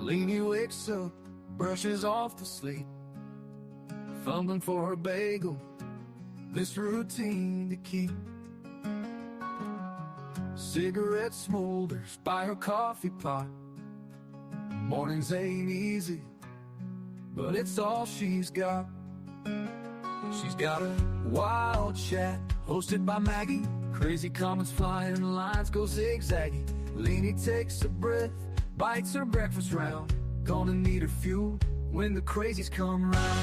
Leanie wakes up, brushes off the sleep, fumbling for her bagel, this routine to keep. Cigarette smolders by her coffee pot. Mornings ain't easy, but it's all she's got. She's got a wild chat, hosted by Maggie. Crazy comments flying, lines go zigzaggy. Leanie takes a breath, bites her breakfast round. Gonna need her fuel when the crazies come round.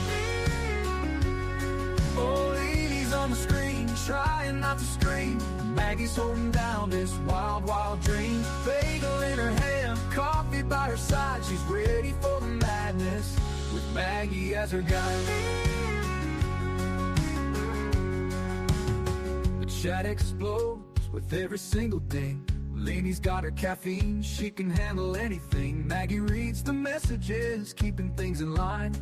Oh, Leanie's on the screen, trying not to scream. Maggie's holding down this wild, wild dream. Bagel in her hand, coffee by her side. She's ready for the madness, with Maggie as her guide. The chat explodes with every single ding. Leanie's got her caffeine, she can handle anything. Maggie reads the messages, keeping things in line.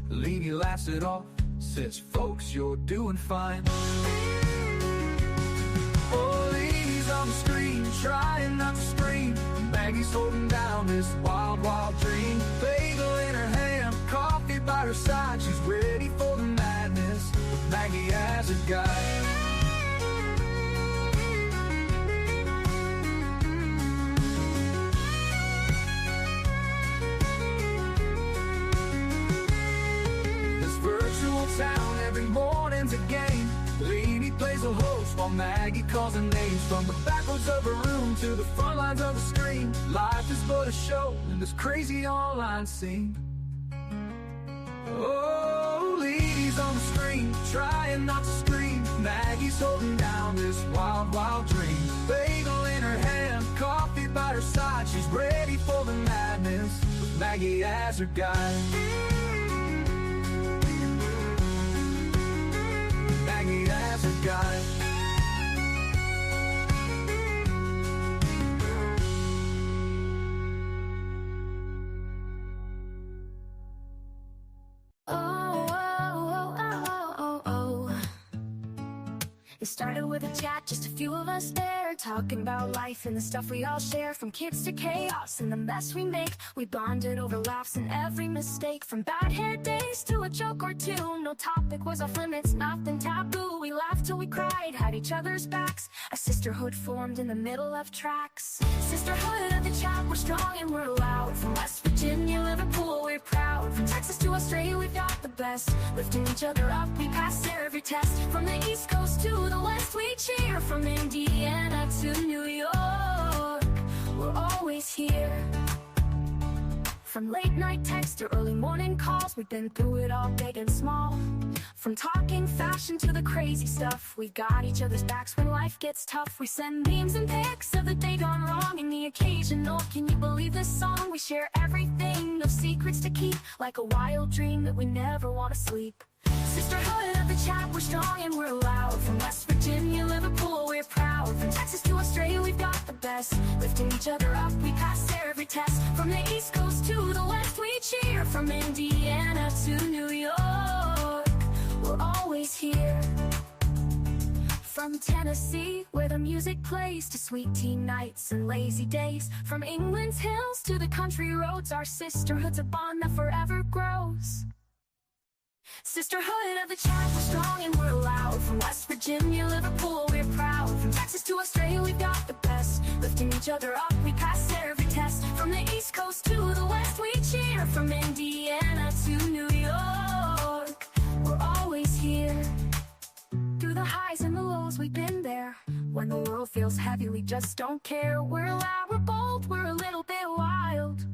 Leanie laughs it off, says, "Folks, you're doing fine." Oh, Leanie's on the screen, trying not to scream. Maggie's holding down this wild, wild dream. Bagel in her hand, coffee by her side. She's ready for the madness, with Maggie as a guide. Town every morning's a game. Leanie plays a host while Maggie calls her names. From the backwards of her room to the front lines of the screen, life is but a show in this crazy online scene. Oh, Leanie's on the screen, trying not to scream. Maggie's holding down this wild, wild dream. Bagel in her hand, coffee by her side. She's ready for the madness, with Maggie as her guide. Maggie as a guide. It started with a chat, just a few of us there, talking about life and the stuff we all share. From kids to chaos and the mess we make, we bonded over laughs and every mistake. From bad hair days to a joke or two, no topic was off limits, nothing taboo. We laughed till we cried, had each other's backs. A sisterhood formed in the middle of tracks. Sisterhood of the chat, we're strong and we're loud. From West Virginia, Liverpool, we're proud. From Texas to Australia, we've got the best. Lifting each other up, we pass every test. From the East Coast to the West, we cheer. From Indiana to New York, we're always here. From late night texts to early morning calls, we've been through it all, big and small. From talking fashion to the crazy stuff, we got each other's backs when life gets tough. We send memes and pics of the day gone wrong, and the occasional "can you believe this song?" We share everything, no secrets to keep, like a wild dream that we never want to sleep. Sisterhood of the chat, we're strong and we're loud. From West Virginia, Liverpool, we're proud. From Texas to Australia, we've got the best. Lifting each other up, we pass every test. From the East Coast to the West, we cheer. From Indiana to New York, we're always here. From Tennessee, where the music plays, to sweet tea nights and lazy days. From England's hills to the country roads, our sisterhood's a bond that forever grows. Sisterhood of the chat, we're strong and we're loud. From West Virginia, Liverpool, we're proud. From Texas to Australia, we've got the best. Lifting each other up, we pass every test. From the East Coast to the West, we cheer. From Indiana to New York, we're always here. Through the highs and the lows, we've been there. When the world feels heavy, we just don't care. We're loud, we're bold, we're a little bit wild,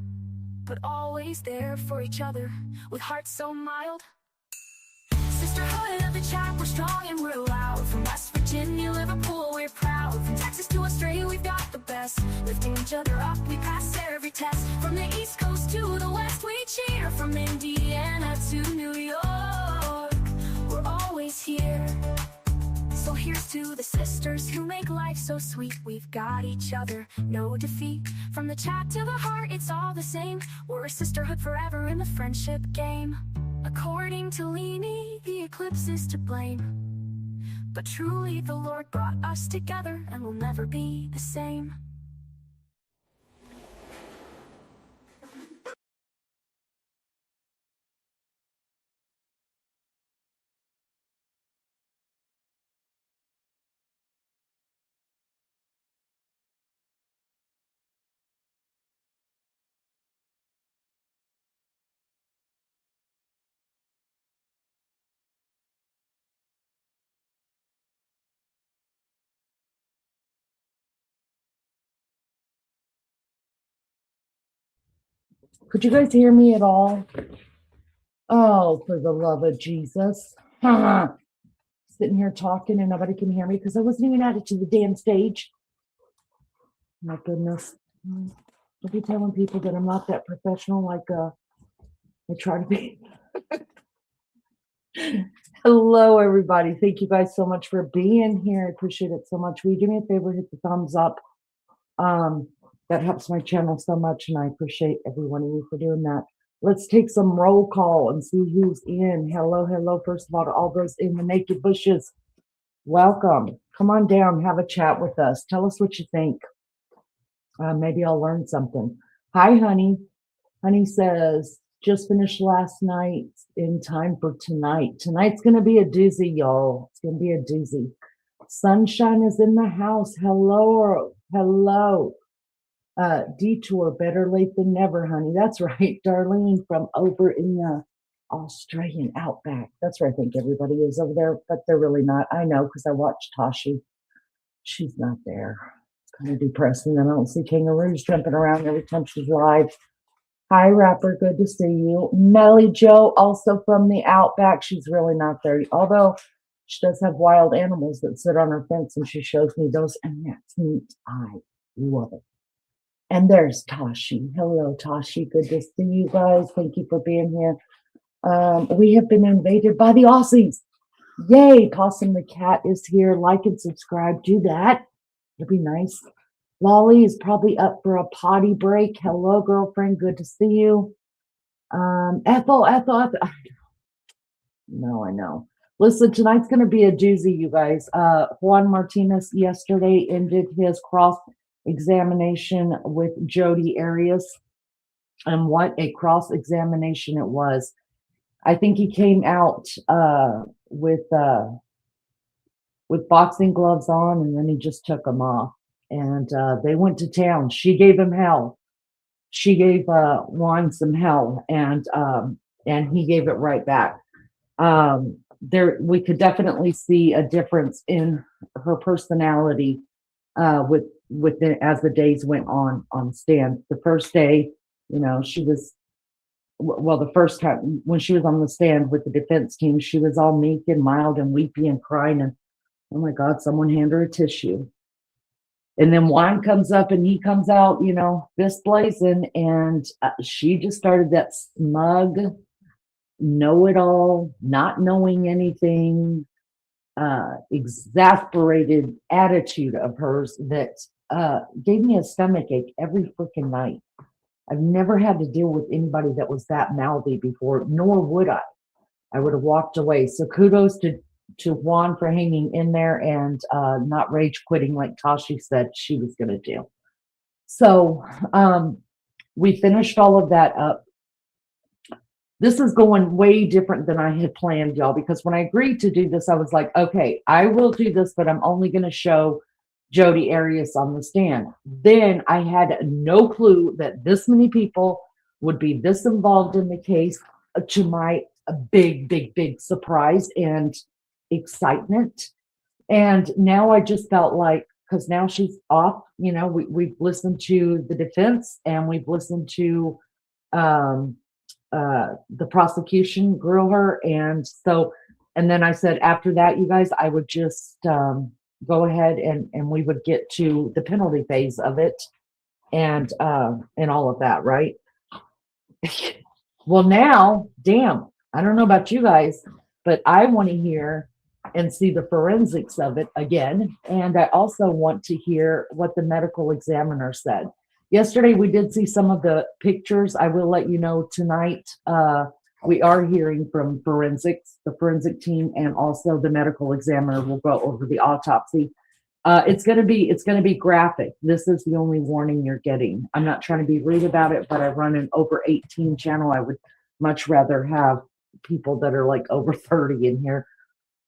but always there for each other, with hearts so mild. Sisterhood of the chat, we're strong and we're loud. From West Virginia, Liverpool, we're proud. From Texas to Australia, we've got the best. Lifting each other up, we pass every test. From the East Coast to the West, we cheer. From Indiana to New York, we're always here. So here's to the sisters who make life so sweet. We've got each other, no defeat. From the chat to the heart, it's all the same. We're a sisterhood forever in the friendship game. According to Leanie, the eclipse is to blame, but truly the Lord brought us together, and we'll never be the same. Could you guys hear me at all? Oh, for the love of Jesus. Sitting here talking and nobody can hear me because I wasn't even added to the damn stage. My goodness. I'll be telling people that I'm not that professional like I try to be. Hello, everybody. Thank you guys so much for being here. I appreciate it so much. Will you do me a favor, hit the thumbs up? That helps my channel so much, and I appreciate every one of you for doing that. Let's take some roll call and see who's in. Hello, hello. First of all, to all those in the naked bushes, welcome. Come on down, have a chat with us. Tell us what you think. Maybe I'll learn something. Hi, honey. Honey says, just finished last night in time for tonight. Tonight's going to be a doozy, y'all. It's going to be a doozy. Sunshine is in the house. Hello. Hello. Detour, better late than never, honey. That's right. Darlene from over in the Australian outback. That's where I think everybody is over there, but they're really not. I know because I watched Tashi. She's not there. It's kind of depressing. I don't see kangaroos jumping around every time she's live. Hi, Rapper. Good to see you. Melly Joe, also from the outback. She's really not there, although she does have wild animals that sit on her fence, and she shows me those, and that's neat. I love it. And there's Tashi. Hello, Tashi. Good to see you guys. Thank you for being here. We have been invaded by the Aussies. Yay. Possum the cat is here. Like and subscribe. Do that. It'd be nice. Lolly is probably up for a potty break. Hello, girlfriend. Good to see you. Ethel. No, I know. Listen, tonight's going to be a doozy, you guys. Juan Martinez yesterday ended his cross-examination with Jody Arias. And what a cross-examination it was. I think he came out with boxing gloves on, and then he just took them off. And they went to town. She gave him hell. She gave Juan some hell, and he gave it right back. We could definitely see a difference in her personality with as the days went on stand. The first day, she was, well, the first time when she was on the stand with the defense team, she was all meek and mild and weepy and crying, and oh my God, someone hand her a tissue. And then Juan comes up and he comes out, fist blazing, and she just started that smug, know-it-all, not knowing anything, exasperated attitude of hers that gave me a stomach ache every freaking night. I've never had to deal with anybody that was that mouthy before, nor would I. I would have walked away. So kudos to Juan for hanging in there and not rage quitting like Tashi said she was going to do. So we finished all of that up. This is going way different than I had planned, y'all, because when I agreed to do this, I was like, okay, I will do this, but I'm only going to show Jody Arias on the stand. Then I had no clue that this many people would be this involved in the case, to my big surprise and excitement. And now I just felt like, because now she's off, we've listened to the defense and we've listened to the prosecution grill her. And then I said, after that, you guys, I would just go ahead and we would get to the penalty phase of it and all of that, right? Well, now, damn, I don't know about you guys, but I want to hear and see the forensics of it again. And I also want to hear what the medical examiner said. Yesterday, we did see some of the pictures. I will let you know tonight. We are hearing from forensics, the forensic team, and also the medical examiner will go over the autopsy. It's going to be graphic. This is the only warning you're getting. I'm not trying to be rude about it, but I run an over 18 channel. I would much rather have people that are like over 30 in here.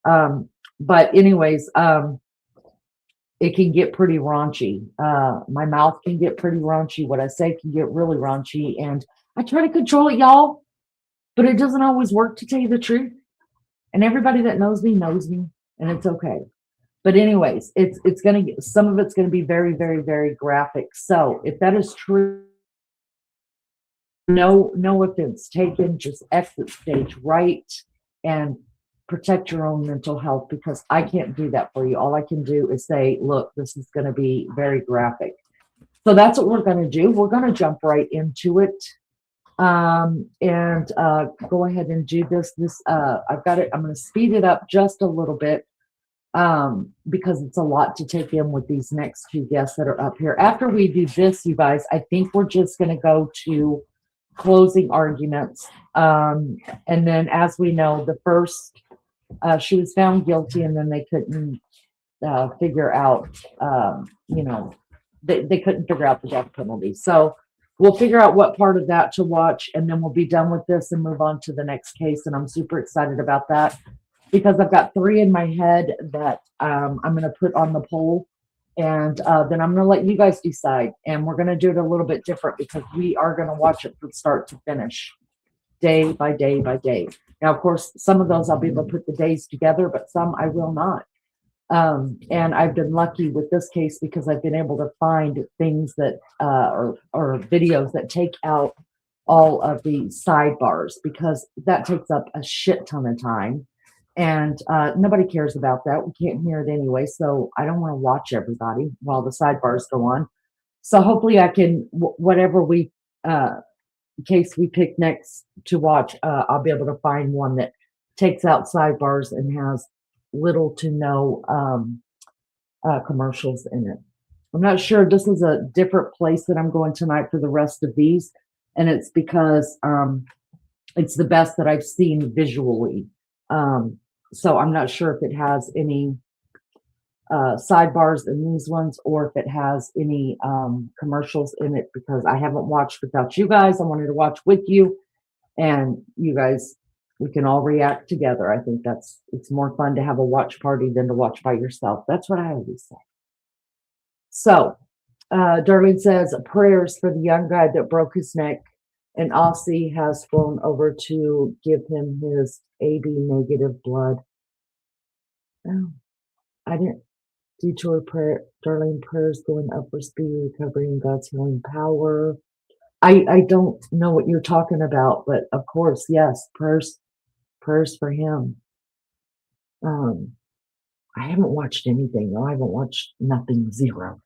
But anyways, it can get pretty raunchy. My mouth can get pretty raunchy. What I say can get really raunchy, and I try to control it, y'all, but it doesn't always work, to tell you the truth. And everybody that knows me, and it's okay. But anyways, it's gonna get, some of it's gonna be very, very, very graphic. So if that is true, no offense taken, just exit stage right and protect your own mental health, because I can't do that for you. All I can do is say, look, this is going to be very graphic. So that's what we're going to do. We're going to jump right into it. And go ahead and do this. I've got it. I'm going to speed it up just a little bit, because it's a lot to take in with these next two guests that are up here. After we do this, you guys, I think we're just going to go to closing arguments. And then, as we know, the first, she was found guilty, and then they couldn't figure out, they couldn't figure out the death penalty. So we'll figure out what part of that to watch, and then we'll be done with this and move on to the next case. And I'm super excited about that, because I've got 3 in my head that I'm going to put on the poll, and then I'm going to let you guys decide. And we're going to do it a little bit different, because we are going to watch it from start to finish, day by day by day. Now, of course, some of those I'll be able to put the days together, but some I will not. And I've been lucky with this case, because I've been able to find things that or videos that take out all of the sidebars, because that takes up a shit ton of time, and nobody cares about that. We can't hear it anyway, so I don't want to watch everybody while the sidebars go on. So hopefully I can, whatever we case we pick next to watch, I'll be able to find one that takes out sidebars and has little to no commercials in it. I'm not sure. This is a different place that I'm going tonight for the rest of these, and it's because it's the best that I've seen visually. So I'm not sure if it has any sidebars in these ones, or if it has any commercials in it, because I haven't watched without you guys. I wanted to watch with you, and you guys, we can all react together. I think it's more fun to have a watch party than to watch by yourself. That's what I always say. So Darlene says, prayers for the young guy that broke his neck, and Aussie has flown over to give him his AB negative blood. Oh, I didn't. Due to her prayer, Darlene, prayers going up for speedy recovery and God's healing power. I don't know what you're talking about, but of course, yes, prayers for him. I haven't watched anything. No, I haven't watched nothing. Zero.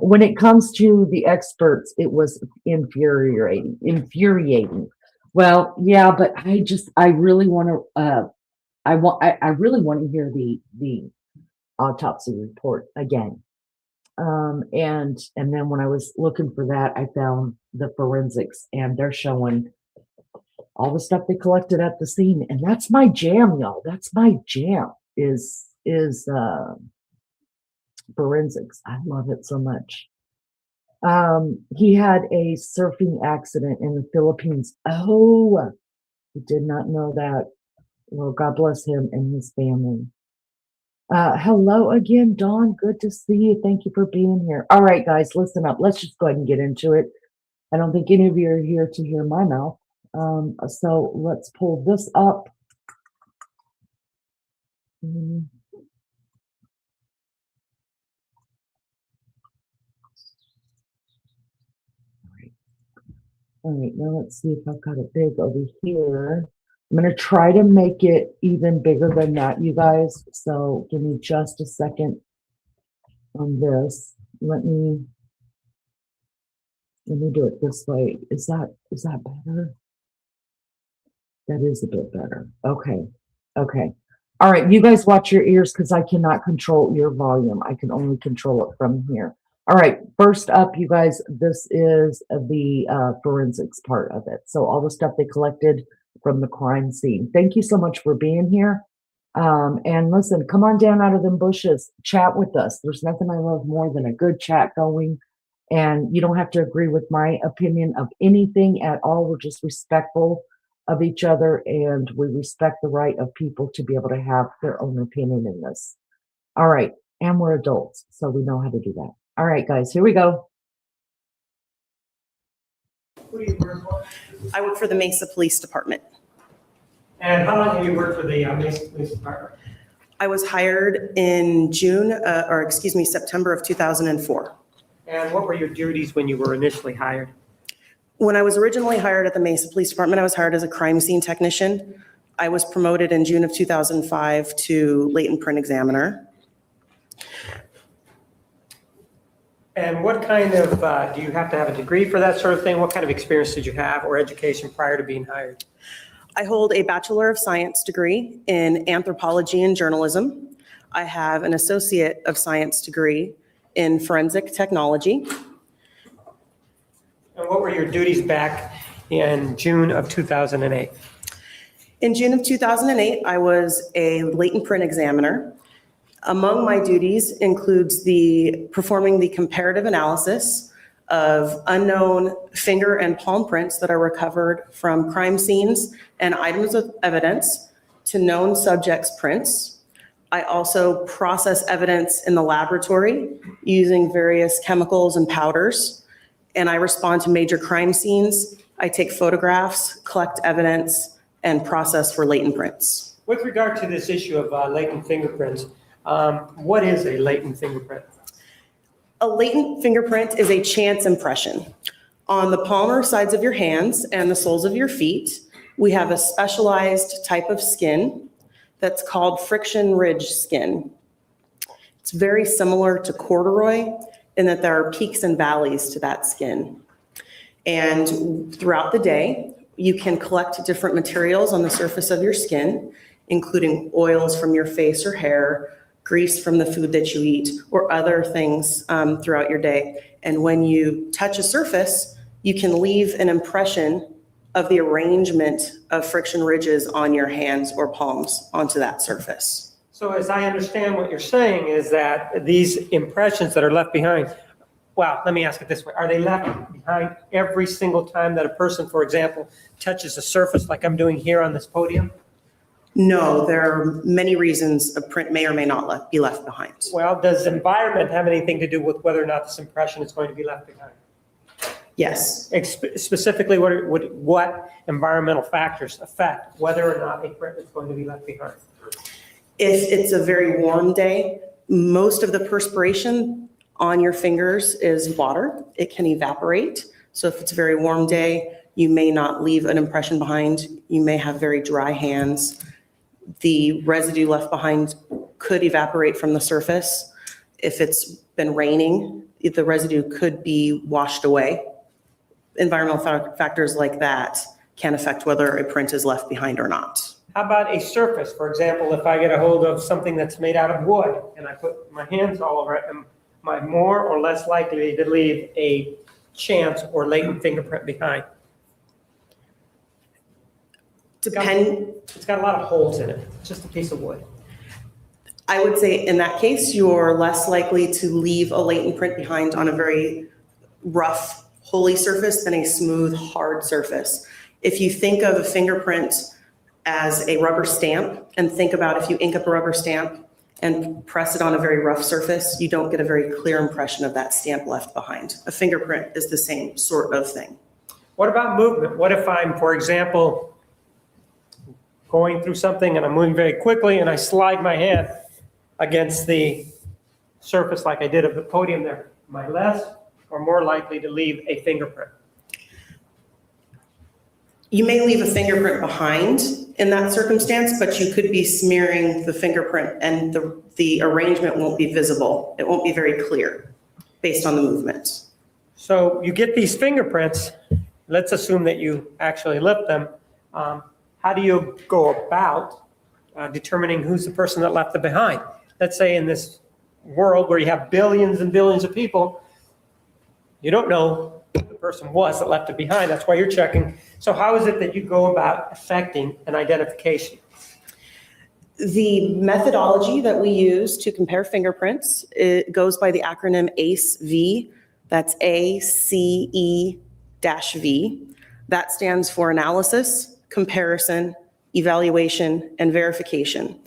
When it comes to the experts, it was infuriating. Well, yeah, but I really want to. I really want to hear the autopsy report again. And then when I was looking for that, I found the forensics, and they're showing all the stuff they collected at the scene. And that's my jam, y'all. That's my jam is forensics. I love it so much. He had a surfing accident in the Philippines. Oh, I did not know that. Well, God bless him and his family. Hello again, Dawn. Good to see you. Thank you for being here. All right, guys, listen up. Let's just go ahead and get into it. I don't think any of you are here to hear my mouth. So let's pull this up. All right, now let's see if I've got it big over here. I'm going to try to make it even bigger than that, you guys. So give me just a second on this. Let me do it this way. Is that better? That is a bit better. Okay. All right, you guys watch your ears, because I cannot control your volume. I can only control it from here. All right, first up, you guys, this is the forensics part of it. So all the stuff they collected from the crime scene. Thank you so much for being here. And listen, come on down out of them bushes, chat with us. There's nothing I love more than a good chat going. And you don't have to agree with my opinion of anything at all. We're just respectful of each other, and we respect the right of people to be able to have their own opinion in this. All right, and we're adults, so we know how to do that. All right, guys, here we go. Who do you work for? I work for the Mesa Police Department. And how long have you worked for the Mesa Police Department? I was hired in September of 2004. And what were your duties when you were initially hired? When I was originally hired at the Mesa Police Department, I was hired as a crime scene technician. I was promoted in June of 2005 to latent print examiner. And what kind of, do you have to have a degree for that sort of thing? What kind of experience did you have or education prior to being hired? I hold a Bachelor of Science degree in anthropology and journalism. I have an Associate of Science degree in forensic technology. And what were your duties back in June of 2008? In June of 2008, I was a latent print examiner. Among my duties includes performing the comparative analysis of unknown finger and palm prints that are recovered from crime scenes and items of evidence to known subjects' prints. I also process evidence in the laboratory using various chemicals and powders, and I respond to major crime scenes. I take photographs, collect evidence, and process for latent prints. With regard to this issue of latent fingerprints, what is a latent fingerprint? A latent fingerprint is a chance impression. On the palmar sides of your hands and the soles of your feet, we have a specialized type of skin that's called friction ridge skin. It's very similar to corduroy in that there are peaks and valleys to that skin. And throughout the day, you can collect different materials on the surface of your skin, including oils from your face or hair, grease from the food that you eat, or other things throughout your day. And when you touch a surface, you can leave an impression of the arrangement of friction ridges on your hands or palms onto that surface. So as I understand what you're saying is that these impressions that are left behind, well, let me ask it this way. Are they left behind every single time that a person, for example, touches a surface like I'm doing here on this podium? No, there are many reasons a print may or may not be left behind. Well, does environment have anything to do with whether or not this impression is going to be left behind? Yes. Specifically, what environmental factors affect whether or not a print is going to be left behind? If it's a very warm day, most of the perspiration on your fingers is water. It can evaporate. So if it's a very warm day, you may not leave an impression behind. You may have very dry hands. The residue left behind could evaporate from the surface. If it's been raining, the residue could be washed away. Environmental factors like that can affect whether a print is left behind or not. How about a surface? For example, if I get a hold of something that's made out of wood and I put my hands all over it, am I more or less likely to leave a chance or latent fingerprint behind? It's got a lot of holes in it. It's just a piece of wood. I would say in that case, you're less likely to leave a latent print behind on a very rough, holey surface than a smooth, hard surface. If you think of a fingerprint as a rubber stamp and think about if you ink up a rubber stamp and press it on a very rough surface, you don't get a very clear impression of that stamp left behind. A fingerprint is the same sort of thing. What about movement? What if I'm, for example, going through something and I'm moving very quickly and I slide my hand against the surface like I did of the podium there? Am I less or more likely to leave a fingerprint? You may leave a fingerprint behind in that circumstance, but you could be smearing the fingerprint and the arrangement won't be visible. It won't be very clear based on the movement. So you get these fingerprints. Let's assume that you actually left them. How do you go about determining who's the person that left it behind? Let's say in this world where you have billions and billions of people, you don't know who the person was that left it behind. That's why you're checking. So how is it that you go about effecting an identification? The methodology that we use to compare fingerprints, it goes by the acronym ACE-V. That's ACE-V. That stands for analysis, comparison, evaluation, and verification.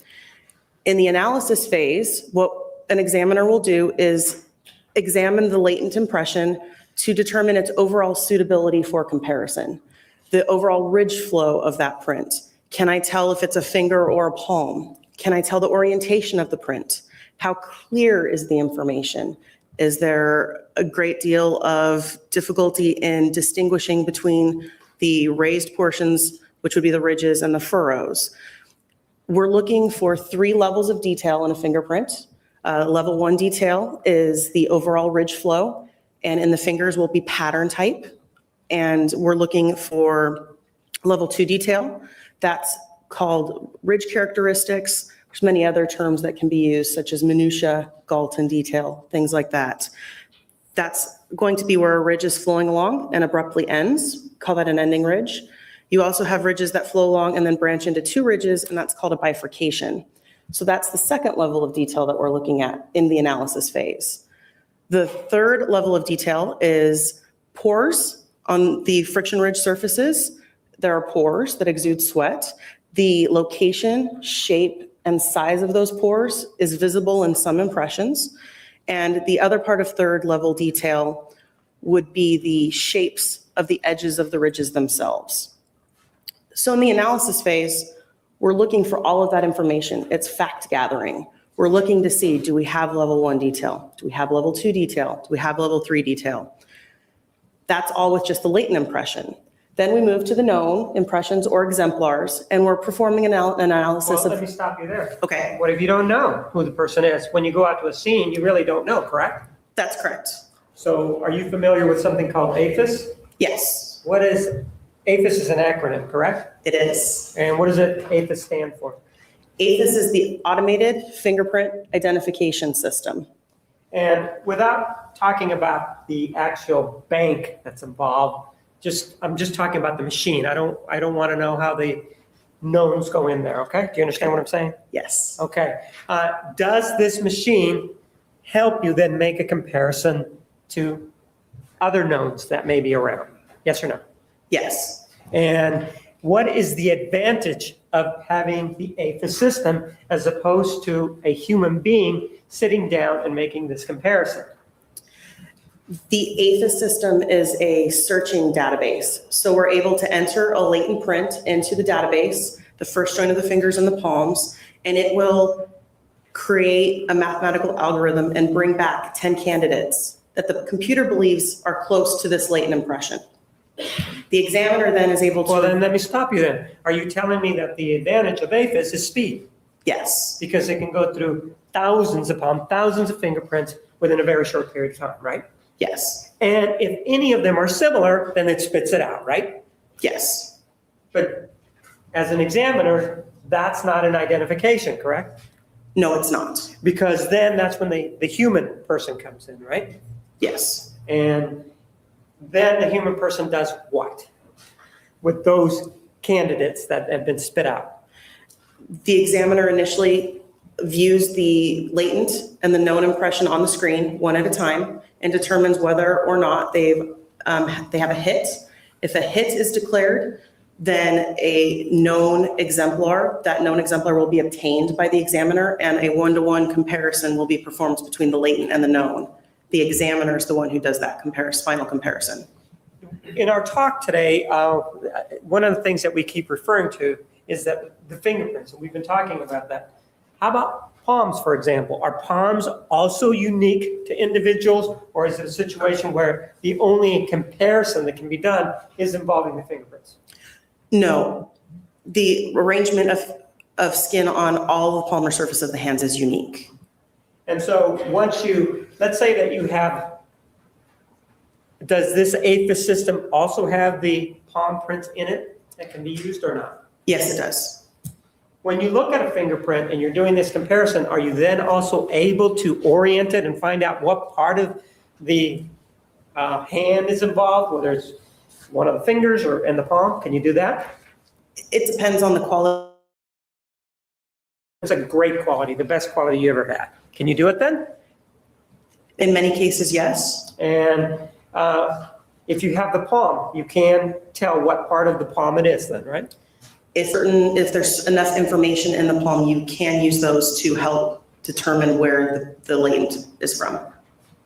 In the analysis phase, what an examiner will do is examine the latent impression to determine its overall suitability for comparison, the overall ridge flow of that print. Can I tell if it's a finger or a palm? Can I tell the orientation of the print? How clear is the information? Is there a great deal of difficulty in distinguishing between the raised portions, which would be the ridges, and the furrows? We're looking for 3 levels of detail in a fingerprint. Level 1 detail is the overall ridge flow, and in the fingers will be pattern type. And we're looking for level 2 detail. That's called ridge characteristics. There's many other terms that can be used, such as minutia, Galton detail, things like that. That's going to be where a ridge is flowing along and abruptly ends. Call that an ending ridge. You also have ridges that flow along and then branch into 2 ridges, and that's called a bifurcation. So that's the second level of detail that we're looking at in the analysis phase. The third level of detail is pores on the friction ridge surfaces. There are pores that exude sweat. The location, shape, and size of those pores is visible in some impressions. And the other part of third level detail would be the shapes of the edges of the ridges themselves. So in the analysis phase, we're looking for all of that information. It's fact gathering. We're looking to see, do we have level 1 detail? Do we have level 2 detail? Do we have level 3 detail? That's all with just the latent impression. Then we move to the known impressions or exemplars, and we're performing an analysis Well, of... let me stop you there. Okay. What if you don't know who the person is? When you go out to a scene, you really don't know, correct? That's correct. So are you familiar with something called APHIS? Yes, What is, APHIS is an acronym, correct? it is. And what does APHIS stand for? APHIS is the Automated Fingerprint Identification System. And without talking about the actual bank that's involved, I'm just talking about the machine. I don't want to know how the knowns go in there, okay? Do you understand what I'm saying? Yes. Okay. Does this machine help you then make a comparison to other knowns that may be around? Yes or no? Yes. And what is the advantage of having the APHIS system as opposed to a human being sitting down and making this comparison? The APHIS system is a searching database. So we're able to enter a latent print into the database, the first joint of the fingers and the palms, and it will create a mathematical algorithm and bring back 10 candidates that the computer believes are close to this latent impression. The examiner then is able to... Well, then let me stop you then. Are you telling me that the advantage of APHIS is speed? Yes. Because it can go through thousands upon thousands of fingerprints within a very short period of time, right? Yes. And if any of them are similar, then it spits it out, right? Yes. But as an examiner, that's not an identification, correct? No, it's not. Because then that's when the human person comes in, right? Yes. And then the human person does what with those candidates that have been spit out? The examiner initially views the latent and the known impression on the screen one at a time and determines whether or not they have a hit. If a hit is declared, then a known exemplar, that known exemplar will be obtained by the examiner, and a one-to-one comparison will be performed between the latent and the known. The examiner is the one who does that final comparison. In our talk today, one of the things that we keep referring to is that the fingerprints, and we've been talking about that. How about palms, for example? Are palms also unique to individuals, or is it a situation where the only comparison that can be done is involving the fingerprints? No, the arrangement of skin on all the palmar surface of the hands is unique. And so once let's say that you have, does this APHIS system also have the palm prints in it that can be used or not? Yes, it does. When you look at a fingerprint and you're doing this comparison, are you then also able to orient it and find out what part of the hand is involved, whether it's one of the fingers or in the palm? Can you do that? It depends on the quality. It's a great quality, the best quality you ever had. Can you do it then? In many cases, yes. And if you have the palm, you can tell what part of the palm it is then, right? If there's enough information in the palm, you can use those to help determine where the latent is from.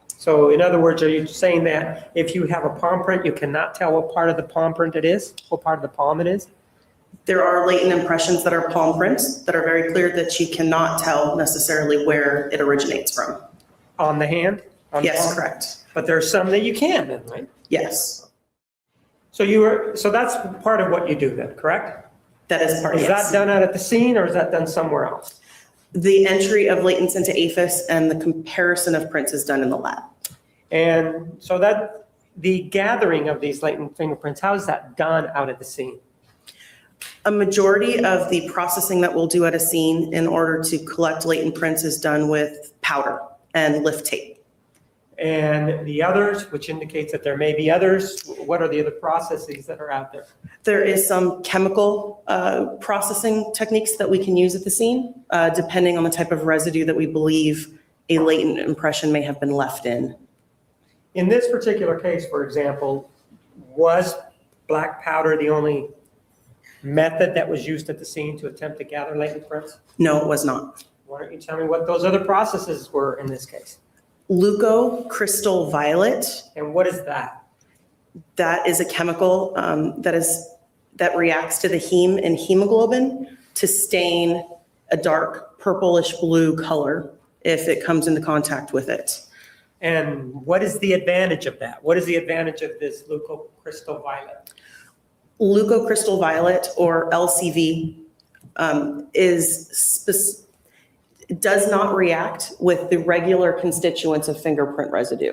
So in other words, are you saying that if you have a palm print, you cannot tell what part of the palm print it is, what part of the palm it is? There are latent impressions that are palm prints that are very clear that you cannot tell necessarily where it originates from. On the hand? Yes, correct. But there's some that you can then, right? Yes, So that's part of what you do then, correct? that is part of Is yes. that done out at the scene or is that done somewhere else? The entry of latents into APHIS and the comparison of prints is done in the lab. And so that the gathering of these latent fingerprints, how is that done out at the scene? A majority of the processing that we'll do at a scene in order to collect latent prints is done with powder and lift tape. And the others, which indicates that there may be others, what are the other processes that are out there? There is some chemical processing techniques that we can use at the scene, depending on the type of residue that we believe a latent impression may have been left in. In this particular case, for example, was black powder the only method that was used at the scene to attempt to gather latent prints? No, it was not. Why don't you tell me what those other processes were in this case? Leucocrystal violet, And what is that? that is a chemical that reacts to the heme in hemoglobin to stain a dark purplish blue color if it comes into contact with it. And what is the advantage of that? What is the advantage of this leucocrystal violet? Leucocrystal violet, or LCV, does not react with the regular constituents of fingerprint residue.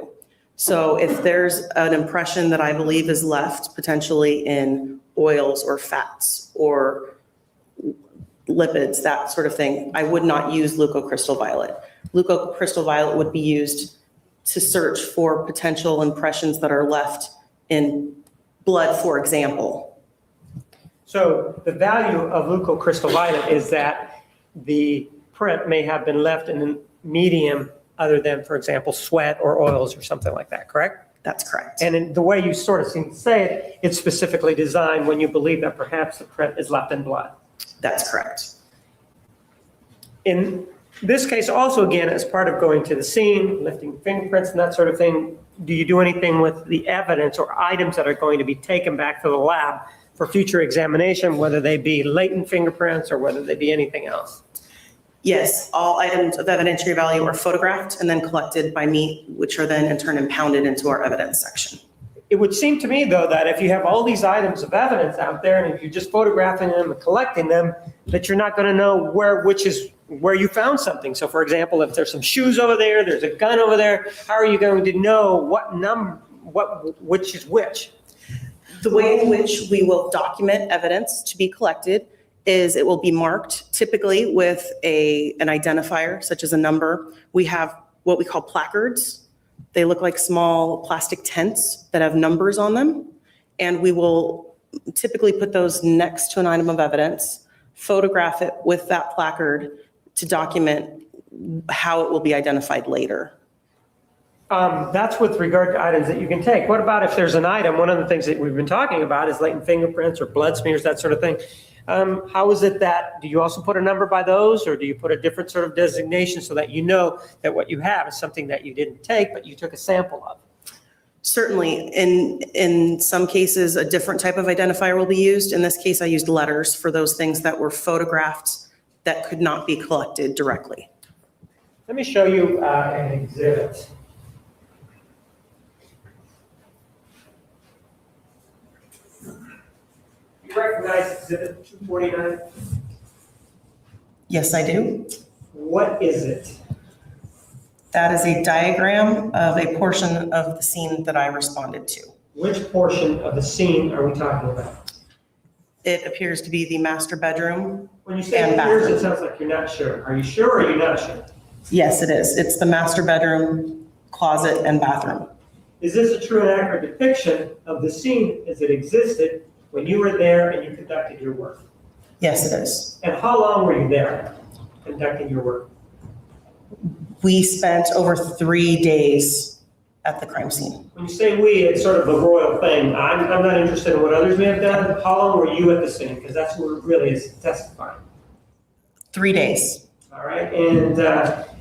So if there's an impression that I believe is left potentially in oils or fats or lipids, that sort of thing, I would not use leucocrystal violet. Leucocrystal violet would be used to search for potential impressions that are left in blood, for example. So the value of leucocrystal violet is that the print may have been left in a medium other than, for example, sweat or oils or something like that, correct? That's correct. And in the way you sort of seem to say it, it's specifically designed when you believe that perhaps the print is left in blood. That's correct. In this case, also, again, as part of going to the scene, lifting fingerprints and that sort of thing, do you do anything with the evidence or items that are going to be taken back to the lab for future examination, whether they be latent fingerprints or whether they be anything else? Yes, all items of evidentiary value are photographed and then collected by me, which are then in turn impounded into our evidence section. It would seem to me, though, that if you have all these items of evidence out there and if you're just photographing them and collecting them, that you're not going to know where you found something. So, for example, if there's some shoes over there, there's a gun over there, how are you going to know which is which? The way in which we will document evidence to be collected is it will be marked typically with an identifier, such as a number. We have what we call placards. They look like small plastic tents that have numbers on them. And we will typically put those next to an item of evidence, photograph it with that placard to document how it will be identified later. That's with regard to items that you can take. What about if there's an item? One of the things that we've been talking about is latent fingerprints or blood smears, that sort of thing. How is it that, do you also put a number by those, or do you put a different sort of designation so that you know that what you have is something that you didn't take, but you took a sample of? Certainly, in some cases, a different type of identifier will be used. In this case, I used letters for those things that were photographed that could not be collected directly. Let me show you an exhibit. You recognize exhibit 249? Yes, I do. What is it? That is a diagram of a portion of the scene that I responded to. Which portion of the scene are we talking about? It appears to be the master bedroom. When you say and it appears, bathroom. it sounds like you're not sure. Are you sure or are you not sure? Yes, it is. It's the master bedroom, closet, and bathroom. Is this a true and accurate depiction of the scene as it existed when you were there and you conducted your work? Yes, it is. And how long were you there conducting your work? We spent over 3 days at the crime scene. When you say we, it's sort of a royal thing. I'm not interested in what others may have done. How long were you at the scene? Because that's what it really is testifying. 3 days. All right. And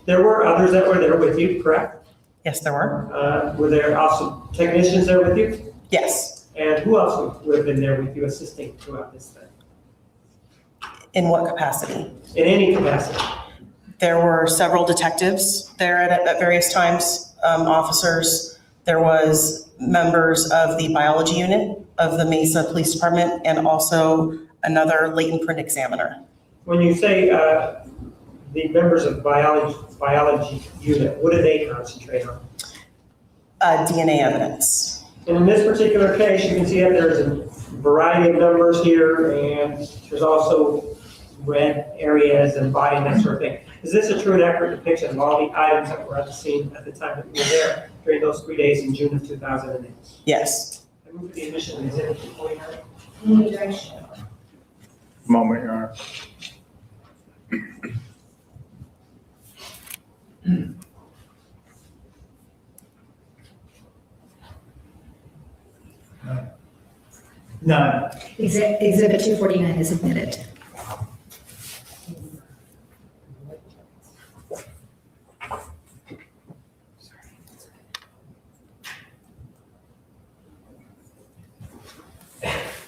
there were others that were there with you, correct? Yes, there were. Were there also technicians there with you? Yes. And who else would have been there with you assisting throughout this thing? In what capacity? In any capacity? There were several detectives there at various times. officers. There was members of the biology unit of the Mesa Police Department and also another latent print examiner. When you say the members of biology unit, what do they concentrate on? DNA evidence. And in this particular case, you can see that there's a variety of numbers here, and there's also red areas and body and that sort of thing. Is this a true and accurate depiction of all the items that were at the scene at the time that you were there during those 3 days in June of 2008? Yes. I move the admission of exhibit 249. Moment, Your Honor. None. Exhibit 249 is admitted.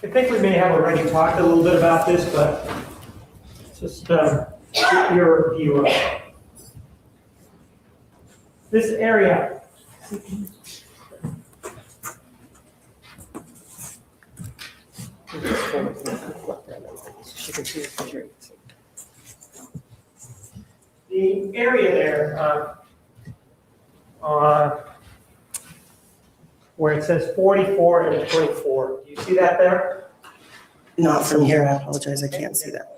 I think we may have already talked a little bit about this, but just your review of it. This area. The area there, where it says 44 and 24, do you see that there? Not from here, I apologize, I can't see that.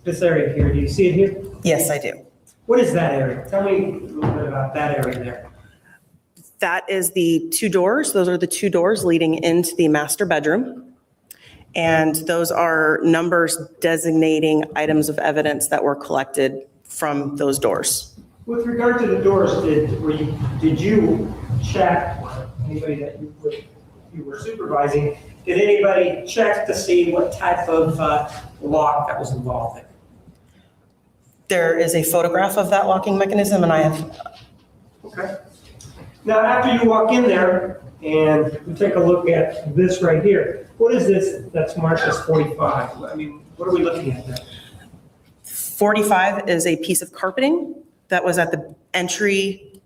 This area here, do you see it here? Yes, I do. What is that area? Tell me a little bit about that area there. That is the two doors. Those are the two doors leading into the master bedroom. And those are numbers designating items of evidence that were collected from those doors. With regard to the doors, did you check, anybody that you were supervising, did anybody check to see what type of lock that was involved in? There is a photograph of that locking mechanism, and I have. Okay. Now, after you walk in there and you take a look at this right here, what is this that's marked as 45? I mean, what are we looking at there? 45 is a piece of carpeting that was at the entry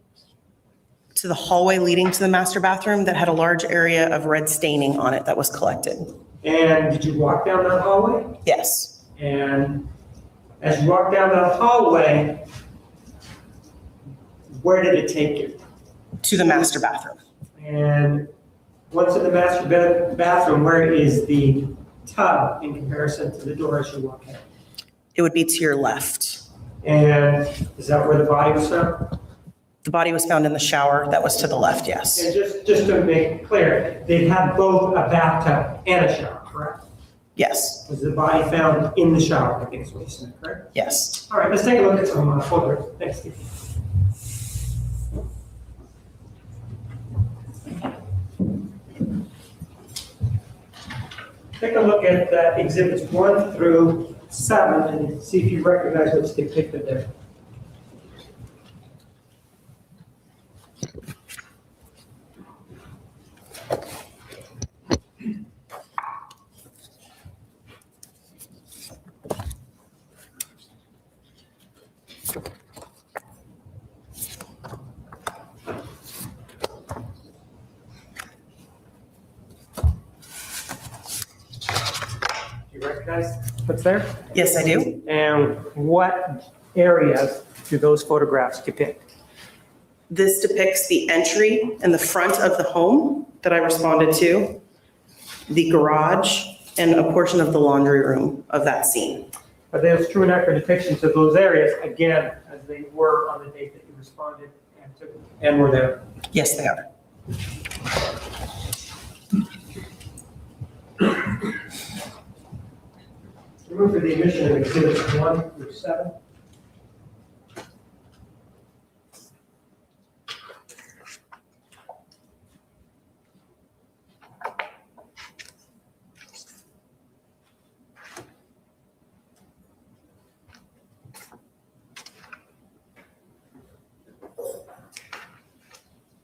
to the hallway leading to the master bathroom that had a large area of red staining on it that was collected. And did you walk down that hallway? Yes. And as you walk down that hallway, where did it take you? To the master bathroom. And once in the master bathroom, where is the tub in comparison to the door as you walk in? It would be to your left. And is that where the body was found? The body was found in the shower. That was to the left, yes. And just to make it clear, they had both a bathtub and a shower, correct? Yes. Was the body found in the shower, I think is what you said, correct? Yes. All right, let's take a look at some photographs. Thanks, Steve. Take a look at exhibits 1 through 7 and see if you recognize what's depicted there. Recognize what's there? Yes, I do. And what areas do those photographs depict? This depicts the entry and the front of the home that I responded to, the garage, and a portion of the laundry room of that scene. Are those true and accurate depictions of those areas, again, as they were on the date that you responded and were there? Yes, they are. Move for the admission of exhibits 1 through 7.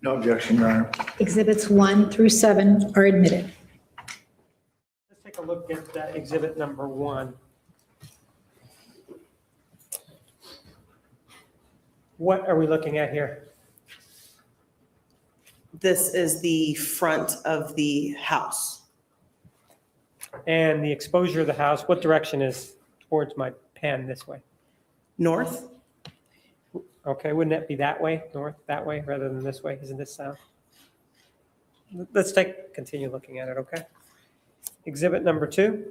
No objection, Your Honor. Exhibits 1 through 7 are admitted. Let's take a look at exhibit number 1. What are we looking at here? This is the front of the house. And the exposure of the house, what direction is towards my pen this way? North, Okay, wouldn't that be that way, north, that way, rather than this way? Isn't this south? Let's continue looking at it, okay? Exhibit number 2.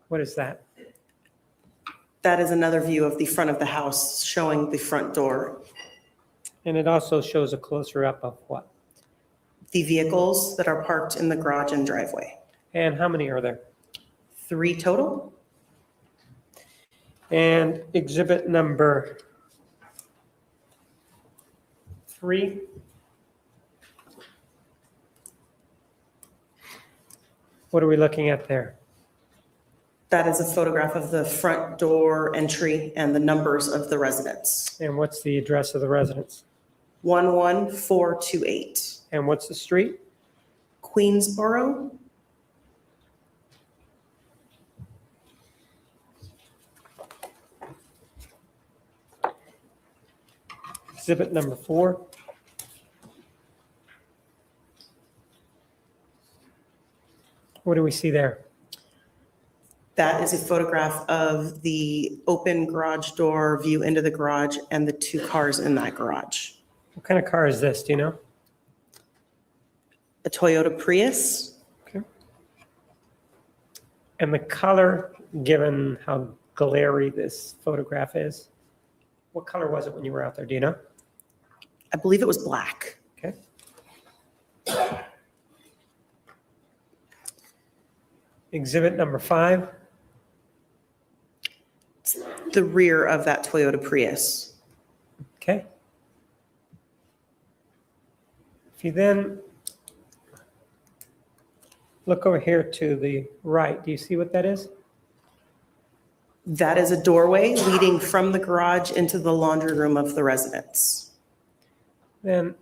What is that? that is another view of the front of the house showing the front door. And it also shows a closer up of what? The vehicles that are parked in the garage and driveway. And how many are there? 3 total. And exhibit number 3. What are we looking at there? That is a photograph of the front door entry and the numbers of the residence. And what's the address of the residence? 11428. And what's the street? Queensboro. Exhibit number 4. What do we see there? That is a photograph of the open garage door view into the garage and the 2 cars in that garage. What kind of car is this? Do you know? A Toyota Prius. Okay. And the color, given how glary this photograph is, what color was it when you were out there? Do you know? I believe it was black. Okay. Exhibit number 5. The rear of that Toyota Prius. Okay. If you then look over here to the right, do you see what that is? That is a doorway leading from the garage into the laundry room of the residence. Then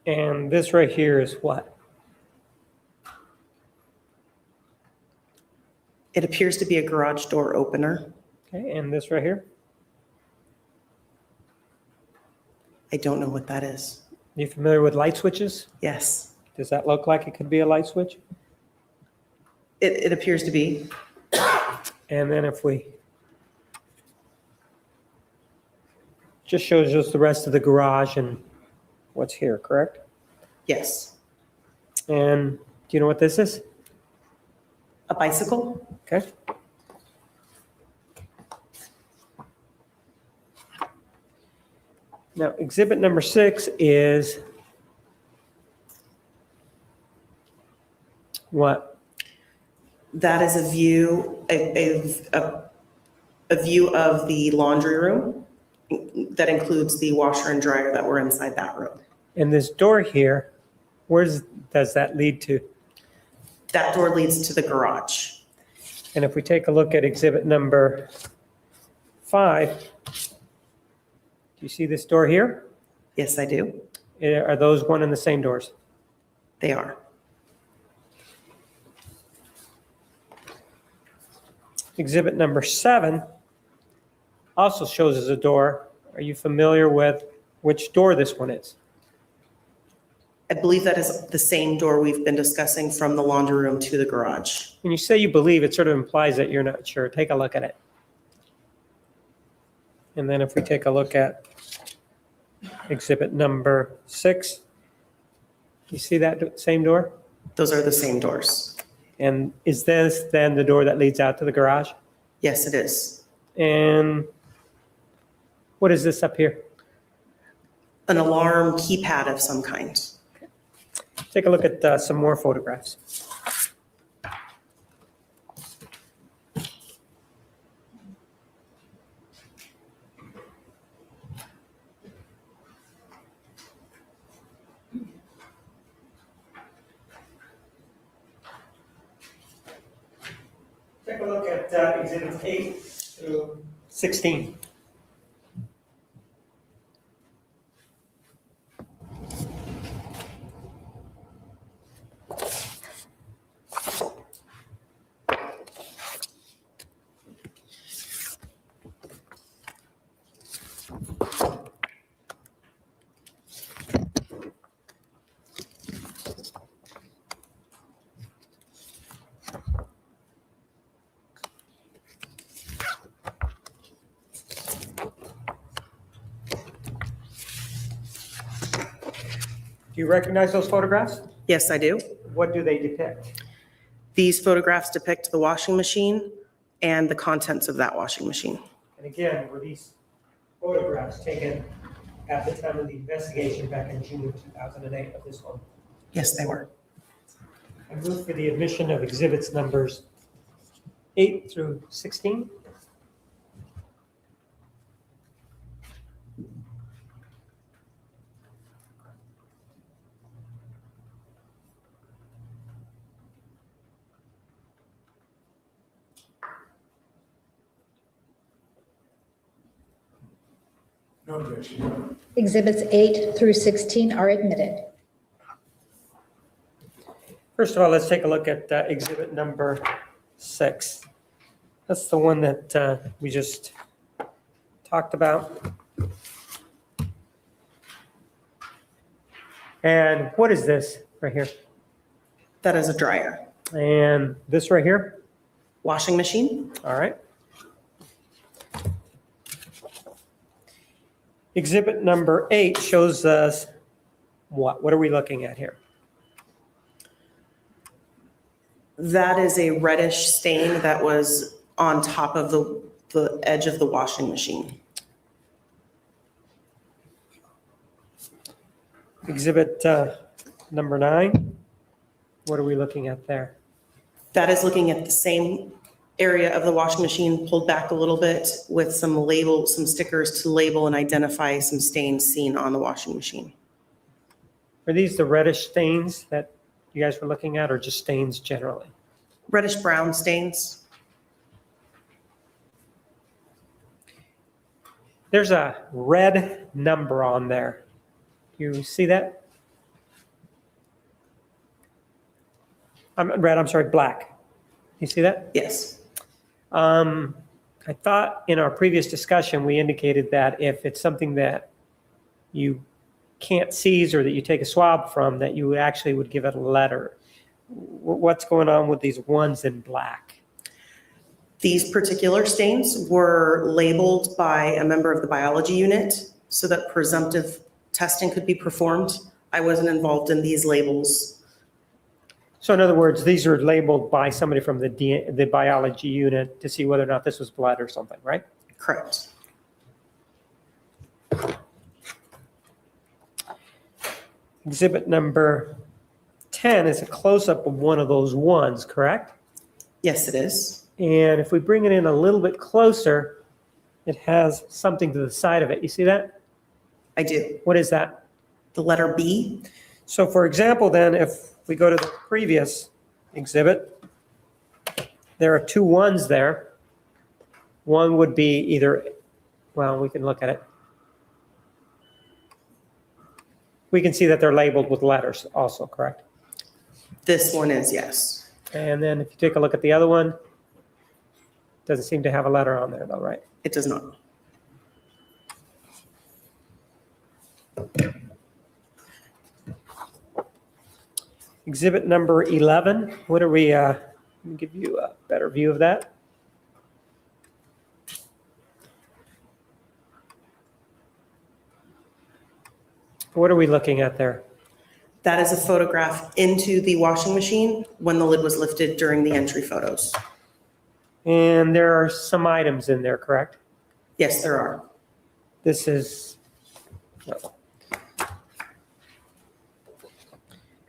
and this right here is what? It appears to be a garage door opener. Okay, and this right here? I don't know what that is. You familiar with light switches? Yes, Does that look like it could be a light switch? it appears to be. And then if we just shows us the rest of the garage and what's here, correct? Yes. And do you know what this is? A bicycle. Okay. Now, exhibit number 6 is what? That is a view, a view of the laundry room that includes the washer and dryer that were inside that room. And this door here, does that lead to? That door leads to the garage. And if we take a look at exhibit number 5, do you see this door here? Yes, I do. Are those one and the same doors? They are. Exhibit number 7 also shows us a door. Are you familiar with which door this one is? I believe that is the same door we've been discussing from the laundry room to the garage. When you say you believe, it sort of implies that you're not sure. Take a look at it. And then if we take a look at exhibit number 6, you see that same door? Those are the same doors. And is this then the door that leads out to the garage? Yes, it is. And what is this up here? An alarm keypad of some kind. Take a look at some more photographs. Take a look at exhibits 8 through 16. Do you recognize those photographs? Yes, I do. What do they depict? These photographs depict the washing machine and the contents of that washing machine. And again, were these photographs taken at the time of the investigation back in June of 2008 of this one? Yes, they were. I move for the admission of exhibits numbers 8 through 16. No objection. Exhibits 8 through 16 are admitted. First of all, let's take a look at exhibit number 6. That's the one that we just talked about. And what is this right here? That is a dryer. And this right here? Washing machine. All right. Exhibit number 8 shows us what? What are we looking at here? That is a reddish stain that was on top of the edge of the washing machine. Exhibit number 9, what are we looking at there? That is looking at the same area of the washing machine pulled back a little bit with some stickers to label and identify some stains seen on the washing machine. Are these the reddish stains that you guys were looking at, or just stains generally? Reddish brown stains. There's a red number on there. You see that? I'm sorry, black. You see that? Yes. I thought in our previous discussion, we indicated that if it's something that you can't seize or that you take a swab from, that you actually would give it a letter. What's going on with these ones in black? These particular stains were labeled by a member of the biology unit so that presumptive testing could be performed. I wasn't involved in these labels. So in other words, these are labeled by somebody from the biology unit to see whether or not this was blood or something, right? Correct. Exhibit number 10 is a close-up of one of those ones, correct? Yes, it is. And if we bring it in a little bit closer, it has something to the side of it. You see that? I do. What is that? The letter B. So for example, then, if we go to the previous exhibit, there are 2 ones there. One would be either, well, we can look at it. We can see that they're labeled with letters also, correct? This one is, yes. And then if you take a look at the other one, doesn't seem to have a letter on there though, right? It does not. Exhibit number 11, what are we, let me give you a better view of that. What are we looking at there? That is a photograph into the washing machine when the lid was lifted during the entry photos. And there are some items in there, correct? Yes, there are. This is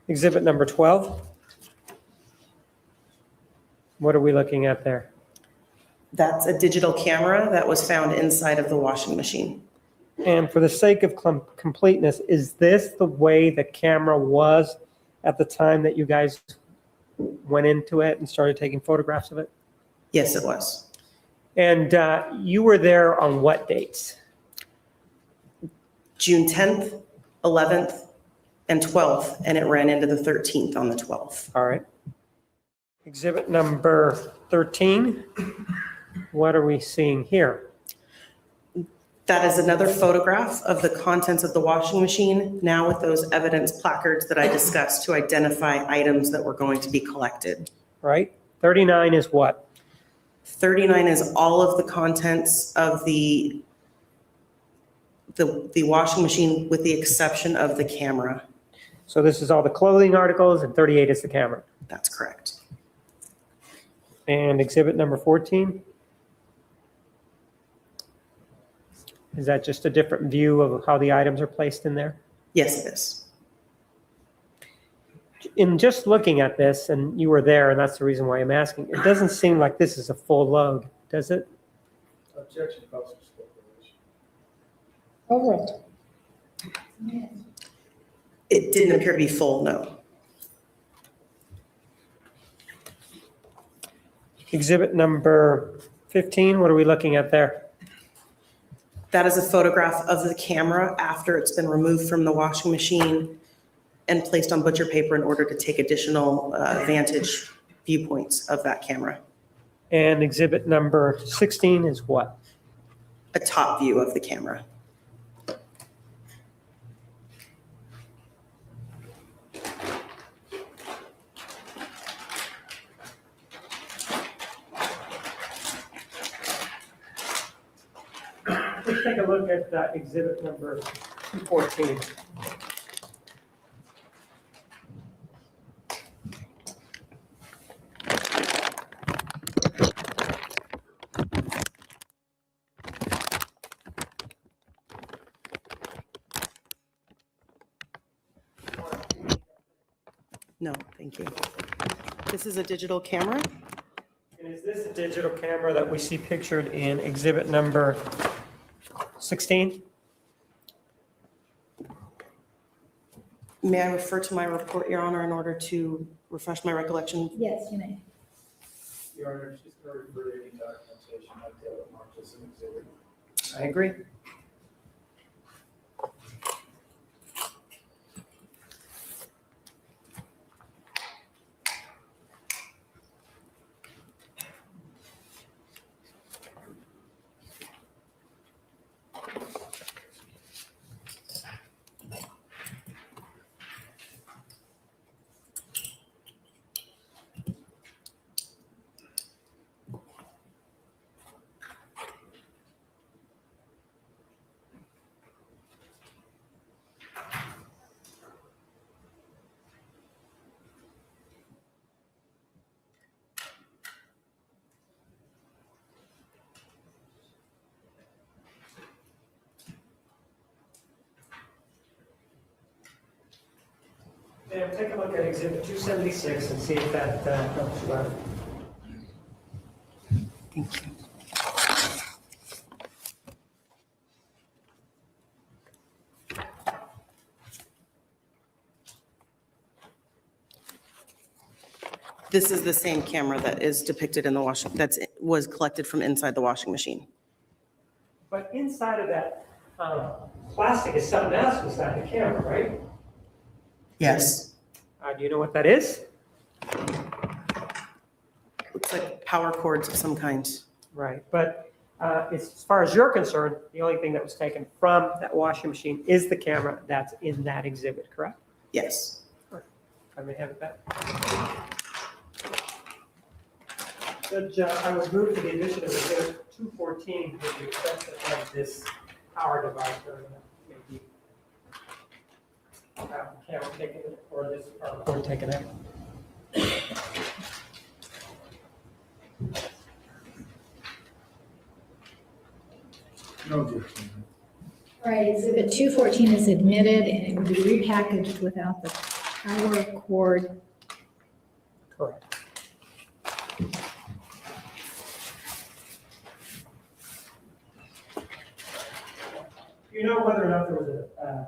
exhibit number 12. What are we looking at there? That's a digital camera that was found inside of the washing machine. And for the sake of completeness, is this the way the camera was at the time that you guys went into it and started taking photographs of it? Yes, it was. And you were there on what dates? June 10th, 11th, and 12th, and it ran into the 13th on the 12th. All right. Exhibit number 13. What are we seeing here? That is another photograph of the contents of the washing machine, now with those evidence placards that I discussed to identify items that were going to be collected. Right? 39 is what? 39 is all of the contents of the washing machine with the exception of the camera. So this is all the clothing articles, and 38 is the camera. That's correct. And exhibit number 14? Is that just a different view of how the items are placed in there? Yes, it is. In just looking at this, and you were there, and that's the reason why I'm asking, it doesn't seem like this is a full load, does it? Objection, counsel speculation. Overruled. It didn't appear to be full, no. Exhibit number 15, what are we looking at there? That is a photograph of the camera after it's been removed from the washing machine and placed on butcher paper in order to take additional vantage viewpoints of that camera. And exhibit number 16 is what? A top view of the camera. Let's take a look at exhibit number 214. No, thank you. This is a digital camera. And is this a digital camera that we see pictured in exhibit number 16? May I refer to my report, Your Honor, in order to refresh my recollection? Yes, you may. Your Honor, she's going to refer to any documentation like that marked as an exhibit. I agree. And take a look at exhibit 276 and see if that helps you out. Thank you. This is the same camera that is depicted in the was collected from inside the washing machine. But inside of that plastic is something else beside the camera, right? Yes. Do you know what that is? Looks like power cords of some kind. Right, but as far as you're concerned, the only thing that was taken from that washing machine is the camera that's in that exhibit, correct? Yes. If I may have it back. Judge, I would move to the addition of exhibit 214 with the exception of this power device or maybe camera taken or this cord taken out. No objection. All right, exhibit 214 is admitted and it will be repackaged without the power cord. Correct. Do you know whether or not there was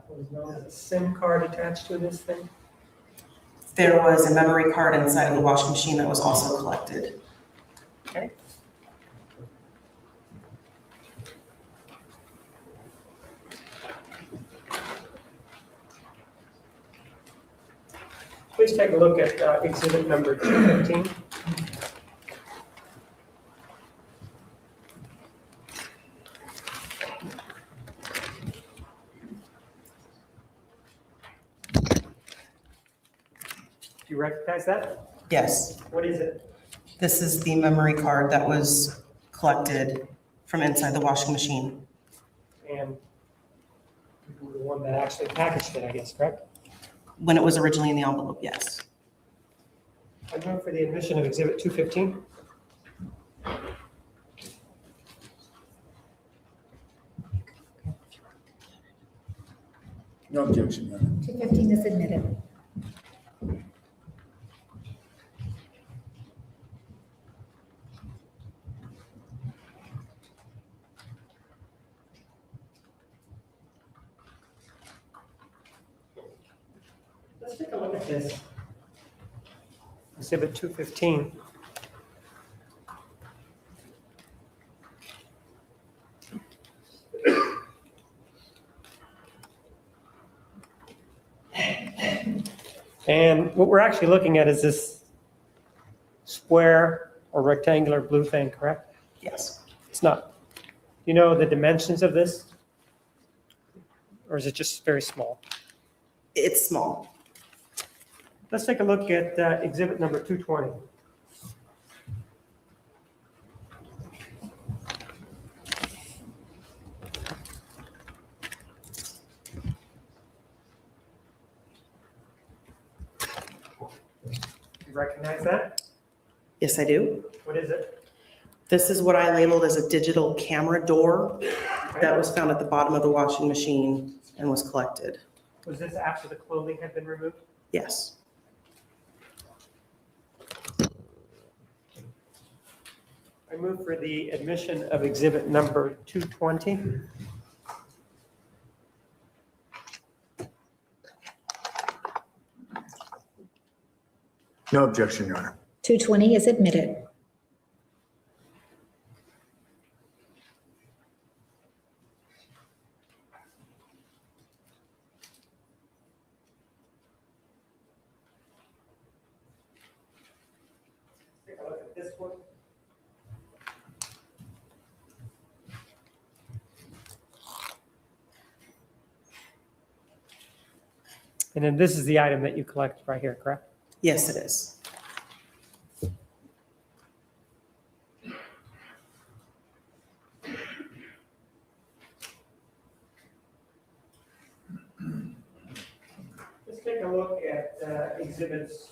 what is known as a SIM card attached to this thing? There was a memory card inside of the washing machine that was also collected. Okay. Please take a look at exhibit number 215. Do you recognize that? Yes. What is it? This is the memory card that was collected from inside the washing machine. And you were the one that actually packaged it, I guess, correct? When it was originally in the envelope, yes. I move for the admission of Exhibit 215. No objection, Your Honor. 215 is admitted. Let's take a look at this. Exhibit 215. And what we're actually looking at is this square or rectangular blue thing, correct? Yes. It's not. Do you know the dimensions of this? Or is it just very small? It's small. Let's take a look at exhibit number 220. You recognize that? Yes, I do. What is it? This is what I labeled as a digital camera door that was found at the bottom of the washing machine and was collected. Was this after the clothing had been removed? Yes. I move for the admission of exhibit number 220. No objection, Your Honor. 220 is admitted. Take a look at this one. And then this is the item that you collect right here, correct? Yes, it is. Let's take a look at exhibits.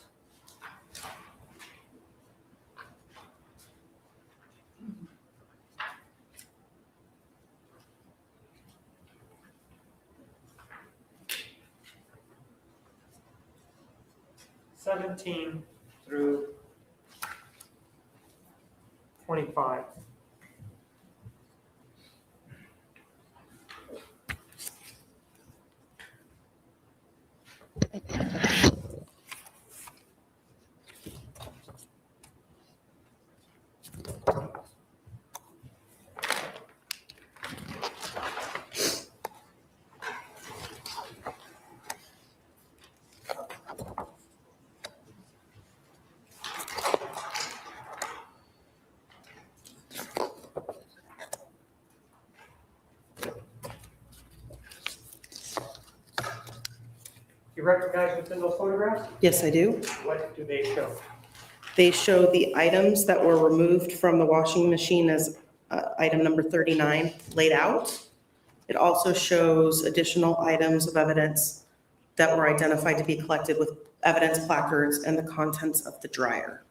(17) through 25. You recognize what's in those photographs? Yes, I do. What do they show? They show the items that were removed from the washing machine as item number 39 laid out. It also shows additional items of evidence that were identified to be collected with evidence placards and the contents of the dryer.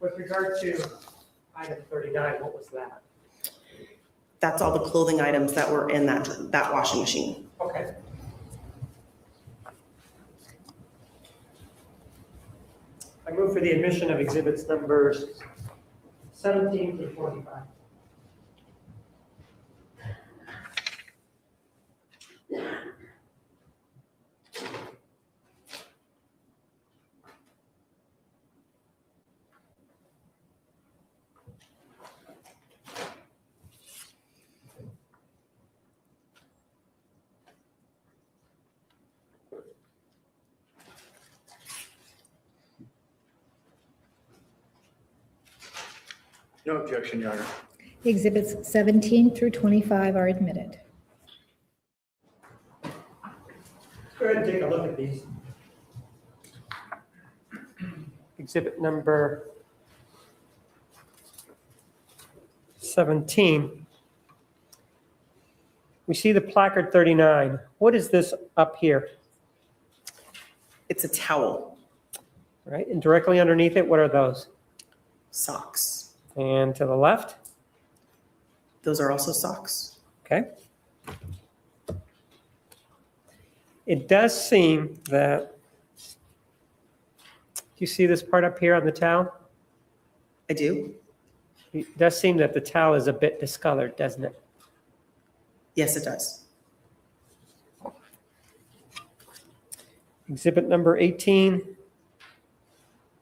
With regard to item 39, what was that? That's all the clothing items that were in that washing machine. Okay. I move for the admission of exhibits numbers 17 through 25. No objection, Your Honor. Exhibits 17 through 25 are admitted. Let's go ahead and take a look at these. Exhibit number 17. We see the placard 39. What is this up here? It's a towel, right? And directly underneath it, what are those? socks. And to the left, Those are also socks. okay? It does seem that, do you see this part up here on the towel? I do. It does seem that the towel is a bit discolored, doesn't it? Yes, it does. Exhibit number 18,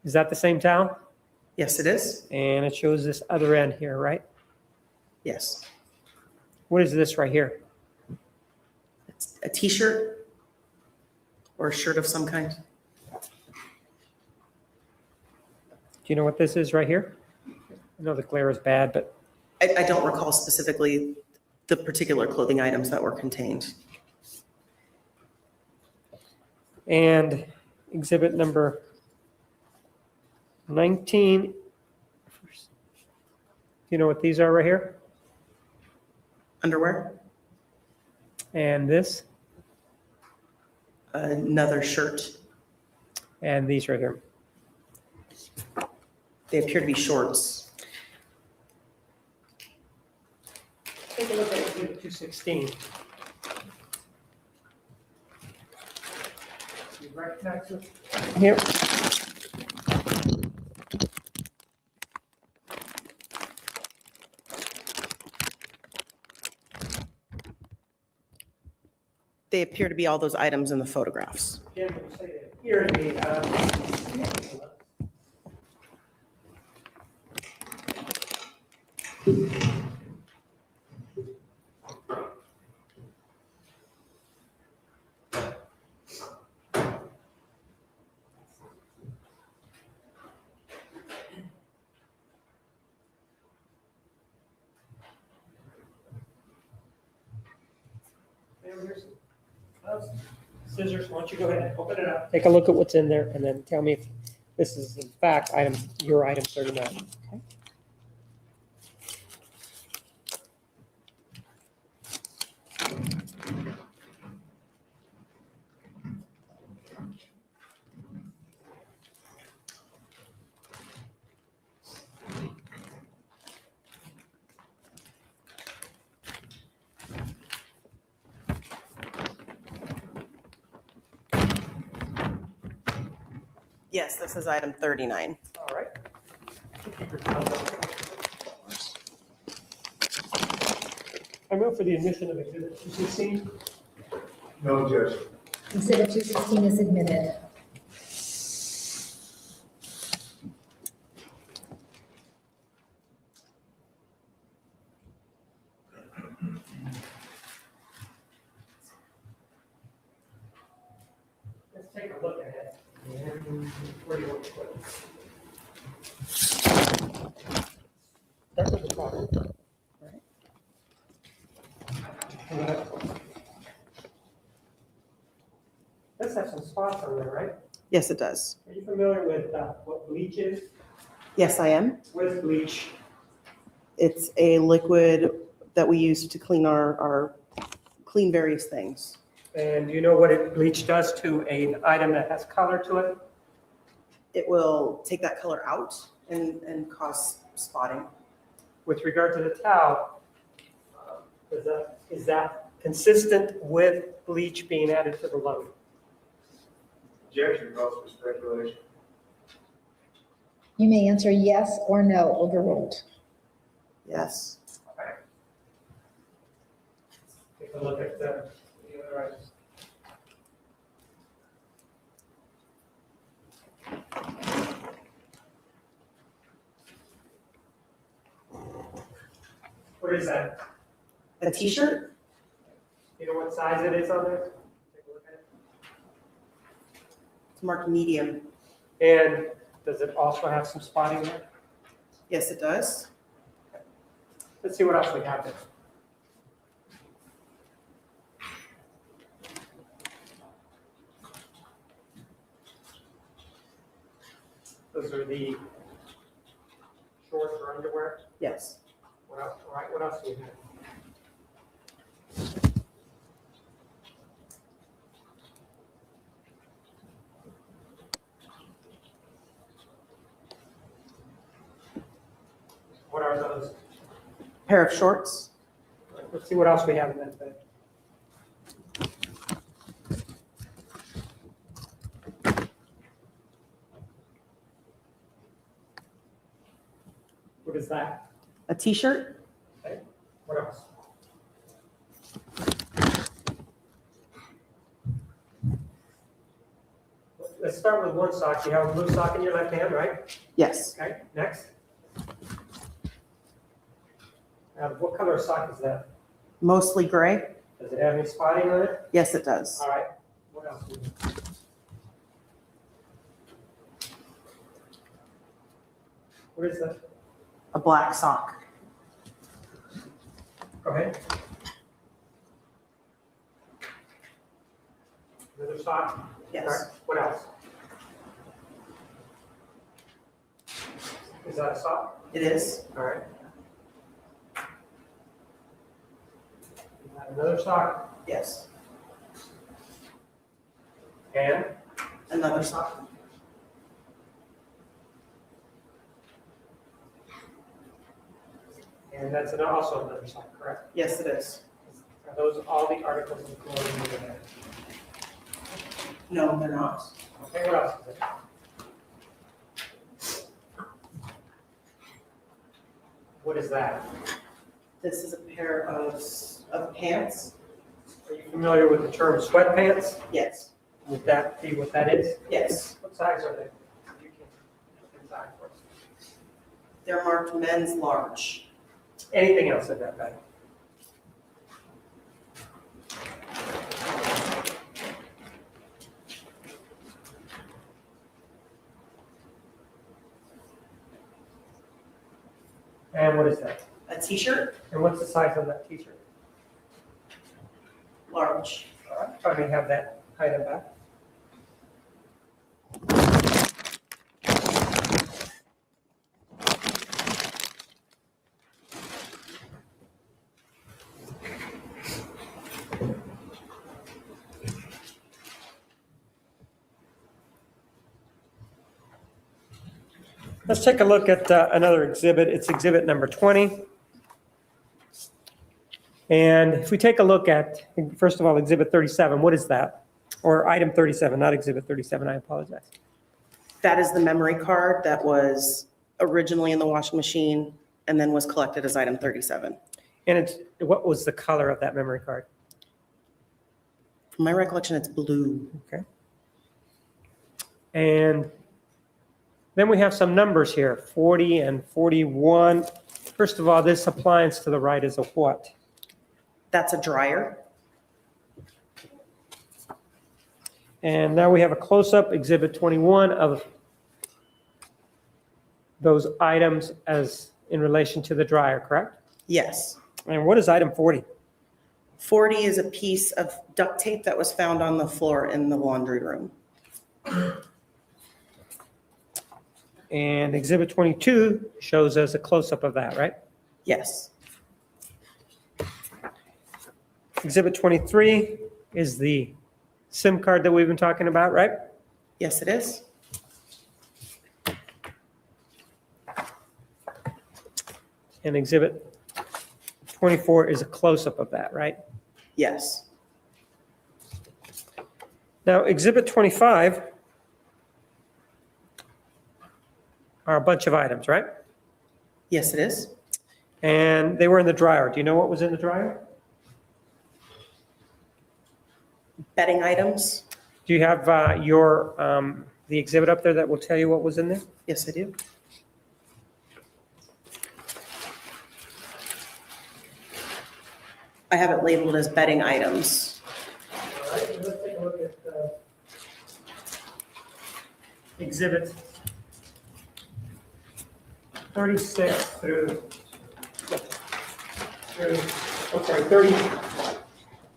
is that the same towel? Yes, it is. And it shows this other end here, right? Yes. What is this right here? It's a t-shirt or a shirt of some kind. Do you know what this is right here? I know the glare is bad, but I don't recall specifically the particular clothing items that were contained. and exhibit number 19. Do you know what these are right here? Underwear, And this, another shirt. and these right here. They appear to be shorts. Take a look at exhibit 216. You recognize this? Here. They appear to be all those items in the photographs. Jim, you say that here to be, scissors, why don't you go ahead and open it up, take a look at what's in there, and then tell me if this is in fact your item 39. Okay. Yes, this is item 39. All right. I move for the admission of exhibit 216. No objection. Exhibit 216 is admitted. Let's take a look at it. And where do you want to put it? Start with the bottom. This has some spots on there, right? Yes, it does. Are you familiar with what bleach is? Yes, I am. What is bleach? It's a liquid that we use to clean clean various things. And do you know what bleach does to an item that has color to it? It will take that color out and cause spotting. With regard to the towel, is that consistent with bleach being added to the load? Objection calls for speculation. You may answer yes or no, overruled. Yes. Okay. Take a look at the other items. What is that? A t-shirt? You know what size it is on there? Take a look at it. It's marked medium. And does it also have some spotting there? Yes, it does. Let's see what else we have there. Those are the shorts or underwear. Yes. What else? All right, what else do we have? pair of shorts. Let's see what else we have in that bag. What is that? A t-shirt. Okay. What else? Let's start with one sock. You have a blue sock in your left hand, right? Yes. Okay, next. What color sock is that? Mostly gray. Does it have any spotting on it? Yes, it does. All right. What else? What is that? A black sock. Go ahead. Another sock? Yes. All right. What else? Is that a sock? It is. All right. Another sock? Yes. And? Another sock. And that's also another sock, correct? Yes, it is. Are those all the articles of clothing in there? No, they're not. Okay, what else is it? What is that? This is a pair of pants. Are you familiar with the term sweatpants? Yes. Would that be what that is? Yes. What size are they? You can inside for us. They're marked men's large. Anything else in that bag? And what is that? A t-shirt. And what's the size of that t-shirt? Large. All right, try to have that item back. Let's take a look at another exhibit. It's exhibit number 20. And if we take a look at, first of all, exhibit 37, what is that? Or item 37, not exhibit 37, I apologize. That is the memory card that was originally in the washing machine and then was collected as item 37. And what was the color of that memory card? From my recollection, it's blue. Okay. And then we have some numbers here, 40 and 41. First of all, this appliance to the right is a what? That's a dryer. And now we have a close-up, exhibit 21, of those items as in relation to the dryer, correct? Yes. And what is item 40? 40 is a piece of duct tape that was found on the floor in the laundry room. And exhibit 22 shows us a close-up of that, right? Yes. Exhibit 23 is the SIM card that we've been talking about, right? Yes, it is. And exhibit 24 is a close-up of that, right? Yes. Now, exhibit 25 are a bunch of items, right? Yes, it is. And they were in the dryer. Do you know what was in the dryer? Bedding items. Do you have the exhibit up there that will tell you what was in there? Yes, I do. I have it labeled as bedding items. All right, let's take a look at exhibit 36 through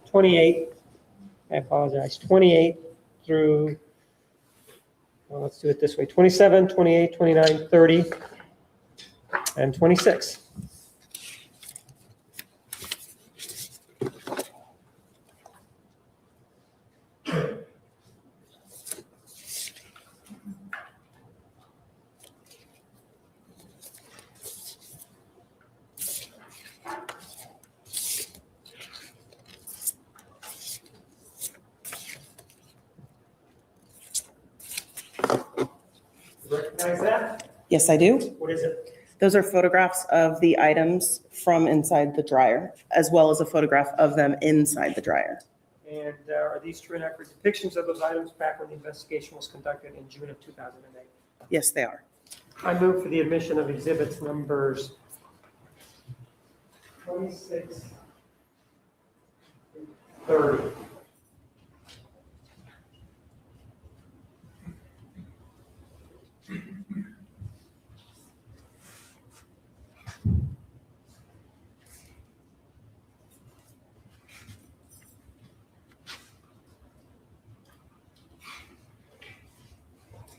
28. I apologize, 28 through, well, let's do it this way, 27, 28, 29, 30, and 26. Yes, I do. What is it? Those are photographs of the items from inside the dryer, as well as a photograph of them inside the dryer. And are these true and accurate depictions of those items back when the investigation was conducted in June of 2008? Yes, they are. I move for the admission of exhibits numbers 26, 30.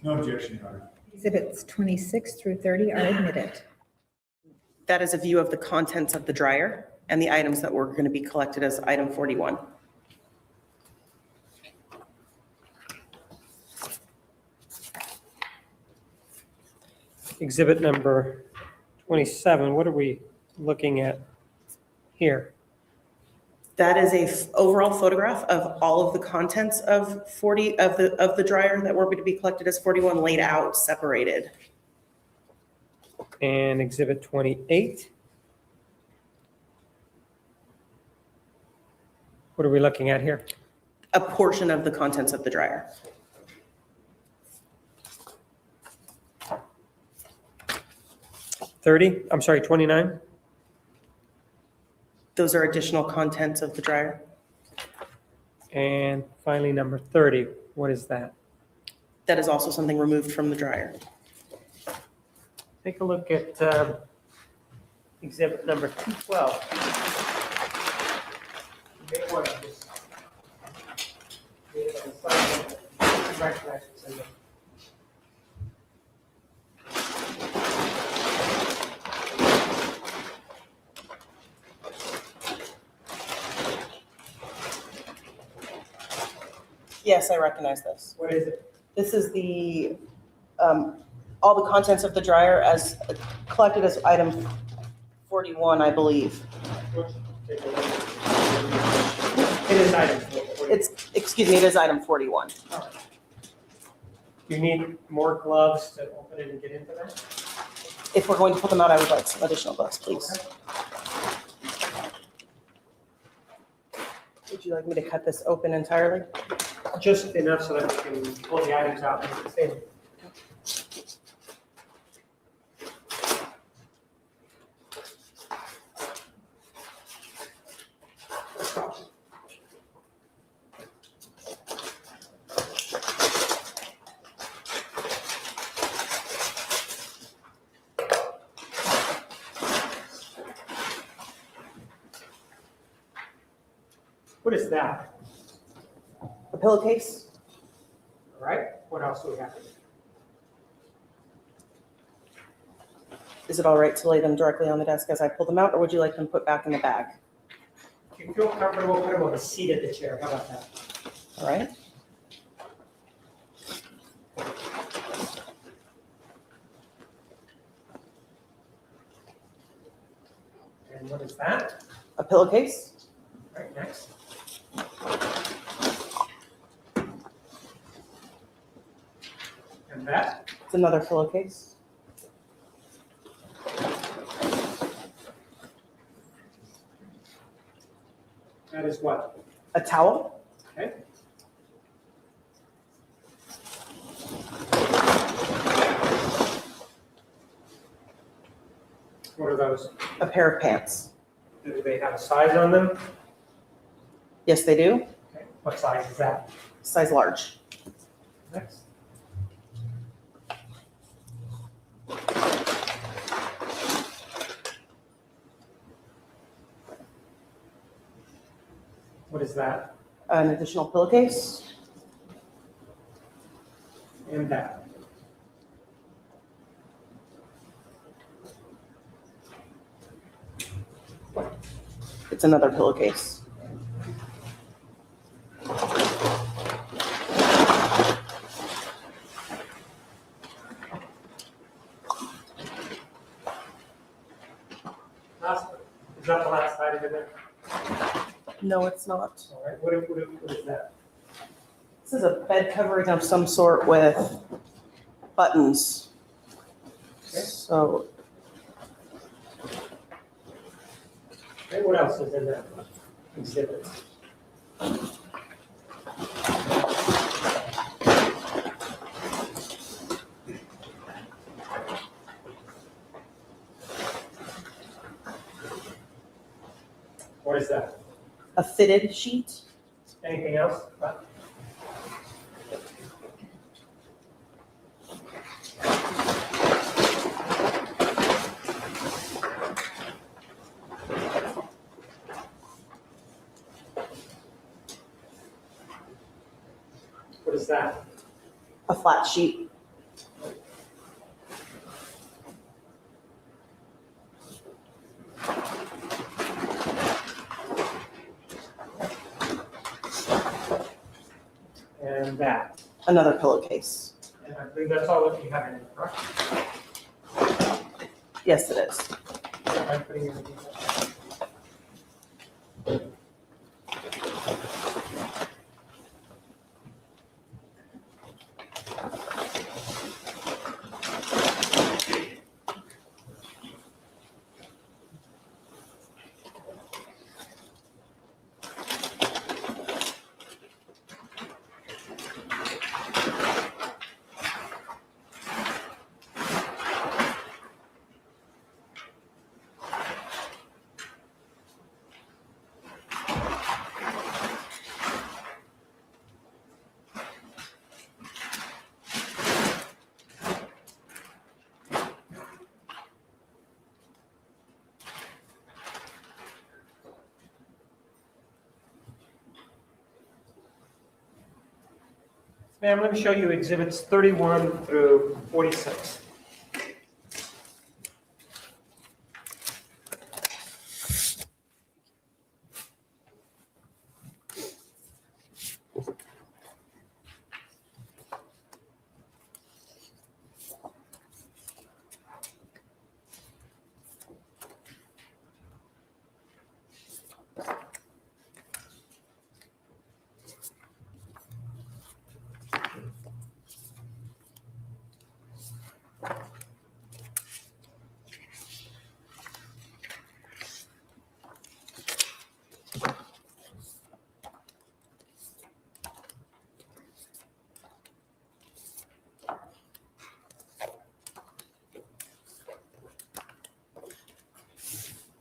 No objection, Your Honor. Exhibits 26 through 30 are admitted. That is a view of the contents of the dryer and the items that were going to be collected as item 41. Exhibit number 27, what are we looking at here? That is a overall photograph of all of the contents of 40 of the dryer that were to be collected as 41 laid out, separated. And exhibit 28. What are we looking at here? A portion of the contents of the dryer. I'm sorry, 29? Those are additional contents of the dryer. And finally, number 30, what is that? That is also something removed from the dryer. Take a look at exhibit number 212. You may want to just get it on the side. Recognize what's in there. Yes, I recognize this. What is it? This is the, all the contents of the dryer as collected as item 41, I believe. It is item 40. Excuse me, it is item 41. You need more gloves to open it and get into that? If we're going to pull them out, I would like some additional gloves, please. Would you like me to cut this open entirely? Just enough so that we can pull the items out and it's in. What is that? A pillowcase? All right, what else do we have? Is it all right to lay them directly on the desk as I pull them out, or would you like them put back in the bag? If you feel comfortable, put them on the seat of the chair. How about that? All right. And what is that? A pillowcase? All right, next. And that? It's another pillowcase. That is what? A towel. Okay. What are those? A pair of pants. Do they have a size on them? Yes, they do. Okay. What size is that? Size large. Next. What is that? An additional pillowcase. And that. It's another pillowcase. Is that the last item in there? No, it's not. All right, what is that? This is a bed covering of some sort with buttons. So Okay, what else is in that exhibit? What is that? a fitted sheet. Anything else? What is that? A flat sheet. And that. Another pillowcase. And I believe that's all that you have in it, correct? Yes, it is. I'm putting everything else. Ma'am, let me show you exhibits 31 through 46.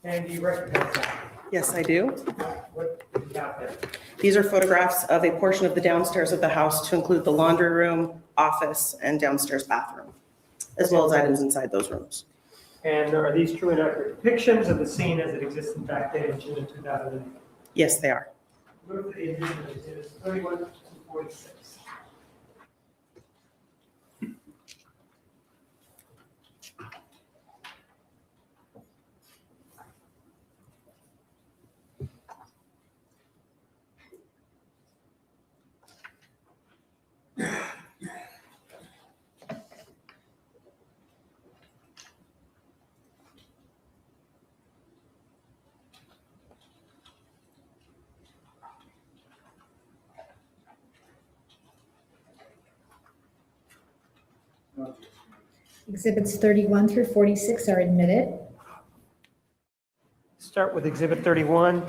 And do you recognize that? Yes, I do. What do you got there? These are photographs of a portion of the downstairs of the house to include the laundry room, office, and downstairs bathroom, as well as items inside those rooms. And are these true and accurate depictions of the scene as it existed back then in June of 2008? Yes, they are. Move to the exhibits 31 to 46. Exhibits 31 through 46 are admitted. Start with exhibit 31.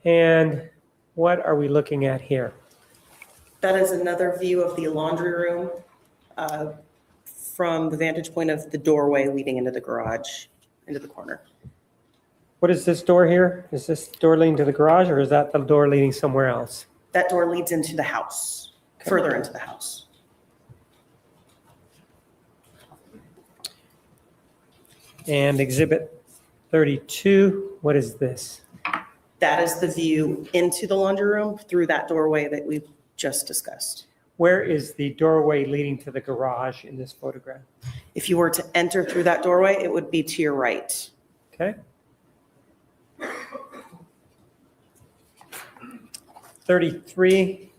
And what are we looking at here? That is another view of the laundry room from the vantage point of the doorway leading into the garage, into the corner. What is this door here? Is this door leading to the garage, or is that the door leading somewhere else? That door leads into the house, further into the house. And exhibit 32, what is this? That is the view into the laundry room through that doorway that we've just discussed. Where is the doorway leading to the garage in this photograph? If you were to enter through that doorway, it would be to your right. Okay. 33.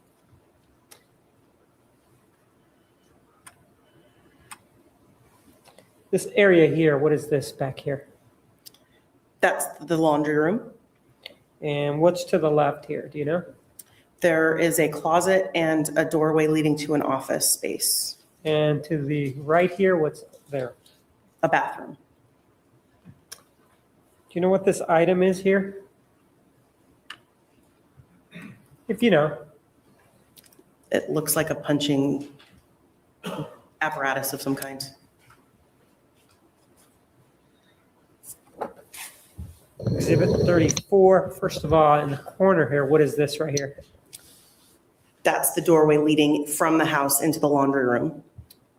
This area here, what is this back here? That's the laundry room. And what's to the left here, do you know? There is a closet and a doorway leading to an office space, And to the right here, what's there? a bathroom. Do you know what this item is here? If you know. It looks like a punching apparatus of some kind. Exhibit 34, first of all, in the corner here, what is this right here? That's the doorway leading from the house into the laundry room.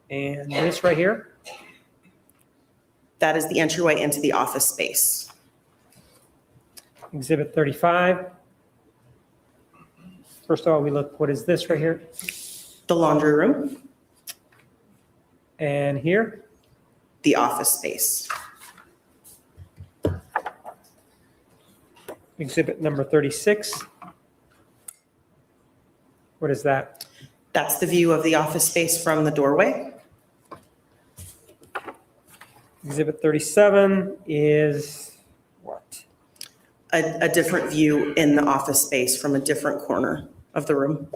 And this right here? That is the entryway into the office space. Exhibit 35. First of all, we look, what is this right here? The laundry room, And here? the office space. Exhibit number 36. What is that? That's the view of the office space from the doorway. Exhibit 37 is what? A different view in the office space from a different corner of the room.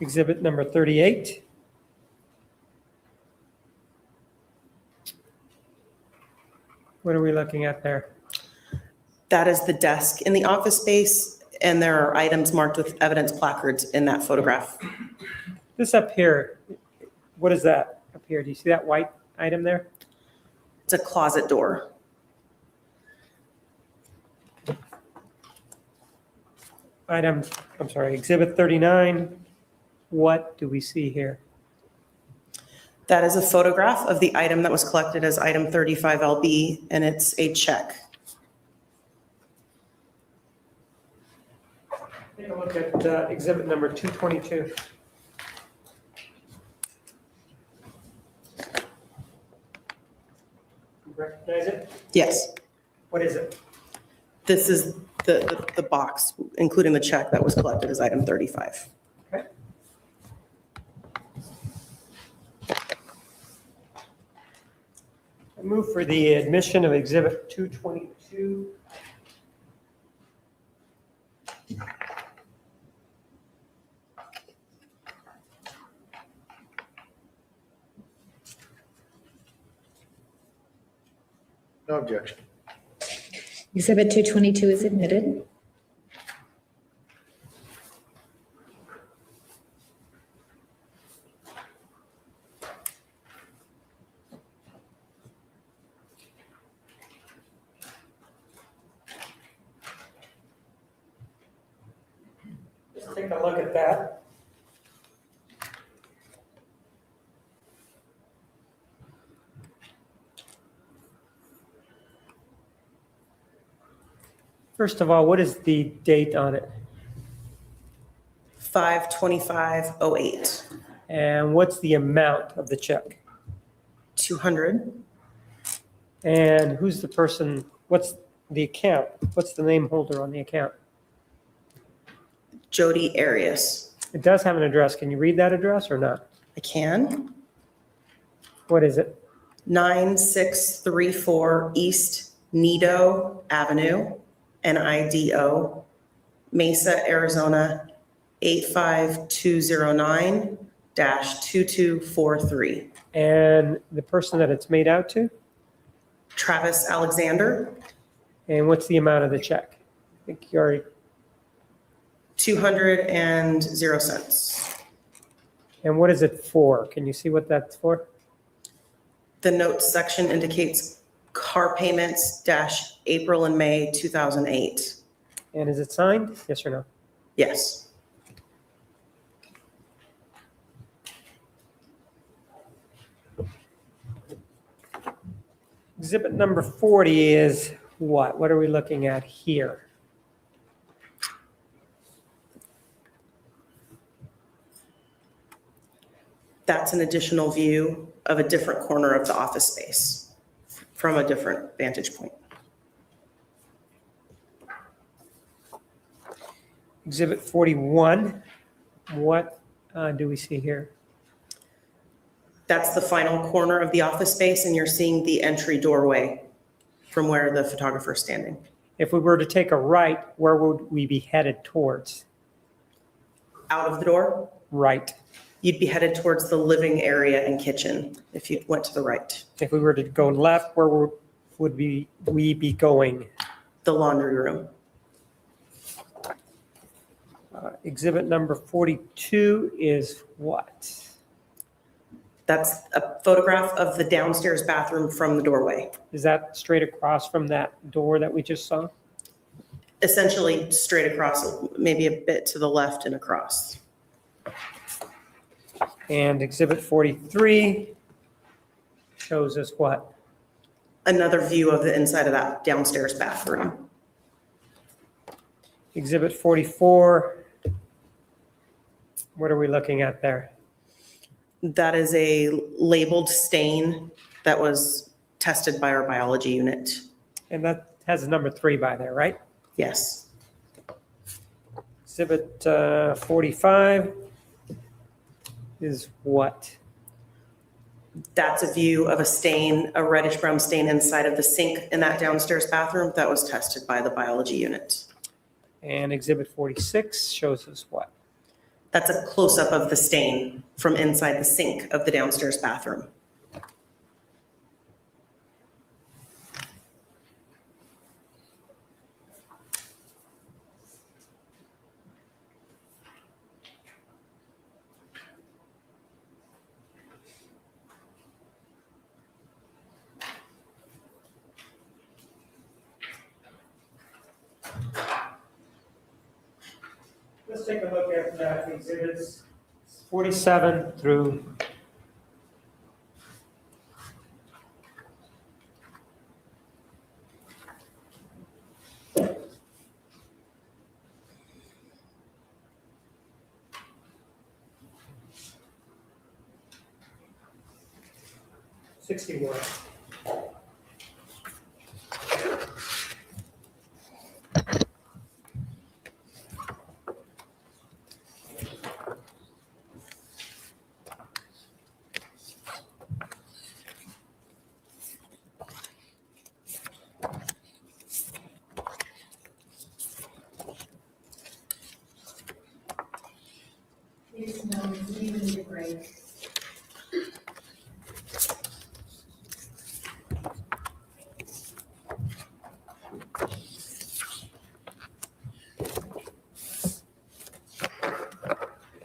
Exhibit number 38. What are we looking at there? That is the desk in the office space, and there are items marked with evidence placards in that photograph. This up here, what is that up here? Do you see that white item there? It's a closet door. Exhibit 39. What do we see here? That is a photograph of the item that was collected as item 35LB, and it's a check. Take a look at exhibit number 222. You recognize it? Yes, What is it? this is the box, including the check that was collected as item 35. Okay. I move for the admission of exhibit 222. No objection. Exhibit 222 is admitted. Let's take a look at that. First of all, what is the date on it? 5/25/08. And what's the amount of the check? 200. And who's the person, what's the account? What's the name holder on the account? Jody Arias. It does have an address. Can you read that address or not? I can. What is it? 9634 East Nido Avenue, NIDO, Mesa, Arizona, 85209-2243. And the person that it's made out to? Travis Alexander, And what's the amount of the check? I think you already, 200 cents. and what is it for? Can you see what that's for? The notes section indicates car payments - April and May 2008. And is it signed? Yes or no? Yes. Exhibit number 40 is what? What are we looking at here? That's an additional view of a different corner of the office space from a different vantage point. Exhibit 41, what do we see here? That's the final corner of the office space, and you're seeing the entry doorway from where the photographer is standing. If we were to take a right, where would we be headed towards? Out of the door, Right. you'd be headed towards the living area and kitchen if you went to the right. If we were to go left, where would we be going? The laundry room. Exhibit number 42 is what? That's a photograph of the downstairs bathroom from the doorway. Is that straight across from that door that we just saw? Essentially straight across, maybe a bit to the left and across. And exhibit 43 shows us what? Another view of the inside of that downstairs bathroom. Exhibit 44, what are we looking at there? That is a labeled stain that was tested by our biology unit. And that has number 3 by there, right? Yes. Exhibit 45 is what? That's a view of a stain, a reddish brown stain inside of the sink in that downstairs bathroom that was tested by the biology unit. And exhibit 46 shows us what? That's a close-up of the stain from inside the sink of the downstairs bathroom. Let's take a look at exhibits 47 through 61. These numbers, we need a break.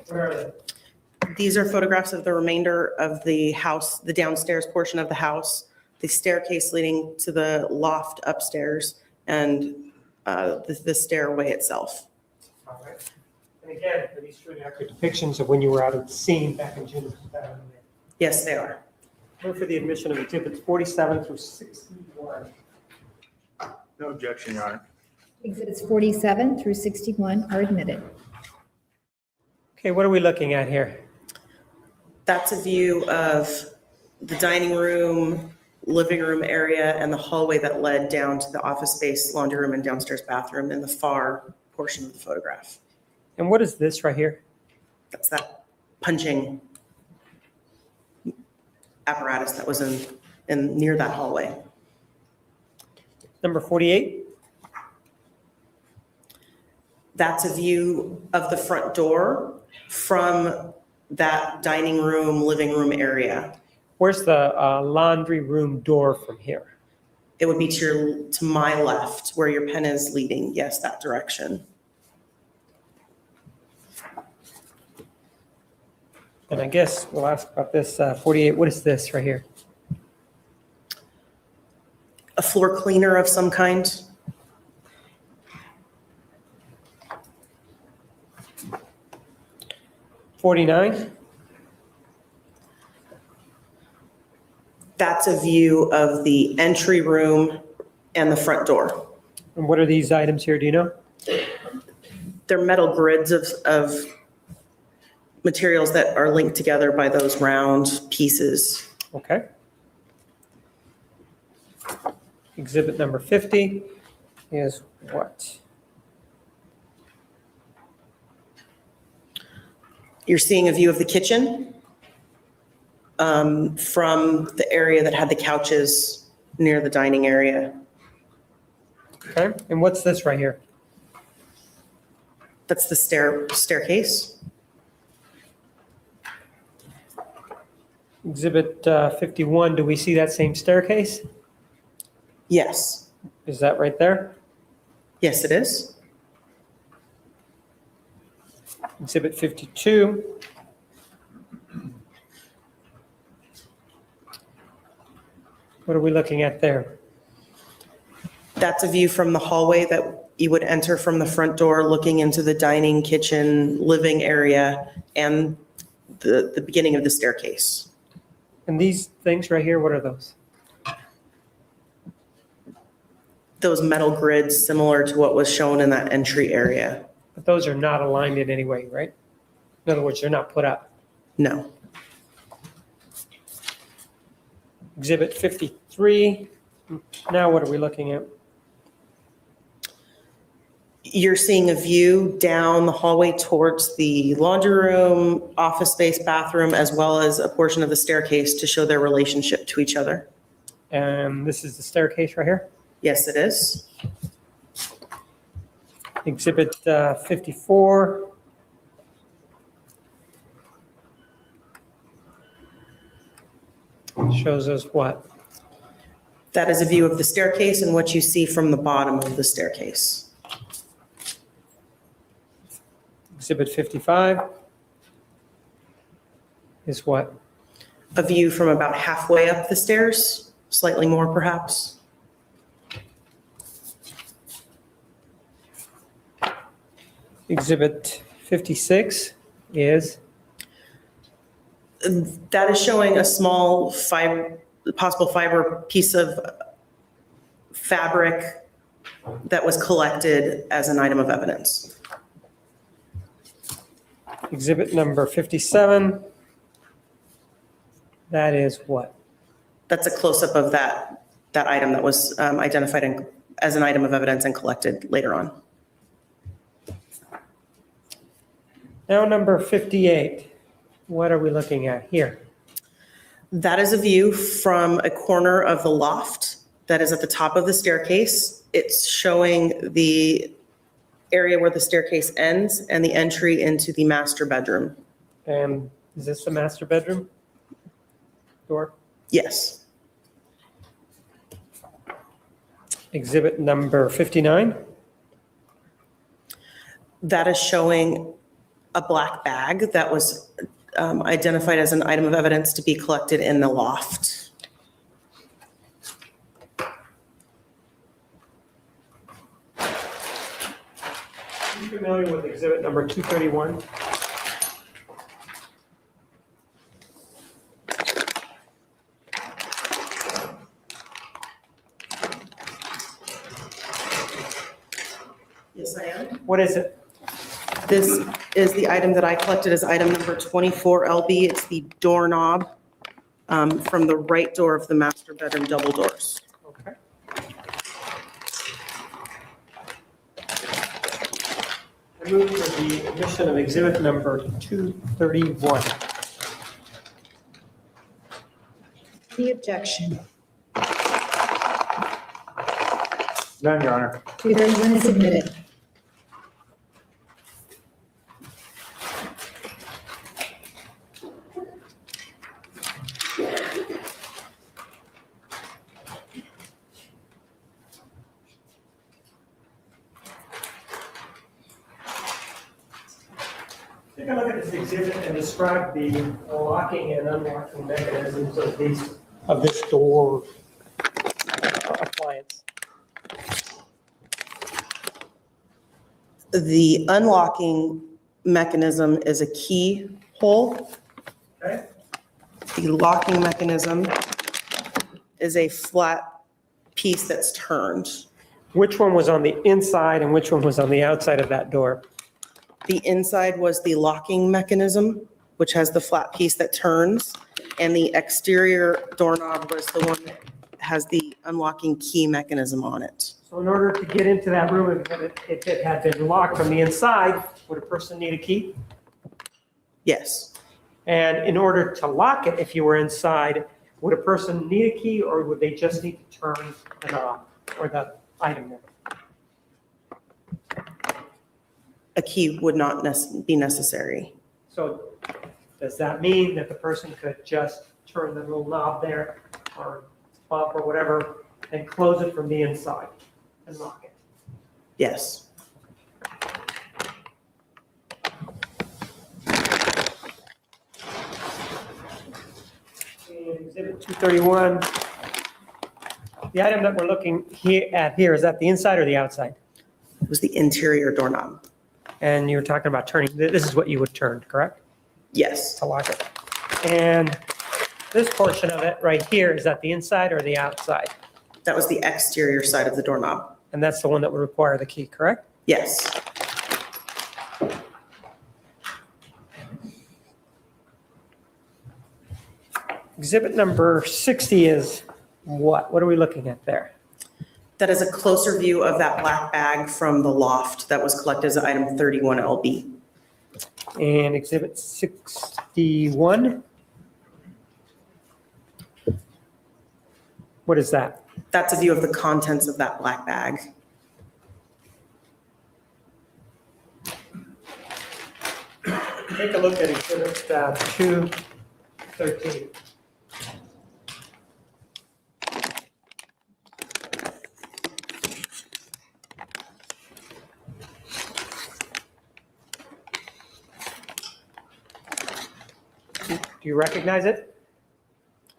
Where are they? These are photographs of the remainder of the house, the downstairs portion of the house, the staircase leading to the loft upstairs, and the stairway itself. All right. And again, are these truly accurate depictions of when you were out at the scene back in June of 2008? Yes, they are. Move for the admission of exhibits 47 through 61. No objection, Your Honor. Exhibits 47 through 61 are admitted. Okay, what are we looking at here? That's a view of the dining room, living room area, and the hallway that led down to the office space, laundry room, and downstairs bathroom in the far portion of the photograph. And what is this right here? That's that punching apparatus that was in near that hallway. Number 48? That's a view of the front door from that dining room, living room area. Where's the laundry room door from here? It would be to my left where your pen is leading. Yes, that direction. And I guess we'll ask about this 48. What is this right here? A floor cleaner of some kind. $49? That's a view of the entry room and the front door. And what are these items here? Do you know? They're metal grids of materials that are linked together by those round pieces. Okay. Exhibit number 50 is what? You're seeing a view of the kitchen from the area that had the couches near the dining area. Okay, and what's this right here? That's the staircase. Exhibit 51, do we see that same staircase? Yes. Is that right there? Yes, it is. Exhibit 52. What are we looking at there? That's a view from the hallway that you would enter from the front door, looking into the dining, kitchen, living area, and the beginning of the staircase. And these things right here, what are those? Those metal grids similar to what was shown in that entry area. But those are not aligned in any way, right? In other words, they're not put up. No. Exhibit 53. Now what are we looking at? You're seeing a view down the hallway towards the laundry room, office space, bathroom, as well as a portion of the staircase to show their relationship to each other. And this is the staircase right here. Yes, it is. Exhibit 54. Shows us what? That is a view of the staircase and what you see from the bottom of the staircase. Exhibit 55 is what? A view from about halfway up the stairs, slightly more perhaps. Exhibit 56 is? That is showing a small possible fiber piece of fabric that was collected as an item of evidence. Exhibit number 57. That is what? That's a close-up of that item that was identified as an item of evidence and collected later on. Now number 58. What are we looking at here? That is a view from a corner of the loft that is at the top of the staircase. It's showing the area where the staircase ends and the entry into the master bedroom. And is this the master bedroom door? Yes. Exhibit number 59. That is showing a black bag that was identified as an item of evidence to be collected in the loft. Are you familiar with exhibit number 231? Yes, I am. What is it? This is the item that I collected as item number 24LB. It's the doorknob from the right door of the master bedroom double doors. Okay. I move for the admission of exhibit number 231. The objection. None, Your Honor. 231 is admitted. Take a look at this exhibit and describe the locking and unlocking mechanisms of this door appliance. The unlocking mechanism is a key hole. Okay. The locking mechanism is a flat piece that's turned. Which one was on the inside and which one was on the outside of that door? The inside was the locking mechanism, which has the flat piece that turns, and the exterior doorknob was the one that has the unlocking key mechanism on it. So in order to get into that room, if it had been locked from the inside, would a person need a key? Yes. And in order to lock it, if you were inside, would a person need a key or would they just need to turn the knob or the item there? a key would not be necessary. So does that mean that the person could just turn the little knob there or bump or whatever and close it from the inside and lock it? Yes. And Exhibit 231, the item that we're looking here, is that the inside or the outside? It was the interior doorknob. And you were talking about turning, this is what you would turn, correct? Yes. To lock it. And this portion of it right here, is that the inside or the outside? That was the exterior side of the doorknob. And that's the one that would require the key, correct? Yes. Exhibit number 60 is what? What are we looking at there? That is a closer view of that black bag from the loft that was collected as item 31 LB. And exhibit 61? What is that? That's a view of the contents of that black bag. Take a look at exhibit 213. Do you recognize it?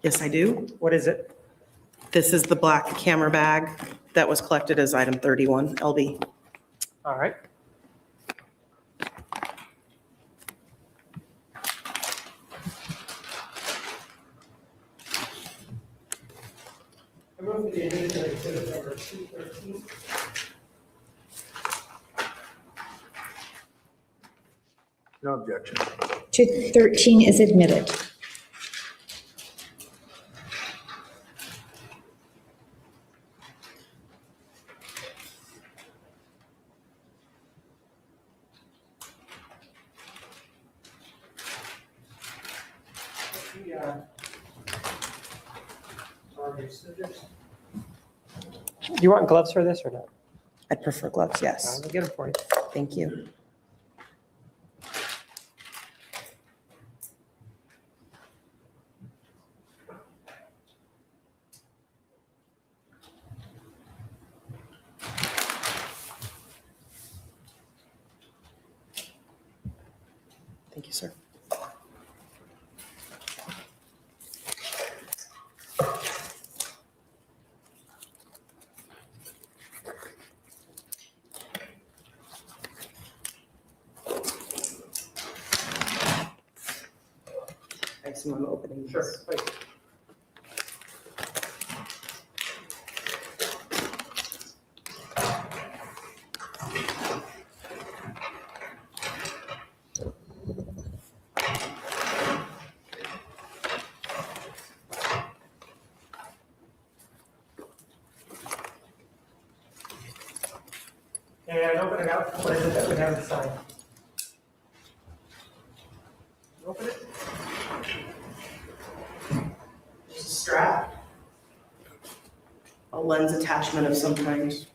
Yes, I do. What is it? This is the black camera bag that was collected as item 31 LB. All right. I move the addition of exhibit number 213. No objection. 213 is admitted. Do you want gloves for this or not? I'd prefer gloves, yes. I'll get them for you. Thank you. Thank you, sir. I assume I'm opening this. Sure. Please. And open it up. What is it that we have inside? Open it. Just a strap. A lens attachment of some kind.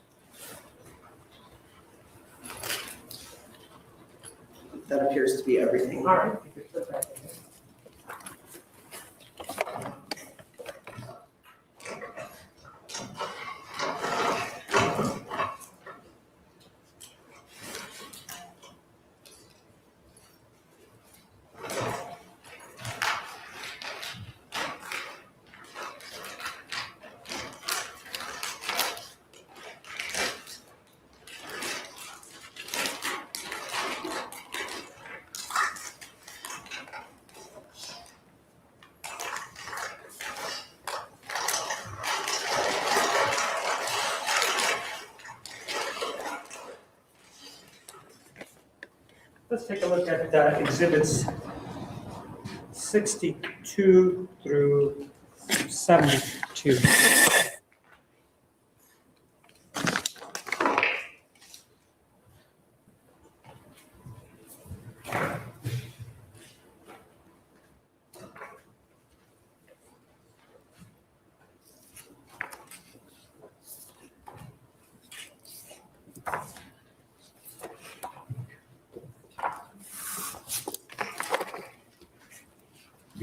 That appears to be everything. All right. You can put that in there. Let's take a look at exhibits 62 through 72.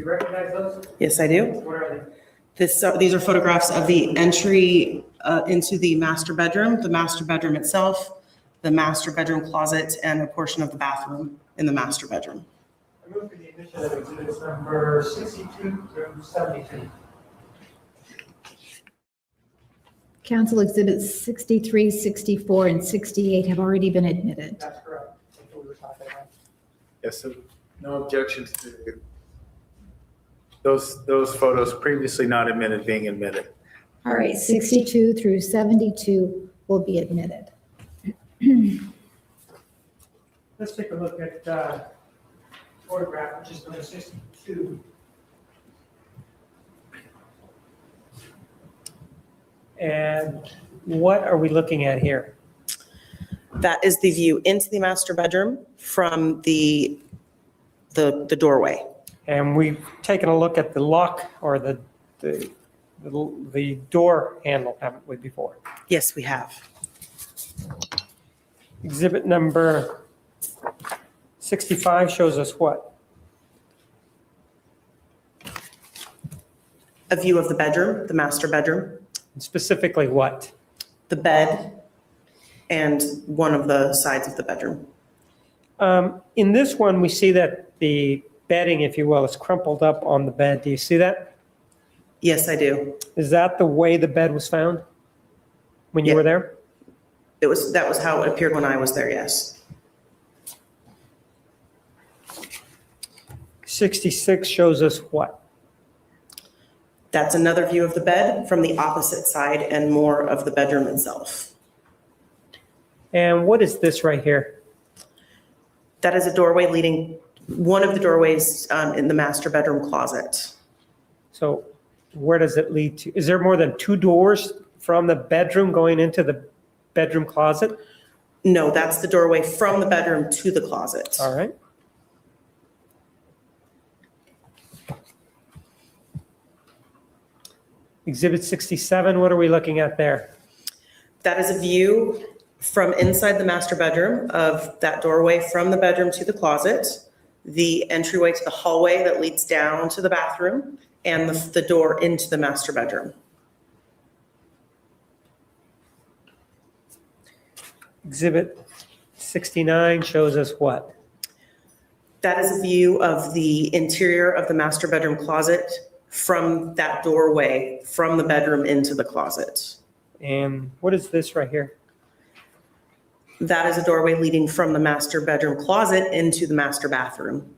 recognize those? Yes, I do. What are they? These are photographs of the entry into the master bedroom itself, the master bedroom closet, and a portion of the bathroom in the master bedroom. I move for the admission of exhibits number 62 through 72. Council exhibits 63, 64, and 68 have already been admitted. That's correct. That's what we were talking about. Yes, sir. No objections to those photos previously not admitted being admitted. All right, 62 through 72 will be admitted. Let's take a look at photograph, which is number 62. And what are we looking at here? That is the view into the master bedroom from the doorway. And we've taken a look at the lock or the door handle, haven't we, before? Yes, we have. Exhibit number 65 shows us what? A view of the bedroom, the master bedroom, Specifically what? the bed, and one of the sides of the bedroom. In this one, we see that the bedding, if you will, is crumpled up on the bed. Do you see that? Yes, I do. Is that the way the bed was found when you Yeah. were there? That was how it appeared when I was there, yes. 66 shows us what? That's another view of the bed from the opposite side and more of the bedroom itself. And what is this right here? That is a doorway leading, one of the doorways in the master bedroom closet. So where does it lead to? Is there more than 2 doors from the bedroom going into the bedroom closet? No, that's the doorway from the bedroom to the closet. All right. Exhibit 67, what are we looking at there? That is a view from inside the master bedroom of that doorway from the bedroom to the closet, the entryway to the hallway that leads down to the bathroom, and the door into the master bedroom. Exhibit 69 shows us what? That is a view of the interior of the master bedroom closet from that doorway from the bedroom into the closet. And what is this right here? That is a doorway leading from the master bedroom closet into the master bathroom.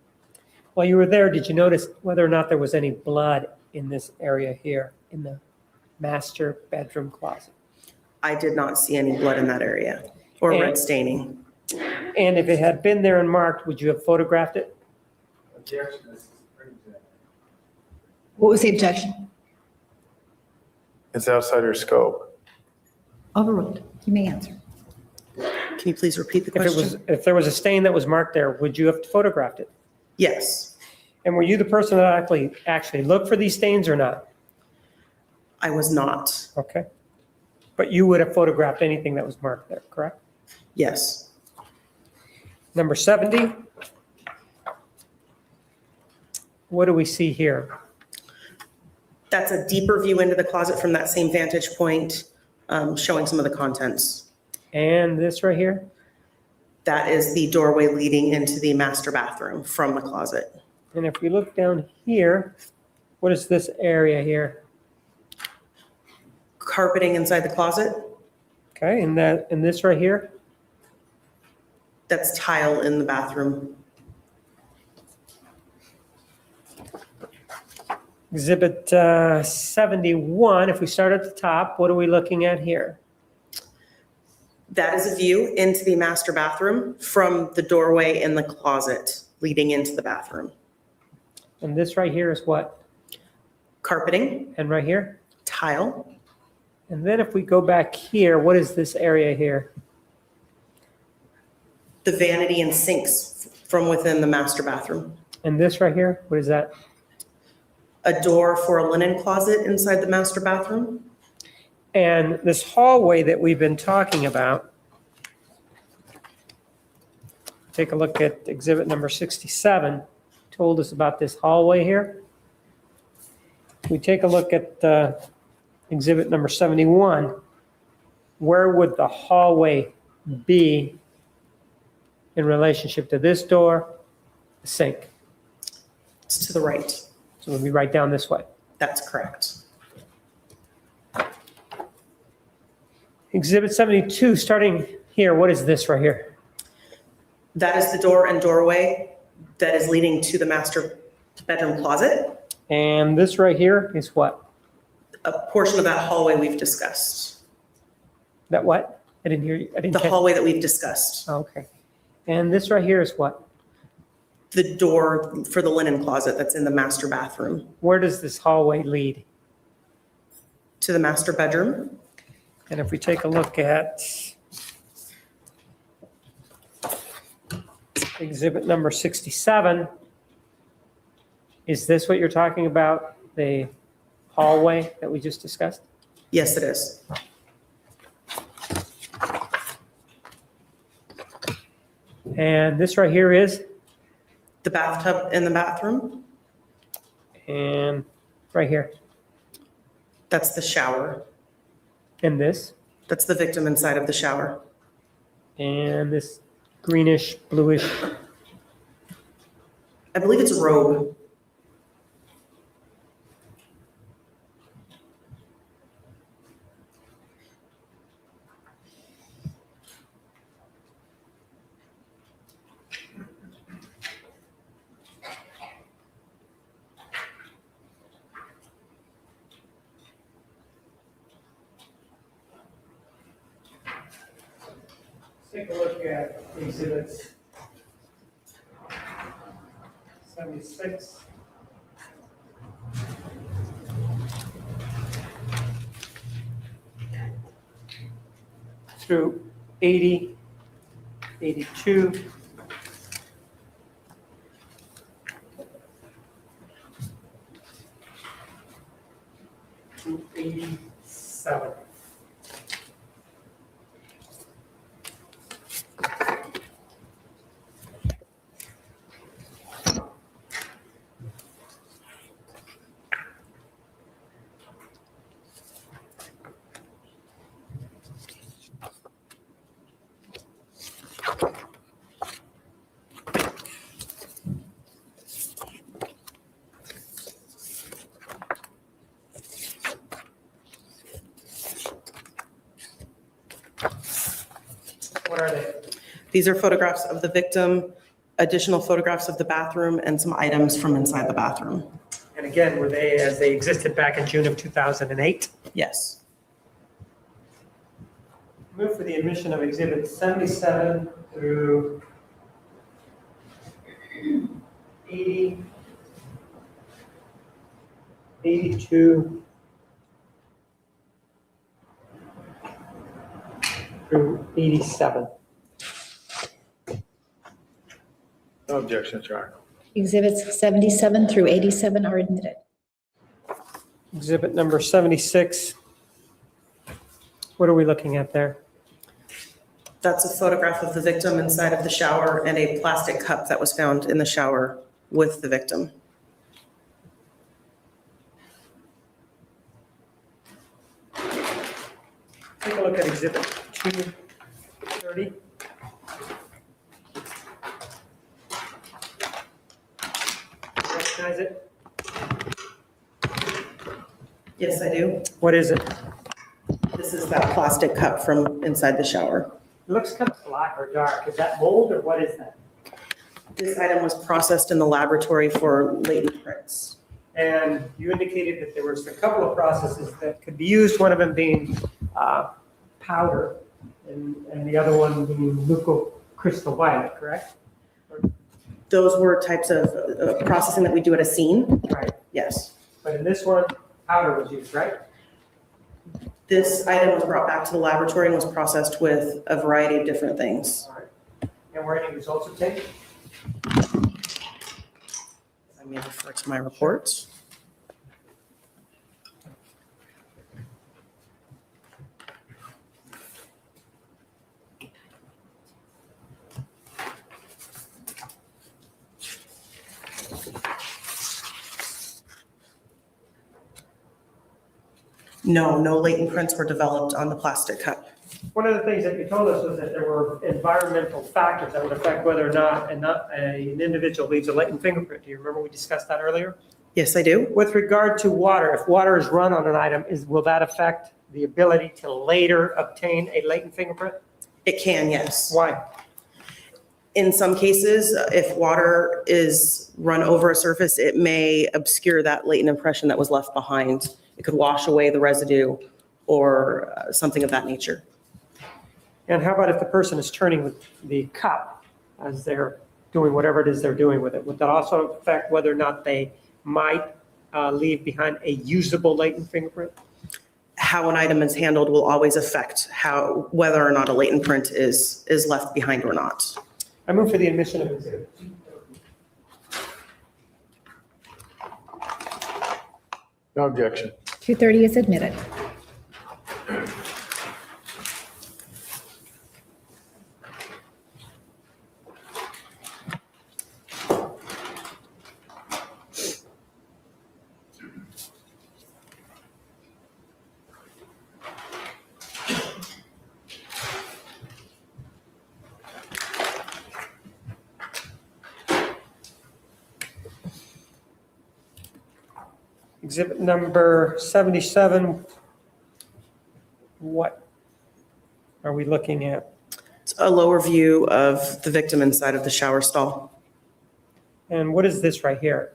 While you were there, did you notice whether or not there was any blood in this area here in the master bedroom closet? I did not see any blood in that area or red staining. And if it had been there and marked, would you have photographed it? Objection, this is pretty good. What was the objection? It's outside her scope. Overruled. You may answer. Can you please repeat the If question? if there was a stain that was marked there, would you have photographed it? Yes, And were you the person that actually looked for these stains or not? I was not. Okay. But you would have photographed anything that was marked there, correct? Yes. Number 70. What do we see here? That's a deeper view into the closet from that same vantage point, showing some of the contents. And this right here? That is the doorway leading into the master bathroom from the closet. And if we look down here, what is this area here? Carpeting inside the closet, Okay, and this right here? that's tile in the bathroom. Exhibit 71, if we start at the top, what are we looking at here? That is a view into the master bathroom from the doorway in the closet leading into the bathroom. And this right here is what? Carpeting, And right here? tile, And then if we go back here, what is this area here? the vanity and sinks from within the master bathroom. And this right here, what is that? A door for a linen closet inside the master bathroom. And this hallway that we've been talking about, take a look at exhibit number 67, told us about this hallway here. we take a look at exhibit number 71, where would the hallway be in relationship to this door, the sink? It's to the right. So we'll be right down this way. That's correct. Exhibit 72, starting here, what is this right here? That is the door and doorway that is leading to the master bedroom closet. And this right here is what? A portion of that hallway we've discussed. That what? I didn't hear you. I didn't The catch- hallway that we've discussed. Oh, okay. And this right here is what? The door for the linen closet that's in the master bathroom. Where does this hallway lead? To the master bedroom. And if we take a look at exhibit number 67, is this what you're talking about, the hallway that we just discussed? Yes, it is. And this right here is, The bathtub in the bathroom. and right here, That's the shower. and this, That's the victim inside of the shower. and this greenish, bluish, I believe it's a robe. Take a look at exhibits 76. Through 80, 82. To 87. What are they? These are photographs of the victim, additional photographs of the bathroom, and some items from inside the bathroom. And again, were they as they existed back in June of 2008? Yes. Move for the admission of exhibits 77 through 80, 82 through 87. No objections, Your Honor. Exhibits 77 through 87 are admitted. Exhibit number 76. What are we looking at there? That's a photograph of the victim inside of the shower and a plastic cup that was found in the shower with the victim. Take a look at exhibit 230. Recognize it? Yes, I do. What is it? This is that plastic cup from inside the shower. It looks kind of black or dark. Is that mold or what is that? This item was processed in the laboratory for latent prints. And you indicated that there was a couple of processes that could be used, one of them being powder and the other one being leucocrystal violet, correct? Those were types of processing that we do at a scene. Right. Yes. But in this one, powder was used, right? This item was brought back to the laboratory and was processed with a variety of different things. All right. And were any results obtained? I may refer to my reports. No latent prints were developed on the plastic cup. One of the things that you told us was that there were environmental factors that would affect whether or not an individual leaves a latent fingerprint. Do you remember we discussed that earlier? Yes, I do. With regard to water, if water is run on an item, will that affect the ability to later obtain a latent fingerprint? It can, yes. Why? In some cases, if water is run over a surface, it may obscure that latent impression that was left behind. It could wash away the residue or something of that nature. And how about if the person is turning the cup as they're doing whatever it is they're doing with it? Would that also affect whether or not they might leave behind a usable latent fingerprint? How an item is handled will always affect whether or not a latent print is left behind or not. I move for the admission of exhibit. No objection. 230 is admitted. Exhibit number 77, what are we looking at? It's a lower view of the victim inside of the shower stall. And what is this right here?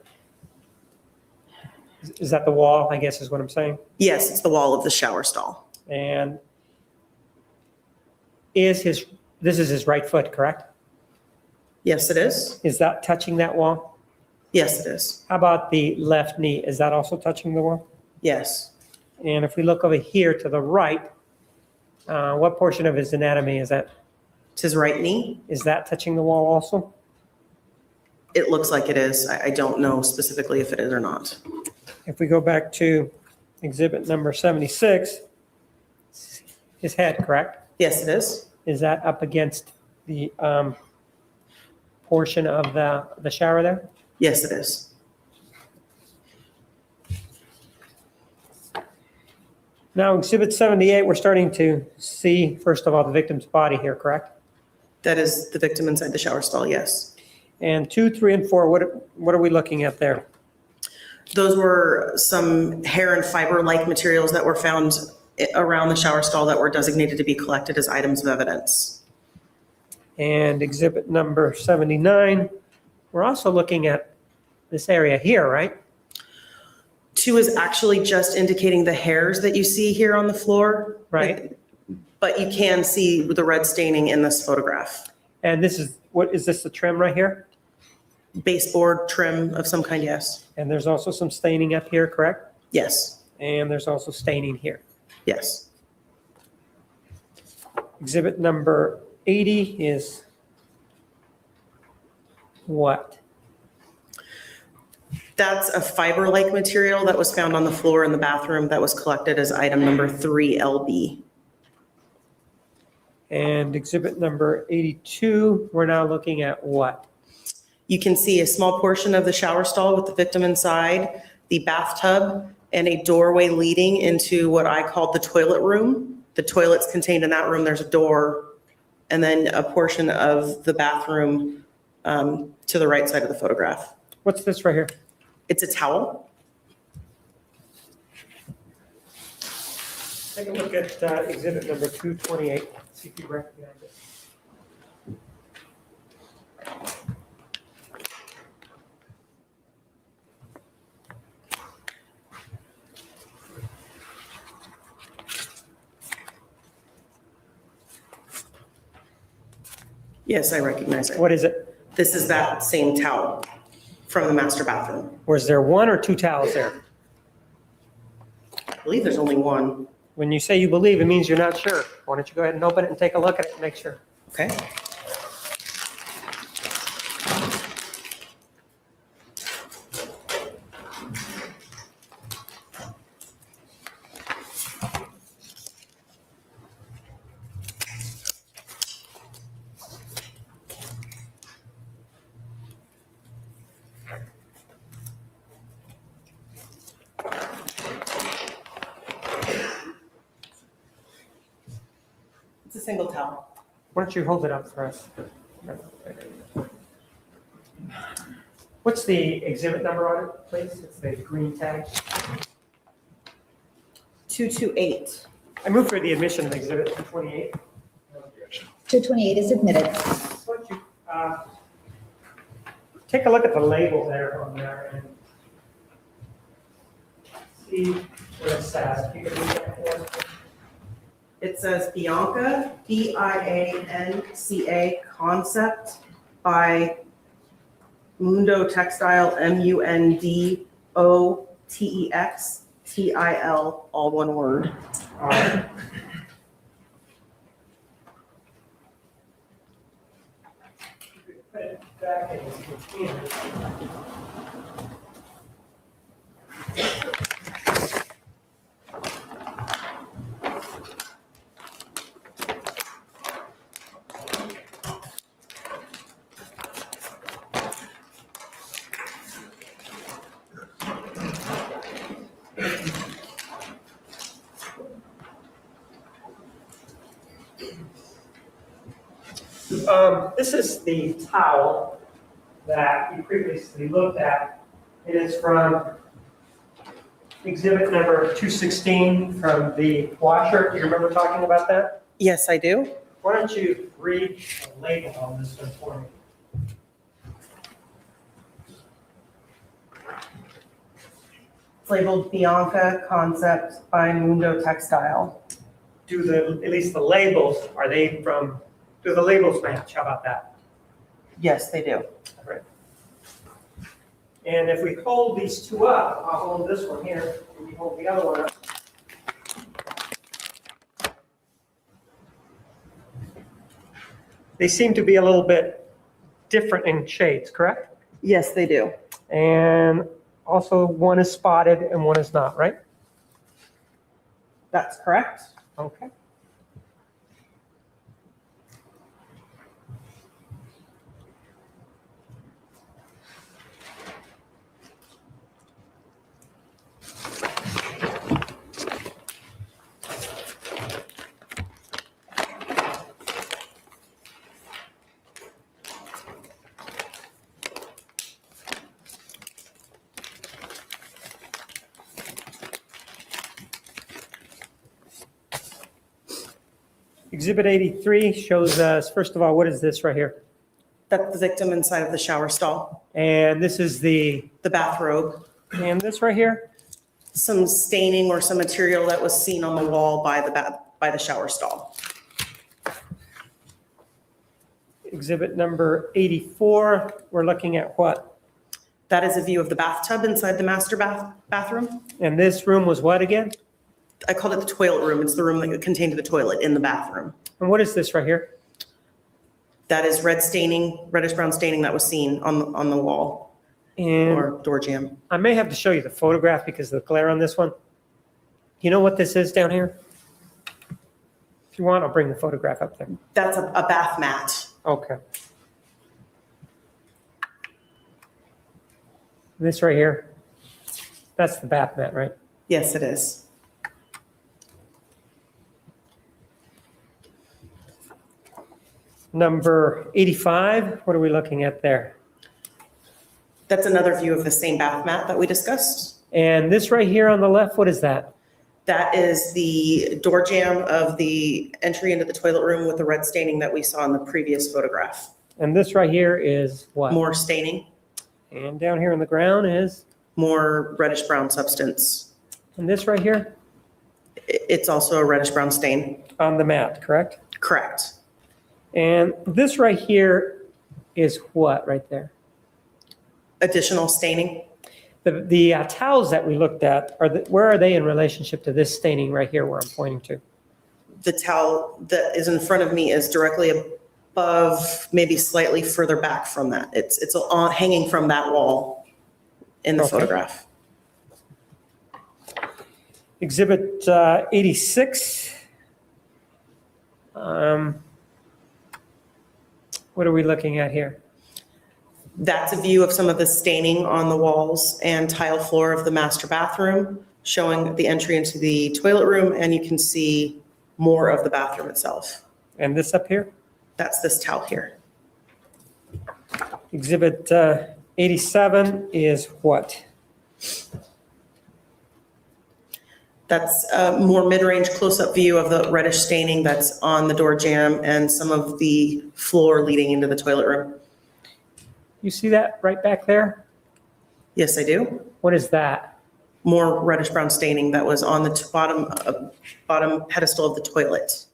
Is that the wall, I guess is what I'm saying? Yes, it's the wall of the shower stall. And this is his right foot, correct? Yes, it is. Is that touching that wall? Yes, it is. How about the left knee? Is that also touching the wall? Yes. And if we look over here to the right, what portion of his anatomy is that? It's his right knee. Is that touching the wall also? It looks like it is. I don't know specifically if it is or not. If we go back to exhibit number 76, his head, correct? Yes, it is. Is that up against the portion of the shower there? Yes, it is. Now, exhibit 78, we're starting to see, first of all, the victim's body here, correct? That is the victim inside the shower stall, yes. And 2, 3, and 4, what are we looking at there? Those were some hair and fiber-like materials that were found around the shower stall that were designated to be collected as items of evidence. And exhibit number 79, we're also looking at this area here, right? 2 is actually just indicating the hairs that you see here on the floor. Right. But you can see the red staining in this photograph. And this is, what is this, the trim right here? Baseboard trim of some kind, yes. And there's also some staining up here, correct? Yes, And there's also staining here. yes. Exhibit number 80 is what? That's a fiber-like material that was found on the floor in the bathroom that was collected as item number 3LB. And exhibit number 82, we're now looking at what? You can see a small portion of the shower stall with the victim inside, the bathtub, and a doorway leading into what I called the toilet room. The toilet's contained in that room. There's a door, and then a portion of the bathroom to the right side of the photograph. What's this right here? It's a towel. Take a look at exhibit number 228, see if you recognize it. Yes, I recognize it. What is it? This is that same towel from the master bathroom. Was there 1 or 2 towels there? I believe there's only one. When you say you believe, it means you're not sure. Why don't you go ahead and open it and take a look at it and make sure. Okay. It's a single towel. Why don't you hold it up for us? What's the exhibit number on it, please? It's the green tag. 228. I move for the admission of exhibit 228. 228 is admitted. Why don't you take a look at the label there on there and see what it says. You can read that for us. It says Bianca, BIANCA concept by Mundo Textile, MUNDOTEXTIL, all one word. All right. Put it back in its container. This is the towel that we previously looked at. It is from exhibit number 216 from the washer. Do you remember talking about that? Yes, I do. Why don't you read the label on this one for me? It's labeled Bianca concept by Mundo Textile. Do at least the labels, do the labels match? How about that? Yes, they do. All right. And if we hold these two up, I'll hold this one here, and you hold the other one up. They seem to be a little bit different in shades, correct? Yes, they do. And also one is spotted and one is not, right? That's correct. Okay. Exhibit 83 shows us, first of all, what is this right here? That's the victim inside of the shower stall. And this is The bathrobe. and this right here? Some staining or some material that was seen on the wall by the shower stall. Exhibit number 84, we're looking at what? That is a view of the bathtub inside the master bathroom. And this room was what again? I called it the toilet room. It's the room that contained the toilet in the bathroom. And what is this right here? That is reddish brown staining that was seen on the wall And or door jamb. I may have to show you the photograph because of the glare on this one. You know what this is down here? If you want, I'll bring the photograph up there. That's a bath mat. Okay. This right here, that's the bath mat, right? Yes, it is. Number 85, what are we looking at there? That's another view of the same bath mat that we discussed. And this right here on the left, what is that? That is the door jamb of the entry into the toilet room with the red staining that we saw in the previous photograph. And this right here is what? More staining, And down here on the ground is, more reddish brown substance. and this right here It's also a reddish brown stain. on the mat, correct? Correct. And this right here is what right there? Additional staining. The towels that we looked at, where are they in relationship to this staining right here where I'm pointing to? The towel that is in front of me is directly above, maybe slightly further back from that. It's hanging from that wall in the Okay. photograph. Exhibit 86. What are we looking at here? That's a view of some of the staining on the walls and tile floor of the master bathroom, showing the entry into the toilet room, and you can see more of the bathroom itself. And this up here? That's this towel here. Exhibit 87 is what? That's a more mid-range close-up view of the reddish staining that's on the door jamb and some of the floor leading into the toilet room. You see that right back there? Yes, I do. What is that? More reddish brown staining that was on the bottom pedestal of the toilet.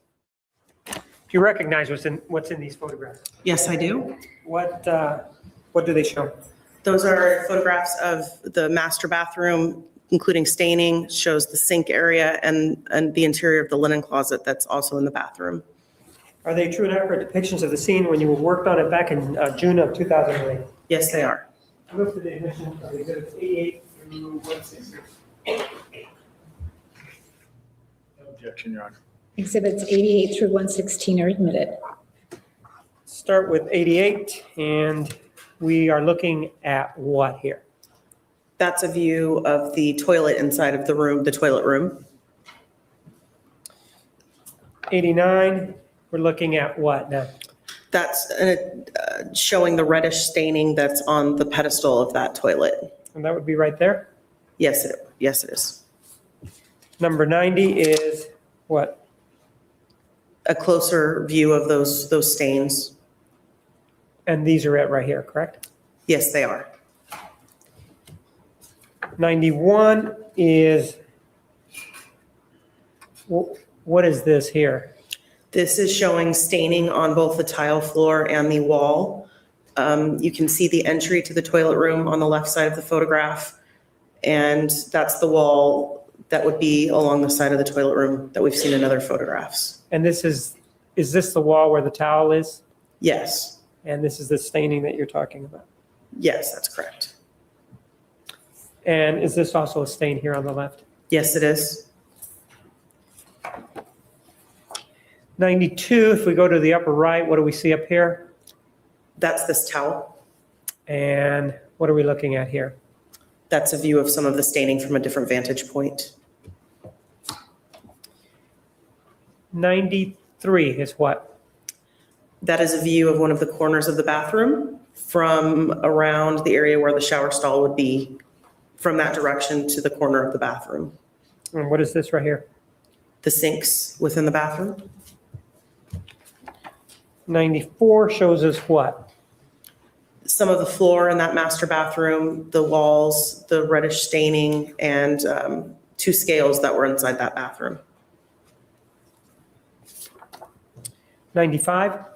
Do you recognize what's in these photographs? Yes, I do. What do they show? Those are photographs of the master bathroom, including staining, shows the sink area and the interior of the linen closet that's also in the bathroom. Are they true and accurate depictions of the scene when you worked on it back in June of 2008? Yes, they are. Move to the admission of exhibits 88 through 160. No objection, Your Honor. Exhibits 88 through 116 are admitted. Start with 88, and we are looking at what here? That's a view of the toilet inside of the room, the toilet room. 89, we're looking at what now? That's showing the reddish staining that's on the pedestal of that toilet. And that would be right there. Yes, it is. Number 90 is what? A closer view of those stains. And these are it right here, correct? Yes, they are. 91 is, what is this here? This is showing staining on both the tile floor and the wall. You can see the entry to the toilet room on the left side of the photograph. And that's the wall that would be along the side of the toilet room that we've seen in other photographs. And is this the wall where the towel is? Yes. And this is the staining that you're talking about? Yes, that's correct. And is this also a stain here on the left? Yes, it is. 92, if we go to the upper right, what do we see up here? That's this towel. And what are we looking at here? That's a view of some of the staining from a different vantage point. 93 is what? That is a view of one of the corners of the bathroom from around the area where the shower stall would be, from that direction to the corner of the bathroom. And what is this right here? The sinks within the bathroom. 94 shows us what? Some of the floor in that master bathroom, the walls, the reddish staining, and 2 scales that were inside that bathroom. 95?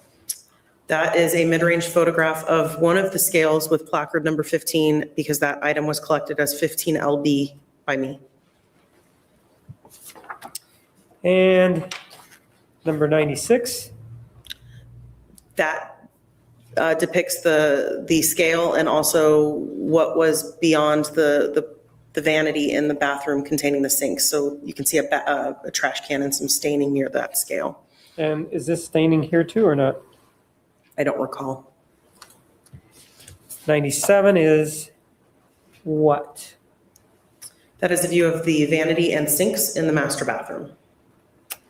That is a mid-range photograph of one of the scales with placard number 15 because that item was collected as 15 LB by me. And number 96? That depicts the scale and also what was beyond the vanity in the bathroom containing the sink. So you can see a trash can and some staining near that scale. And is this staining here too or not? I don't recall. 97 is what? That is a view of the vanity and sinks in the master bathroom.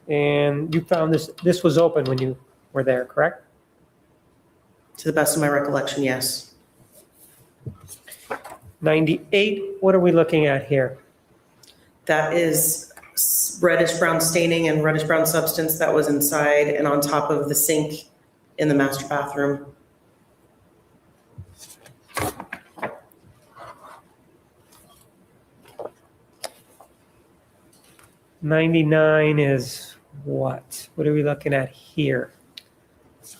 And you found this was open when you were there, correct? To the best of my recollection, yes. 98, what are we looking at here? That is reddish brown staining and reddish brown substance that was inside and on top of the sink in the master bathroom. '99 is what? What are we looking at here?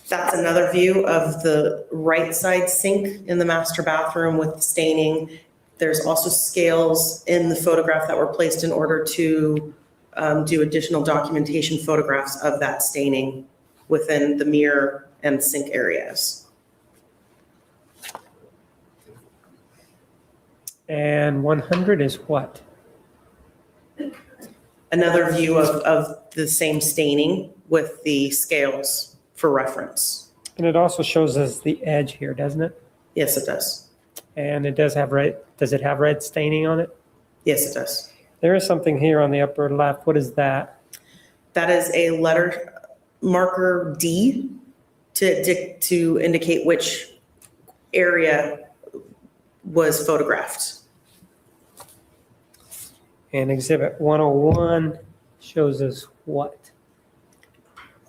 That's another view of the right side sink in the master bathroom with staining. There's also scales in the photograph that were placed in order to do additional documentation photographs of that staining within the mirror and sink areas. And 100 is what? Another view of the same staining with the scales for reference. And it also shows us the edge here, doesn't it? Yes, it does. And it does have red. Does it have red staining on it? Yes, it does. There is something here on the upper left. What is that? That is a letter marker D to indicate which area was photographed. And exhibit 101 shows us what?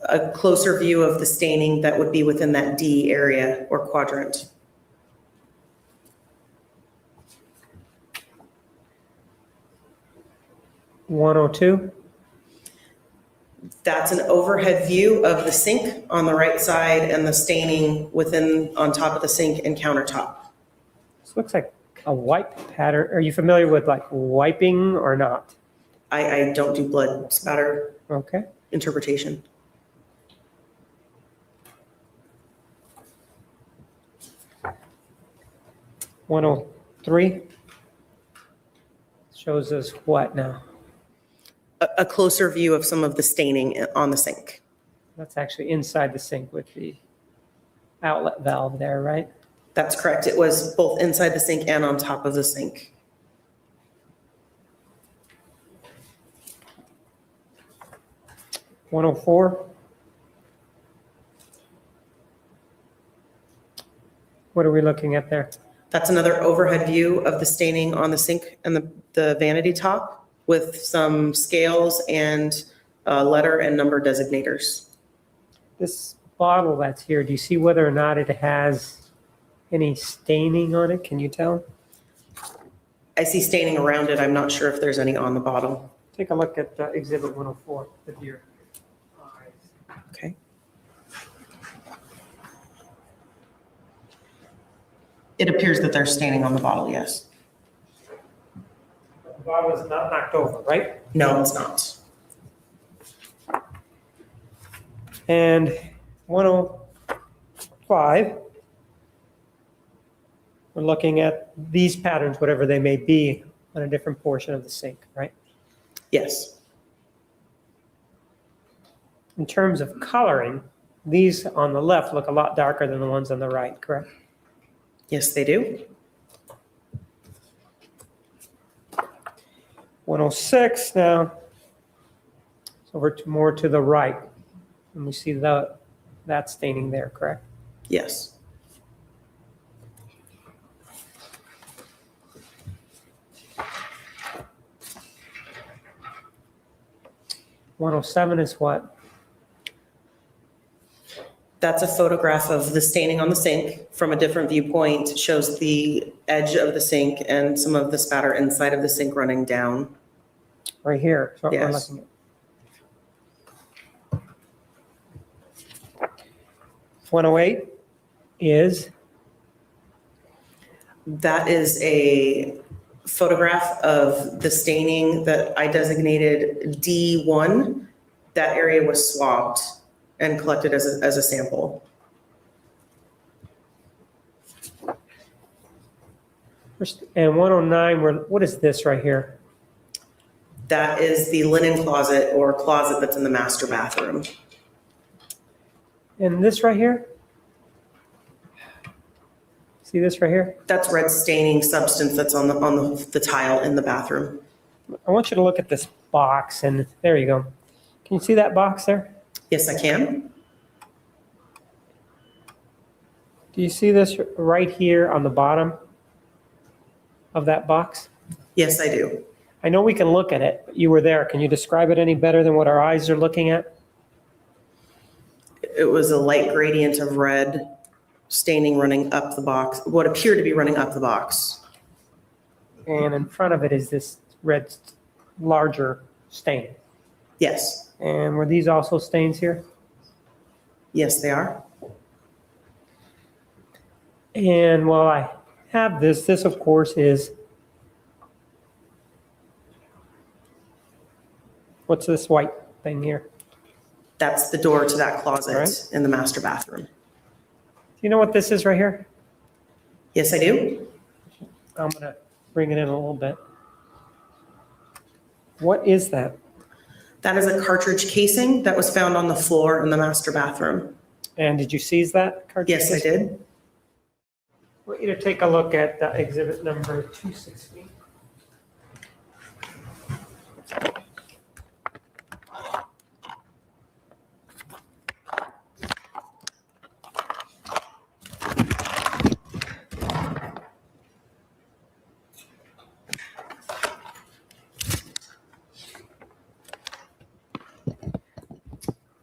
A closer view of the staining that would be within that D area or quadrant. $102. That's an overhead view of the sink on the right side and the staining on top of the sink and countertop. This looks like a wipe pattern. Are you familiar with like wiping or not? I don't do blood spatter Okay. interpretation. $103 shows us what now? A closer view of some of the staining on the sink. That's actually inside the sink with the outlet valve there, right? That's correct. It was both inside the sink and on top of the sink. $104. What are we looking at there? That's another overhead view of the staining on the sink and the vanity top with some scales and letter and number designators. This bottle that's here, do you see whether or not it has any staining on it? Can you tell? I see staining around it. I'm not sure if there's any on the bottle. Take a look at exhibit 104 with your eyes. Okay. It appears that there's staining on the bottle, yes. The bottle is not knocked over, right? No, it's not. And 105, we're looking at these patterns, whatever they may be, on a different portion of the sink, right? Yes. In terms of coloring, these on the left look a lot darker than the ones on the right, correct? Yes, they do. 106 now, it's over to more to the right. And we see that staining there, correct? Yes. $107 is what? That's a photograph of the staining on the sink from a different viewpoint. It shows the edge of the sink and some of the spatter inside of the sink running down. Right here. So we're Yes. looking at. 108 is? That is a photograph of the staining that I designated D1. That area was swabbed and collected as a sample. And 109, what is this right here? That is the linen closet or closet that's in the master bathroom. And this right here? See this right here? That's red staining substance that's on the tile in the bathroom. I want you to look at this box, and there you go. Can you see that box there? Yes, I can. Do you see this right here on the bottom of that box? Yes, I do. I know we can look at it, but you were there. Can you describe it any better than what our eyes are looking at? It was a light gradient of red staining running up the box, what appeared to be running up the box. And in front of it is this red, larger stain. Yes. And were these also stains here? Yes, they are. And while I have this of course is, what's this white thing here? That's the door to that closet Right. in the master bathroom. Do you know what this is right here? Yes, I do. I'm gonna bring it in a little bit. What is that? That is a cartridge casing that was found on the floor in the master bathroom. And did you seize that cartridge? Yes, I did. I want you to take a look at exhibit number 260.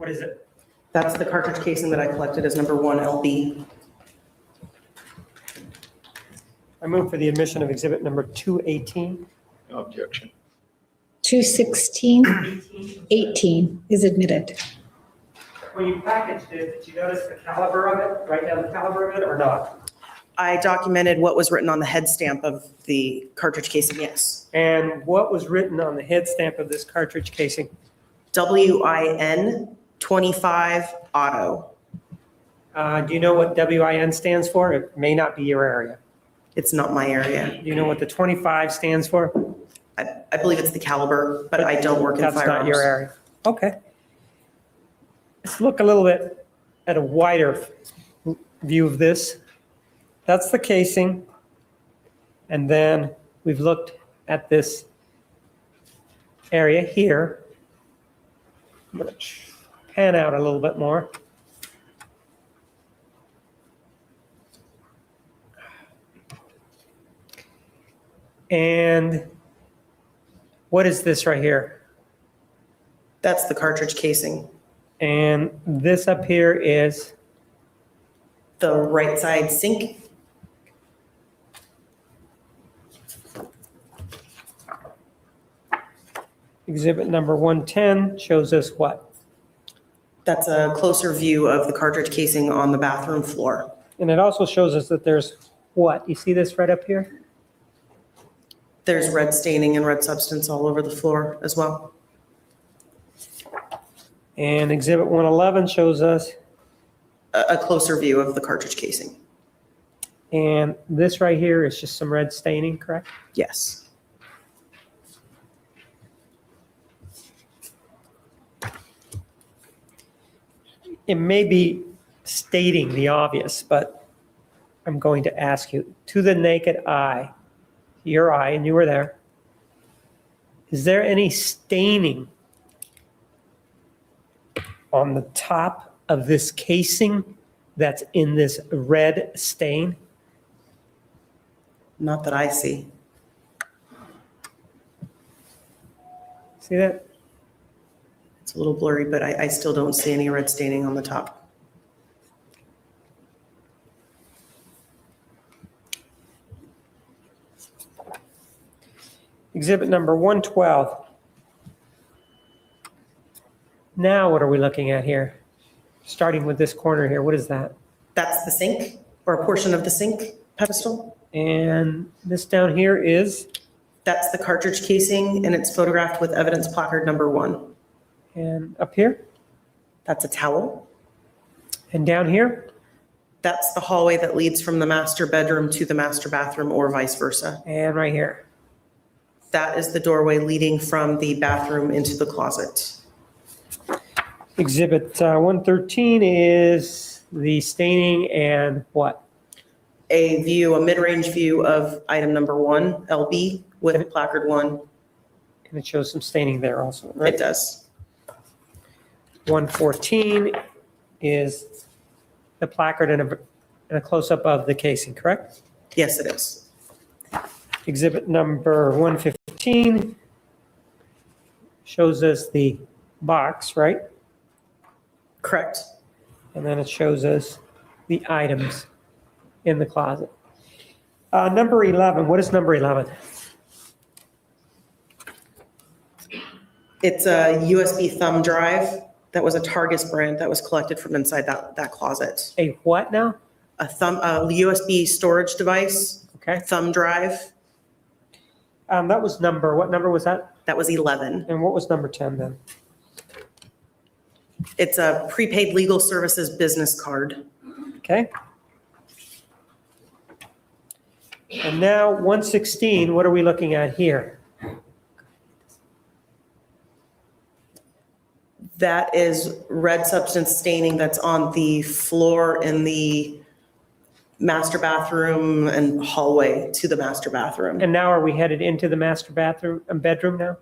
What is it? That's the cartridge casing that I collected as number 1 LB. I move for the admission of exhibit number 218. No objection. 216, 18 is admitted. When you packaged it, did you notice the caliber of it, write down the caliber of it or not? I documented what was written on the head stamp of the cartridge casing, yes. And what was written on the head stamp of this cartridge casing? WIN 25 Auto. Do you know what WIN stands for? It may not be your area. It's not my area. Do you know what the 25 stands for? I believe it's the caliber, but I don't work in firearms. That's not your area. Okay. Let's look a little bit at a wider view of this. That's the casing. And then we've looked at this area here. I'm going to pan out a little bit more. And what is this right here? That's the cartridge casing. And this up here is, The right side sink. exhibit number 110 shows us what? That's a closer view of the cartridge casing on the bathroom floor. And it also shows us that there's what? You see this right up here? There's red staining and red substance all over the floor as well. And exhibit 111 shows us, A closer view of the cartridge casing. and this right here is just some red staining, correct? Yes. It may be stating the obvious, but I'm going to ask you, to the naked eye, your eye, and you were there, is there any staining on the top of this casing that's in this red stain? Not that I see. See that? It's a little blurry, but I still don't see any red staining on the top. Exhibit number 112. Now what are we looking at here? Starting with this corner here, what is that? That's the sink, or a portion of the sink pedestal. And this down here is, That's the cartridge casing, and it's photographed with evidence placard number 1. and up here, That's a towel. and down here, That's the hallway that leads from the master bedroom to the master bathroom or vice versa. and right here. That is the doorway leading from the bathroom into the closet. Exhibit 113 is the staining and what? A mid-range view of item number 1, LB, with placard 1. And it shows some staining there also, right? It does. 114 is the placard and a close-up of the casing, correct? Yes, it is. Exhibit number 115 shows us the box, right? Correct. And then it shows us the items in the closet. Number 11, what is number 11? It's a USB thumb drive that was a Targus brand that was collected from inside that closet. A what now? A USB storage device, Okay. thumb drive, That was what number was that? that was 11. And what was number 10 then? It's a prepaid legal services business card. Okay. And now 116, what are we looking at here? That is red substance staining that's on the floor in the master bathroom and hallway to the master bathroom. And now are we headed into the master bathroom and bedroom now?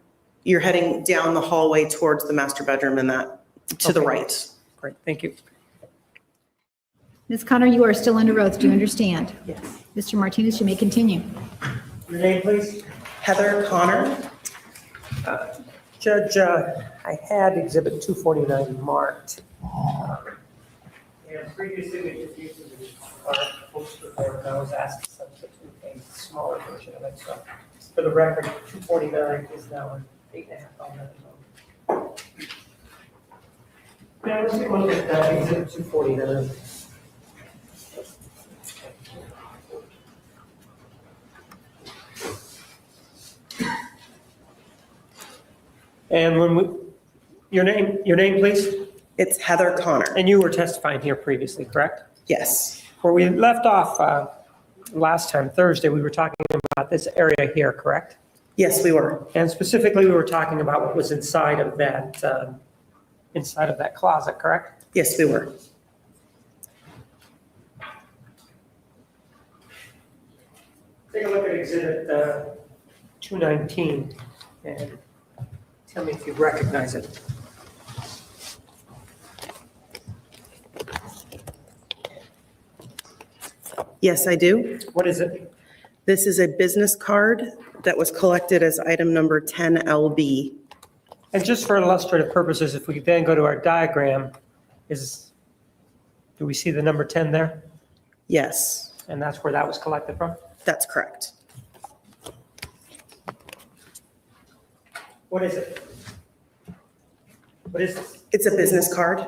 You're heading down the hallway towards the master bedroom and that to the Okay. right. Great, thank you. Ms. Connor, you are still under oath. Do you understand? Yes. Mr. Martinez, you may continue. Your name, please? Heather Connor, Judge, I had exhibit 249 marked. And previously we just used it as our poster board, and I was asked to substitute a smaller version of it. So for the record, 249 is now an 8.5 on that. Now let's take a look at exhibit 249. And your name, please? It's Heather Connor. And you were testifying here previously, correct? Yes. Where we left off last time, Thursday, we were talking about this area here, correct? Yes, we were. And specifically, we were talking about what was inside of that closet, correct? Yes, we were. Take a look at exhibit 219 and tell me if you recognize it. Yes, I do. What is it? This is a business card that was collected as item number 10LB. And just for illustrative purposes, if we then go to our diagram, do we see the number 10 there? Yes, And that's where that was collected from? that's correct. What is it? What is this? It's a business card.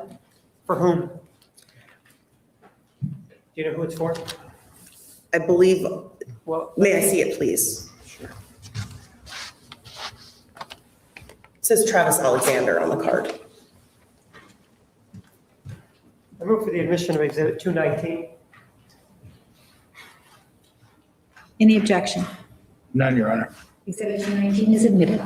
For whom? Do you know who it's for? I believe, Well, may I see it, please? Sure. It says Travis Alexander on the card. I move for the admission of exhibit 219. Any objection? None, Your Honor. Exhibit 219 is admitted.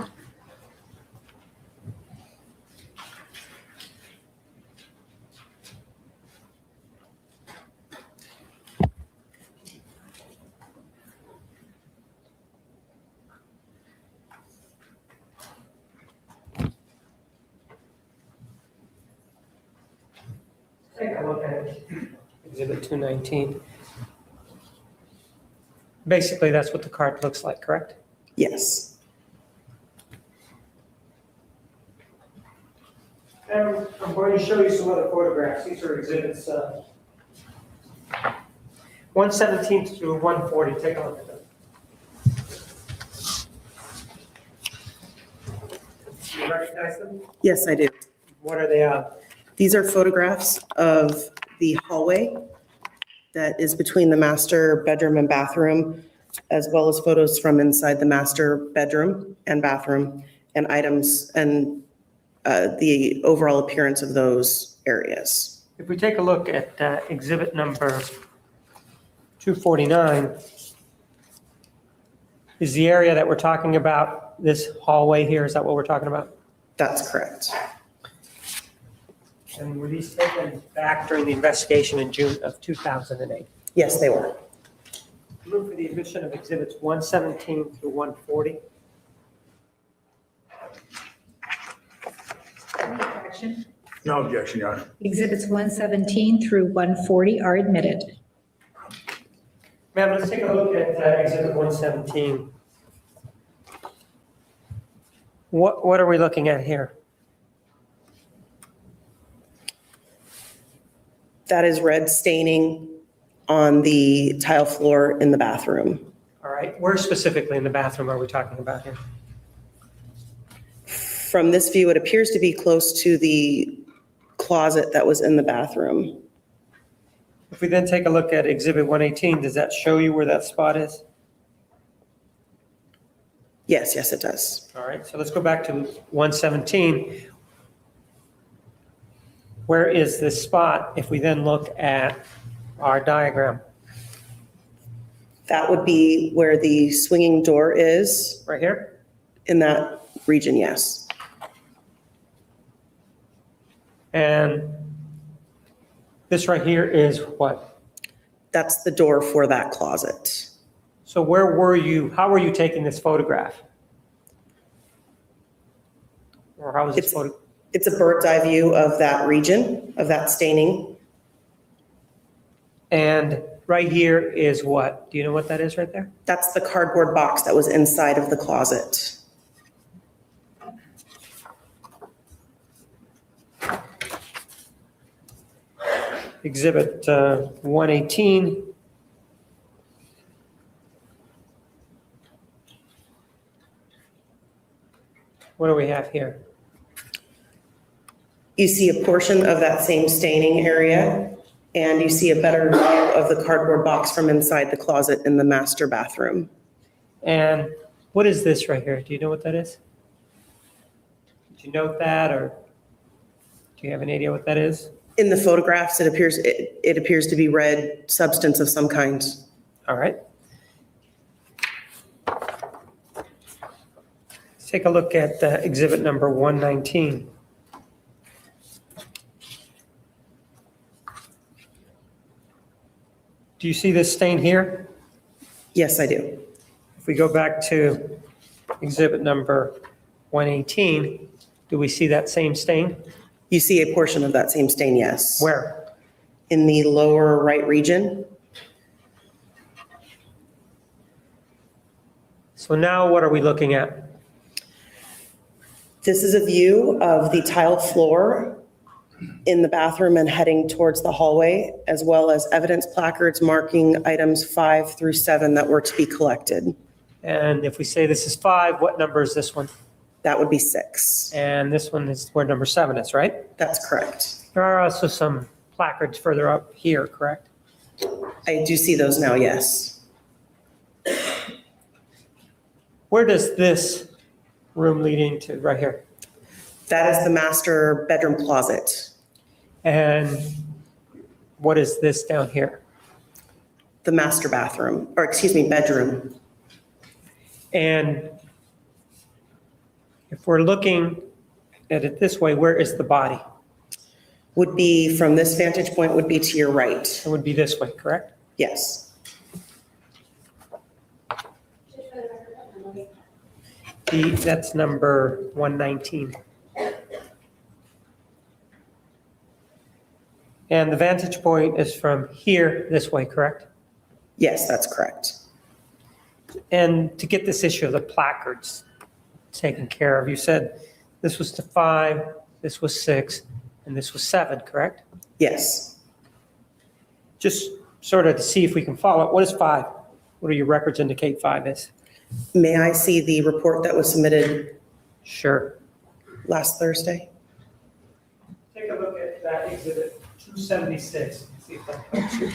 Take a look at exhibit 219. Basically, that's what the card looks like, correct? Yes. And I'm going to show you some other photographs. These are exhibits 117 through 140. Take a look at them. Do you recognize them? Yes, I do. What are they of? These are photographs of the hallway that is between the master bedroom and bathroom, as well as photos from inside the master bedroom and bathroom and items and the overall appearance of those areas. If we take a look at exhibit number 249, is the area that we're talking about this hallway here? Is that what we're talking about? That's correct. And were these taken back during the investigation in June of 2008? Yes, they were. Move for the admission of exhibits 117 through 140. Any objection? No objection, Your Honor. Exhibits 117 through 140 are admitted. Ma'am, let's take a look at exhibit 117. What are we looking at here? That is red staining on the tile floor in the bathroom. All right, where specifically in the bathroom are we talking about here? From this view, it appears to be close to the closet that was in the bathroom. If we then take a look at exhibit 118, does that show you where that spot is? Yes, yes, it does. All right, so let's go back to 117. Where is this spot if we then look at our diagram? That would be where the swinging door is, Right here? in that region, yes. And this right here is what? That's the door for that closet. So where were you, how were you taking this photograph? Or how was this It's- photo? It's a bird's eye view of that region, of that staining. And right here is what? Do you know what that is right there? That's the cardboard box that was inside of the closet. Exhibit 118. What do we have here? You see a portion of that same staining area, and you see a better view of the cardboard box from inside the closet in the master bathroom. And what is this right here? Do you know what that is? Did you note that, or do you have any idea what that is? In the photographs, it appears to be red substance of some kind. All right. Let's take a look at exhibit number 119. Do you see this stain here? Yes, I do. If we go back to exhibit number 118, do we see that same stain? You see a portion of that same stain, yes. Where? In the lower right region. So now what are we looking at? This is a view of the tile floor in the bathroom and heading towards the hallway, as well as evidence placards marking items 5 through 7 that were to be collected. And if we say this is 5, what number is this one? That would be 6. And this one is where number 7 is, right? That's correct. There are also some placards further up here, correct? I do see those now, yes. Where does this room lead into? Right here. That is the master bedroom closet. And what is this down here? The master bathroom, or excuse me, bedroom. And if we're looking at it this way, where is the body? Would be, from this vantage point, would be to your right. It would be this way, correct? Yes. That's number 119. And the vantage point is from here this way, correct? Yes, that's correct. And to get this issue of the placards taken care of, you said this was to 5, this was 6, and this was 7, correct? Yes. Just sort of to see if we can follow it. What is 5? What do your records indicate 5 is? May I see the report that was submitted Sure. last Thursday? Take a look at that exhibit 276. See if that helps you.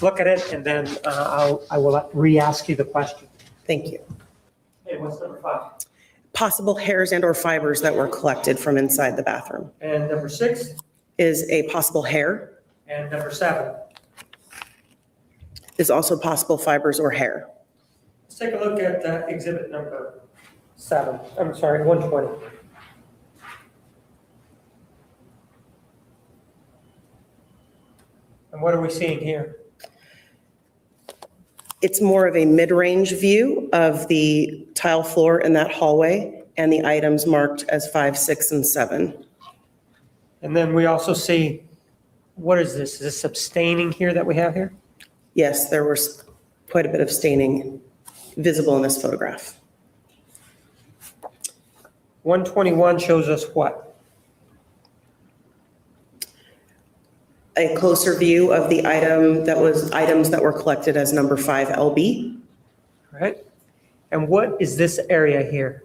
Look at it, and then I will re-ask you the question. Thank you. Okay, what's number 5? Possible hairs and or fibers that were collected from inside the bathroom. And number 6? Is a possible hair, And number 7? is also possible fibers or hair. Let's take a look at exhibit number 7. I'm sorry, 120. And what are we seeing here? It's more of a mid-range view of the tile floor in that hallway and the items marked as 5, 6, and 7. And then we also see, what is this? Is this some staining here that we have here? Yes, there was quite a bit of staining visible in this photograph. 121 shows us what? A closer view of the items that were collected as number 5 LB. Right? And what is this area here?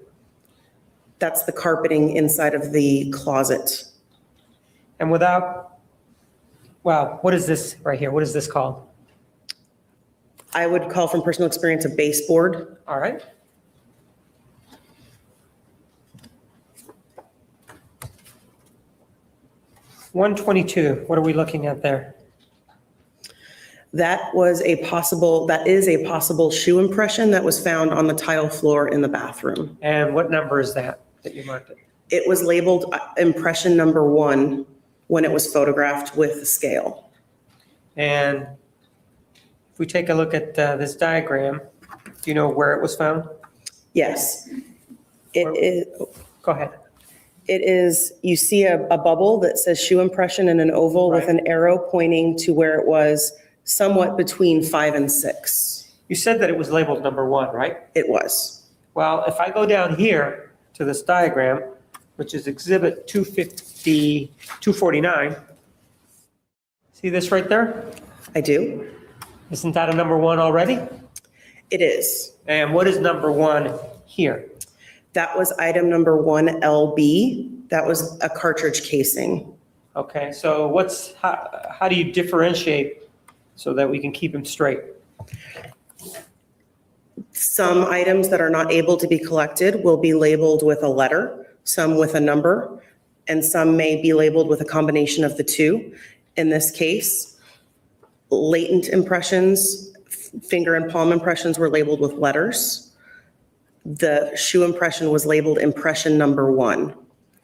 That's the carpeting inside of the closet. And what is this right here? What is this called? I would call from personal experience a baseboard. All right. $122, what are we looking at there? That is a possible shoe impression that was found on the tile floor in the bathroom. And what number is that you marked it? It was labeled impression number 1 when it was photographed with the scale. And if we take a look at this diagram, do you know where it was found? Yes. Go ahead. It is, you see a bubble that says shoe impression in an oval with Right. an arrow pointing to where it was somewhat between 5 and 6. You said that it was labeled number 1, right? It was. Well, if I go down here to this diagram, which is exhibit 249, See this right there? I do. Isn't that a number 1 already? It is. And what is number 1 here? That was item number 1LB. That was a cartridge casing. Okay, so how do you differentiate so that we can keep them straight? Some items that are not able to be collected will be labeled with a letter, some with a number, and some may be labeled with a combination of the two. In this case, latent impressions, finger and palm impressions were labeled with letters. The shoe impression was labeled impression number 1.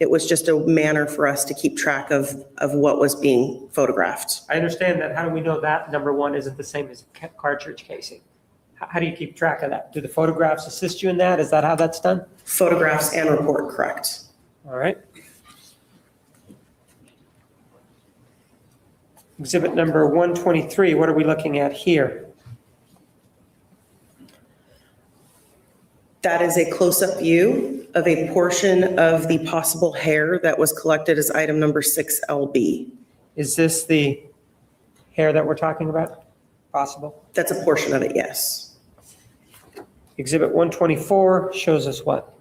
It was just a manner for us to keep track of what was being photographed. I understand that. How do we know that number 1 isn't the same as cartridge casing? How do you keep track of that? Do the photographs assist you in that? Is that how that's done? Photographs and report, correct. All right. Exhibit number 123, what are we looking at here? That is a close-up view of a portion of the possible hair that was collected as item number 6LB. Is this the hair that we're talking about? Possible? That's a portion of it, yes. Exhibit 124 shows us what?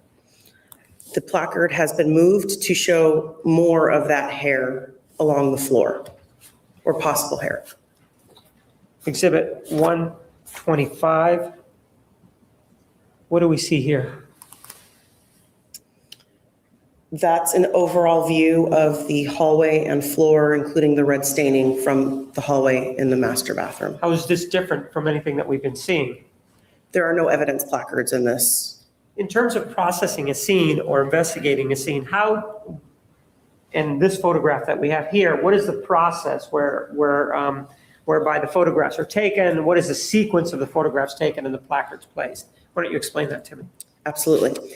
The placard has been moved to show more of that hair along the floor, or possible hair. Exhibit 125. What do we see here? That's an overall view of the hallway and floor, including the red staining from the hallway in the master bathroom. How is this different from anything that we've been seeing? There are no evidence placards in this. In terms of processing a scene or investigating a scene, how, in this photograph that we have here, what is the process whereby the photographs are taken? What is the sequence of the photographs taken and the placards placed? Why don't you explain that to me? Absolutely.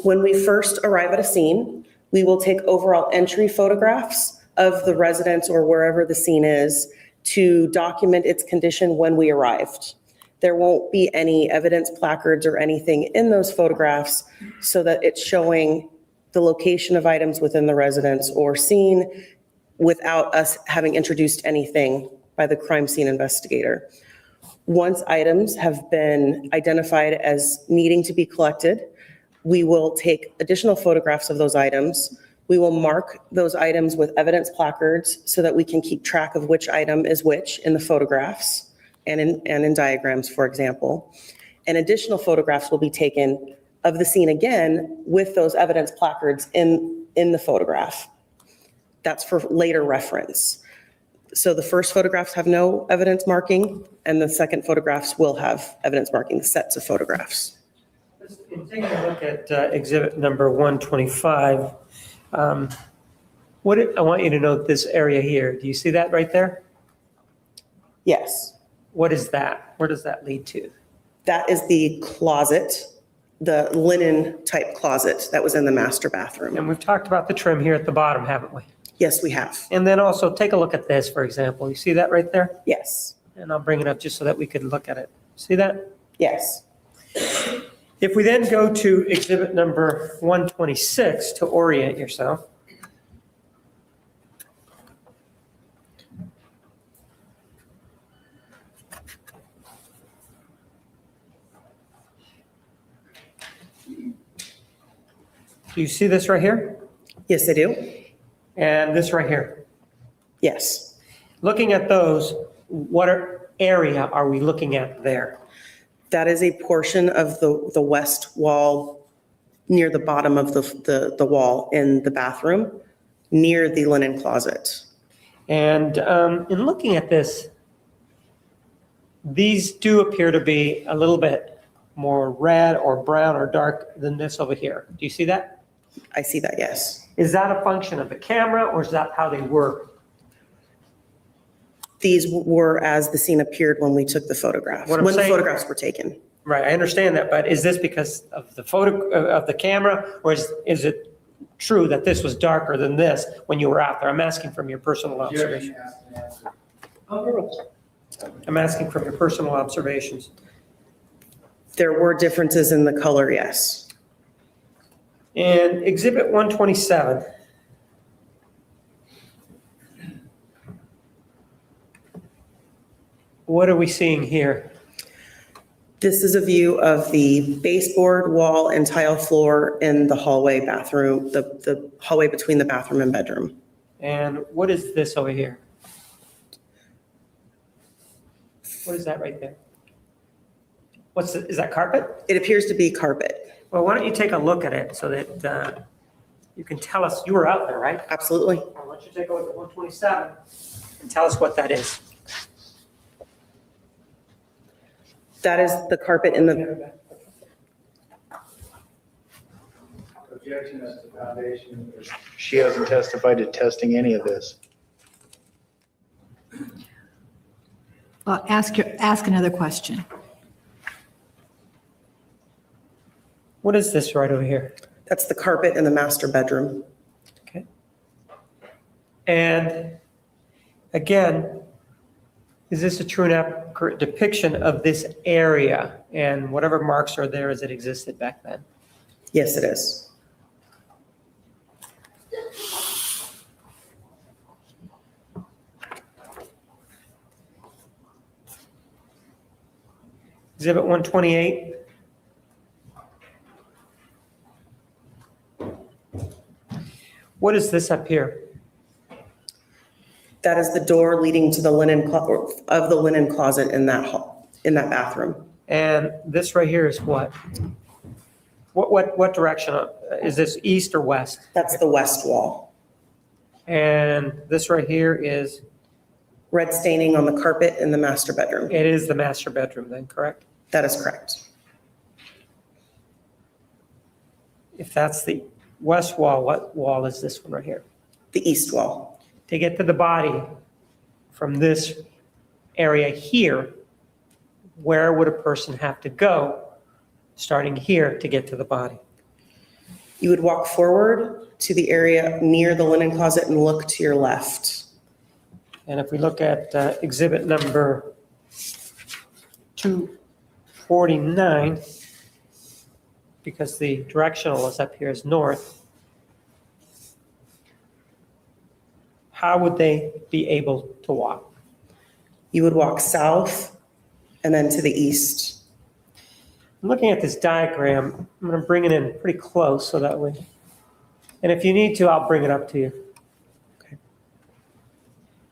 When we first arrive at a scene, we will take overall entry photographs of the residence or wherever the scene is to document its condition when we arrived. There won't be any evidence placards or anything in those photographs so that it's showing the location of items within the residence or scene without us having introduced anything by the crime scene investigator. Once items have been identified as needing to be collected, we will take additional photographs of those items. We will mark those items with evidence placards so that we can keep track of which item is which in the photographs and in diagrams, for example. And additional photographs will be taken of the scene again with those evidence placards in the photograph. That's for later reference. So the first photographs have no evidence marking, and the second photographs will have evidence marking, sets of photographs. In taking a look at exhibit number 125, I want you to note this area here. Do you see that right there? Yes. What is that? Where does that lead to? That is the closet, the linen type closet that was in the master bathroom. And we've talked about the trim here at the bottom, haven't we? Yes, we have. And then also take a look at this, for example. You see that right there? Yes. And I'll bring it up just so that we could look at it. See that? Yes. If we then go to exhibit number 126 to orient yourself. Do you see this right here? Yes, I do. And this right here? Yes. Looking at those, what area are we looking at there? That is a portion of the west wall near the bottom of the wall in the bathroom, near the linen closet. And in looking at this, these do appear to be a little bit more red or brown or dark than this over here. Do you see that? I see that, yes. Is that a function of the camera or is that how they were? These were as the scene appeared when we took the photograph, What I'm when the saying- photographs were taken. Right, I understand that, but is this because of the photo, of the camera, or is it true that this was darker than this when you were out there? I'm asking from your personal observation. Jody asked an answer. I'm asking from your personal observations. There were differences in the color, yes. And exhibit 127. what are we seeing here? This is a view of the baseboard, wall, and tile floor in the hallway bathroom, the hallway between the bathroom and bedroom. And what is this over here? What is that right there? Is that carpet? It appears to be carpet. Well, why don't you take a look at it so that you can tell us, you were out there, right? Absolutely. Why don't you take a look at 127 and tell us what that is? That is the carpet in the, Objection as to foundation. She hasn't testified to testing any of this. Well, ask another question. What is this right over here? that's the carpet in the master bedroom. Okay. And again, is this a true and accurate depiction of this area and whatever marks are there as it existed back then? Yes, it is. Exhibit 128. What is this up here? That is the door leading to the linen closet in that hall, in that bathroom. And this right here is what? What direction? Is this east or west? That's the west wall. And this right here is, Red staining on the carpet in the master bedroom. it is the master bedroom then, correct? That is correct. If that's the west wall, what wall is this one right here? The east wall. To get to the body from this area here, where would a person have to go, starting here, to get to the body? You would walk forward to the area near the linen closet and look to your left. And if we look at exhibit number 249, because the directional is up here is north, how would they be able to walk? You would walk south and then to the east. I'm looking at this diagram. I'm going to bring it in pretty close so that way. And if you need to, I'll bring it up to you. Okay.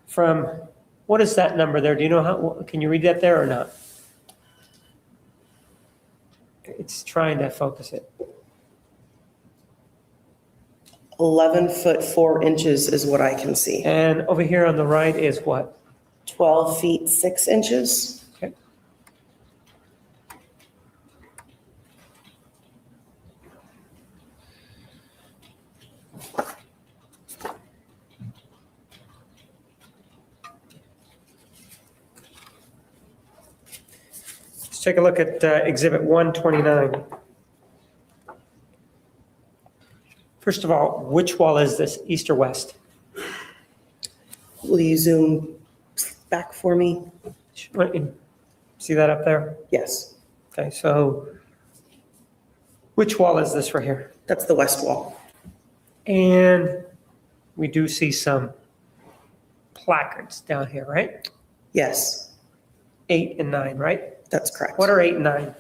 From, what is that number there? Do you know how, can you read that there or not? It's trying to focus it. 11 foot 4 inches is what I can see. And over here on the right is what? 12 feet 6 inches. Okay. Let's take a look at exhibit 129. First of all, which wall is this, east or west? Will you zoom back for me? See that up there? Yes, Okay, so which wall is this right here? that's the west wall. And we do see some placards down here, right? Yes, 8 and 9, right? that's correct. What are 8 and 9?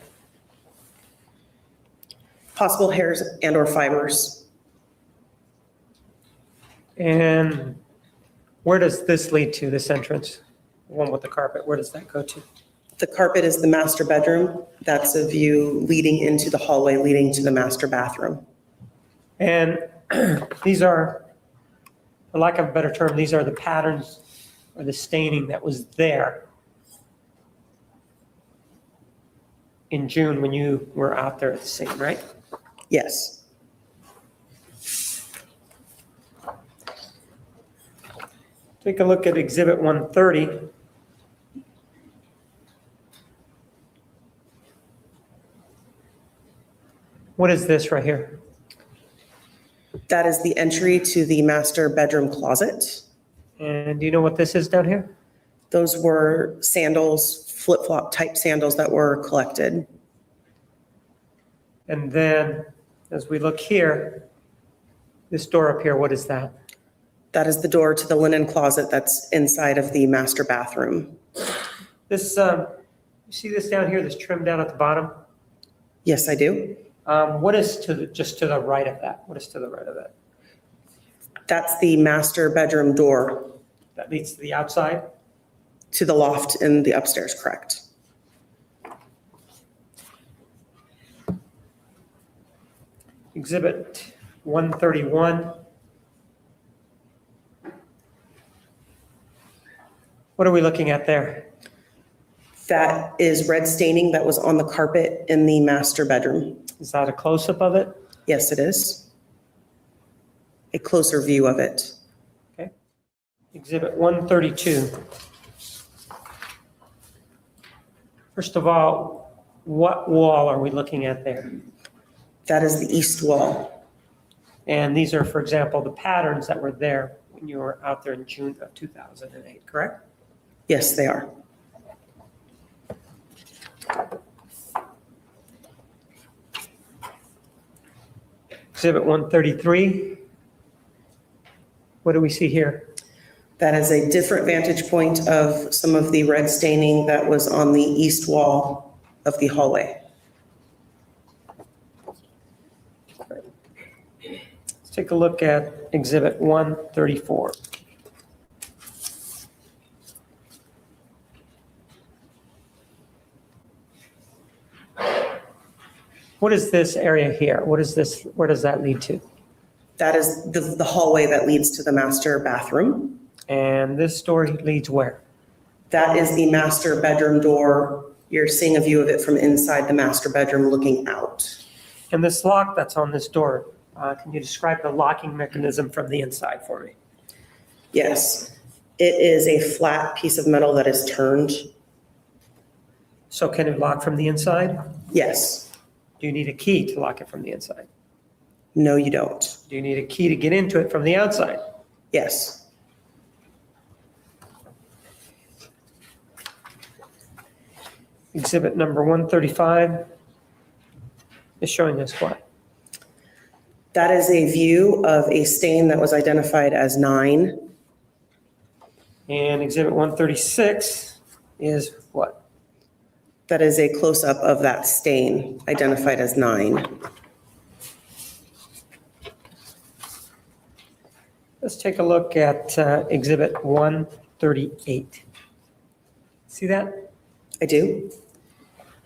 Possible hairs and or fibers. And where does this lead to, this entrance? The one with the carpet, where does that go to? The carpet is the master bedroom. That's a view leading into the hallway leading to the master bathroom. And these are, for lack of a better term, these are the patterns or the staining that was there in June when you were out there at the scene, right? Yes. Take a look at exhibit 130. What is this right here? That is the entry to the master bedroom closet. And do you know what this is down here? Those were sandals, flip-flop type sandals that were collected. And then as we look here, this door up here, what is that? That is the door to the linen closet that's inside of the master bathroom. This, you see this down here, this trim down at the bottom? Yes, I do. What is just to the right of that? What is to the right of that? That's the master bedroom door That leads to the outside? to the loft in the upstairs, correct? Exhibit 131. What are we looking at there? That is red staining that was on the carpet in the master bedroom. Is that a close-up of it? Yes, it is. A closer view of it. Okay. Exhibit 132. First of all, what wall are we looking at there? That is the east wall. And these are, for example, the patterns that were there when you were out there in June of 2008, correct? Yes, they are. Exhibit 133. What do we see here? That is a different vantage point of some of the red staining that was on the east wall of the hallway. Let's take a look at Exhibit 134. What is this area here? What is this? Where does that lead to? That is the hallway that leads to the master bathroom. And this door leads where? That is the master bedroom door. You're seeing a view of it from inside the master bedroom looking out. And this lock that's on this door, can you describe the locking mechanism from the inside for me? Yes, it is a flat piece of metal that is turned. So can it lock from the inside? Yes. Do you need a key to lock it from the inside? No, you don't. Do you need a key to get into it from the outside? Yes. Exhibit number 135 is showing us what? That is a view of a stain that was identified as 9. And exhibit 136 is what? That is a close-up of that stain identified as 9. Let's take a look at exhibit 138. See that? I do?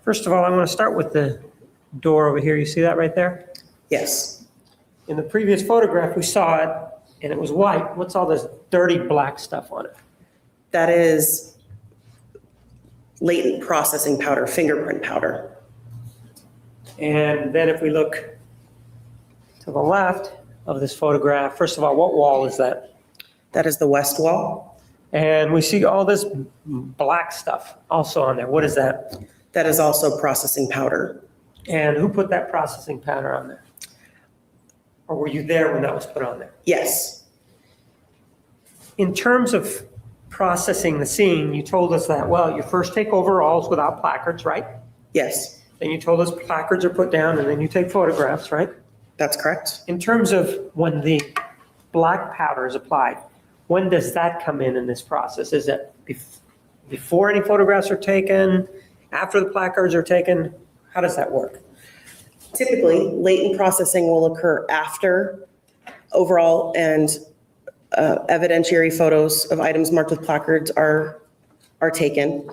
First of all, I want to start with the door over here. You see that right there? Yes. In the previous photograph, we saw it and it was white. What's all this dirty black stuff on it? That is latent processing powder, fingerprint powder. And then if we look to the left of this photograph, first of all, what wall is that? That is the west wall. And we see all this black stuff also on there. What is that? That is also processing powder. And who put that processing powder on there? Or were you there when that was put on there? Yes. In terms of processing the scene, you told us that, well, you first take overalls without placards, right? Yes, Then you told us placards are put down and then you take photographs, right? that's correct. In terms of when the black powder is applied, when does that come in this process? Is it before any photographs are taken, after the placards are taken? How does that work? Typically, latent processing will occur after overall and evidentiary photos of items marked with placards are taken.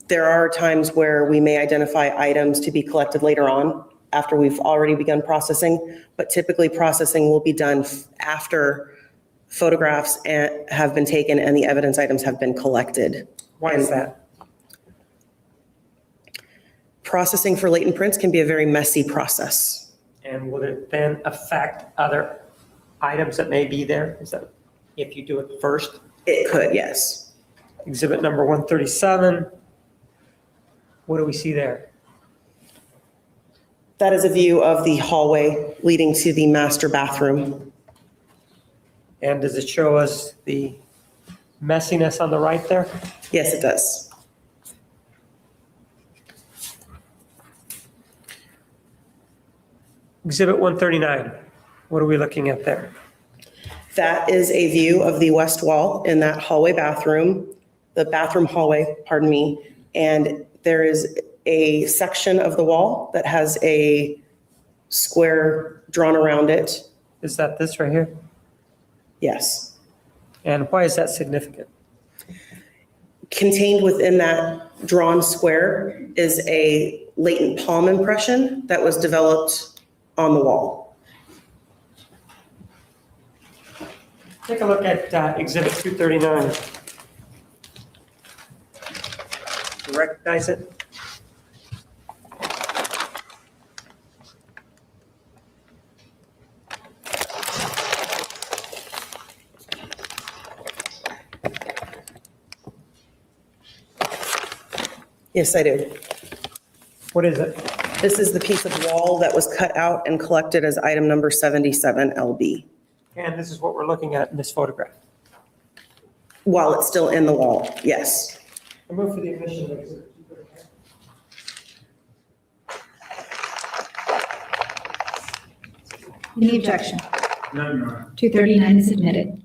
There are times where we may identify items to be collected later on after we've already begun processing, but typically processing will be done after photographs have been taken and the evidence items have been collected. Why is that? Processing for latent prints can be a very messy process. And would it then affect other items that may be there? Is that if you do it first? It could, yes. Exhibit number 137. What do we see there? That is a view of the hallway leading to the master bathroom. And does it show us the messiness on the right there? Yes, it does. Exhibit 139. What are we looking at there? That is a view of the west wall in that hallway bathroom the bathroom hallway, pardon me, and there is a section of the wall that has a square drawn around it. Is that this right here? Yes. And why is that significant? Contained within that drawn square is a latent palm impression that was developed on the wall. Take a look at Exhibit 239. You recognize it? Yes, I do. What is it? This is the piece of wall that was cut out and collected as item number 77 LB. And this is what we're looking at in this photograph. While it's still in the wall, yes. I move for the admission of Exhibit 239. Any objection? None, Your Honor. 239 is admitted.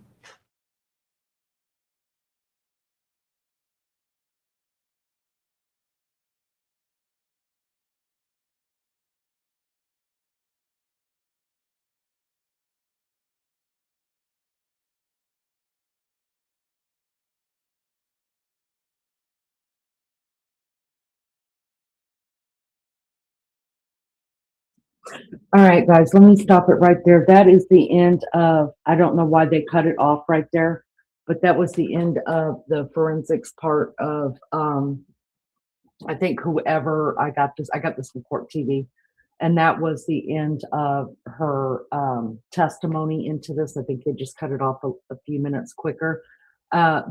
All right, guys, let me stop it right there. That is the end of, I don't know why they cut it off right there, but that was the end of the forensics part of, I think whoever, I got this from Court TV, and that was the end of her testimony into this. I think they just cut it off a few minutes quicker.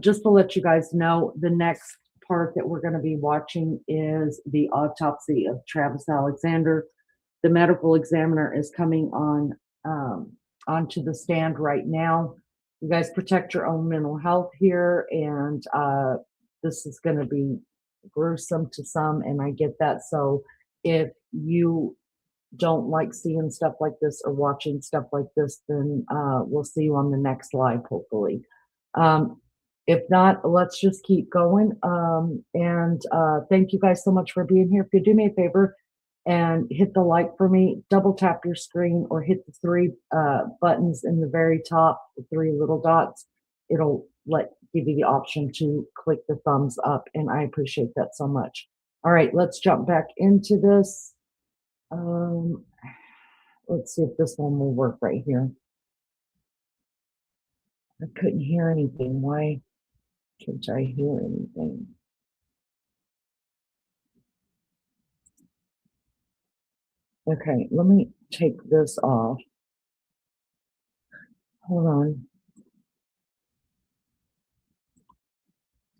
Just to let you guys know, the next part that we're going to be watching is the autopsy of Travis Alexander. The medical examiner is coming on onto the stand right now. You guys protect your own mental health here, and this is going to be gruesome to some, and I get that. So if you don't like seeing stuff like this or watching stuff like this, then we'll see you on the next live, hopefully. If not, let's just keep going. And thank you guys so much for being here. If you do me a favor and hit the like for me, double tap your screen or hit the three buttons in the very top, the three little dots. It'll give you the option to click the thumbs up, and I appreciate that so much. All right, let's jump back into this. Let's see if this one will work right here. I couldn't hear anything. Why can't I hear anything? Okay, let me take this off. Hold on.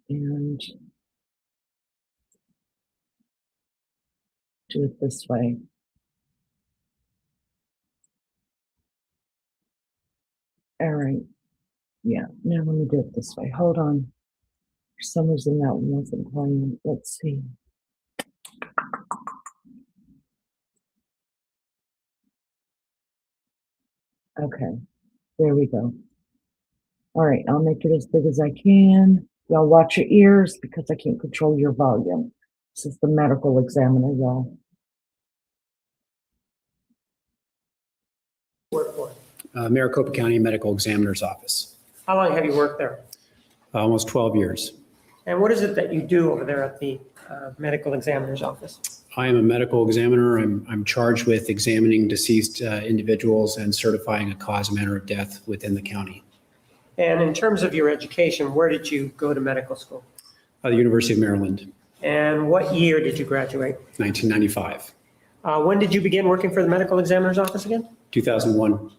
And do it this way. All right. Yeah, now let me do it this way. Hold on. For some reason that one wasn't playing. Let's see. Okay, there we go. All right, I'll make it as big as I can. Y'all watch your ears because I can't control your volume. This is the medical examiner, y'all. Work for it. Maricopa County Medical Examiner's Office. How long have you worked there? Almost 12 years. And what is it that you do over there at the medical examiner's office? I am a medical examiner. I'm charged with examining deceased individuals and certifying a cause and manner of death within the county. And in terms of your education, where did you go to medical school? The University of Maryland, And what year did you graduate? 1995. When did you begin working for the medical examiner's office again? 2001.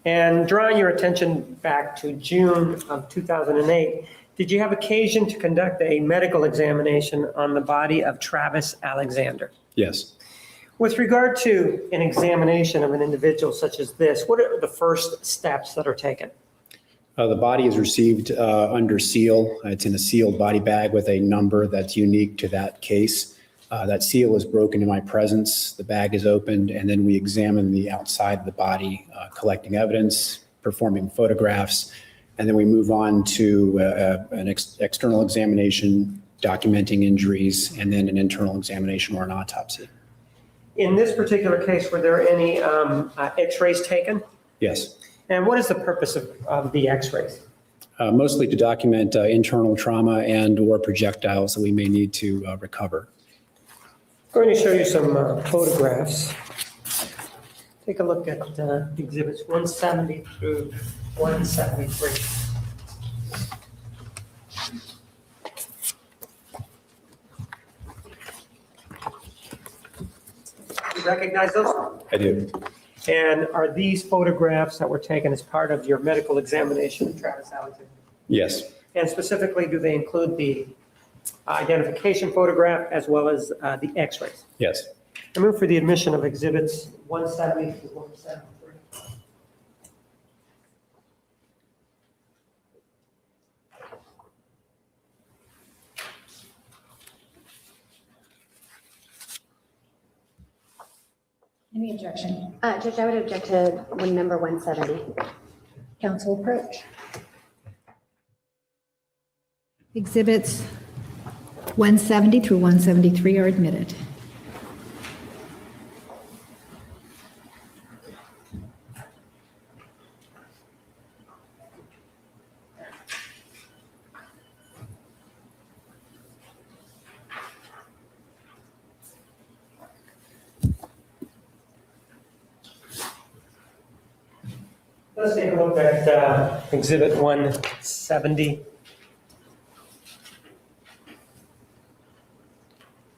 And drawing your attention back to June of 2008, did you have occasion to conduct a medical examination on the body of Travis Alexander? Yes. With regard to an examination of an individual such as this, what are the first steps that are taken? The body is received under seal. It's in a sealed body bag with a number that's unique to that case. That seal is broken in my presence. The bag is opened, and then we examine the outside of the body, collecting evidence, performing photographs, And then we move on to an external examination documenting injuries, and then an internal examination or an autopsy. In this particular case, were there any x-rays taken? Yes. And what is the purpose of the x-rays? Mostly to document internal trauma and or projectiles that we may need to recover. I'm going to show you some photographs. Take a look at exhibits 170 through 173. You recognize those? I do. And are these photographs that were taken as part of your medical examination of Travis Alexander? Yes. And specifically, do they include the identification photograph as well as the x-rays? Yes. I move for the admission of exhibits 170 to 173. Any objection? Judge, I would object to one number 170. Council approach. Exhibits 170 through 173 are admitted. Let's take a look at exhibit 170.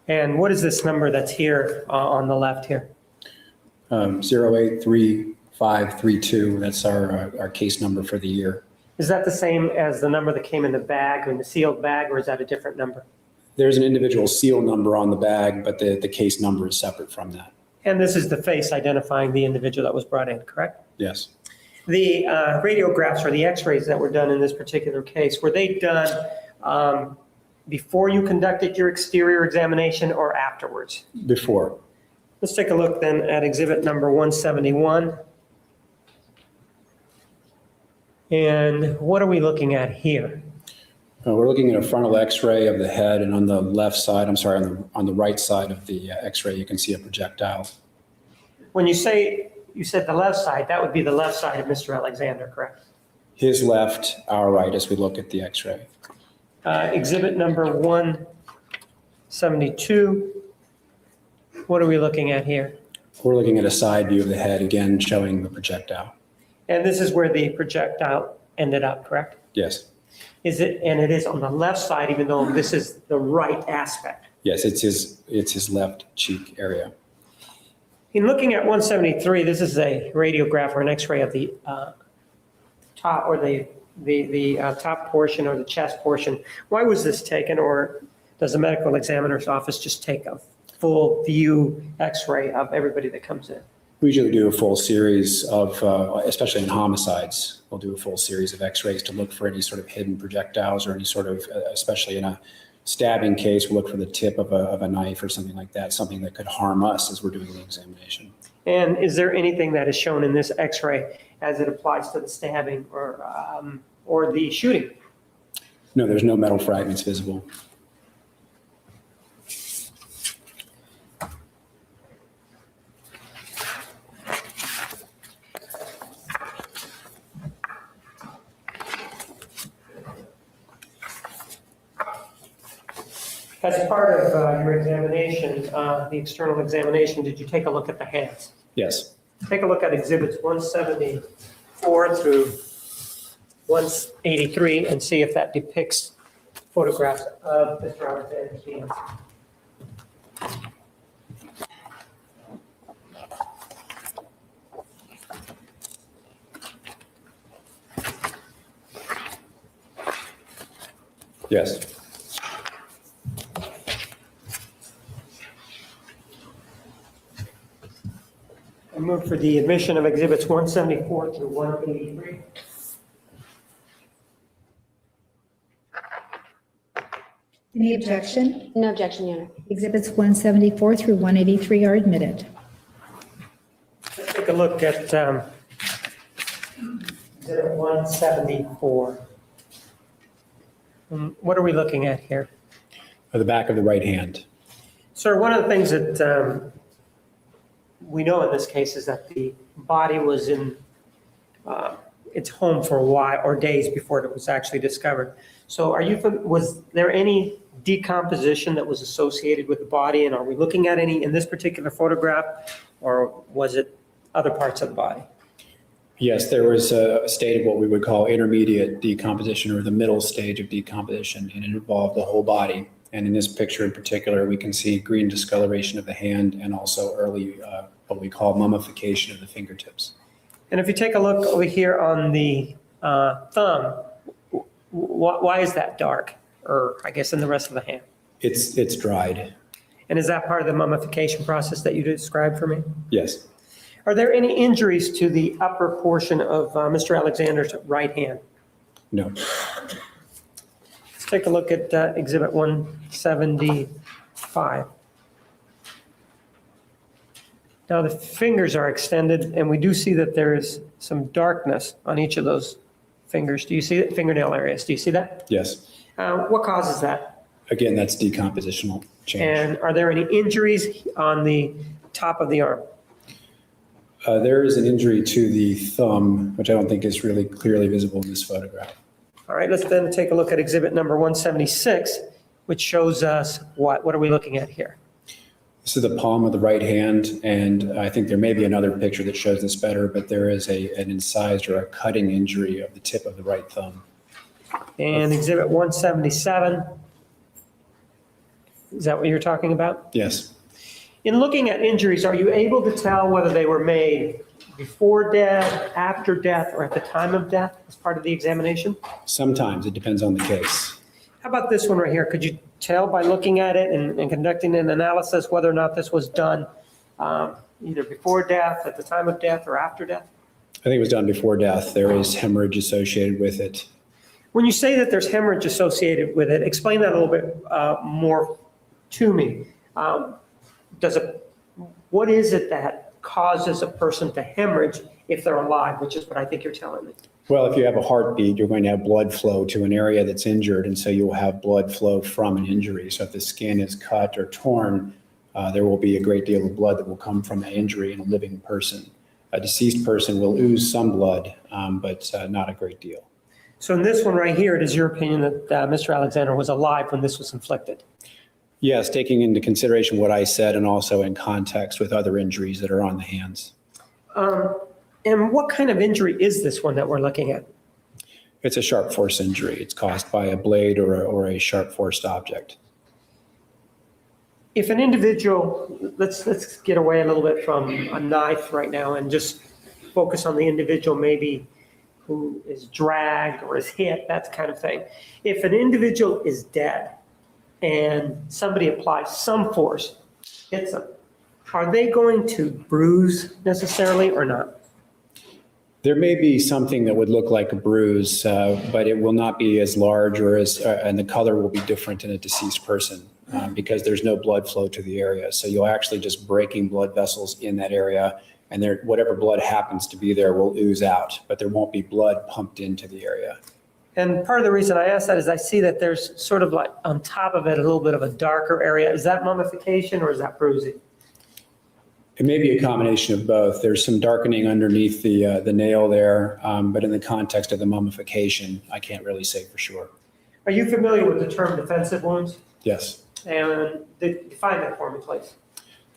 And what is this number that's here on the left here? 083532, that's our case number for the year. Is that the same as the number that came in the bag, or in the sealed bag, or is that a different number? There's an individual seal number on the bag, but the case number is separate from that. And this is the face identifying the individual that was brought in, correct? Yes. The radiographs or the x-rays that were done in this particular case, were they done before you conducted your exterior examination or afterwards? Before. Let's take a look then at exhibit number 171. And what are we looking at here? We're looking at a frontal x-ray of the head, and on the left side, I'm sorry, on the right side of the x-ray, you can see a projectile. When you say, you said the left side, that would be the left side of Mr. Alexander, correct? His left, our right, as we look at the x-ray. Exhibit number 172. What are we looking at here? We're looking at a side view of the head, again, showing the projectile. And this is where the projectile ended up, correct? Yes. Is it, and it is on the left side, even though this is the right aspect? Yes, it's his left cheek area. In looking at 173, this is a radiograph or an x-ray of the top, or the top portion or the chest portion. Why was this taken, or does the medical examiner's office just take a full view x-ray of everybody that comes in? We usually do a full series of, especially in homicides, we'll do a full series of x-rays to look for any sort of hidden projectiles or any sort of, especially in a stabbing case, we'll look for the tip of a knife or something like that, something that could harm us as we're doing the examination. And is there anything that is shown in this x-ray as it applies to the stabbing or the shooting? No, there's no metal fragments visible. As part of your examination, the external examination, did you take a look at the hands? Yes. Take a look at exhibits 174 through 183 and see if that depicts photographs of Mr. Alexander's hands. Yes. I move for the admission of exhibits 174 through 183. Any objection? No objection, Your Honor. Exhibits 174 through 183 are admitted. Let's take a look at exhibit 174. What are we looking at here? The back of the right hand. Sir, one of the things that we know in this case is that the body was in its home for a while or days before it was actually discovered. So was there any decomposition that was associated with the body, and are we looking at any in this particular photograph, or was it other parts of the body? Yes, there was a state of what we would call intermediate decomposition, or the middle stage of decomposition, and it involved the whole body. And in this picture in particular, we can see green discoloration of the hand and also early what we call mummification of the fingertips. And if you take a look over here on the thumb, why is that dark? Or I guess in the rest of the hand? It's dried. And is that part of the mummification process that you described for me? Yes. Are there any injuries to the upper portion of Mr. Alexander's right hand? No. Let's take a look at Exhibit 175. Now the fingers are extended, and we do see that there is some darkness on each of those fingers. Do you see it? Fingernail areas. Do you see that? Yes. What causes that? Again, that's decompositional change. And are there any injuries on the top of the arm? There is an injury to the thumb, which I don't think is really clearly visible in this photograph. All right, let's then take a look at exhibit number 176, which shows us what? What are we looking at here? This is the palm of the right hand, and I think there may be another picture that shows this better, but there is an incised or a cutting injury of the tip of the right thumb. And exhibit 177, is that what you're talking about? Yes. In looking at injuries, are you able to tell whether they were made before death, after death, or at the time of death as part of the examination? Sometimes, it depends on the case. How about this one right here? Could you tell by looking at it and conducting an analysis whether or not this was done either before death, at the time of death, or after death? I think it was done before death. There is hemorrhage associated with it. When you say that there's hemorrhage associated with it, explain that a little bit more to me. What is it that causes a person to hemorrhage if they're alive, which is what I think you're telling me? Well, if you have a heartbeat, you're going to have blood flow to an area that's injured, and so you'll have blood flow from an injury. So if the skin is cut or torn, there will be a great deal of blood that will come from an injury in a living person. A deceased person will ooze some blood, but not a great deal. So in this one right here, it is your opinion that Mr. Alexander was alive when this was inflicted? Yes, taking into consideration what I said and also in context with other injuries that are on the hands. And what kind of injury is this one that we're looking at? It's a sharp force injury. It's caused by a blade or a sharp forced object. If an individual, let's get away a little bit from a knife right now and just focus on the individual maybe who is dragged or is hit, that kind of thing. If an individual is dead and somebody applies some force, hits them, are they going to bruise necessarily or not? There may be something that would look like a bruise, but it will not be as large and the color will be different in a deceased person because there's no blood flow to the area. So you'll actually just breaking blood vessels in that area, and whatever blood happens to be there will ooze out, but there won't be blood pumped into the area. And part of the reason I ask that is I see that there's sort of like on top of it a little bit of a darker area. Is that mummification or is that bruising? It may be a combination of both. There's some darkening underneath the nail there, but in the context of the mummification, I can't really say for sure. Are you familiar with the term defensive wounds? Yes. And define that for me, please.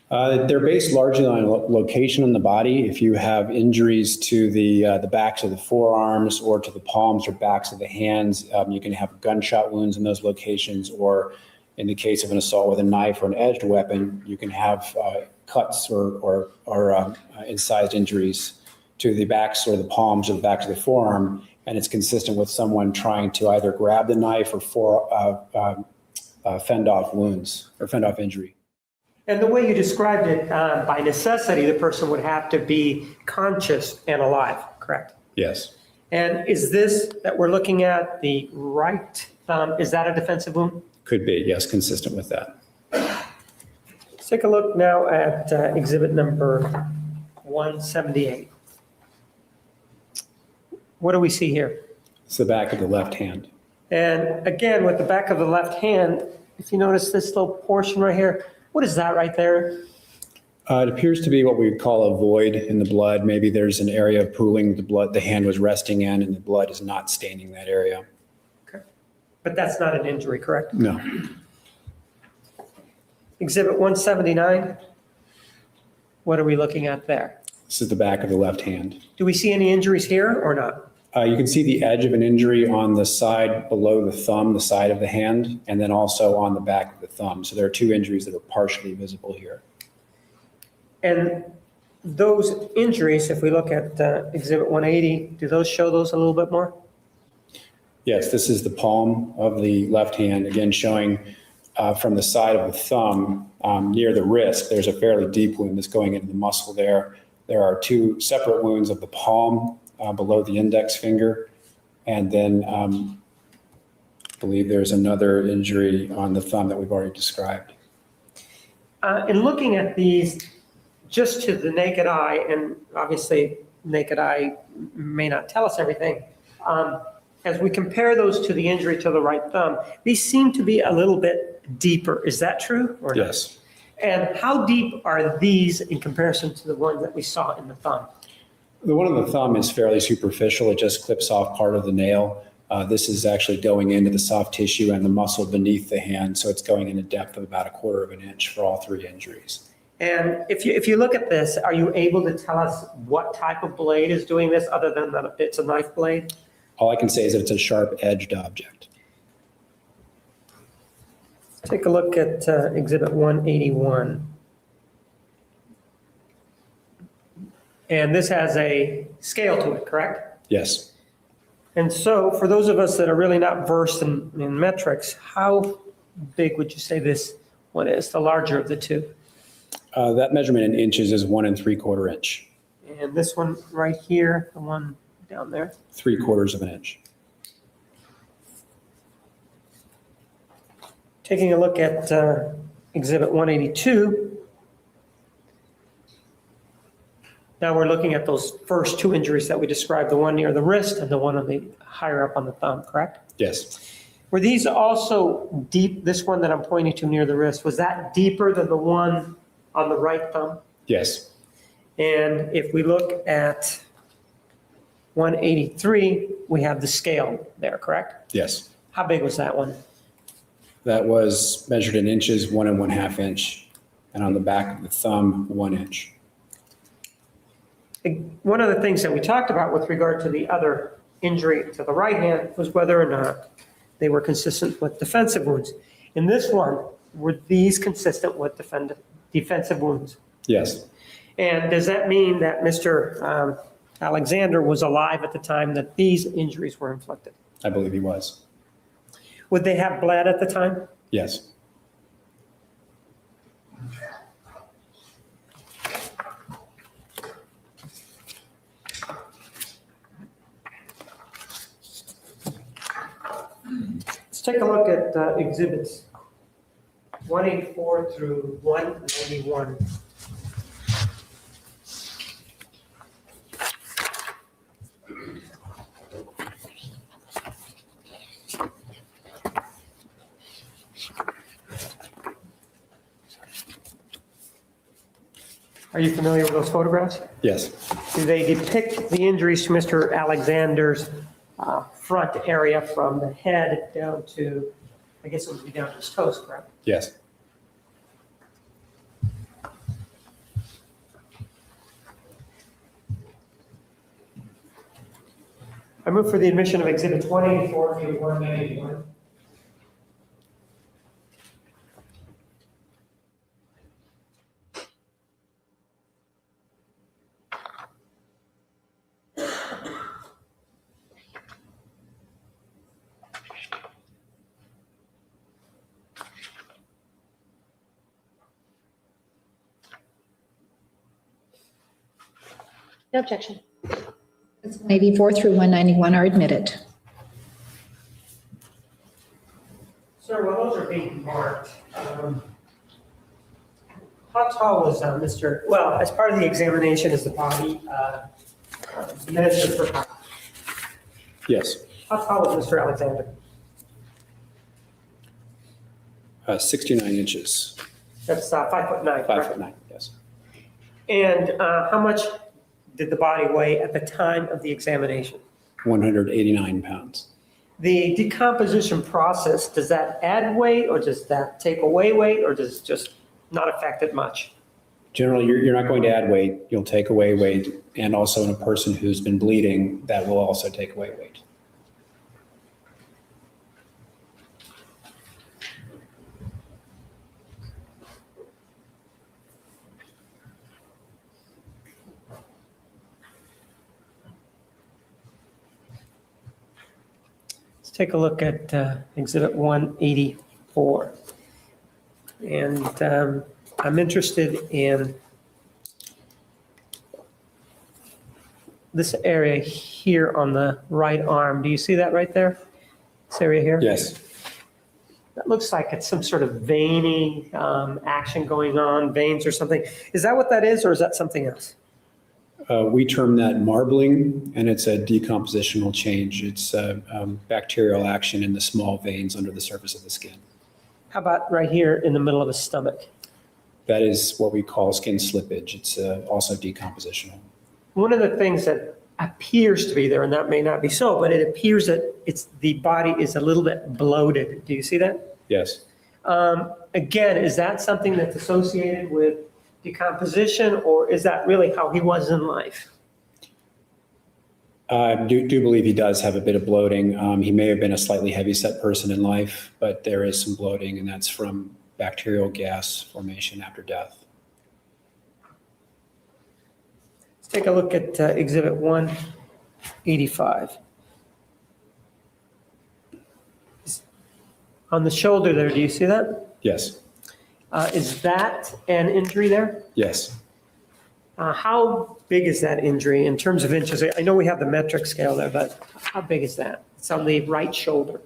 They're based largely on location on the body. If you have injuries to the backs of the forearms or to the palms or backs of the hands, you can have gunshot wounds in those locations, or in the case of an assault with a knife or an edged weapon, you can have cuts or incised injuries to the backs or the palms or the backs of the forearm, and it's consistent with someone trying to either grab the knife or fend off wounds or fend off injury. And the way you described it, by necessity, the person would have to be conscious and alive, correct? Yes. And is this that we're looking at, the right thumb, is that a defensive wound? Could be, yes, consistent with that. Let's take a look now at exhibit number 178. What do we see here? It's the back of the left hand. And again, with the back of the left hand, if you notice this little portion right here, what is that right there? It appears to be what we would call a void in the blood. Maybe there's an area of pooling the blood the hand was resting in, and the blood is not staining that area. Okay. But that's not an injury, correct? No. Exhibit 179, what are we looking at there? This is the back of the left hand. Do we see any injuries here or not? You can see the edge of an injury on the side below the thumb, the side of the hand, and then also on the back of the thumb. So there are two injuries that are partially visible here. And those injuries, if we look at Exhibit 180, do those show those a little bit more? Yes, this is the palm of the left hand, again showing from the side of the thumb near the wrist. There's a fairly deep wound that's going into the muscle there. There are two separate wounds of the palm below the index finger. And then I believe there's another injury on the thumb that we've already described. In looking at these just to the naked eye, and obviously naked eye may not tell us everything, as we compare those to the injury to the right thumb, these seem to be a little bit deeper. Is that true or not? Yes. And how deep are these in comparison to the ones that we saw in the thumb? The one on the thumb is fairly superficial. It just clips off part of the nail. This is actually going into the soft tissue and the muscle beneath the hand, so it's going in a depth of about 1/4 of an inch for all three injuries. And if you look at this, are you able to tell us what type of blade is doing this other than that it's a knife blade? All I can say is that it's a sharp-edged object. Take a look at Exhibit 181. And this has a scale to it, correct? Yes. And so for those of us that are really not versed in metrics, how big would you say this one is, the larger of the two? That measurement in inches is 1 3/4 inch. And this one right here, the one down there? 3/4 of an inch. Taking a look at Exhibit 182. Now we're looking at those first two injuries that we described, the one near the wrist and the one on the higher up on the thumb, correct? Yes. Were these also deep, this one that I'm pointing to near the wrist, was that deeper than the one on the right thumb? Yes. And if we look at 183, we have the scale there, correct? Yes. How big was that one? That was measured in inches, 1 1/2 inch, and on the back of the thumb, 1 inch. One of the things that we talked about with regard to the other injury to the right hand was whether or not they were consistent with defensive wounds. In this one, were these consistent with defensive wounds? Yes. And does that mean that Mr. Alexander was alive at the time that these injuries were inflicted? I believe he was. Would they have bled at the time? Yes. Let's take a look at exhibits 184 through 191. Are you familiar with those photographs? Yes. Do they depict the injuries to Mr. Alexander's front area from the head down to, I guess it would be down to his toes, correct? Yes. I move for the admission of exhibits 184 through 191. No objection. 184 through 191 are admitted. Sir, while those are being marked, how tall was Mr., well, as part of the examination, is the body administered for height? Yes. How tall is Mr. Alexander? 69 inches, That's 5'9". 5'9", yes. And how much did the body weigh at the time of the examination? 189 pounds. The decomposition process, does that add weight or does that take away weight or does it just not affect it much? Generally, you're not going to add weight. You'll take away weight. And also in a person who's been bleeding, that will also take away weight. Let's take a look at Exhibit 184. And I'm interested in this area here on the right arm. Do you see that right there? This area here? Yes. That looks like it's some sort of veiny action going on, veins or something. Is that what that is, or is that something else? We term that marbling, and it's a decompositional change. It's bacterial action in the small veins under the surface of the skin. How about right here in the middle of the stomach? That is what we call skin slippage. It's also decompositional. One of the things that appears to be there, and that may not be so, but it appears that the body is a little bit bloated. Do you see that? Yes. Again, is that something that's associated with decomposition, or is that really how he was in life? I do believe he does have a bit of bloating. He may have been a slightly heavy-set person in life, but there is some bloating, and that's from bacterial gas formation after death. Let's take a look at Exhibit 185. On the shoulder there, do you see that? Yes. Is that an injury there? Yes. How big is that injury in terms of inches? I know we have the metric scale there, but how big is that? It's on the right shoulder.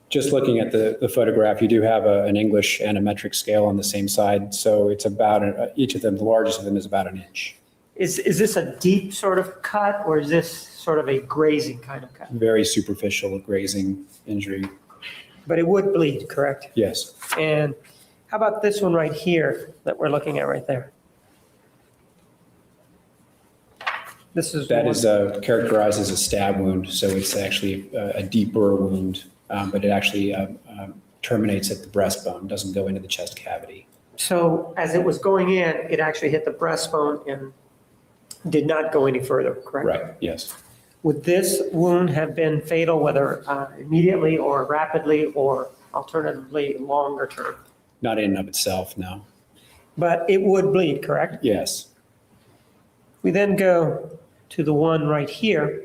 Just looking at the photograph, you do have an English and a metric scale on the same side. So it's about, each of them, the largest of them is about an inch. Is this a deep sort of cut, or is this sort of a grazing kind of cut? Very superficial grazing injury. But it would bleed, correct? Yes. And how about this one right here that we're looking at right there? That is characterized as a stab wound, so it's actually a deeper wound, but it actually terminates at the breastbone, doesn't go into the chest cavity. So as it was going in, it actually hit the breastbone and did not go any further, correct? Right, yes. Would this wound have been fatal, whether immediately or rapidly or alternatively longer term? Not in and of itself, no. But it would bleed, correct? Yes. We then go to the one right here.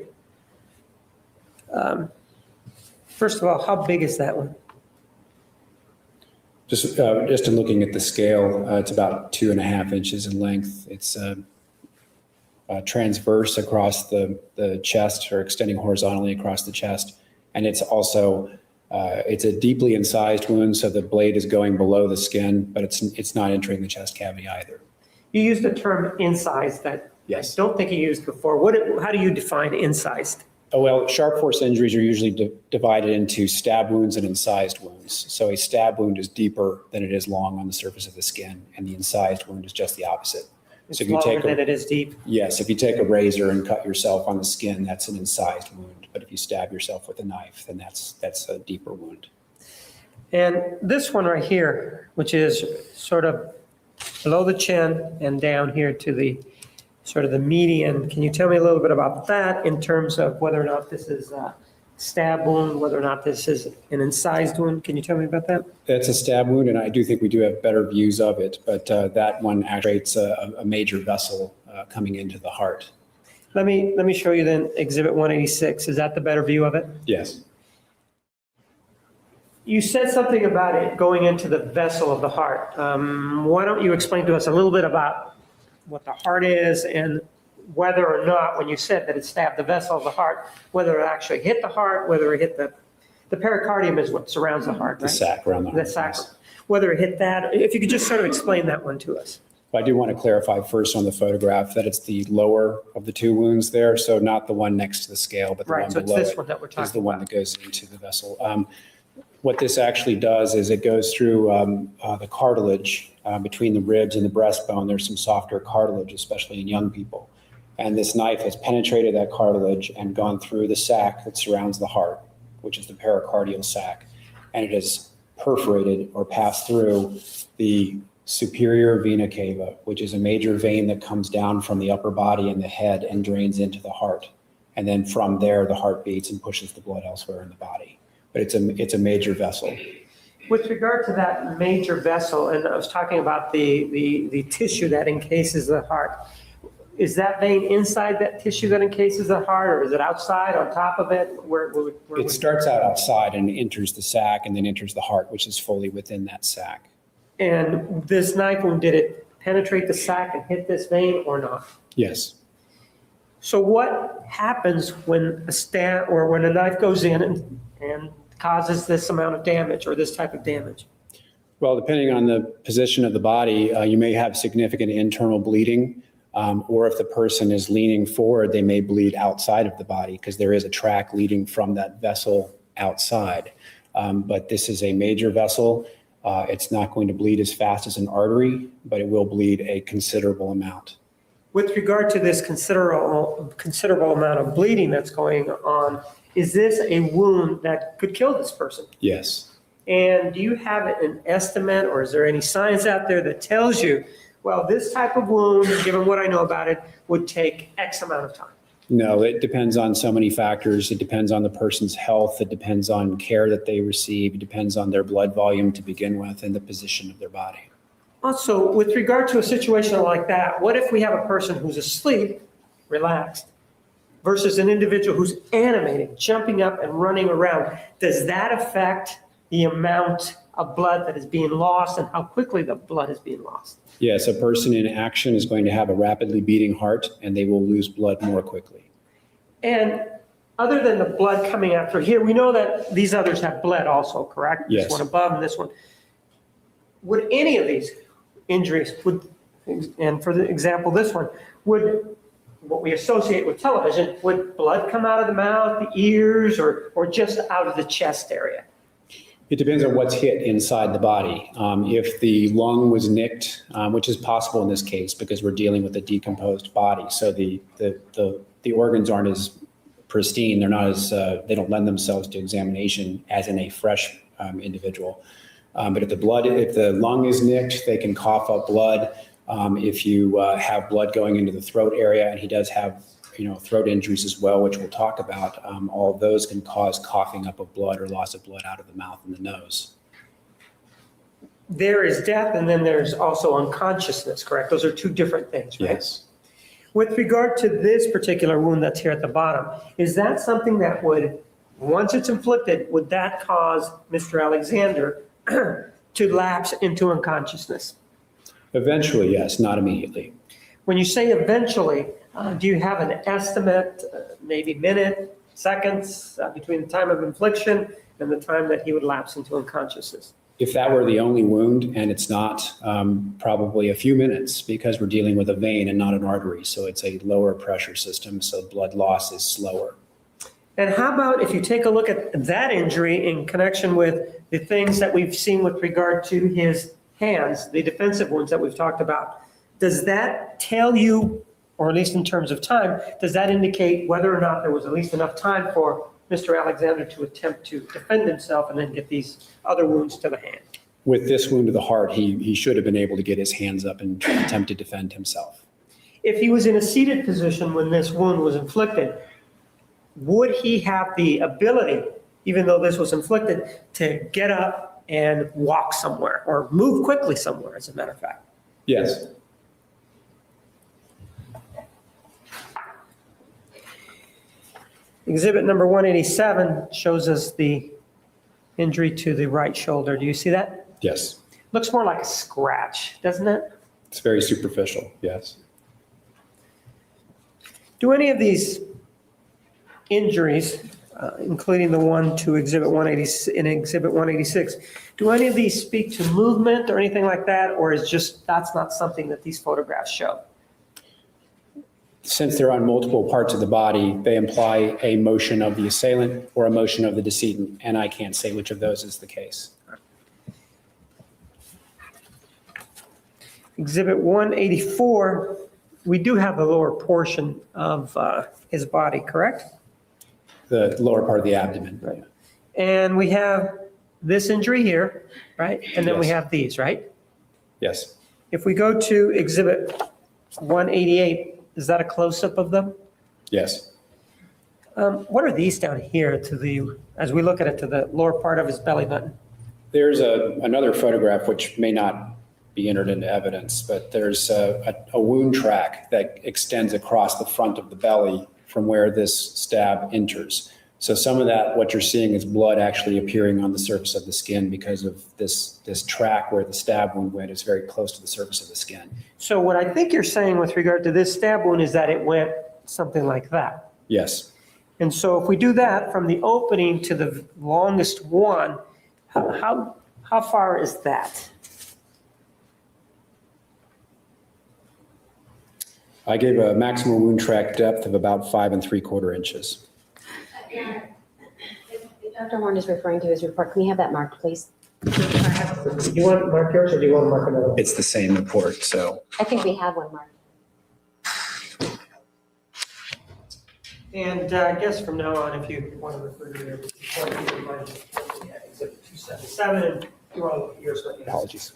First of all, how big is that one? Just in looking at the scale, it's about 2.5 inches in length. It's transverse across the chest, or extending horizontally across the chest. And it's also, it's a deeply incised wound, so the blade is going below the skin, but it's not entering the chest cavity either. You used the term incised that Yes. I don't think you used before. How do you define incised? Oh, well, sharp force injuries are usually divided into stab wounds and incised wounds. So a stab wound is deeper than it is long on the surface of the skin, and the incised wound is just the opposite. It's So if you longer take than it is deep. Yes, if you take a razor and cut yourself on the skin, that's an incised wound. But if you stab yourself with a knife, then that's a deeper wound. And this one right here, which is sort of below the chin and down here to the sort of the median, can you tell me a little bit about that in terms of whether or not this is a stab wound, whether or not this is an incised wound? Can you tell me about that? It's a stab wound, and I do think we do have better views of it, but that one activates a major vessel coming into the heart. Let me show you then Exhibit 186. Is that the better view of it? Yes. You said something about it going into the vessel of the heart. Why don't you explain to us a little bit about what the heart is and whether or not, when you said that it stabbed the vessel of the heart, whether it actually hit the heart, whether it hit the pericardium is what surrounds the heart, right? The sac around the heart. The sac. Whether it hit that, if you could just sort of explain that one to us. I do want to clarify first on the photograph that it's the lower of the two wounds there, so not the one next to the scale, but the Right, one so it's below this it one that we're talking is the one about. that goes into the vessel. What this actually does is it goes through the cartilage between the ribs and the breastbone. There's some softer cartilage, especially in young people. And this knife has penetrated that cartilage and gone through the sac that surrounds the heart, which is the pericardial sac. And it has perforated or passed through the superior vena cava, which is a major vein that comes down from the upper body and the head and drains into the heart. And then from there, the heart beats and pushes the blood elsewhere in the body. But it's a major vessel. With regard to that major vessel, and I was talking about the tissue that encases the heart, is that vein inside that tissue that encases the heart, or is it outside, on top of it? It starts out outside and enters the sac and then enters the heart, which is fully within that sac. And this knife wound, did it penetrate the sac and hit this vein or not? Yes. So what happens when when a knife goes in and causes this amount of damage or this type of damage? Well, depending on the position of the body, you may have significant internal bleeding, or if the person is leaning forward, they may bleed outside of the body because there is a track leading from that vessel outside. But this is a major vessel. It's not going to bleed as fast as an artery, but it will bleed a considerable amount. With regard to this considerable amount of bleeding that's going on, is this a wound that could kill this person? Yes. And do you have an estimate, or is there any science out there that tells you, well, this type of wound, given what I know about it, would take X amount of time? No, it depends on so many factors. It depends on the person's health. It depends on care that they receive. It depends on their blood volume to begin with and the position of their body. Also, with regard to a situation like that, what if we have a person who's asleep, relaxed, versus an individual who's animating, jumping up and running around? Does that affect the amount of blood that is being lost and how quickly the blood is being lost? Yes, a person in action is going to have a rapidly beating heart and they will lose blood more quickly. And other than the blood coming out through here, we know that these others have bled also, correct? Yes. This one above and this one. Would any of these injuries, and for the example, this one, would what we associate with television, would blood come out of the mouth, the ears, or just out of the chest area? It depends on what's hit inside the body. If the lung was nicked, which is possible in this case because we're dealing with a decomposed body, so the organs aren't as pristine, they're not as they don't lend themselves to examination as in a fresh individual. But if the lung is nicked, they can cough up blood. If you have blood going into the throat area, and he does have throat injuries as well, which we'll talk about, all of those can cause coughing up of blood or loss of blood out of the mouth and the nose. There is death, and then there's also unconsciousness, correct? Those are two different things, right? Yes. With regard to this particular wound that's here at the bottom, is that something that would, once it's inflicted, would that cause Mr. Alexander to lapse into unconsciousness? Eventually, yes, not immediately. When you say eventually, do you have an estimate, maybe minute, seconds, between the time of infliction and the time that he would lapse into unconsciousness? If that were the only wound, and it's not, probably a few minutes, because we're dealing with a vein and not an artery, so it's a lower pressure system, so blood loss is slower. And how about if you take a look at that injury in connection with the things that we've seen with regard to his hands, the defensive wounds that we've talked about? Does that tell you, or at least in terms of time, does that indicate whether or not there was at least enough time for Mr. Alexander to attempt to defend himself and then get these other wounds to the hand? With this wound to the heart, he should have been able to get his hands up and attempt to defend himself. If he was in a seated position when this wound was inflicted, would he have the ability, even though this was inflicted, to get up and walk somewhere or move quickly somewhere, as a matter of fact? Yes. Exhibit number 187 shows us the injury to the right shoulder. Do you see that? Yes. Looks more like a scratch, doesn't it? It's very superficial, yes. Do any of these injuries including the one to Exhibit 180 in Exhibit 186. Do any of these speak to movement or anything like that, or is just that's not something that these photographs show? Since they're on multiple parts of the body, they imply a motion of the assailant or a motion of the decedent, and I can't say which of those is the case. Exhibit 184, we do have the lower portion of his body, correct? The lower part of the abdomen. Right. And we have this injury here, right? And then we Yes. have these, right? Yes. If we go to Exhibit 188, is that a close-up of them? Yes. What are these down here to the, as we look at it, to the lower part of his belly button? There's another photograph which may not be entered into evidence, but there's a wound track that extends across the front of the belly from where this stab enters. So some of that, what you're seeing is blood actually appearing on the surface of the skin because of this track where the stab wound went is very close to the surface of the skin. So what I think you're saying with regard to this stab wound is that it went something like that. Yes. And so if we do that from the opening to the longest one, how far is that? I gave a maximum wound track depth of about 5 3/4 inches. If Dr. Horn is referring to his report, can we have that marked, please? Do you want to mark yours or do you want to mark another one? It's the same report, so. I think we have one marked. And I guess from now on, if you want to refer to your report, you can find Exhibit 277 and you want to look at yours. Apologies.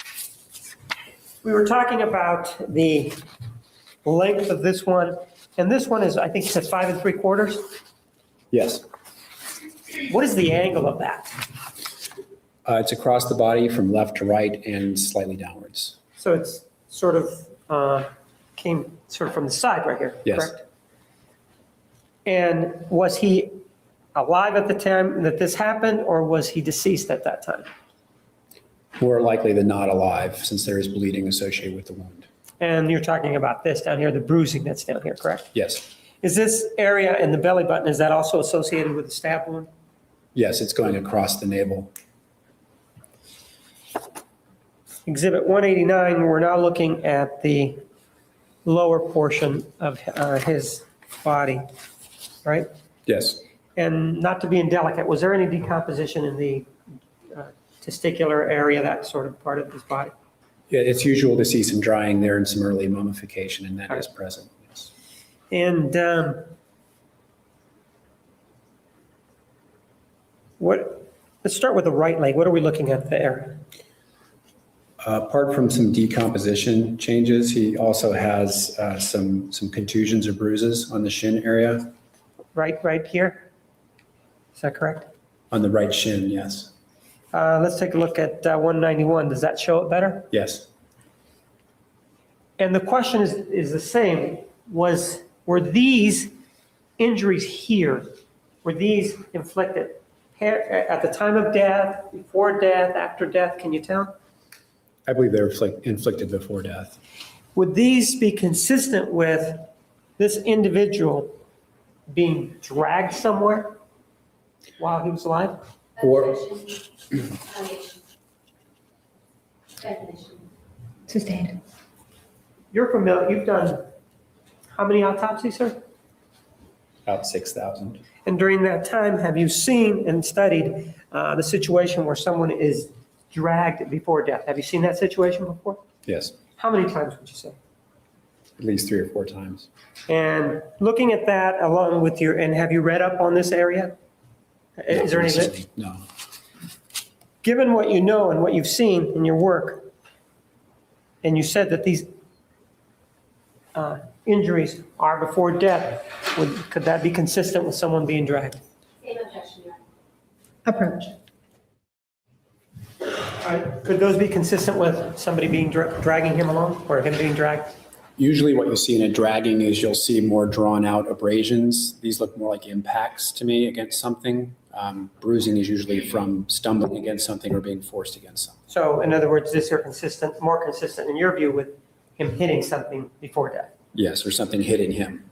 We were talking about the length of this one, and this one is, I think you said 5 3/4. Yes. What is the angle of that? It's across the body from left to right and slightly downwards. So it's sort of came sort of from the side right here, Yes. correct? And was he alive at the time that this happened, or was he deceased at that time? More likely than not alive, since there is bleeding associated with the wound. And you're talking about this down here, the bruising that's down here, correct? Yes. Is this area in the belly button, is that also associated with the stab wound? Yes, it's going across the navel. Exhibit 189, we're now looking at the lower portion of his body, right? Yes. And not to be indelicate, was there any decomposition in the testicular area, that sort of part of his body? Yeah, it's usual to see some drying there and some early mummification, and that is present. Yes. And let's start with the right leg. What are we looking at there? Apart from some decomposition changes, he also has some contusions or bruises on the shin area. Right here? Is that correct? On the right shin, yes. Let's take a look at 191. Does that show it better? Yes. And the question is the same. Were these injuries here, were these inflicted at the time of death, before death, after death? Can you tell? I believe they were inflicted before death. Would these be consistent with this individual being dragged somewhere while he was alive? Or Sustained. You're familiar, you've done how many autopsies, sir? about 6,000. And during that time, have you seen and studied the situation where someone is dragged before death? Have you seen that situation before? Yes, How many times would you say? at least 3 or 4 times. And looking at that along with and have you read up on this area? Is there any, No. given what you know and what you've seen in your work, and you said that these injuries are before death, could that be consistent with someone being dragged? Same objection, Your Honor. Approach. Could those be consistent with somebody being dragging him along or him being dragged? Usually what you see in a dragging is you'll see more drawn out abrasions. These look more like impacts to me against something. Bruising is usually from stumbling against something or being forced against something. So in other words, this are more consistent in your view with him hitting something before death? Yes, or something hitting him.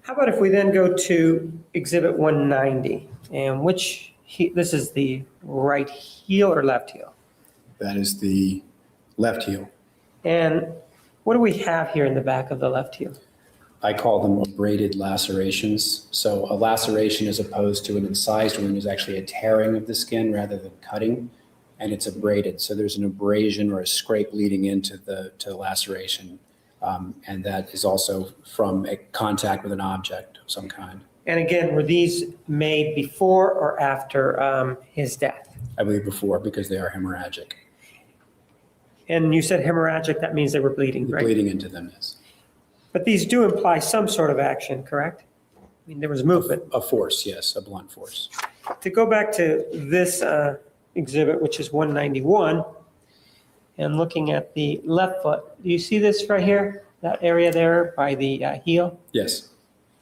How about if we then go to Exhibit 190. And this is the right heel or left heel? That is the left heel. And what do we have here in the back of the left heel? I call them abraded lacerations. So a laceration, as opposed to an incised wound, is actually a tearing of the skin rather than cutting, and it's abraded. So there's an abrasion or a scrape leading into the laceration, and that is also from a contact with an object of some kind. And again, were these made before or after his death? I believe before, because they are hemorrhagic. And you said hemorrhagic, that means they were bleeding, right? Bleeding into them, yes. But these do imply some sort of action, correct? I mean, there was movement. A force, yes, a blunt force. To go back to this exhibit, which is 191, and looking at the left foot, do you see this right here? That area there by the heel? Yes,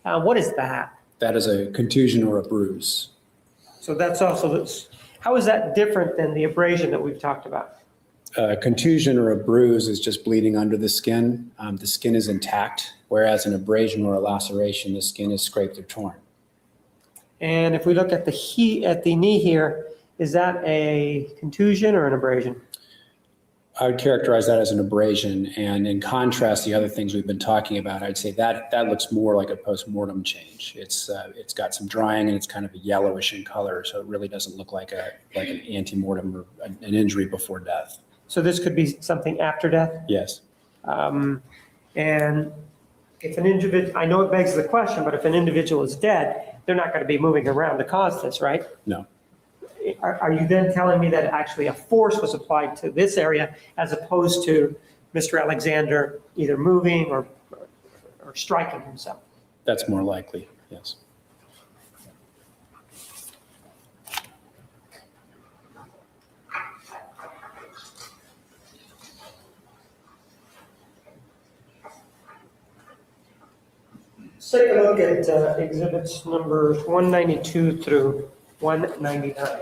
What is that? that is a contusion or a bruise. So that's also this. How is that different than the abrasion that we've talked about? A contusion or a bruise is just bleeding under the skin. The skin is intact, whereas an abrasion or a laceration, the skin is scraped or torn. And if we look at the knee here, is that a contusion or an abrasion? I would characterize that as an abrasion, and in contrast, the other things we've been talking about, I'd say that looks more like a post-mortem change. It's got some drying and it's kind of a yellowish in color, so it really doesn't look like an ante-mortem or an injury before death. So this could be something after death? Yes. And if an individual, I know it begs the question, but if an individual is dead, they're not going to be moving around to cause this, right? No. Are you then telling me that actually a force was applied to this area as opposed to Mr. Alexander either moving or striking himself? That's more likely, yes. Let's take a look at exhibits numbers 192 through 199.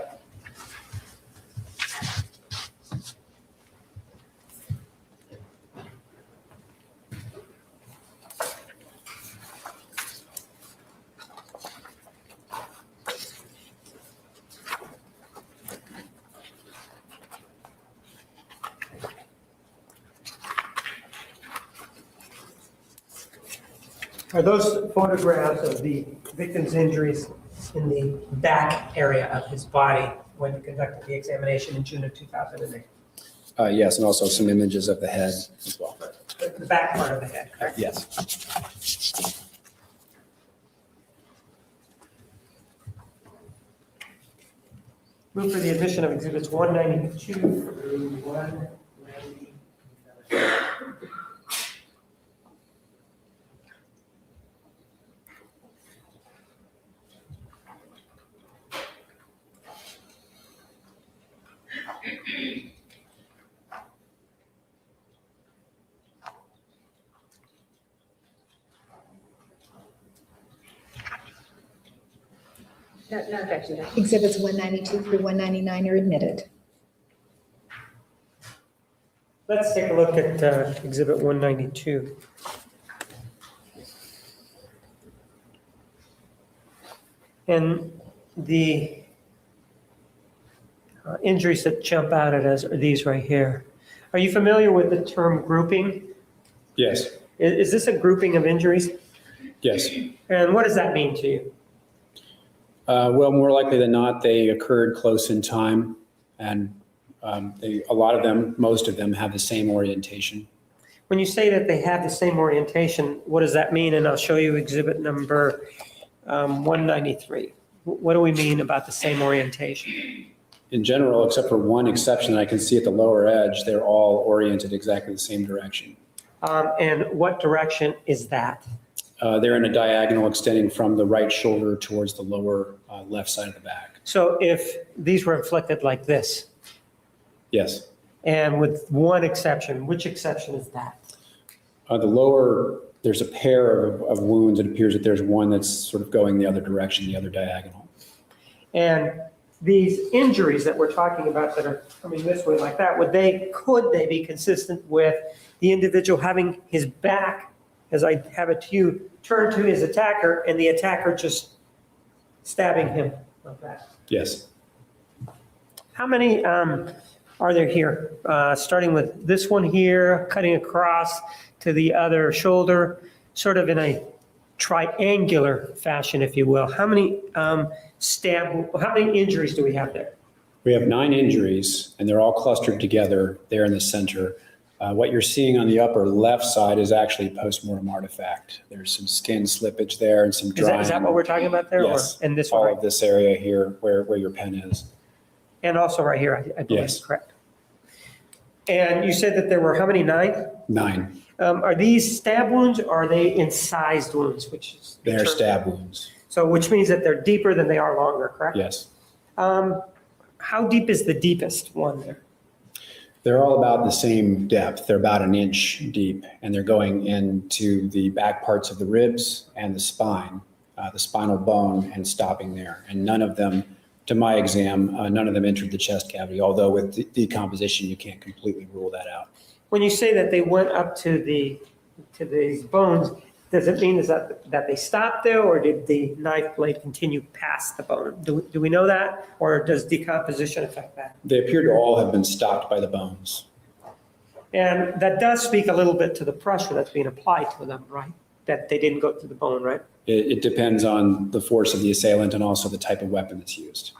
Are those photographs of the victim's injuries in the back area of his body when you conducted the examination in June of 2008? Yes, and also some images of the head as well. The back part of the head, correct? Yes. Move for the admission of exhibits 192 through 199. No objection, Judge. Exhibits 192 through 199 are admitted. Let's take a look at exhibit 192. And the injuries that jump out at us are these right here. Are you familiar with the term grouping? Yes. Is this a grouping of injuries? Yes. And what does that mean to you? Well, more likely than not, they occurred close in time, and a lot of them, most of them, have the same orientation. When you say that they have the same orientation, what does that mean? And I'll show you exhibit number 193. What do we mean about the same orientation? In general, except for one exception that I can see at the lower edge, they're all oriented exactly the same direction. And what direction is that? They're in a diagonal extending from the right shoulder towards the lower left side of the back. So if these were inflicted like this, Yes. and with one exception, which exception is that? The lower, there's a pair of wounds. It appears that there's one that's sort of going the other direction, the other diagonal. And these injuries that we're talking about that are coming this way like that, could they be consistent with the individual having his back, as I have it to you, turned to his attacker, and the attacker just stabbing him like that. Yes. How many are there here? Starting with this one here, cutting across to the other shoulder, sort of in a triangular fashion, if you will. How many how many injuries do we have there? We have 9 injuries, and they're all clustered together there in the center. What you're seeing on the upper left side is actually a postmortem artifact. There's some skin slippage there and some drying. Is that what we're talking about there? Yes. Or in this all one? of this area here where your pen is. And also right here, I believe. Yes. Correct. And you said that there were how many? 9? 9. Are these stab wounds or are they incised wounds? Which is They're stab wounds. So which means that they're deeper than they are longer, correct? Yes. How deep is the deepest one there? They're all about the same depth. They're about 1 inch deep, and they're going into the back parts of the ribs and the spine, the spinal bone, and stopping there. And none of them, to my exam, none of them entered the chest cavity, although with decomposition, you can't completely rule that out. When you say that they went up to these bones, does it mean that they stopped there, or did the knife blade continue past the bone? Do we know that, or does decomposition affect that? They appear to all have been stopped by the bones. And that does speak a little bit to the pressure that's being applied to them, right? That they didn't go to the bone, right? It depends on the force of the assailant and also the type of weapon that's used.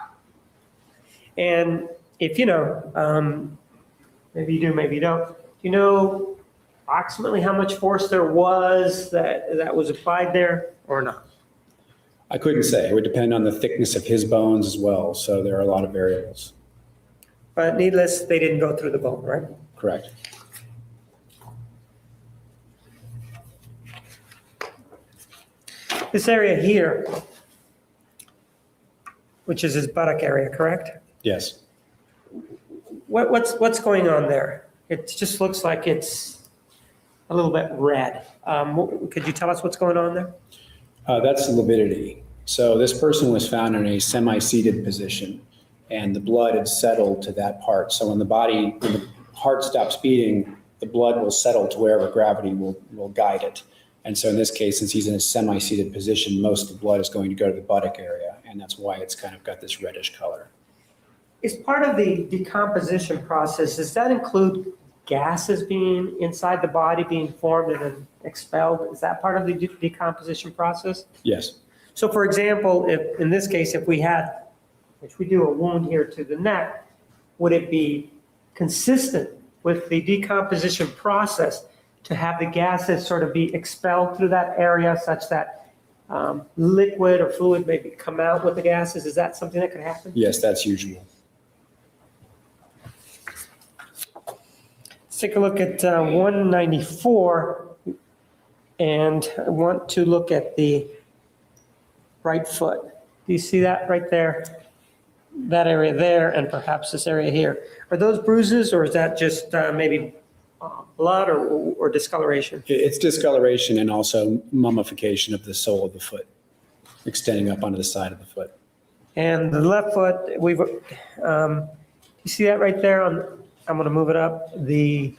And if you know, maybe you do, maybe you don't, do you know approximately how much force there was that was applied there or not? I couldn't say. It would depend on the thickness of his bones as well. So there are a lot of variables. But needless, they didn't go through the bone, right? Correct. This area here, which is his buttock area, correct? Yes. What's going on there? It just looks like it's a little bit red. Could you tell us what's going on there? That's lividity. So this person was found in a semi-seated position, and the blood had settled to that part. So when the heart stops beating, the blood will settle to wherever gravity will guide it. And so in this case, since he's in a semi-seated position, most of the blood is going to go to the buttock area, and that's why it's kind of got this reddish color. Is part of the decomposition process, does that include gases being inside the body, being formed and then expelled? Is that part of the decomposition process? Yes. So for example, if in this case, if we had, which we do, a wound here to the neck, would it be consistent with the decomposition process to have the gases sort of be expelled through that area such that liquid or fluid maybe come out with the gases? Is that something that could happen? Yes, that's usual. Let's take a look at 194, and I want to look at the right foot. Do you see that right there? That area there, and perhaps this area here. Are those bruises, or is that just maybe blood or discoloration? It's discoloration and also mummification of the sole of the foot, extending up onto the side of the foot. And the left foot, you see that right there on, I'm going to move it up, the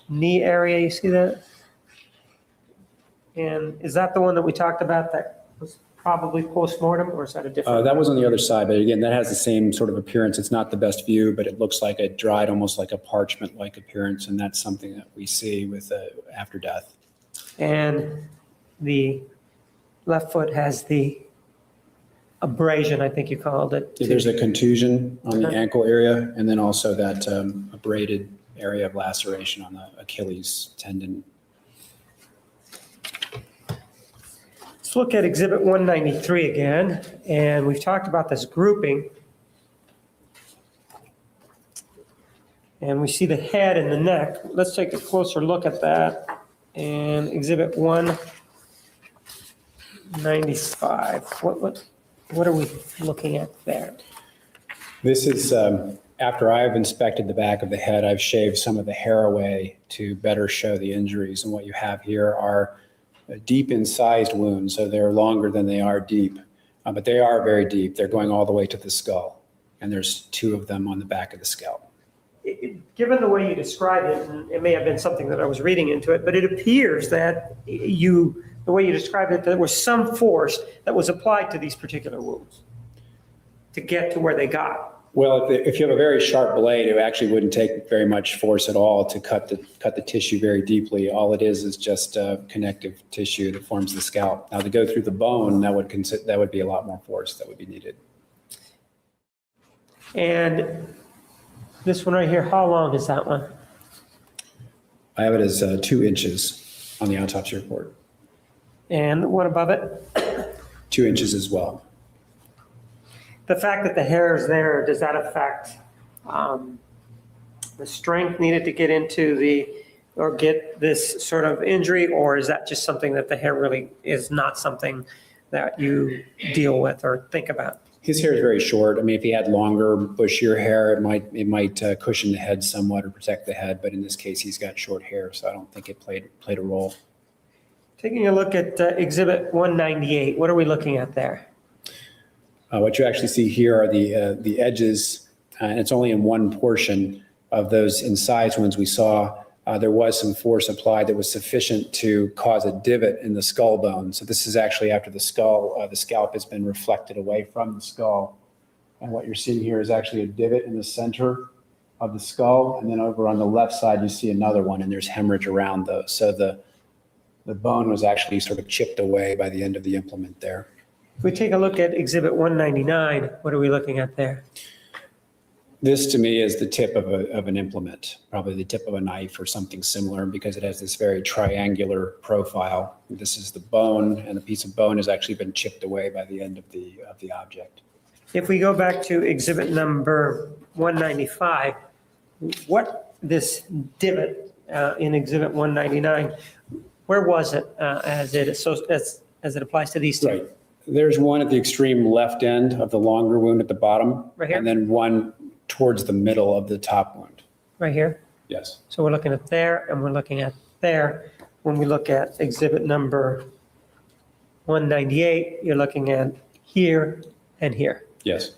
knee area, you see that? And is that the one that we talked about that was probably post-mortem, or is that a different? That was on the other side, but again, that has the same sort of appearance. It's not the best view, but it looks like it dried, almost like a parchment-like appearance, and that's something that we see with after death. And the left foot has the abrasion, I think you called it. There's a contusion on the ankle area, and then also that abraded area of laceration on the Achilles tendon. Let's look at Exhibit 193 again, and we've talked about this grouping. And we see the head and the neck. Let's take a closer look at that. And Exhibit 195. What are we looking at there? This is, after I've inspected the back of the head, I've shaved some of the hair away to better show the injuries. And what you have here are deep incised wounds, so they're longer than they are deep. But they are very deep. They're going all the way to the skull. And there's 2 of them on the back of the scalp. Given the way you described it, and it may have been something that I was reading into it, but it appears that the way you described it, there was some force that was applied to these particular wounds. to get to where they got? Well, if you have a very sharp blade, it actually wouldn't take very much force at all to cut the tissue very deeply. All it is just connective tissue that forms the scalp. Now, to go through the bone, that would be a lot more force that would be needed. And this one right here, how long is that one? I have it as 2 inches on the autopsy report. And the one above it? 2 inches as well. The fact that the hair is there, does that affect the strength needed to get into or get this sort of injury, or is that just something that the hair really is not something that you deal with or think about? His hair is very short. I mean, if he had longer, bushier hair, it might cushion the head somewhat or protect the head. But in this case, he's got short hair, so I don't think it played a role. Taking a look at Exhibit 198, what are we looking at there? What you actually see here are the edges, and it's only in one portion of those incised wounds we saw. There was some force applied that was sufficient to cause a divot in the skull bone. So this is actually after the scalp has been reflected away from the skull. And what you're seeing here is actually a divot in the center of the skull. And then over on the left side, you see another one, and there's hemorrhage around those. So the bone was actually sort of chipped away by the end of the implement there. If we take a look at Exhibit 199, what are we looking at there? This to me is the tip of an implement, probably the tip of a knife or something similar, because it has this very triangular profile. This is the bone, and the piece of bone has actually been chipped away by the end of the object. If we go back to Exhibit number 195, what this divot in Exhibit 199, where was it as it applies to these two? Right. There's one at the extreme left end of the longer wound at the bottom. Right here? And then one towards the middle of the top wound. Right here? Yes. So we're looking at there and we're looking at there. When we look at Exhibit number 198, you're looking at here and here. Yes.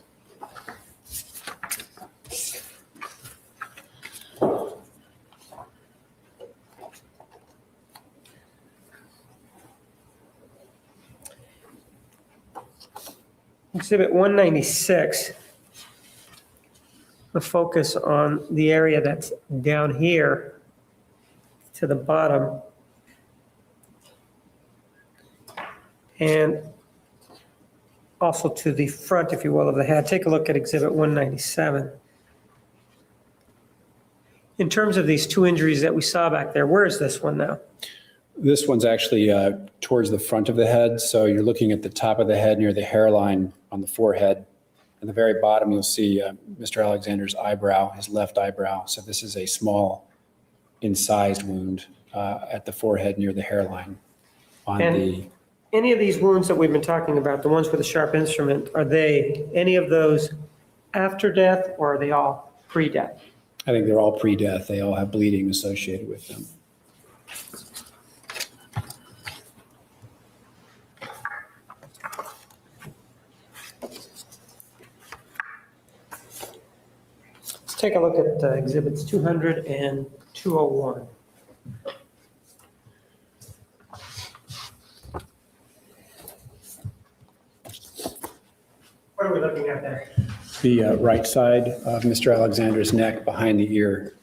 Exhibit 196, the focus on the area that's down here to the bottom. And also to the front, if you will, of the head. Take a look at Exhibit 197. In terms of these two injuries that we saw back there, where is this one now? This one's actually towards the front of the head. So you're looking at the top of the head near the hairline on the forehead. At the very bottom, you'll see Mr. Alexander's eyebrow, his left eyebrow. So this is a small incised wound at the forehead near the hairline. Any of these wounds that we've been talking about, the ones with a sharp instrument, are they any of those after death, or are they all pre-death? I think they're all pre-death. They all have bleeding associated with them. Let's take a look at Exhibits 200 and 201. What are we looking at there? The right side of Mr. Alexander's neck behind the ear.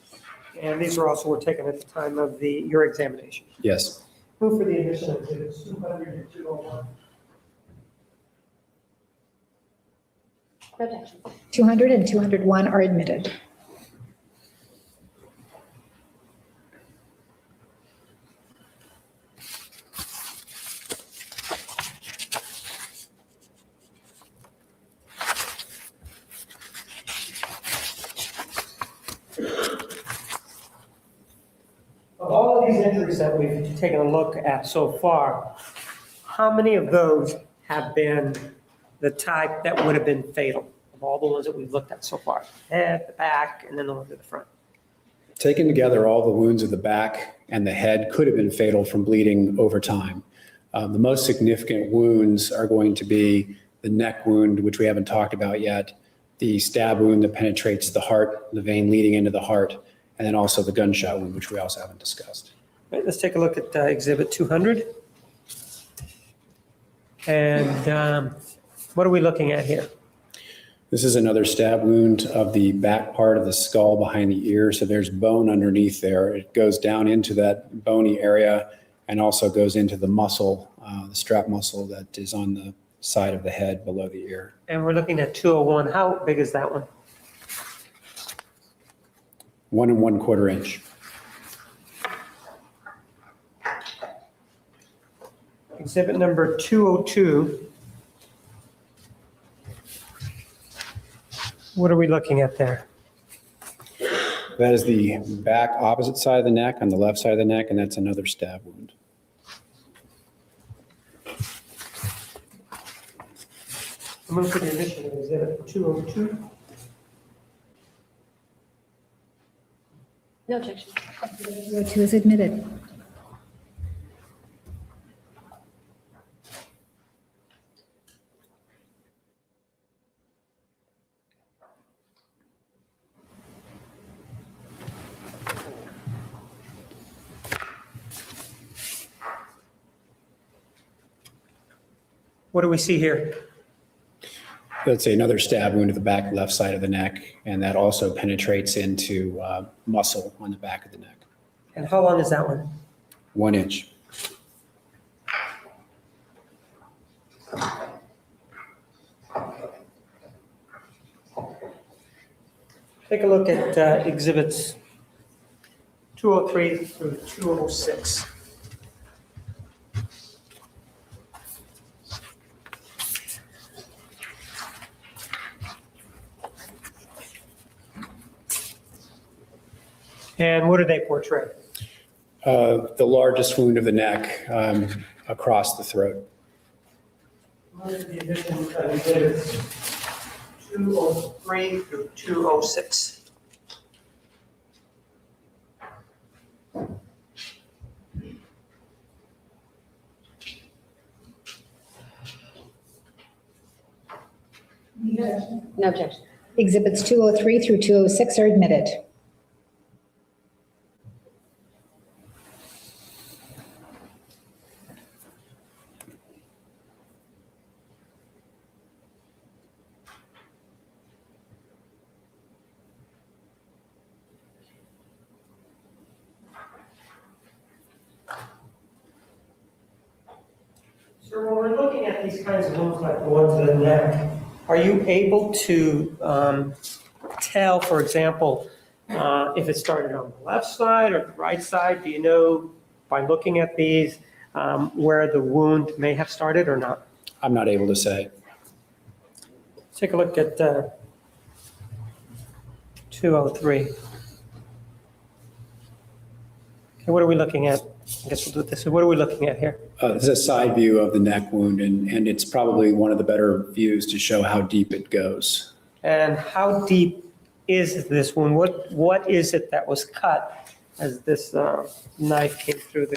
And these were also taken at the time of your examination. Yes. Move for the addition of Exhibits 200 and 201. Objection. 200 and 201 are admitted. Of all of these injuries that we've taken a look at so far, how many of those have been the type that would have been fatal? Of all the ones that we've looked at so far, head, the back, and then the ones at the front. Taken together, all the wounds of the back and the head could have been fatal from bleeding over time. The most significant wounds are going to be the neck wound, which we haven't talked about yet, the stab wound that penetrates the heart, the vein leading into the heart, and then also the gunshot wound, which we also haven't discussed. All right, let's take a look at Exhibit 200. And what are we looking at here? This is another stab wound of the back part of the skull behind the ear. So there's bone underneath there. It goes down into that bony area and also goes into the muscle, the strap muscle that is on the side of the head below the ear. And we're looking at 201. How big is that one? 1 1/4 inch. Exhibit number 202. What are we looking at there? That is the back opposite side of the neck, on the left side of the neck, and that's another stab wound. I'm going to put the addition of exhibit 202. No objection. 202 is admitted. What do we see here? That's another stab wound to the back left side of the neck, and that also penetrates into muscle on the back of the neck. And how long is that one? 1 inch. Take a look at exhibits 203 through 206. And what do they portray? The largest wound of the neck across the throat. What is the addition of exhibits 203 through 206? No objection. Exhibits 203 through 206 are admitted. So when we're looking at these kinds of wounds like the ones in the neck, are you able to tell, for example, if it started on the left side or the right side? Do you know by looking at these where the wound may have started or not? I'm not able to say. Take a look at 203. Okay, what are we looking at? I guess we'll do it this way. What are we looking at here? This is a side view of the neck wound, and it's probably one of the better views to show how deep it goes. And how deep is this wound? What is it that was cut as this knife came through the?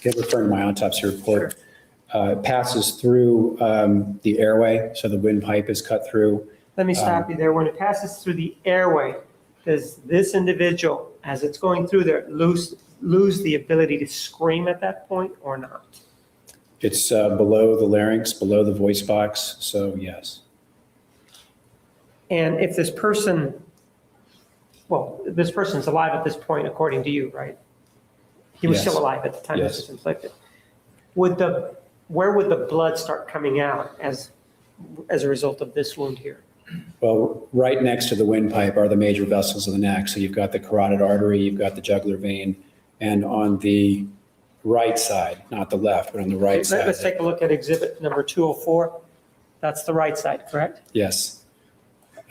Get referring to my autopsy report. It passes through the airway, so the windpipe is cut through. Let me stop you there. When it passes through the airway, does this individual, as it's going through there, lose the ability to scream at that point or not? It's below the larynx, below the voice box, so yes. And if this person, well, this person's alive at this point, according to you, right? He was Yes. still alive at the time Yes. this was inflicted. Where would the blood start coming out as a result of this wound here? Well, right next to the windpipe are the major vessels of the neck. So you've got the carotid artery, you've got the jugular vein, and on the right side, not the left, but on the right side. Let's take a look at exhibit number 204. That's the right side, correct? Yes.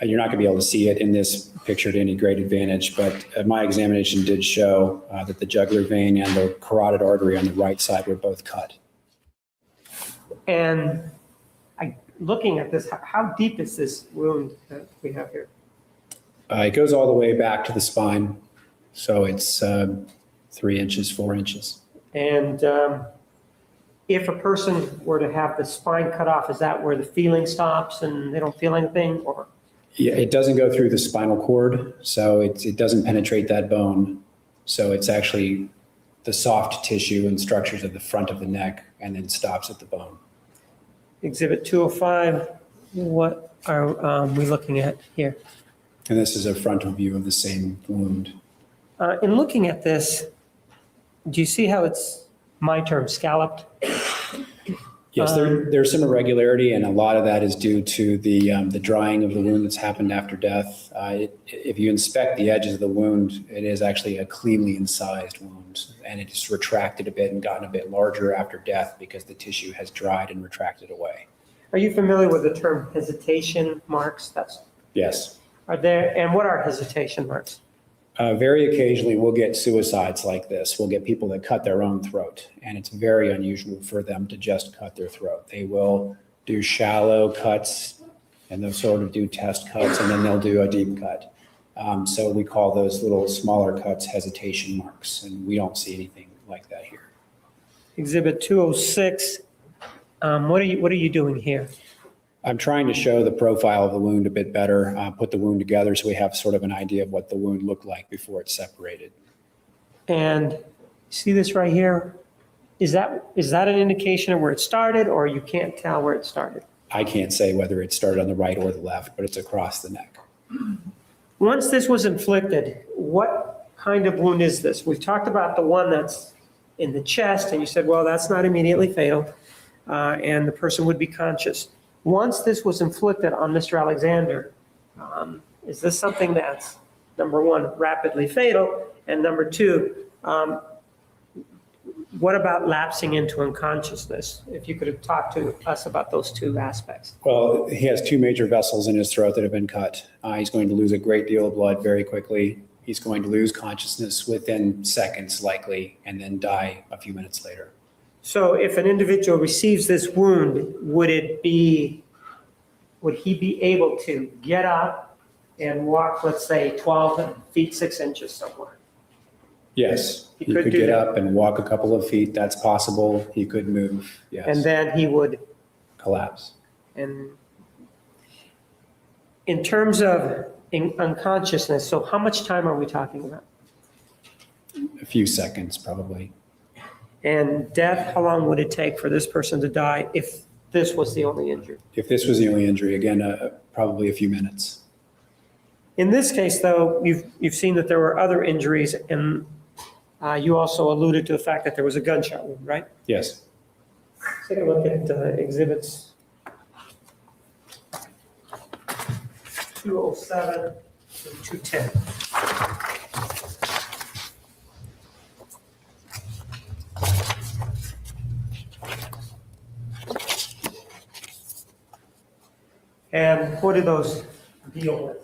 You're not going to be able to see it in this picture to any great advantage, but my examination did show that the jugular vein and the carotid artery on the right side were both cut. And looking at this, how deep is this wound that we have here? It goes all the way back to the spine, so it's 3 inches, 4 inches. And if a person were to have the spine cut off, is that where the feeling stops and they don't feel anything, or? Yeah, it doesn't go through the spinal cord, so it doesn't penetrate that bone. So it's actually the soft tissue and structures of the front of the neck and then stops at the bone. Exhibit 205, what are we looking at here? And this is a frontal view of the same wound. In looking at this, do you see how it's, my term, scalloped? Yes, there's some irregularity, and a lot of that is due to the drying of the wound that's happened after death. If you inspect the edges of the wound, it is actually a cleanly incised wound, and it just retracted a bit and gotten a bit larger after death because the tissue has dried and retracted away. Are you familiar with the term hesitation marks? Yes. And what are hesitation marks? Very occasionally, we'll get suicides like this. We'll get people that cut their own throat, and it's very unusual for them to just cut their throat. They will do shallow cuts, and they'll sort of do test cuts, and then they'll do a deep cut. So we call those little smaller cuts hesitation marks, and we don't see anything like that here. Exhibit 206, what are you doing here? I'm trying to show the profile of the wound a bit better, put the wound together so we have sort of an idea of what the wound looked like before it's separated. And see this right here? Is that an indication of where it started, or you can't tell where it started? I can't say whether it started on the right or the left, but it's across the neck. Once this was inflicted, what kind of wound is this? We've talked about the one that's in the chest, and you said, well, that's not immediately fatal, and the person would be conscious. Once this was inflicted on Mr. Alexander, is this something that's, number one, rapidly fatal, and number two, what about lapsing into unconsciousness? If you could have talked to us about those two aspects. Well, he has two major vessels in his throat that have been cut. He's going to lose a great deal of blood very quickly. He's going to lose consciousness within seconds likely, and then die a few minutes later. So if an individual receives this wound, would he be able to get up and walk, let's say, 12 feet 6 inches somewhere? Yes, he could could do get that. up and walk a couple of feet. That's possible. He could move, yes. And then he would, Collapse. and in terms of unconsciousness, so how much time are we talking about? A few seconds, probably. And death, how long would it take for this person to die if this was the only injury? If this was the only injury, again, probably a few minutes. In this case, though, you've seen that there were other injuries, and you also alluded to the fact that there was a gunshot wound, right? Yes. Let's take a look at exhibits 207 to 210. And what do those deal with?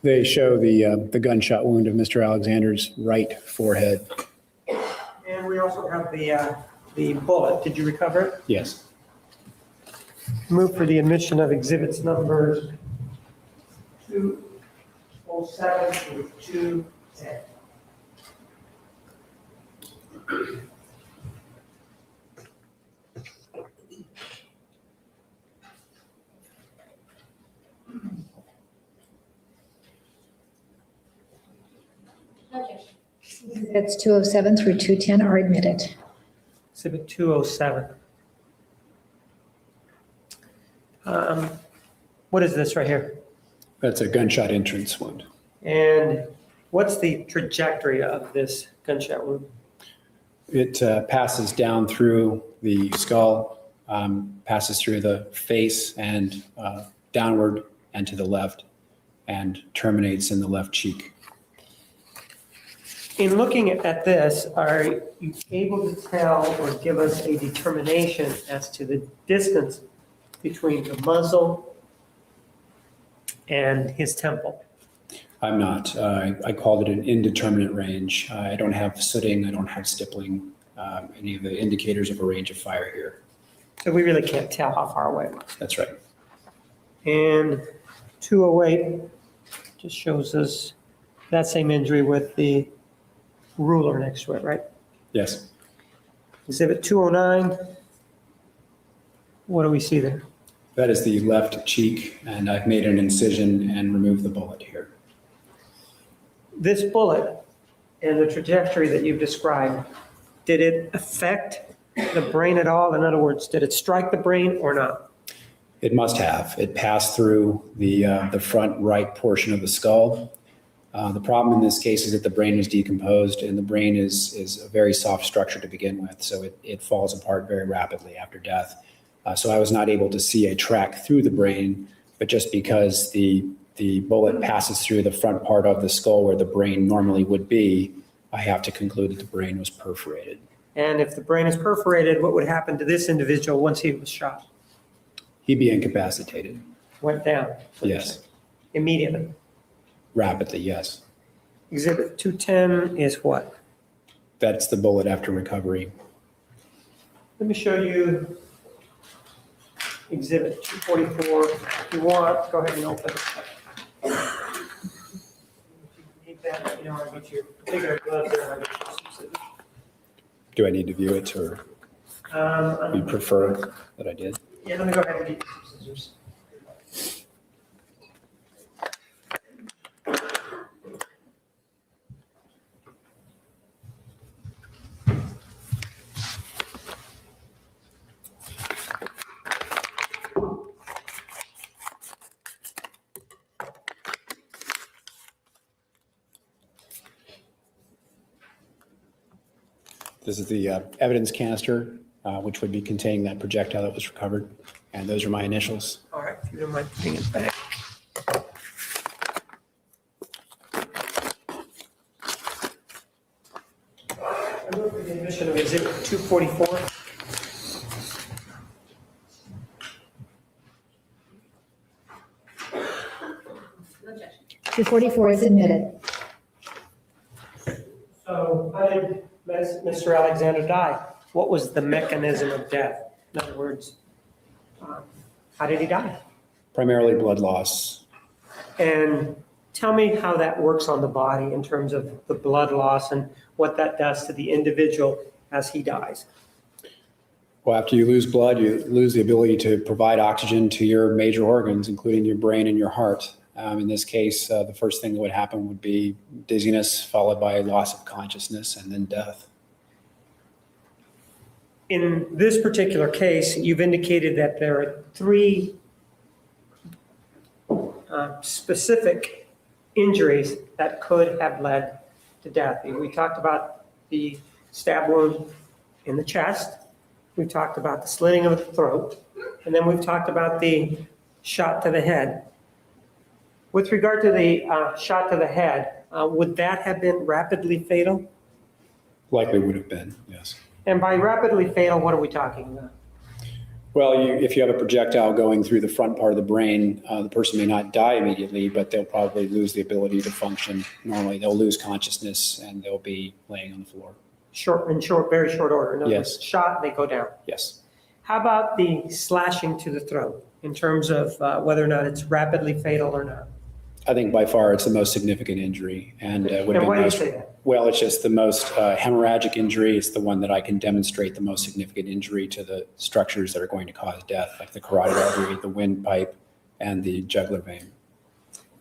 They show the gunshot wound of Mr. Alexander's right forehead. And we also have the bullet. Did you recover it? Yes. Move for the admission of exhibits numbers 207 through 210. That's 207 through 210 are admitted. Exhibit 207. What is this right here? That's a gunshot entrance wound. And what's the trajectory of this gunshot wound? It passes down through the skull, passes through the face and downward and to the left, and terminates in the left cheek. In looking at this, are you able to tell or give us a determination as to the distance between the muzzle and his temple? I'm not. I called it an indeterminate range. I don't have sooting. I don't have stippling, any of the indicators of a range of fire here. So we really can't tell how far away it was. That's right. And 208 just shows us that same injury with the ruler next to it, right? Yes. Exhibit 209, what do we see there? That is the left cheek, and I've made an incision and removed the bullet here. This bullet and the trajectory that you've described, did it affect the brain at all? In other words, did it strike the brain or not? It must have. It passed through the front right portion of the skull. The problem in this case is that the brain was decomposed, and the brain is a very soft structure to begin with, so it falls apart very rapidly after death. So I was not able to see a track through the brain, but just because the bullet passes through the front part of the skull where the brain normally would be, I have to conclude that the brain was perforated. And if the brain is perforated, what would happen to this individual once he was shot? He'd be incapacitated. Went down? Yes. Immediately? Rapidly, yes. Exhibit 210 is what? That's the bullet after recovery. Let me show you Exhibit 244. If you want, go ahead and open it. If you need that, you know, I'll get your bigger gloves there. I'll get you some scissors. Do I need to view it, or you prefer that I did? Yeah, let me go ahead and get you some scissors. This is the evidence canister, which would be containing that projectile that was recovered. And those are my initials. All right, if you don't mind putting it back. I move for the admission of Exhibit 244. 244 is admitted. So how did Mr. Alexander die? What was the mechanism of death? In other words, how did he die? Primarily blood loss. And tell me how that works on the body in terms of the blood loss and what that does to the individual as he dies. Well, after you lose blood, you lose the ability to provide oxygen to your major organs, including your brain and your heart. In this case, the first thing that would happen would be dizziness, followed by loss of consciousness, and then death. In this particular case, you've indicated that there are three specific injuries that could have led to death. We talked about the stab wound in the chest. We've talked about the slitting of the throat. And then we've talked about the shot to the head. With regard to the shot to the head, would that have been rapidly fatal? Likely would have been, yes. And by rapidly fatal, what are we talking about? Well, if you have a projectile going through the front part of the brain, the person may not die immediately, but they'll probably lose the ability to function normally. They'll lose consciousness and they'll be laying on the floor. Very short order. In other Yes. words, shot, they go down. Yes. How about the slashing to the throat in terms of whether or not it's rapidly fatal or not? I think by far it's the most significant injury. And would have And been why do you most, say that? well, it's just the most hemorrhagic injury. It's the one that I can demonstrate the most significant injury to the structures that are going to cause death, like the carotid artery, the windpipe, and the jugular vein.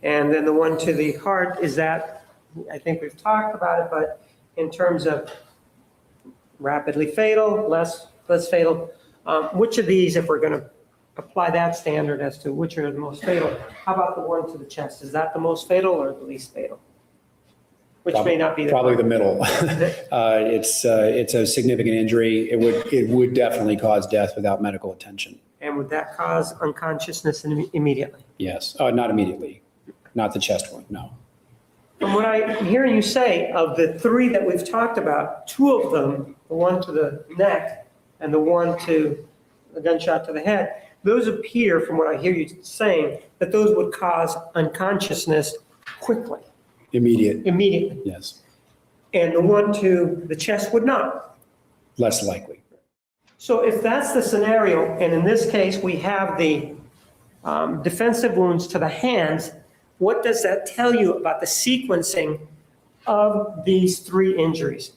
And then the one to the heart, is that, I think we've talked about it, but in terms of rapidly fatal, less fatal, which of these, if we're going to apply that standard as to which are the most fatal, how about the one to the chest? Is that the most fatal or the least fatal? Which may not be the Probably the middle. It's a significant injury. It would definitely cause death without medical attention. And would that cause unconsciousness immediately? Yes. Not immediately. Not the chest wound, no. From what I hear you say, of the three that we've talked about, two of them, the one to the neck and the one to the gunshot to the head, those appear, from what I hear you saying, that those would cause unconsciousness quickly. Immediately. Yes. And the one to the chest would not. Less likely. So if that's the scenario, and in this case we have the defensive wounds to the hands, what does that tell you about the sequencing of these three injuries?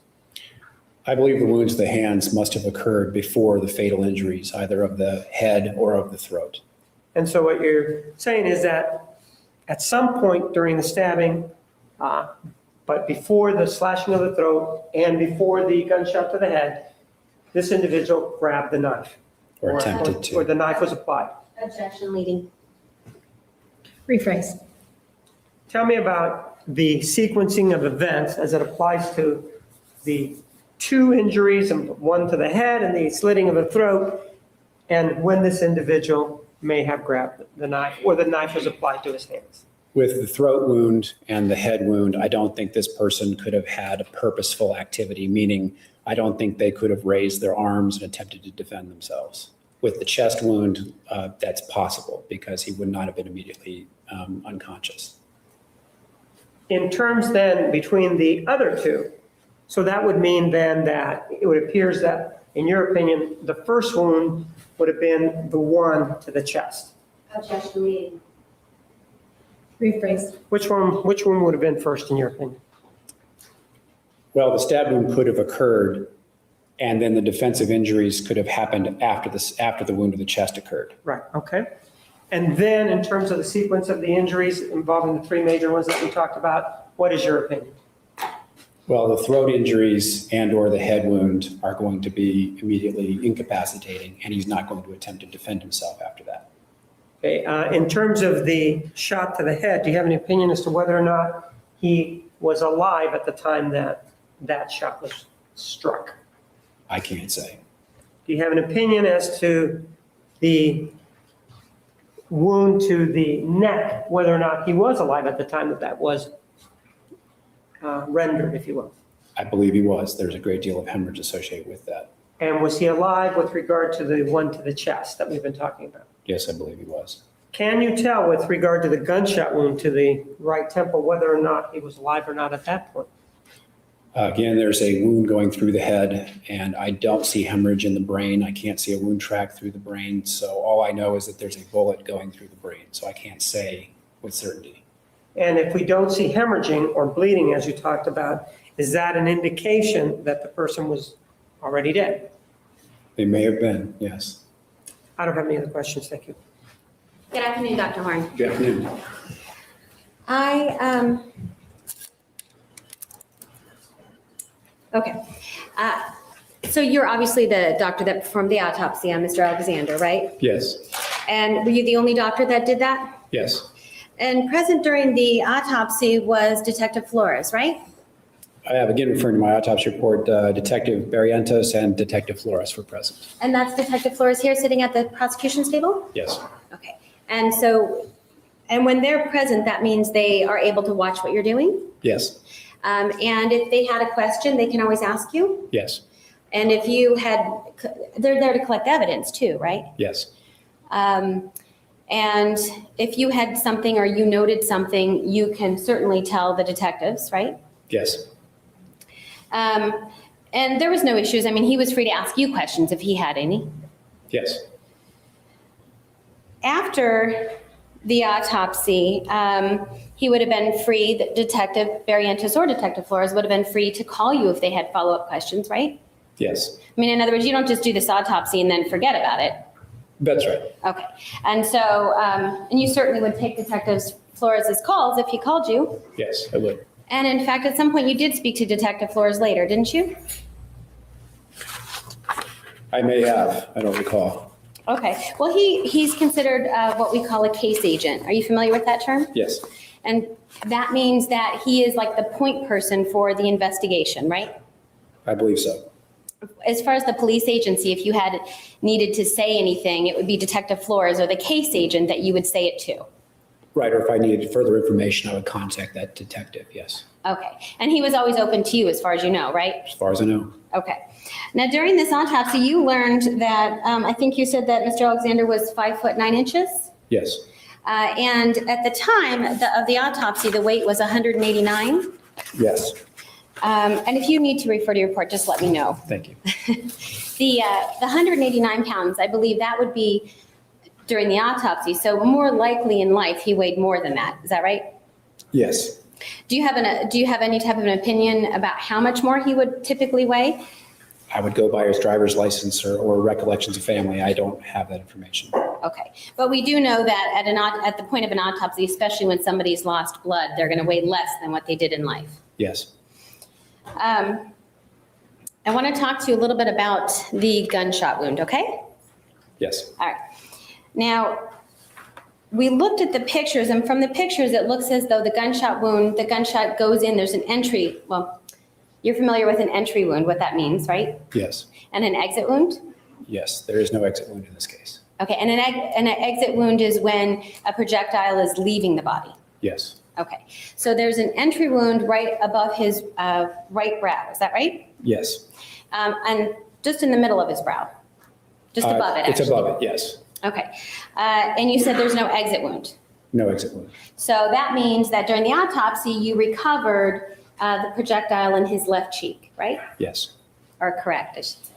I believe the wounds to the hands must have occurred before the fatal injuries, either of the head or of the throat. And so what you're saying is that at some point during the stabbing, but before the slashing of the throat and before the gunshot to the head, this individual grabbed the knife. Or attempted to. Or the knife was applied. Objection leading. Rephrase. Tell me about the sequencing of events as it applies to the 2 injuries, and one to the head and the slitting of the throat, and when this individual may have grabbed the knife or the knife was applied to his hands. With the throat wound and the head wound, I don't think this person could have had a purposeful activity, meaning I don't think they could have raised their arms and attempted to defend themselves. With the chest wound, that's possible because he would not have been immediately unconscious. In terms then between the other 2, so that would mean then that it appears that, in your opinion, the first wound would have been the one to the chest. Objection leading. Rephrase. Which one would have been first in your opinion? Well, the stab wound could have occurred, and then the defensive injuries could have happened after the wound to the chest occurred. Right, okay. And then in terms of the sequence of the injuries involving the 3 major ones that we talked about, what is your opinion? Well, the throat injuries and or the head wound are going to be immediately incapacitating, and he's not going to attempt to defend himself after that. Okay, in terms of the shot to the head, do you have any opinion as to whether or not he was alive at the time that that shot was struck? I can't say. Do you have an opinion as to the wound to the neck, whether or not he was alive at the time that that was rendered, if you will? I believe he was. There's a great deal of hemorrhage associated with that. And was he alive with regard to the one to the chest that we've been talking about? Yes, I believe he was. Can you tell with regard to the gunshot wound to the right temple whether or not he was alive or not at that point? Again, there's a wound going through the head, and I don't see hemorrhage in the brain. I can't see a wound track through the brain. So all I know is that there's a bullet going through the brain. So I can't say with certainty. And if we don't see hemorrhaging or bleeding, as you talked about, is that an indication that the person was already dead? They may have been, yes. I don't have any other questions. Thank you. Good afternoon, Dr. Horn. Good afternoon. Okay. So you're obviously the doctor that performed the autopsy on Mr. Alexander, right? Yes, And were you the only doctor that did that? yes. And present during the autopsy was Detective Flores, right? I have, again, referring to my autopsy report, Detective Barrientos and Detective Flores were present. And that's Detective Flores here sitting at the prosecution's table? Yes, Okay. And so, and when they're present, that means they are able to watch what you're doing? yes, And if they had a question, they can always ask you? yes, And if you had, they're there to collect evidence too, right? yes, And if you had something or you noted something, you can certainly tell the detectives, right? yes, And there was no issues. I mean, he was free to ask you questions if he had any. yes. After the autopsy, he would have been free, the Detective Barrientos or Detective Flores would have been free to call you if they had follow-up questions, right? Yes, I mean, in other words, you don't just do this autopsy and then forget about it. that's right. Okay. And so, and you certainly would take Detective Flores' calls if he called you. Yes, I would. And in fact, at some point you did speak to Detective Flores later, didn't you? I may have, I don't recall. Okay. Well, he's considered what we call a case agent. Are you familiar with that term? Yes, And that means that he is like the point person for the investigation, right? I believe so. As far as the police agency, if you had needed to say anything, it would be Detective Flores or the case agent that you would say it to. Right, or if I needed further information, I would contact that detective, yes, Okay. And he was always open to you as far as you know, right? as far as I know. Okay. Now, during this autopsy, you learned that, I think you said that Mr. Alexander was 5'9". Yes, And at the time of the autopsy, the weight was 189. yes, And if you need to refer to your report, just let me know. thank you. The 189 pounds, I believe that would be during the autopsy. So more likely in life, he weighed more than that. Is that right? Yes, Do you have any type of an opinion about how much more he would typically weigh? I would go by his driver's license or recollections of family. I don't have that information. Okay, but we do know that at the point of an autopsy, especially when somebody's lost blood, they're going to weigh less than what they did in life. Yes, I want to talk to you a little bit about the gunshot wound, okay? yes, All right. Now, we looked at the pictures, and from the pictures, it looks as though the gunshot wound, the gunshot goes in, there's an entry. Well, you're familiar with an entry wound, what that means, right? Yes. And an exit wound? Yes, there is no exit wound in this case. Okay, and an exit wound is when a projectile is leaving the body. Yes. Okay, so there's an entry wound right above his right brow, is that right? Yes. And just in the middle of his brow, just above it, It's actually. above it, yes. Okay, and you said there's no exit wound. No exit wound. So that means that during the autopsy, you recovered the projectile in his left cheek, right? Yes. Or correct, I should say.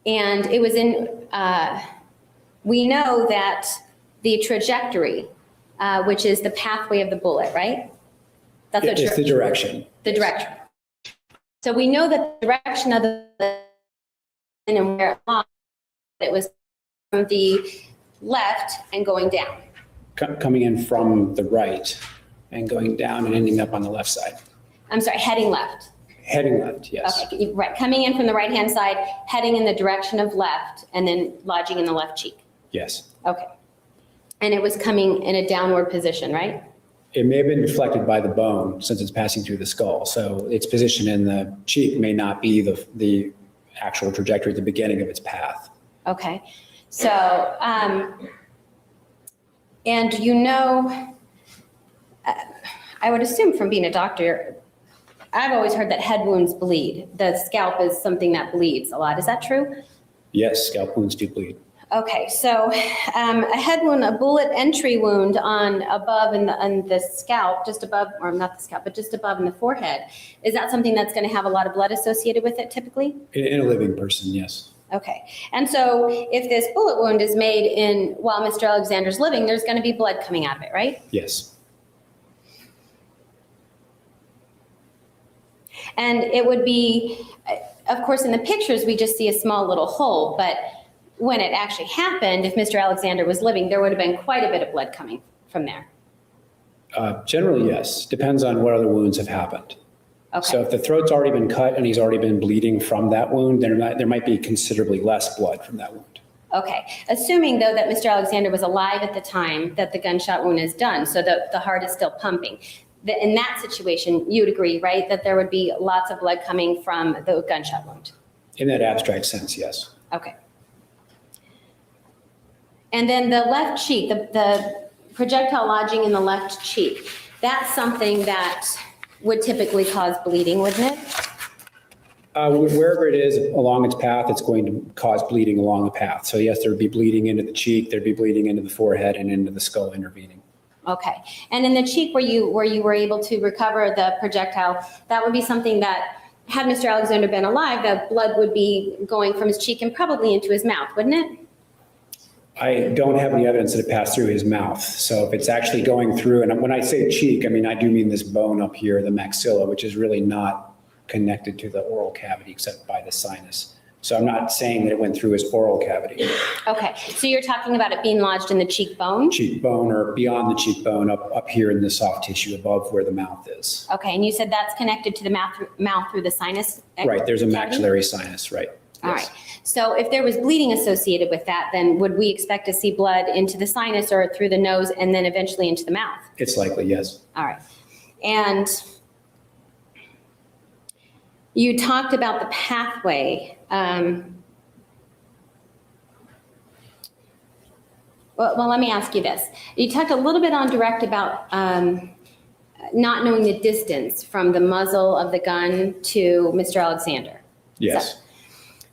And it was in, we know that the trajectory, which is the pathway of the bullet, right? That's what It's the direction. The direction. So we know that the direction of the and where it was, it was from the left and going down. Coming in from the right and going down and ending up on the left side. I'm sorry, heading left. Heading left, yes. Okay, right, coming in from the right-hand side, heading in the direction of left, and then lodging in the left cheek. Yes. Okay. And it was coming in a downward position, right? It may have been deflected by the bone since it's passing through the skull. So its position in the cheek may not be the actual trajectory at the beginning of its path. Okay. So, and you know, I would assume from being a doctor, I've always heard that head wounds bleed. The scalp is something that bleeds a lot. Is that true? Yes, scalp wounds do bleed. Okay, so a head wound, a bullet entry wound on above in the scalp, just above, or not the scalp, but just above in the forehead. Is that something that's going to have a lot of blood associated with it typically? In a living person, yes. Okay, and so if this bullet wound is made in while Mr. Alexander's living, there's going to be blood coming out of it, right? Yes. And it would be, of course, in the pictures, we just see a small little hole, but when it actually happened, if Mr. Alexander was living, there would have been quite a bit of blood coming from there. Generally, yes. Depends on what other wounds have happened. Okay. So if the throat's already been cut and he's already been bleeding from that wound, there might be considerably less blood from that wound. Okay. Assuming, though, that Mr. Alexander was alive at the time that the gunshot wound is done, so the heart is still pumping. In that situation, you would agree, right, that there would be lots of blood coming from the gunshot wound? In that abstract sense, yes. Okay. And then the left cheek, the projectile lodging in the left cheek, that's something that would typically cause bleeding, wouldn't it? Wherever it is along its path, it's going to cause bleeding along the path. So yes, there would be bleeding into the cheek, there'd be bleeding into the forehead and into the skull intervening. Okay. And in the cheek where you were able to recover the projectile, that would be something that, had Mr. Alexander been alive, the blood would be going from his cheek and probably into his mouth, wouldn't it? I don't have any evidence that it passed through his mouth. So if it's actually going through, and when I say cheek, I mean, I do mean this bone up here, the maxilla, which is really not connected to the oral cavity except by the sinus. So I'm not saying that it went through his oral cavity. Okay, so you're talking about it being lodged in the cheekbone? Cheekbone or beyond the cheekbone, up here in the soft tissue above where the mouth is. Okay, and you said that's connected to the mouth through the sinus? Right, there's a cavity? maxillary sinus, right. All Yes. right. So if there was bleeding associated with that, then would we expect to see blood into the sinus or through the nose and then eventually into the mouth? It's likely, yes. All right. And you talked about the pathway. Well, let me ask you this. You talked a little bit on direct about not knowing the distance from the muzzle of the gun to Mr. Alexander. Yes.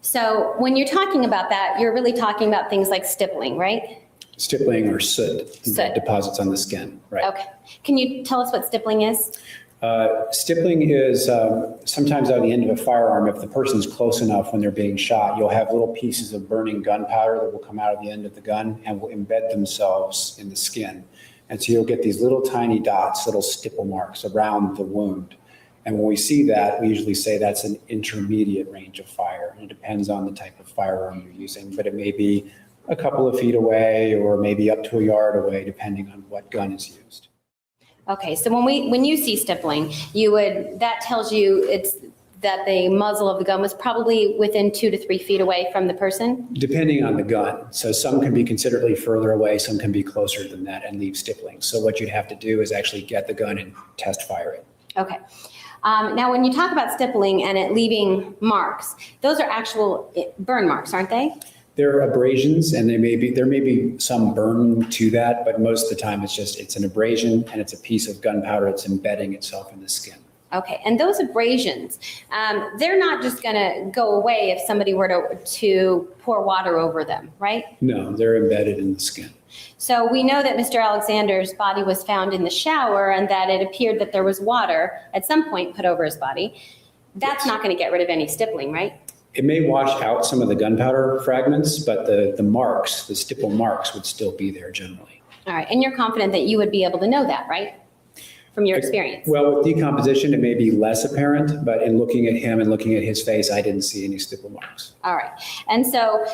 So when you're talking about that, you're really talking about things like stippling, right? Stippling or soot. Soot. Deposits on the skin, right. Okay. Can you tell us what stippling is? Stippling is sometimes at the end of a firearm, if the person's close enough when they're being shot, you'll have little pieces of burning gunpowder that will come out of the end of the gun and will embed themselves in the skin. And so you'll get these little tiny dots, little stipple marks around the wound. And when we see that, we usually say that's an intermediate range of fire. And it depends on the type of firearm you're using, but it may be a couple of feet away or maybe up to a yard away, depending on what gun is used. Okay, so when you see stippling, that tells you it's the muzzle of the gun was probably within 2 to 3 feet away from the person? Depending on the gun. So some can be considerably further away, some can be closer than that and leave stippling. So what you'd have to do is actually get the gun and test fire it. Okay. Now, when you talk about stippling and it leaving marks, those are actual burn marks, aren't they? There are abrasions, and there may be some burn to that, but most of the time it's an abrasion and it's a piece of gunpowder that's embedding itself in the skin. Okay, and those abrasions, they're not just going to go away if somebody were to pour water over them, right? No, they're embedded in the skin. So we know that Mr. Alexander's body was found in the shower and that it appeared that there was water at some point put over his body. That's not going to get rid of any stippling, right? It may wash out some of the gunpowder fragments, but the marks, the stipple marks would still be there generally. All right, and you're confident that you would be able to know that, right? From your experience. Well, with decomposition, it may be less apparent, but in looking at him and looking at his face, I didn't see any stipple marks. All right, and so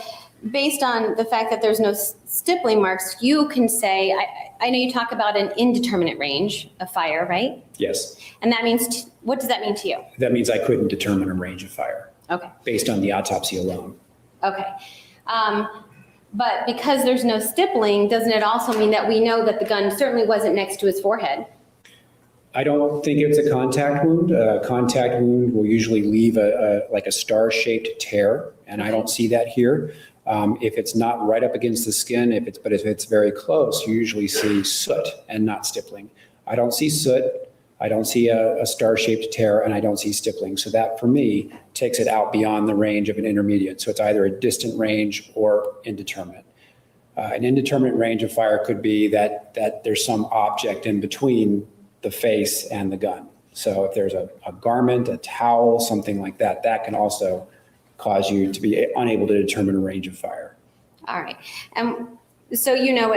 based on the fact that there's no stippling marks, you can say, I know you talk about an indeterminate range of fire, right? Yes. And that means, what does that mean to you? That means I couldn't determine a range of fire. Okay. Based on the autopsy alone. Okay. But because there's no stippling, doesn't it also mean that we know that the gun certainly wasn't next to his forehead? I don't think it's a contact wound. A contact wound will usually leave like a star-shaped tear, and I don't see that here. If it's not right up against the skin, but if it's very close, you usually see soot and not stippling. I don't see soot. I don't see a star-shaped tear, and I don't see stippling. So that, for me, takes it out beyond the range of an intermediate. So it's either a distant range or indeterminate. An indeterminate range of fire could be that there's some object in between the face and the gun. So if there's a garment, a towel, something like that, that can also cause you to be unable to determine a range of fire. All right. So you know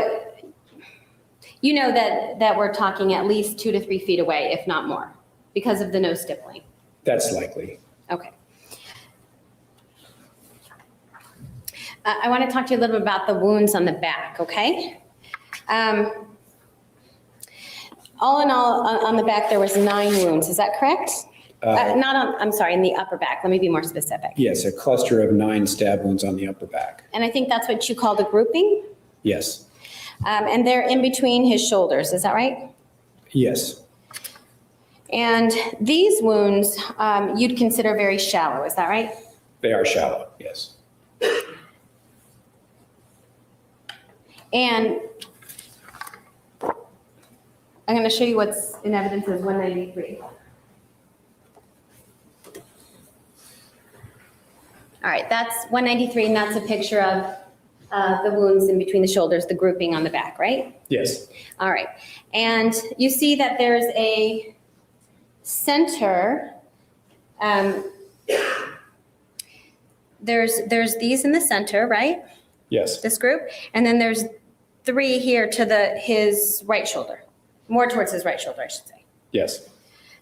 that we're talking at least 2 to 3 feet away, if not more, because of the no stippling. That's likely. Okay. I want to talk to you a little bit about the wounds on the back, okay? All in all, on the back, there was 9 wounds. Is that correct? I'm sorry, in the upper back. Let me be more specific. Yes, a cluster of 9 stab wounds on the upper back. And I think that's what you call the grouping? Yes. And they're in between his shoulders. Is that right? Yes. And these wounds, you'd consider very shallow. Is that right? They are shallow, yes. And I'm going to show you what's in evidence as 193. All right, that's 193, and that's a picture of the wounds in between the shoulders, the grouping on the back, right? Yes. All right, and you see that there's a center. There's these in the center, right? Yes. This group, and then there's 3 here to his right shoulder. More towards his right shoulder, I should say. Yes.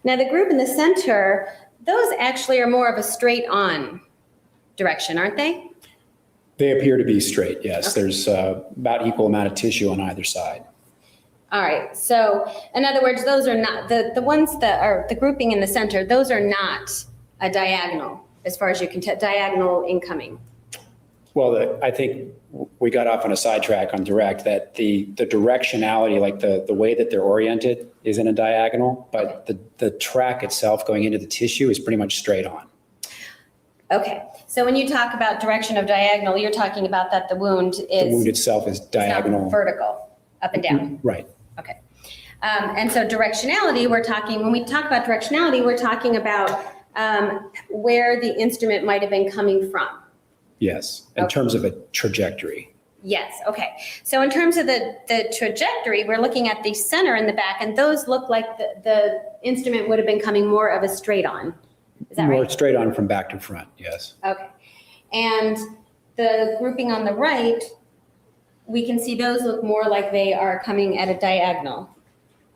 Now, the group in the center, those actually are more of a straight on direction, aren't they? They appear to be straight, yes. Okay. There's about equal amount of tissue on either side. All right. So, in other words, those are not, the ones that are the grouping in the center, those are not a diagonal, as far as you can tell, diagonal incoming. Well, I think we got off on a sidetrack on direct, that the directionality, like the way that they're oriented is in a diagonal, but the track itself going into the tissue is pretty much straight on. Okay. So when you talk about direction of diagonal, you're talking about that the wound is... The wound itself is diagonal. Vertical, up and down. Right. Okay. And so directionality, when we talk about directionality, we're talking about where the instrument might have been coming from. Yes, in terms of a trajectory. Yes, okay. So in terms of the trajectory, we're looking at the center and the back, and those look like the instrument would have been coming more of a straight on. Is that right? More straight on from back to front, yes. Okay. And the grouping on the right, we can see those look more like they are coming at a diagonal.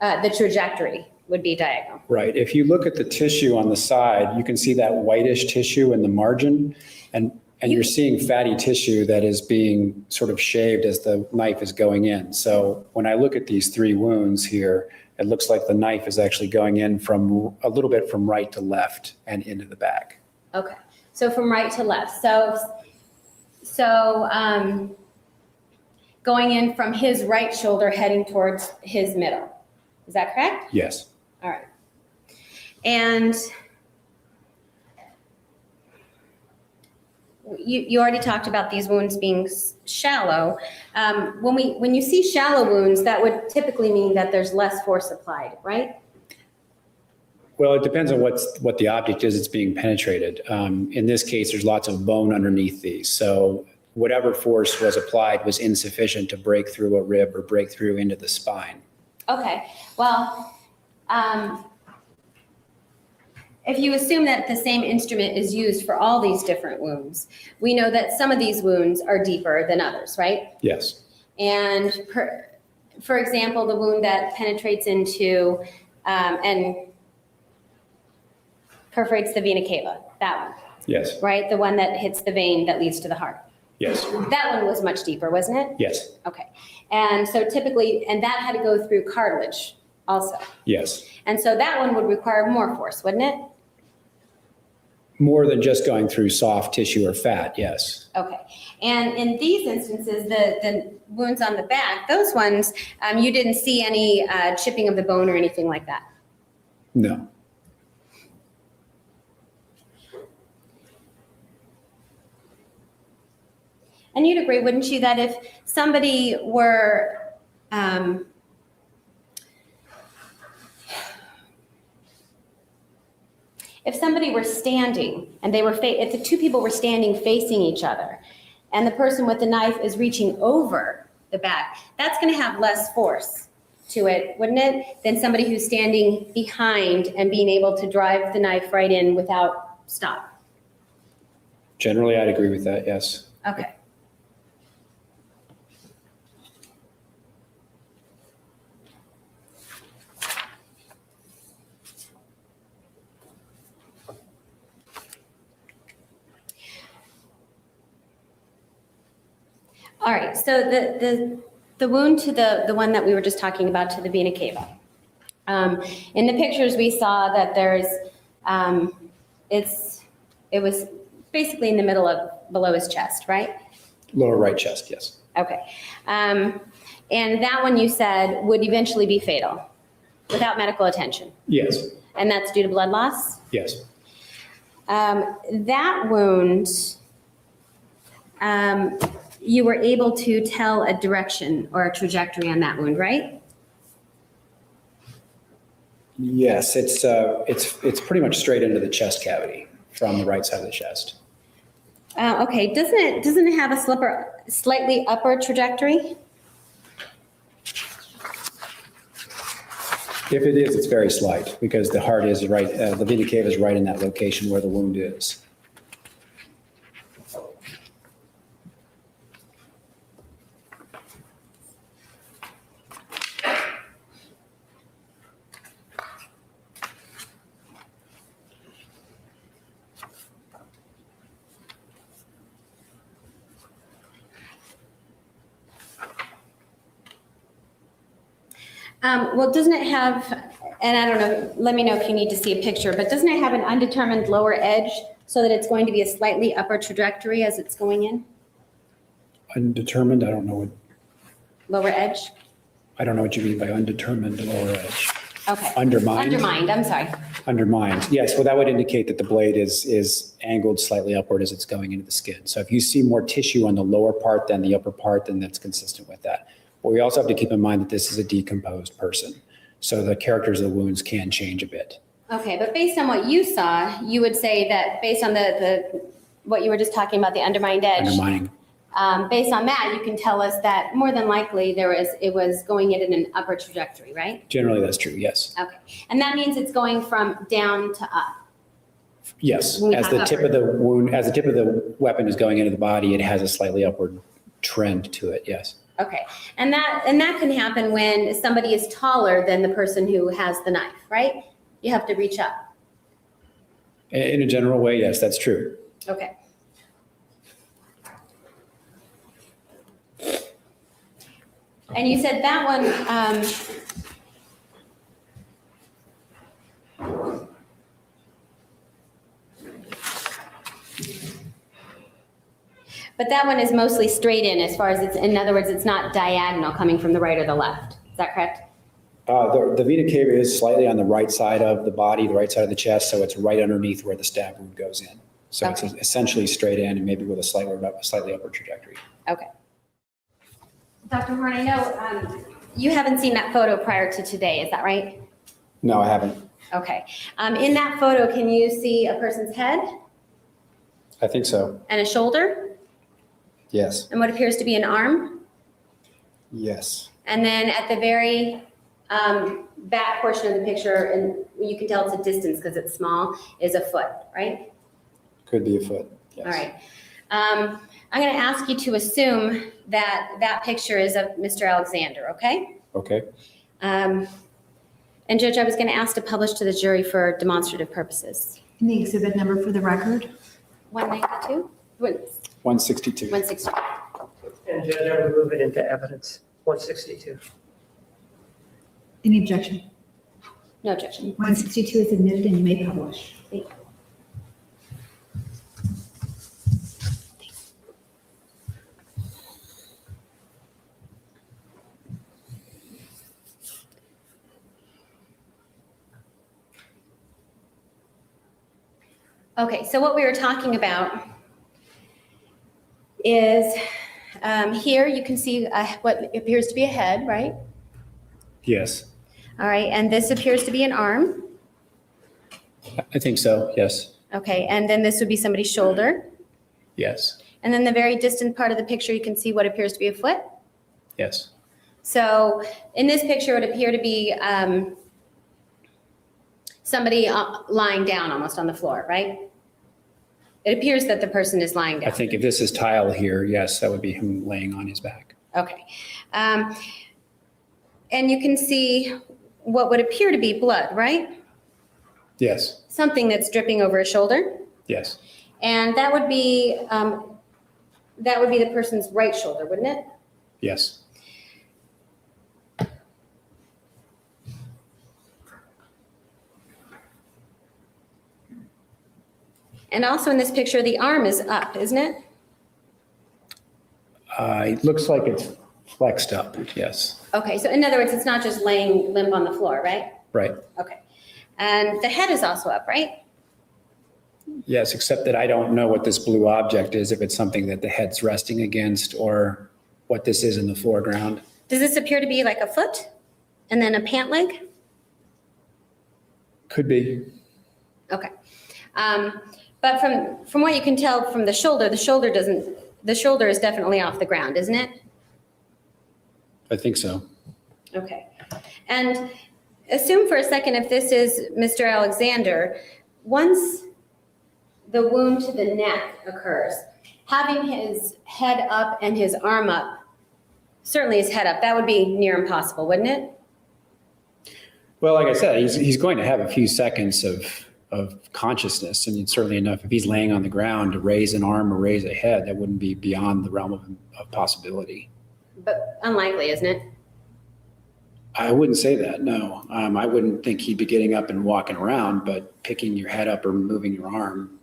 The trajectory would be diagonal. Right. If you look at the tissue on the side, you can see that whitish tissue in the margin. And And you're seeing fatty tissue that is being sort of shaved as the knife is going in. So when I look at these 3 wounds here, it looks like the knife is actually going in from a little bit from right to left and into the back. Okay, so from right to left. Going in from his right shoulder heading towards his middle. Is that correct? Yes. All right. And you already talked about these wounds being shallow. When you see shallow wounds, that would typically mean that there's less force applied, right? Well, it depends on what the object is that's being penetrated. In this case, there's lots of bone underneath these. So whatever force was applied was insufficient to break through a rib or break through into the spine. Okay, well, if you assume that the same instrument is used for all these different wounds, we know that some of these wounds are deeper than others, right? Yes. And for example, the wound that penetrates into and perforates the vena cava, that one. Yes. Right? The one that hits the vein that leads to the heart. Yes. That one was much deeper, wasn't it? Yes. Okay. And so typically, and that had to go through cartilage also. Yes. And so that one would require more force, wouldn't it? More than just going through soft tissue or fat, yes. Okay. And in these instances, the wounds on the back, those ones, you didn't see any chipping of the bone or anything like that? No. And you'd agree, wouldn't you, that if somebody were, if somebody were standing and they were, if the 2 people were standing facing each other and the person with the knife is reaching over the back, that's going to have less force to it, wouldn't it, than somebody who's standing behind and being able to drive the knife right in without stop? Generally, I'd agree with that, yes. Okay. All right, so the wound to the one that we were just talking about, to the vena cava. In the pictures we saw that there's, it was basically in the middle of below his chest, right? Lower right chest, yes. Okay. And that one you said would eventually be fatal without medical attention. Yes. And that's due to blood loss? Yes. That wound, you were able to tell a direction or a trajectory on that wound, right? Yes, it's pretty much straight into the chest cavity from the right side of the chest. Okay, doesn't it have a slightly upper trajectory? If it is, it's very slight because the heart is right, the vena cava is right in that location where the wound is. Well, doesn't it have, and I don't know, let me know if you need to see a picture, but doesn't it have an undetermined lower edge so that it's going to be a slightly upper trajectory as it's going in? Undetermined, I don't know what. Lower edge? I don't know what you mean by undetermined lower edge. Okay. Undermined? Undermined, I'm sorry. Undermined, yes. Well, that would indicate that the blade is angled slightly upward as it's going into the skin. So if you see more tissue on the lower part than the upper part, then that's consistent with that. But we also have to keep in mind that this is a decomposed person. So the characters of the wounds can change a bit. Okay, but based on what you saw, you would say that based on what you were just talking about, the undermined edge. Undermining. Based on that, you can tell us that more than likely it was going in an upper trajectory, right? Generally, that's true, yes. Okay, and that means it's going from down to up. Yes, When we as talk the tip of upward. the wound, as the tip of the weapon is going into the body, it has a slightly upward trend to it, yes. Okay, and that can happen when somebody is taller than the person who has the knife, right? You have to reach up. In a general way, yes, that's true. Okay. And you said that one, but that one is mostly straight in as far as it's, in other words, it's not diagonal coming from the right or the left. Is that correct? The vena cava is slightly on the right side of the body, the right side of the chest, so it's right underneath where the stab wound goes in. So it's essentially straight in and maybe with a slightly upward trajectory. Okay. Dr. Horn, I know you haven't seen that photo prior to today, is that right? No, I haven't. Okay. In that photo, can you see a person's head I think so. and a shoulder Yes. and what appears to be an arm? Yes. And then at the very back portion of the picture, and you can tell it's a distance because it's small, is a foot, right? Could be a foot. Yes. All right. I'm going to ask you to assume that that picture is of Mr. Alexander, okay? Okay. And Judge, I was going to ask to publish to the jury for demonstrative purposes. And the exhibit number for the record? 192? 162. 162. And Judge, I would move it into evidence, 162. Any objection? No objection. 162 is admitted and you may publish. Thank you. Okay, so what we were talking about is here you can see what appears to be a head, right? Yes. All right, and this appears to be an arm. I think so. Yes. Okay, and then this would be somebody's shoulder. Yes. And then the very distant part of the picture, you can see what appears to be a foot. Yes. So in this picture, it would appear to be somebody lying down almost on the floor, right? It appears that the person is lying down. I think if this is tile here, yes, that would be him laying on his back. Okay. And you can see what would appear to be blood, right? Yes. Something that's dripping over his shoulder. Yes. And that would be the person's right shoulder, wouldn't it? Yes. And also in this picture, the arm is up, isn't it? It looks like it's flexed up. Yes. Okay, so in other words, it's not just laying limp on the floor, right? Right. Okay. And the head is also up, right? Yes, except that I don't know what this blue object is, if it's something that the head's resting against or what this is in the foreground. Does this appear to be like a foot and then a pant leg? Could be. Okay. But from what you can tell from the shoulder is definitely off the ground, isn't it? I think so. Okay. And assume for a second if this is Mr. Alexander, once the wound to the neck occurs, having his head up and his arm up, certainly his head up, that would be near impossible, wouldn't it? Well, like I said, he's going to have a few seconds of consciousness, and it's certainly enough if he's laying on the ground to raise an arm or raise a head. That wouldn't be beyond the realm of possibility. But unlikely, isn't it? I wouldn't say that, no. I wouldn't think he'd be getting up and walking around, but picking your head up or moving your arm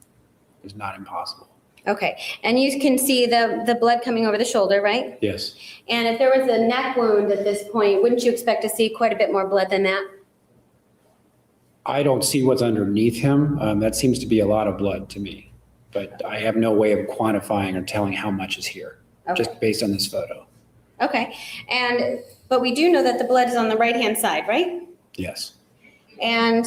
is not impossible. Okay. And you can see the blood coming over the shoulder, right? Yes. And if there was a neck wound at this point, wouldn't you expect to see quite a bit more blood than that? I don't see what's underneath him. That seems to be a lot of blood to me, but I have no way of quantifying or telling how much is here, just based on this photo. Okay. But we do know that the blood is on the right-hand side, right? Yes. And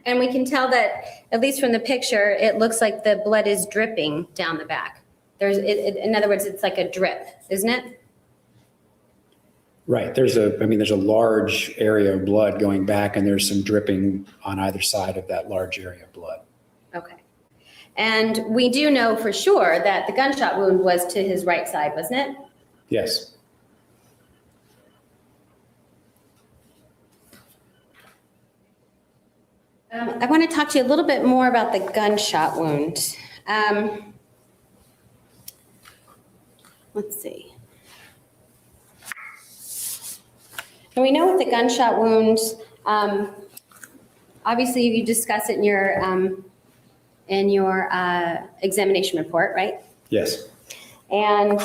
we can tell that, at least from the picture, it looks like the blood is dripping down the back. In other words, it's like a drip, isn't it? Right. There's a large area of blood going back, and there's some dripping on either side of that large area of blood. Okay. And we do know for sure that the gunshot wound was to his right side, wasn't it? Yes. I want to talk to you a little bit more about the gunshot wound. Let's see. And we know with the gunshot wound, obviously you discuss it in your examination report, right? Yes. And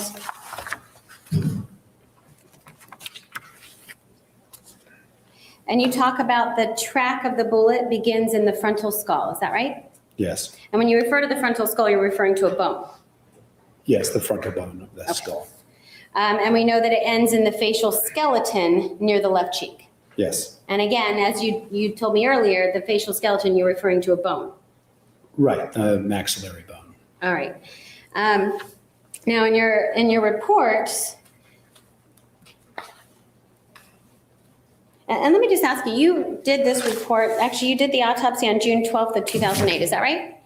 you talk about the track of the bullet begins in the frontal skull, is that right? Yes. And when you refer to the frontal skull, you're referring to a bone. Yes, the frontal bone of the skull. And we know that it ends in the facial skeleton near the left cheek. Yes. And again, as you told me earlier, the facial skeleton, you're referring to a bone. Right, the maxillary bone. All right. Now in your report, and let me just ask you, you did this report, actually you did the autopsy on June 12th of 2008, is that right?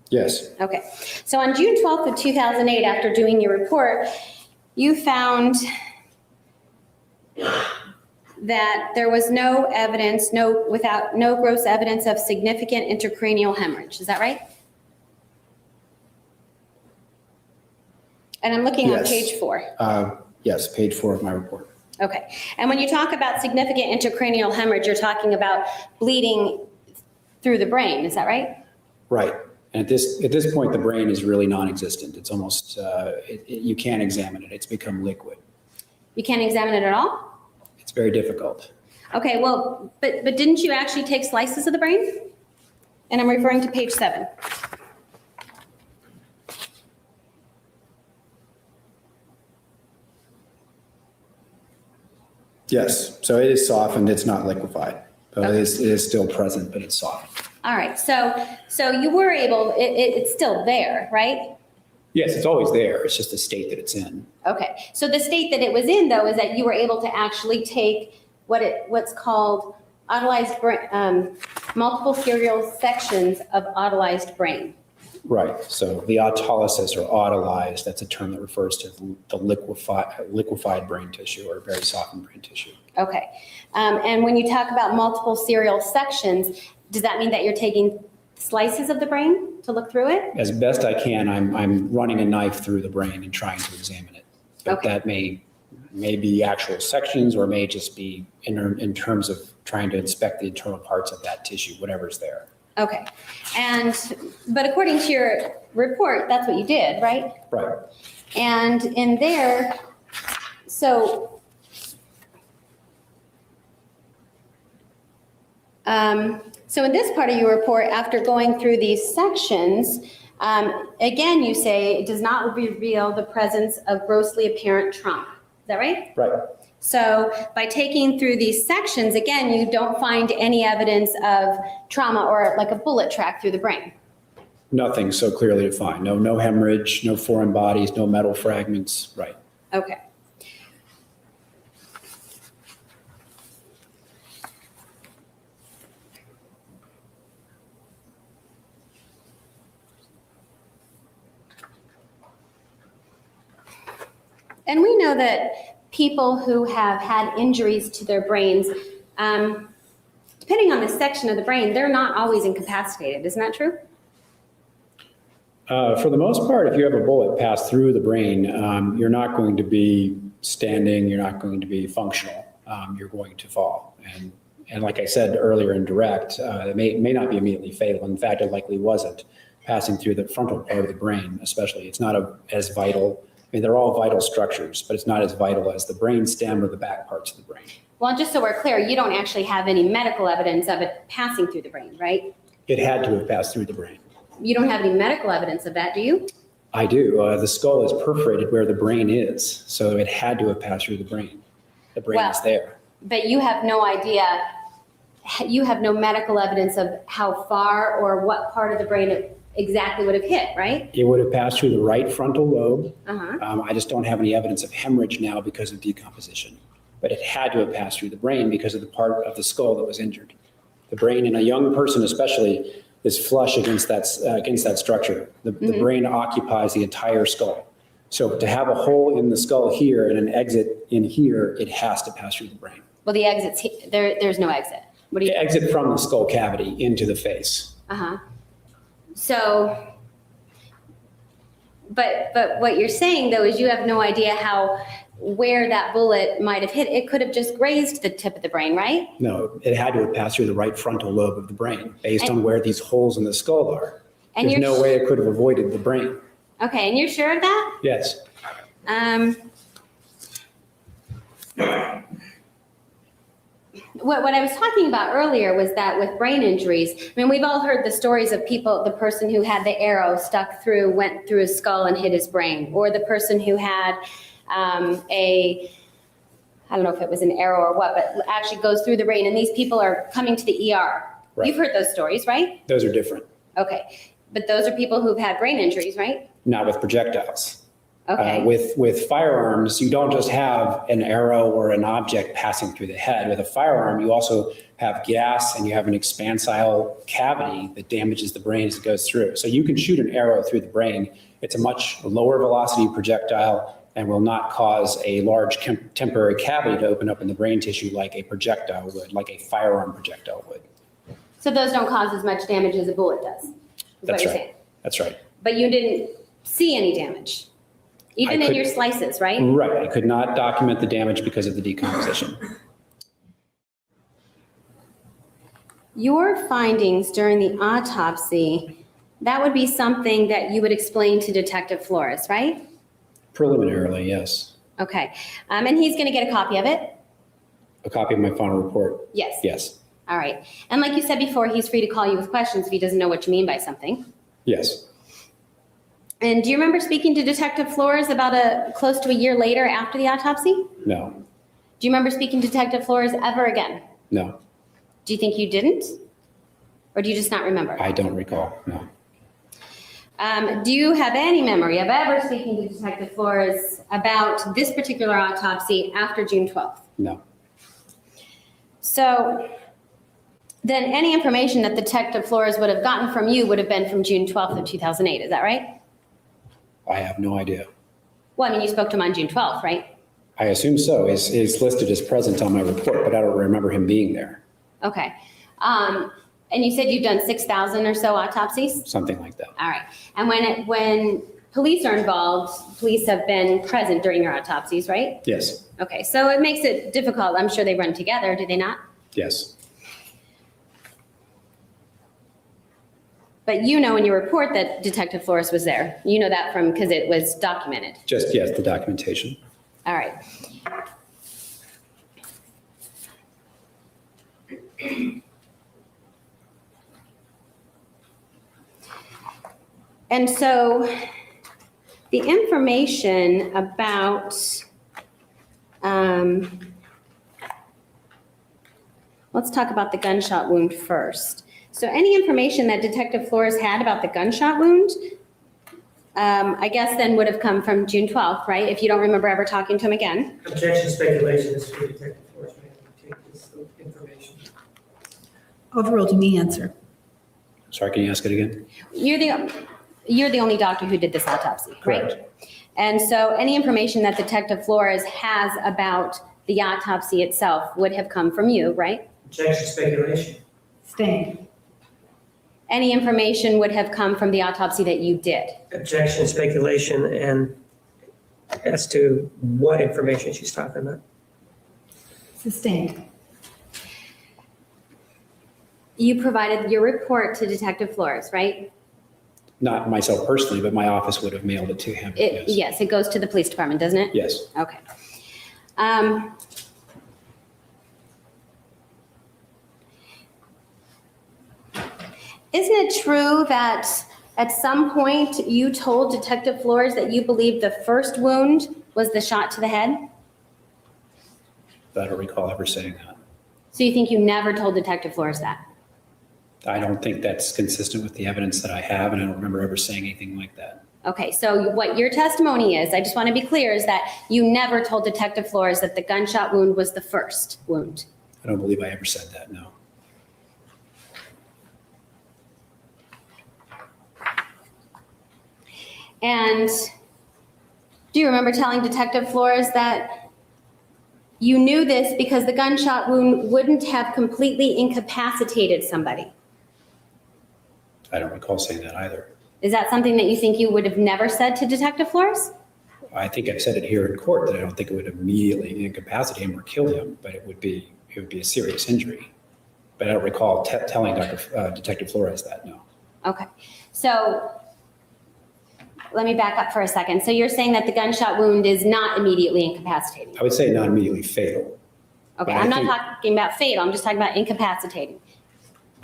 Yes. Okay. So on June 12th of 2008, after doing your report, you found that there was no evidence, no gross evidence of significant intracranial hemorrhage. Is that right? And I'm looking on page 4. Yes, page 4 of my report. Okay. And when you talk about significant intracranial hemorrhage, you're talking about bleeding through the brain. Is that right? Right. And at this point, the brain is really non-existent. It's almost, you can't examine it. It's become liquid. You can't examine it at all? It's very difficult. Okay, well, but didn't you actually take slices of the brain? And I'm referring to page 7. Yes. So it is softened. It's not liquefied. Okay. It is still present, but it's softened. All right, so you were able, it's still there, right? Yes, it's always there. It's just the state that it's in. Okay, so the state that it was in, though, is that you were able to actually take what's called multiple serial sections of autolyzed brain. Right. So the autolysis or autolyzed, that's a term that refers to the liquefied brain tissue or very softened brain tissue. Okay, and when you talk about multiple serial sections, does that mean that you're taking slices of the brain to look through it? As best I can, I'm running a knife through the brain and trying to examine it. But Okay. that may be actual sections or may just be in terms of trying to inspect the internal parts of that tissue, whatever's there. Okay, but according to your report, that's what you did, right? Right. And in there, so in this part of your report, after going through these sections, again, you say it does not reveal the presence of grossly apparent trauma. Is that right? Right. So by taking through these sections, again, you don't find any evidence of trauma or like a bullet track through the brain. Nothing so clearly defined. No hemorrhage, no foreign bodies, no metal fragments. Right. Okay. And we know that people who have had injuries to their brains, depending on the section of the brain, they're not always incapacitated. Isn't that true? For the most part, if you have a bullet pass through the brain, you're not going to be standing, you're not going to be functional, you're going to fall. And like I said earlier in direct, it may not be immediately fatal. In fact, it likely wasn't. Passing through the frontal part of the brain, especially, it's not as vital. I mean, they're all vital structures, but it's not as vital as the brain stem or the back parts of the brain. Well, just so we're clear, you don't actually have any medical evidence of it passing through the brain, right? It had to have passed through the brain. You don't have any medical evidence of that, do you? I do. The skull is perforated where the brain is, so it had to have passed through the brain. The brain is there. But you have no idea, you have no medical evidence of how far or what part of the brain it exactly would have hit, right? It would have passed through the right frontal lobe. Uh-huh. I just don't have any evidence of hemorrhage now because of decomposition. But it had to have passed through the brain because of the part of the skull that was injured. The brain in a young person especially is flush against that structure. The brain occupies the entire skull. So to have a hole in the skull here and an exit in here, it has to pass through the brain. Well, the exit's, there's no exit. What do you? Exit from the skull cavity into the face. Uh-huh. So, but what you're saying though is you have no idea where that bullet might have hit. It could have just grazed the tip of the brain, right? No, it had to have passed through the right frontal lobe of the brain based on where these holes in the skull are. And There's no way it could have avoided the brain. Okay, and you're sure of that? Yes. What I was talking about earlier was that with brain injuries, I mean, we've all heard the stories of people, the person who had the arrow stuck through, went through his skull and hit his brain, or the person who had I don't know if it was an arrow or what, but actually goes through the brain, and these people are coming to the ER. Right. You've heard those stories, right? Those are different. Okay, but those are people who've had brain injuries, right? Not with projectiles. Okay. With firearms, you don't just have an arrow or an object passing through the head. With a firearm, you also have gas and you have an expansile cavity that damages the brain as it goes through. So you can shoot an arrow through the brain. It's a much lower velocity projectile and will not cause a large temporary cavity to open up in the brain tissue like a projectile would, like a firearm projectile would. So those don't cause as much damage as a bullet does, is what That's you're right. saying? That's right. But you didn't see any damage, even in your slices, right? Right. I could not document the damage because of the decomposition. Your findings during the autopsy, that would be something that you would explain to Detective Flores, right? Preliminarily, yes. Okay. And he's going to get a copy of it? A copy of my final report? Yes. Yes. All right. And like you said before, he's free to call you with questions if he doesn't know what you mean by something. Yes. And do you remember speaking to Detective Flores about close to a year later after the autopsy? No. Do you remember speaking to Detective Flores ever again? No. Do you think you didn't? Or do you just not remember? I don't recall. No. Do you have any memory of ever speaking to Detective Flores about this particular autopsy after June 12th? No. So then any information that Detective Flores would have gotten from you would have been from June 12th of 2008, is that right? I have no idea. Well, I mean, you spoke to him on June 12th, right? I assume so. He's listed as present on my report, but I don't remember him being there. Okay. And you said you've done 6,000 or so autopsies? Something like that. All right. And when police are involved, police have been present during your autopsies, right? Yes. Okay, so it makes it difficult. I'm sure they run together, do they not? Yes. But you know in your report that Detective Flores was there. You know that because it was documented. Just, yes, the documentation. All right. And so the information about, let's talk about the gunshot wound first. So any information that Detective Flores had about the gunshot wound, I guess then would have come from June 12th, right? If you don't remember ever talking to him again. Objection, speculation is for Detective Flores to take this information. Overruled, you may answer. Sorry, can you ask it again? You're the only doctor who did this autopsy, right? Correct. And so any information that Detective Flores has about the autopsy itself would have come from you, right? Objection, speculation. Staying. Any information would have come from the autopsy that you did. Objection, speculation, and as to what information she's talking about. Sustained. You provided your report to Detective Flores, right? Not myself personally, but my office would have mailed it to him. Yes, it goes to the police department, doesn't it? Yes. Okay. Isn't it true that at some point you told Detective Flores that you believed the first wound was the shot to the head? I don't recall ever saying that. So you think you never told Detective Flores that? I don't think that's consistent with the evidence that I have, and I don't remember ever saying anything like that. Okay, so what your testimony is, I just want to be clear, is that you never told Detective Flores that the gunshot wound was the first wound. I don't believe I ever said that, no. And do you remember telling Detective Flores that you knew this because the gunshot wound wouldn't have completely incapacitated somebody. I don't recall saying that either. Is that something that you think you would have never said to Detective Flores? I think I've said it here in court that I don't think it would immediately incapacitate him or kill him, but it would be a serious injury. But I don't recall telling Detective Flores that, no. Okay, so let me back up for a second. So you're saying that the gunshot wound is not immediately incapacitating? I would say not immediately fatal. Okay, But I I'm not think- talking about fatal, I'm just talking about incapacitating.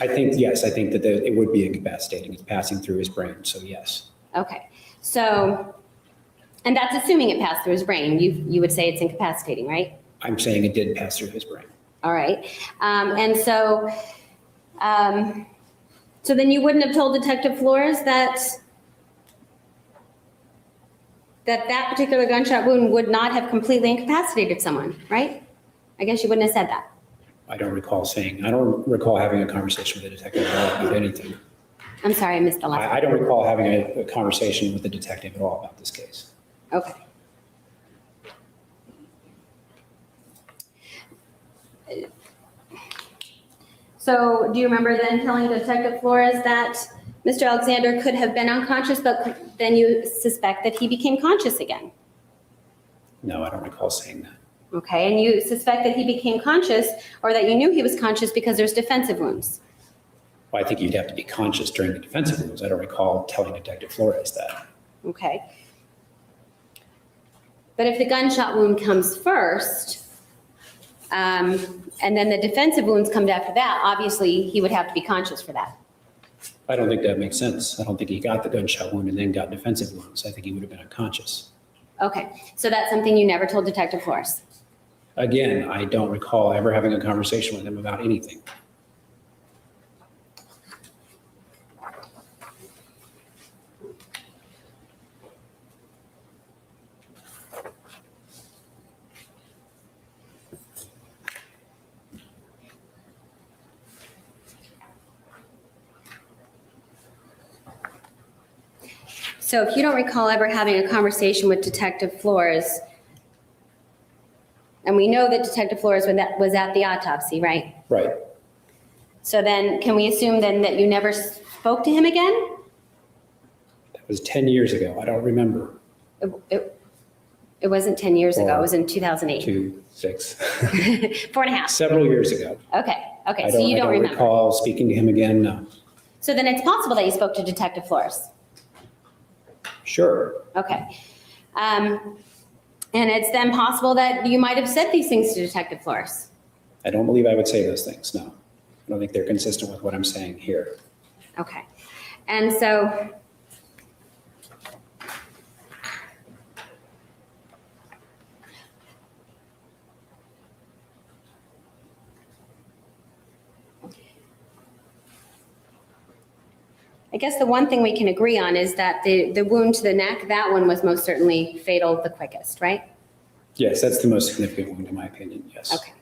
I think, yes, I think that it would be incapacitating. It's passing through his brain, so yes. Okay, so, and that's assuming it passed through his brain. You would say it's incapacitating, right? I'm saying it did pass through his brain. All right, and so then you wouldn't have told Detective Flores that that particular gunshot wound would not have completely incapacitated someone, right? I guess you wouldn't have said that. I don't recall having a conversation with the detective at all about anything. I'm sorry, I missed the last. I don't recall having a conversation with the detective at all about this case. Okay. So do you remember then telling Detective Flores that Mr. Alexander could have been unconscious, but then you suspect that he became conscious again? No, I don't recall saying that. Okay, and you suspect that he became conscious, or that you knew he was conscious because there's defensive wounds? Well, I think you'd have to be conscious during the defensive wounds. I don't recall telling Detective Flores that. Okay. But if the gunshot wound comes first, and then the defensive wounds come after that, obviously he would have to be conscious for that. I don't think that makes sense. I don't think he got the gunshot wound and then got defensive wounds. I think he would have been unconscious. Okay, so that's something you never told Detective Flores? Again, I don't recall ever having a conversation with him about anything. So if you don't recall ever having a conversation with Detective Flores, and we know that Detective Flores was at the autopsy, right? Right. So then can we assume then that you never spoke to him again? That was 10 years ago. I don't remember. It wasn't 10 years ago, it was in 2008. 2, 6. 4.5. Several years ago. Okay, I so you don't remember. recall speaking to him again, no. So then it's possible that you spoke to Detective Flores? Sure. Okay. And it's then possible that you might have said these things to Detective Flores? I don't believe I would say those things, no. I don't think they're consistent with what I'm saying here. Okay. And so, I guess the one thing we can agree on is that the wound to the neck, that one was most certainly fatal the quickest, right? Yes, that's the most significant wound in my opinion, yes. Okay.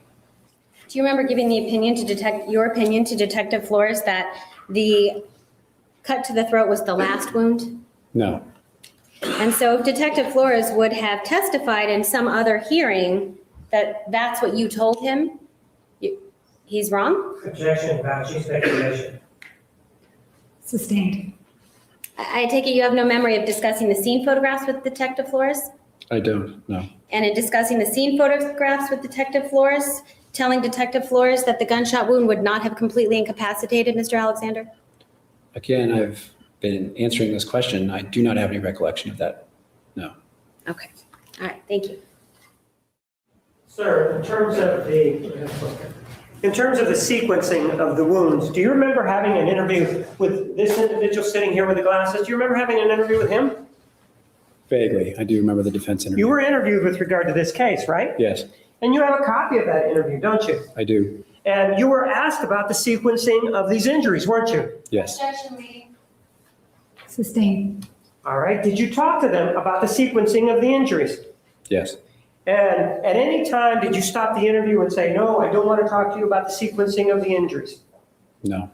Do you remember giving your opinion to Detective Flores that the cut to the throat was the last wound? No. And so if Detective Flores would have testified in some other hearing that that's what you told him, he's wrong? Objection, vouching speculation. Sustained. I take it you have no memory of discussing the scene photographs with Detective Flores? I don't, no. And in discussing the scene photographs with Detective Flores, telling Detective Flores that the gunshot wound would not have completely incapacitated Mr. Alexander? Again, I've been answering this question. I do not have any recollection of that, no. Okay, all right, thank you. Sir, in terms of the sequencing of the wounds, do you remember having an interview with this individual sitting here with the glasses? Do you remember having an interview with him? Vaguely, I do remember the defense interview. You were interviewed with regard to this case, right? Yes, And you have a copy of that interview, don't you? I do. And you were asked about the sequencing of these injuries, weren't you? Yes, Sustained. All right. Did you talk to them about the sequencing of the injuries? yes, And at any time, did you stop the interview and say, no, I don't want to talk to you about the sequencing of the injuries? no,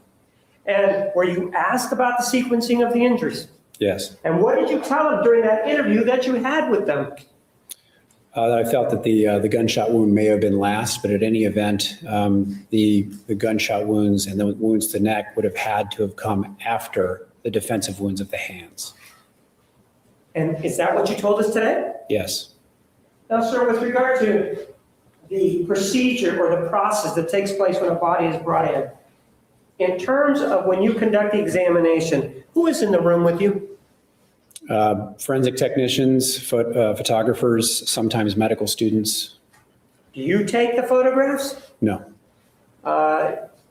And were you asked about the sequencing of the injuries? yes. And what did you tell them during that interview that you had with them? I felt that the gunshot wound may have been last, but at any event, the gunshot wounds and the wounds to the neck would have had to have come after the defensive wounds of the hands. And is that what you told us today? Yes. Now, sir, with regard to the procedure or the process that takes place when a body is brought in terms of when you conduct the examination, who is in the room with you? Forensic technicians, photographers, sometimes medical students. Do you take the photographs? No.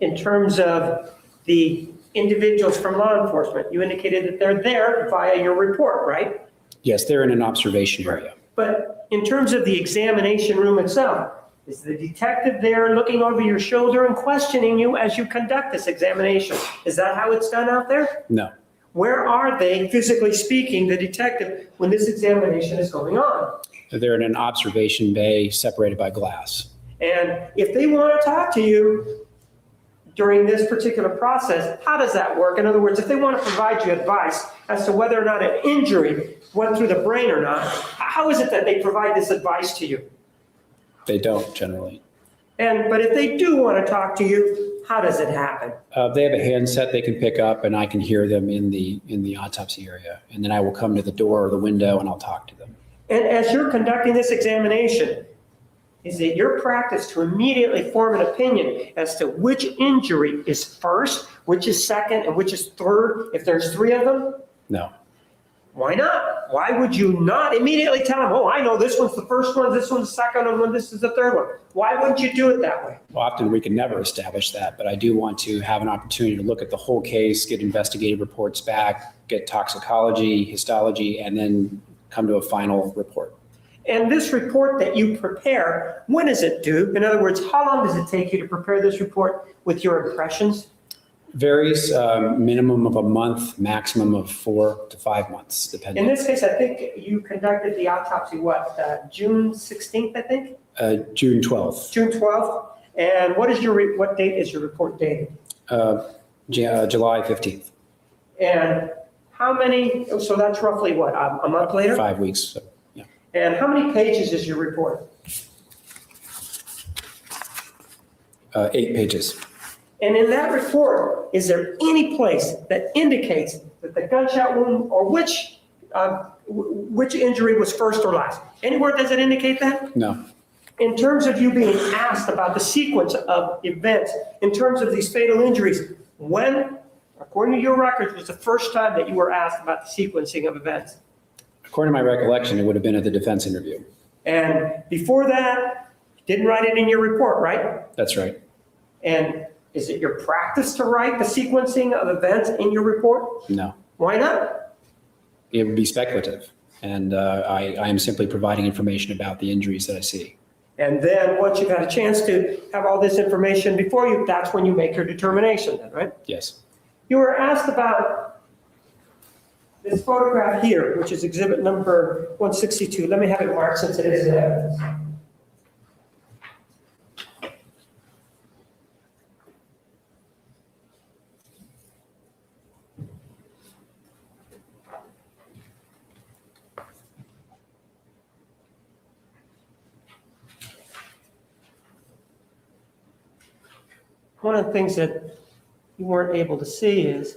In terms of the individuals from law enforcement, you indicated that they're there via your report, right? Yes, they're in an observation area. But in terms of the examination room itself, is the detective there looking over your shoulder and questioning you as you conduct this examination? Is that how it's done out there? No. Where are they, physically speaking, the detective, when this examination is going on? They're in an observation bay separated by glass. And if they want to talk to you during this particular process, how does that work? In other words, if they want to provide you advice as to whether or not an injury went through the brain or not, how is it that they provide this advice to you? They don't generally. But if they do want to talk to you, how does it happen? They have a handset they can pick up, and I can hear them in the autopsy area. And then I will come to the door or the window, and I'll talk to them. And as you're conducting this examination, is it your practice to immediately form an opinion as to which injury is first, which is second, and which is third, if there's three of them? No. Why not? Why would you not immediately tell them, oh, I know this one's the first one, this one's the second one, this is the third one? Why wouldn't you do it that way? Well, often we can never establish that, but I do want to have an opportunity to look at the whole case, get investigative reports back, get toxicology, histology, and then come to a final report. And this report that you prepare, when is it due? In other words, how long does it take you to prepare this report with your impressions? Varies, minimum of a month, maximum of 4 to 5 months, depending. In this case, I think you conducted the autopsy, June 16th, I think? June 12th. June 12th. And what date is your report dated? July 15th. And how many, so that's roughly what, a month later? 5 weeks, so, yeah. And how many pages is your report? 8 pages. And in that report, is there any place that indicates that the gunshot wound or which injury was first or last? Anywhere does it indicate that? No. In terms of you being asked about the sequence of events, in terms of these fatal injuries, when, according to your records, was the first time that you were asked about the sequencing of events? According to my recollection, it would have been at the defense interview. And before that, you didn't write it in your report, right? That's right. And is it your practice to write the sequencing of events in your report? No. Why not? It would be speculative. And I am simply providing information about the injuries that I see. And then once you've had a chance to have all this information before you, that's when you make your determination then, right? Yes. You were asked about this photograph here, which is exhibit number 162. Let me have it marked since it is evidence. One of the things that you weren't able to see is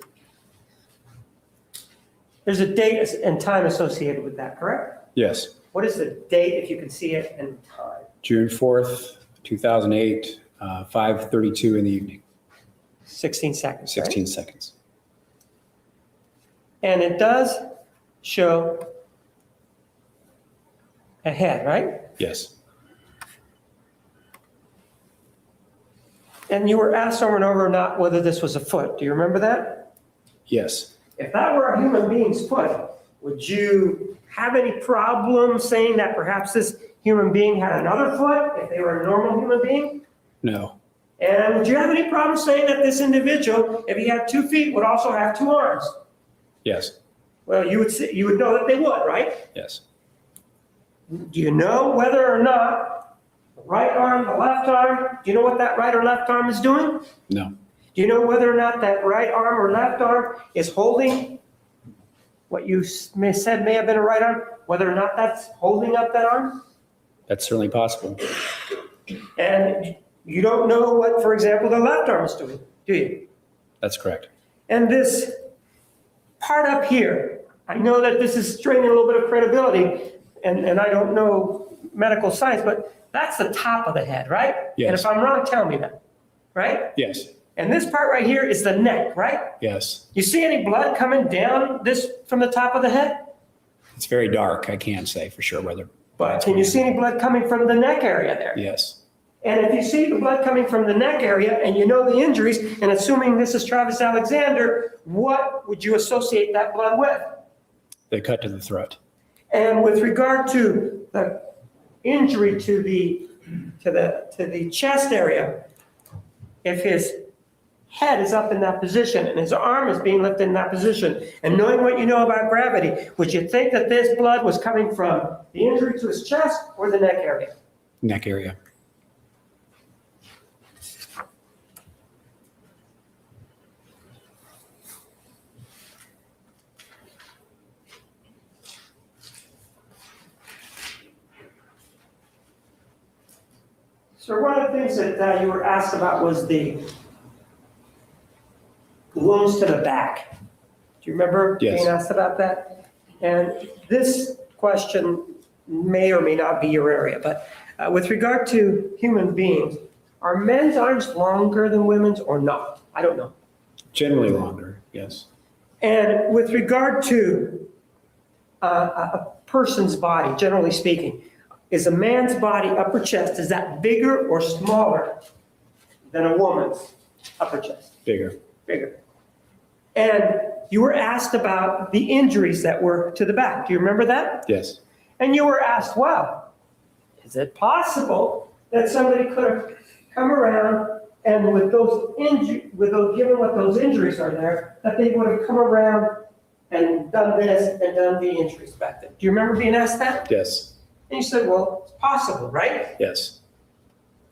there's a date and time associated with that, correct? Yes. What is the date, if you can see it, and time? June 4th, 2008, 5:32 in the evening. 16 seconds, right? 16 seconds. And it does show a head, right? Yes. And you were asked over and over not whether this was a foot. Do you remember that? Yes. If that were a human being's foot, would you have any problem saying that perhaps this human being had another foot if they were a normal human being? No. And would you have any problem saying that this individual, if he had 2 feet, would also have 2 arms? Yes. Well, you would know that they would, right? Yes. Do you know whether or not the right arm, the left arm, do you know what that right or left arm is doing? No. Do you know whether or not that right arm or left arm is holding what you said may have been a right arm? Whether or not that's holding up that arm? That's certainly possible. And you don't know what, for example, the left arm is doing, do you? That's correct. And this part up here, I know that this is straining a little bit of credibility, and I don't know medical science, but that's the top of the head, right? Yes. And if I'm wrong, tell me that, right? Yes. And this part right here is the neck, right? Yes. You see any blood coming down this from the top of the head? It's very dark. I can't say for sure whether. But can you see any blood coming from the neck area there? Yes. And if you see the blood coming from the neck area and you know the injuries, and assuming this is Travis Alexander, what would you associate that blood with? The cut to the throat. And with regard to the injury to the chest area, if his head is up in that position and his arm is being lifted in that position, and knowing what you know about gravity, would you think that this blood was coming from the injury to his chest or the neck area? Neck area. So one of the things that you were asked about was the wounds to the back. Do you remember Yes. being asked about that? And this question may or may not be your area, but with regard to human beings, are men's arms longer than women's or not? I don't know. Generally longer. Yes. And with regard to a person's body, generally speaking, is a man's body upper chest, is that bigger or smaller than a woman's upper chest? Bigger. Bigger. And you were asked about the injuries that were to the back. Do you remember that? Yes. And you were asked, well, is it possible that somebody could have come around and with those given what those injuries are there, that they would have come around and done this and done the injuries back then? Do you remember being asked that? Yes. And you said, well, it's possible, right? Yes.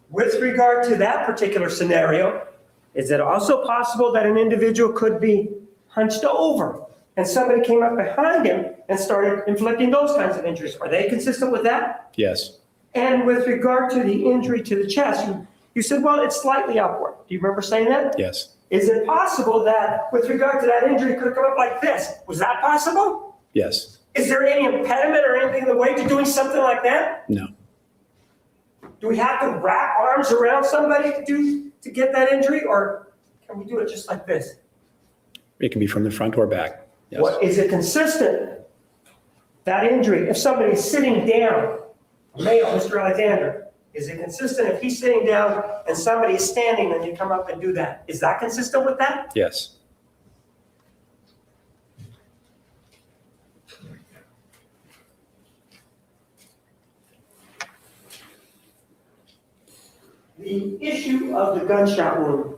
With regard to that particular scenario, is it also possible that an individual could be hunched over and somebody came up behind him and started inflicting those kinds of injuries? Are they consistent with that? Yes. And with regard to the injury to the chest, you said, well, it's slightly upward. Do you remember saying that? Yes. Is it possible that with regard to that injury, it could have come up like this? Was that possible? Yes. Is there any impediment or anything in the way to doing something like that? No. Do we have to wrap arms around somebody to get that injury, or can we do it just like this? It can be from the front or back. Yes. What, is it consistent, that injury, if somebody's sitting down, male, Mr. Alexander, is it consistent if he's sitting down and somebody is standing and you come up and do that? Is that consistent with that? Yes. The issue of the gunshot wound.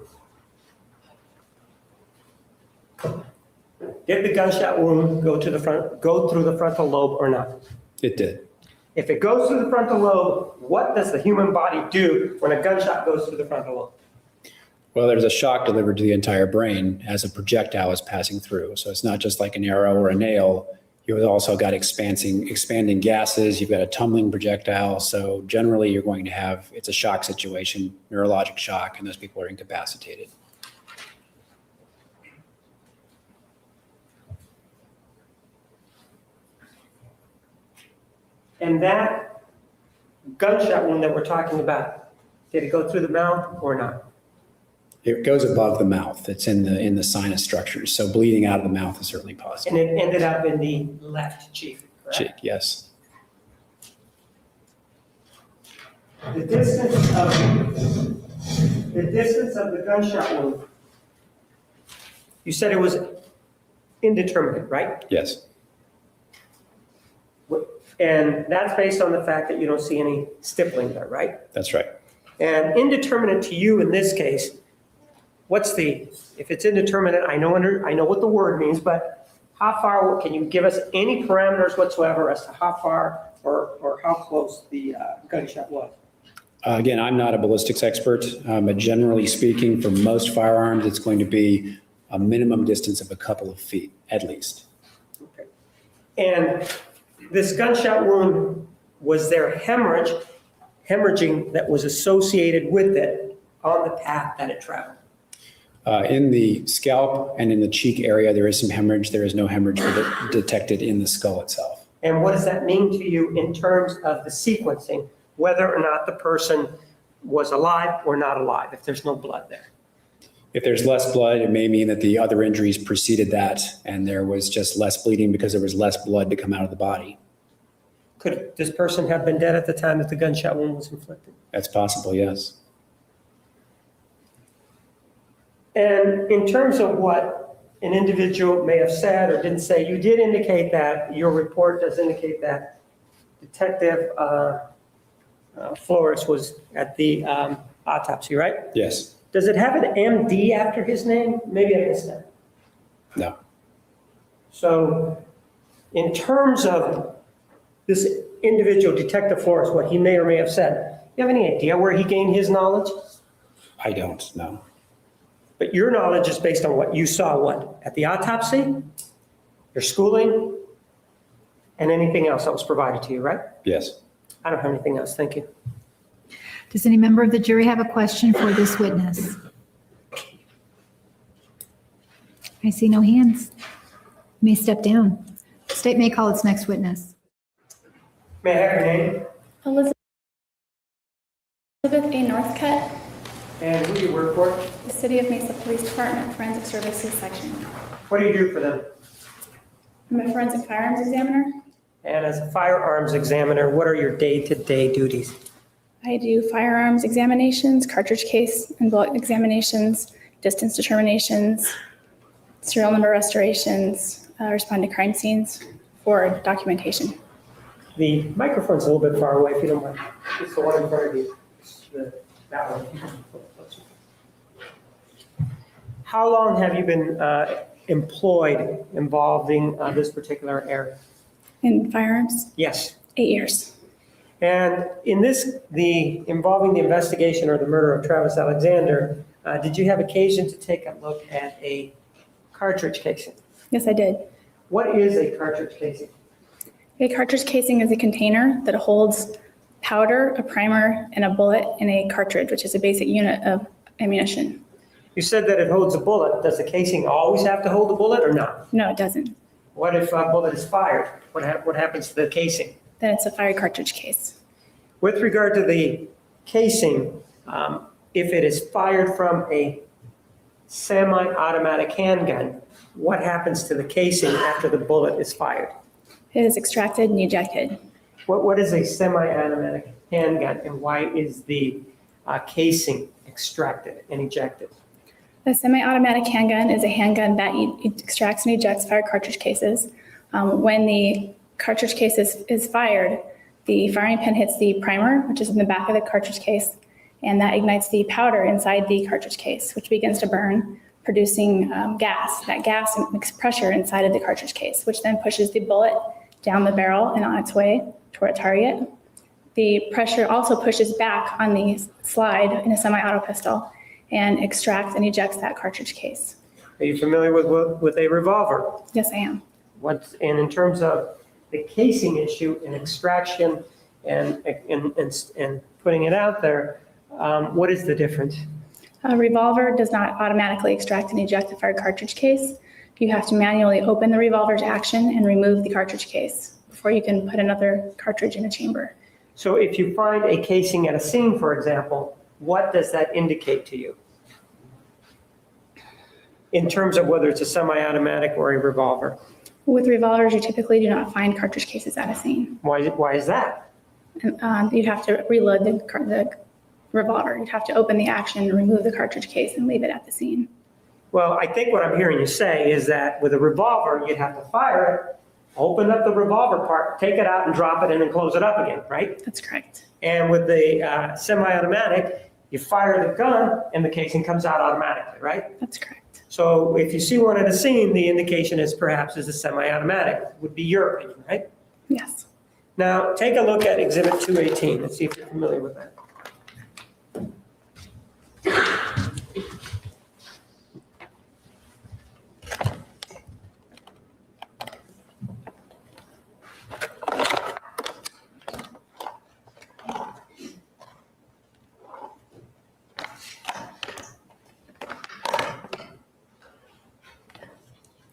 Did the gunshot wound go through the frontal lobe or not? It did. If it goes through the frontal lobe, what does the human body do when a gunshot goes through the frontal lobe? Well, there's a shock delivered to the entire brain as a projectile is passing through. So it's not just like an arrow or a nail. You've also got expanding gases. You've got a tumbling projectile. So generally you're going to have, it's a shock situation, neurologic shock, and those people are incapacitated. And that gunshot wound that we're talking about, did it go through the mouth or not? It goes above the mouth. It's in the sinus structures. So bleeding out of the mouth is certainly possible. And it ended up in the left cheek, correct? Cheek, yes. The distance of the gunshot wound, you said it was indeterminate, right? Yes. And that's based on the fact that you don't see any stippling there, right? That's right. And indeterminate to you in this case, if it's indeterminate, I know what the word means, but how far, can you give us any parameters whatsoever as to how far or how close the gunshot was? Again, I'm not a ballistics expert, but generally speaking, for most firearms, it's going to be a minimum distance of a couple of feet, at least. Okay. And this gunshot wound was there hemorrhaging that was associated with it on the path that it traveled? In the scalp and in the cheek area, there is some hemorrhage. There is no hemorrhage detected in the skull itself. And what does that mean to you in terms of the sequencing, whether or not the person was alive or not alive, if there's no blood there? If there's less blood, it may mean that the other injuries preceded that, and there was just less bleeding because there was less blood to come out of the body. Could this person have been dead at the time that the gunshot wound was inflicted? That's possible, yes. And in terms of what an individual may have said or didn't say, you did indicate that, your report does indicate that Detective Flores was at the autopsy, right? Yes. Does it have an MD after his name? Maybe I missed that. No. So in terms of this individual, Detective Flores, what he may or may have said, you have any idea where he gained his knowledge? I don't know. But your knowledge is based on what you saw, what? At the autopsy, your schooling, and anything else that was provided to you, right? Yes. I don't have anything else. Thank you. Does any member of the jury have a question for this witness? I see no hands. You may step down. The state may call its next witness. May I have your name Elizabeth A. Northcutt, and who do you work for? the City of Mesa Police Department Forensic Services Section. What do you do for them? I'm a forensic firearms examiner. And as a firearms examiner, what are your day-to-day duties? I do firearms examinations, cartridge case and bullet examinations, distance determinations, serial number restorations, respond to crime scenes for documentation. The microphone's a little bit far away, if you don't mind. It's the one in front of you. That one. How long have you been employed involving this particular area? In firearms, Yes. 8 years. And in this, involving the investigation or the murder of Travis Alexander, did you have occasion to take a look at a cartridge casing? Yes, I did. What is a cartridge casing? A cartridge casing is a container that holds powder, a primer, and a bullet in a cartridge, which is a basic unit of ammunition. You said that it holds a bullet. Does the casing always have to hold a bullet or not? No, it doesn't. What if a bullet is fired? What happens to the casing? Then it's a fired cartridge case. With regard to the casing, if it is fired from a semi-automatic handgun, what happens to the casing after the bullet is fired? It is extracted and ejected. What is a semi-automatic handgun, and why is the casing extracted and ejected? A semi-automatic handgun is a handgun that extracts and ejects fired cartridge cases. When the cartridge case is fired, the firing pin hits the primer, which is in the back of the cartridge case, and that ignites the powder inside the cartridge case, which begins to burn, producing gas. That gas makes pressure inside of the cartridge case, which then pushes the bullet down the barrel and on its way toward a target. The pressure also pushes back on the slide in a semi-auto pistol and extracts and ejects that cartridge case. Are you familiar with a revolver? Yes, I am. And in terms of the casing issue and extraction and putting it out there, what is the difference? A revolver does not automatically extract and eject the fired cartridge case. You have to manually open the revolver to action and remove the cartridge case before you can put another cartridge in a chamber. So if you find a casing at a scene, for example, what does that indicate to you? In terms of whether it's a semi-automatic or a revolver? With revolvers, you typically do not find cartridge cases at a scene. Why is that? And, you'd have to reload the revolver. You'd have to open the action, remove the cartridge case, and leave it at the scene. Well, I think what I'm hearing you say is that with a revolver, you'd have to fire it, open up the revolver part, take it out and drop it in and close it up again, right? That's correct. And with the semi-automatic, you fire the gun and the casing comes out automatically, right? That's correct. So if you see one at a scene, the indication is perhaps is a semi-automatic, would be your opinion, right? Yes. Now, take a look at Exhibit 218. Let's see if you're familiar with that.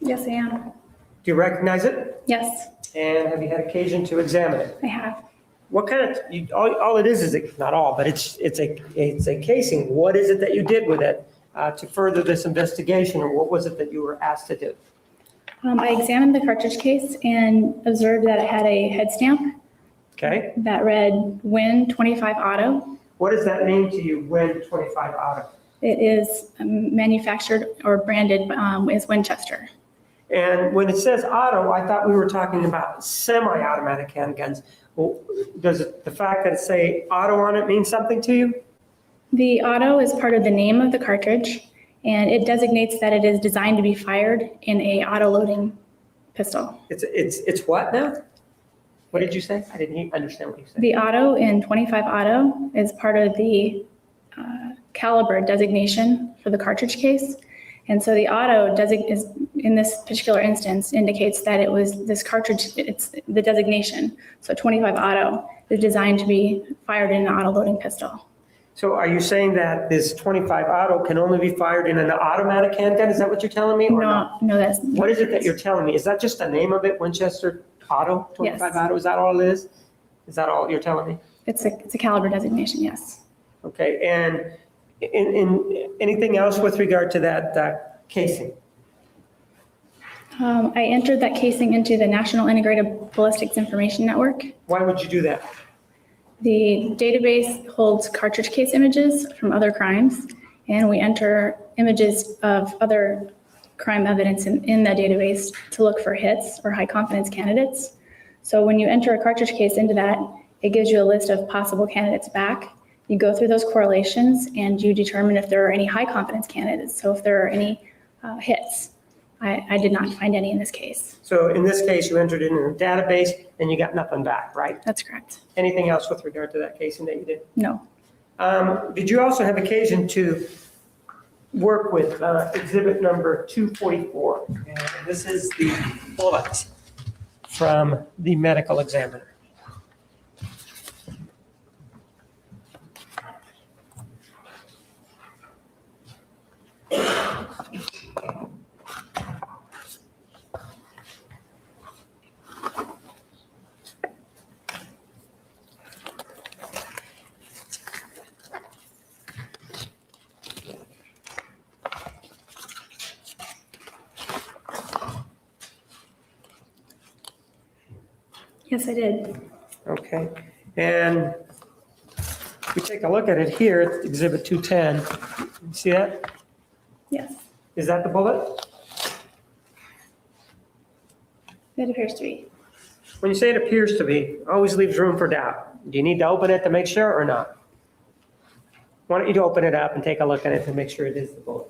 Yes, I am. Do you recognize it? Yes, And have you had occasion to examine it? I have. What kind of, all it is, not all, but it's a casing. What is it that you did with it to further this investigation, or what was it that you were asked to do? I examined the cartridge case and observed that it had a head stamp Okay, that read Win 25 Auto. what does that mean to you, Win 25 Auto? It is manufactured or branded as Winchester. And when it says auto, I thought we were talking about semi-automatic handguns. Well, does the fact that it say auto on it mean something to you? The auto is part of the name of the cartridge, and it designates that it is designed to be fired in a auto-loading pistol. It's what now? What did you say? I didn't understand what you said. The auto in 25 Auto is part of the caliber designation for the cartridge case. And so the auto is, in this particular instance, indicates that it was this cartridge, it's the designation. So 25 Auto is designed to be fired in an auto-loading pistol. So are you saying that this 25 auto can only be fired in an automatic handgun? Is that what you're telling me? Or not? No, that's. What is it that you're telling me? Is that just the name of it, Winchester Auto, 25 Yes. Auto? Is that all it is? Is that all you're telling me? It's a caliber designation, yes. Okay, and in anything else with regard to that casing? I entered that casing into the National Integrated Ballistics Information Network. Why would you do that? The database holds cartridge case images from other crimes, and we enter images of other crime evidence in that database to look for hits or high confidence candidates. So when you enter a cartridge case into that, it gives you a list of possible candidates back. You go through those correlations and you determine if there are any high confidence candidates. So if there are any hits. I did not find any in this case. So in this case, you entered it in a database and you got nothing back, right? That's correct. Anything else with regard to that casing that you did? No. Did you also have occasion to work with exhibit number 244? And this is the bullet from the medical examiner. Yes, I did. Okay, and if we take a look at it here, it's exhibit 210. You see that? Yes, Is that the bullet? it appears to be. When you say it appears to be, always leaves room for doubt. Do you need to open it to make sure or not? Why don't you open it up and take a look at it to make sure it is the bullet?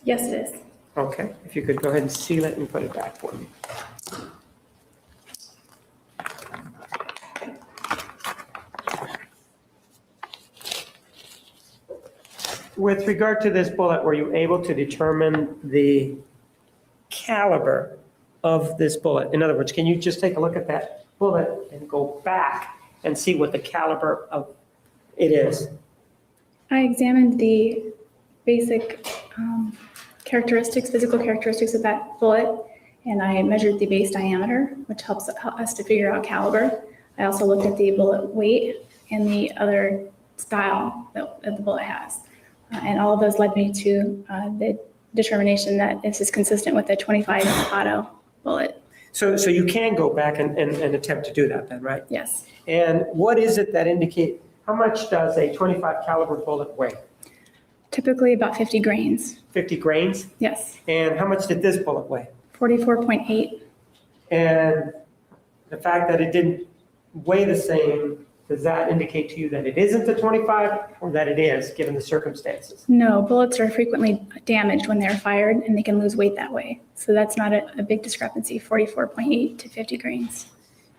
Yes, it is. Okay, if you could go ahead and seal it and put it back for me. With regard to this bullet, were you able to determine the caliber of this bullet? In other words, can you just take a look at that bullet and go back and see what the caliber of it is? I examined the basic physical characteristics of that bullet, and I measured the base diameter, which helps us to figure out caliber. I also looked at the bullet weight and the other style that the bullet has. And all of those led me to the determination that this is consistent with the 25 auto bullet. So you can go back and attempt to do that then, right? Yes. And what is it that indicate, how much does a 25 caliber bullet weigh? Typically about 50 grains. 50 grains? Yes. And how much did this bullet weigh? 44.8. And the fact that it didn't weigh the same Does that indicate to you that it isn't a 25 or that it is, given the circumstances? No, bullets are frequently damaged when they're fired and they can lose weight that way. So that's not a big discrepancy, 44.8 to 50 grains.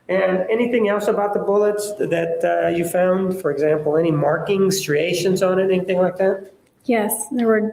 And anything else about the bullets that you found? For example, any markings, striations on it, anything like that? Yes, there were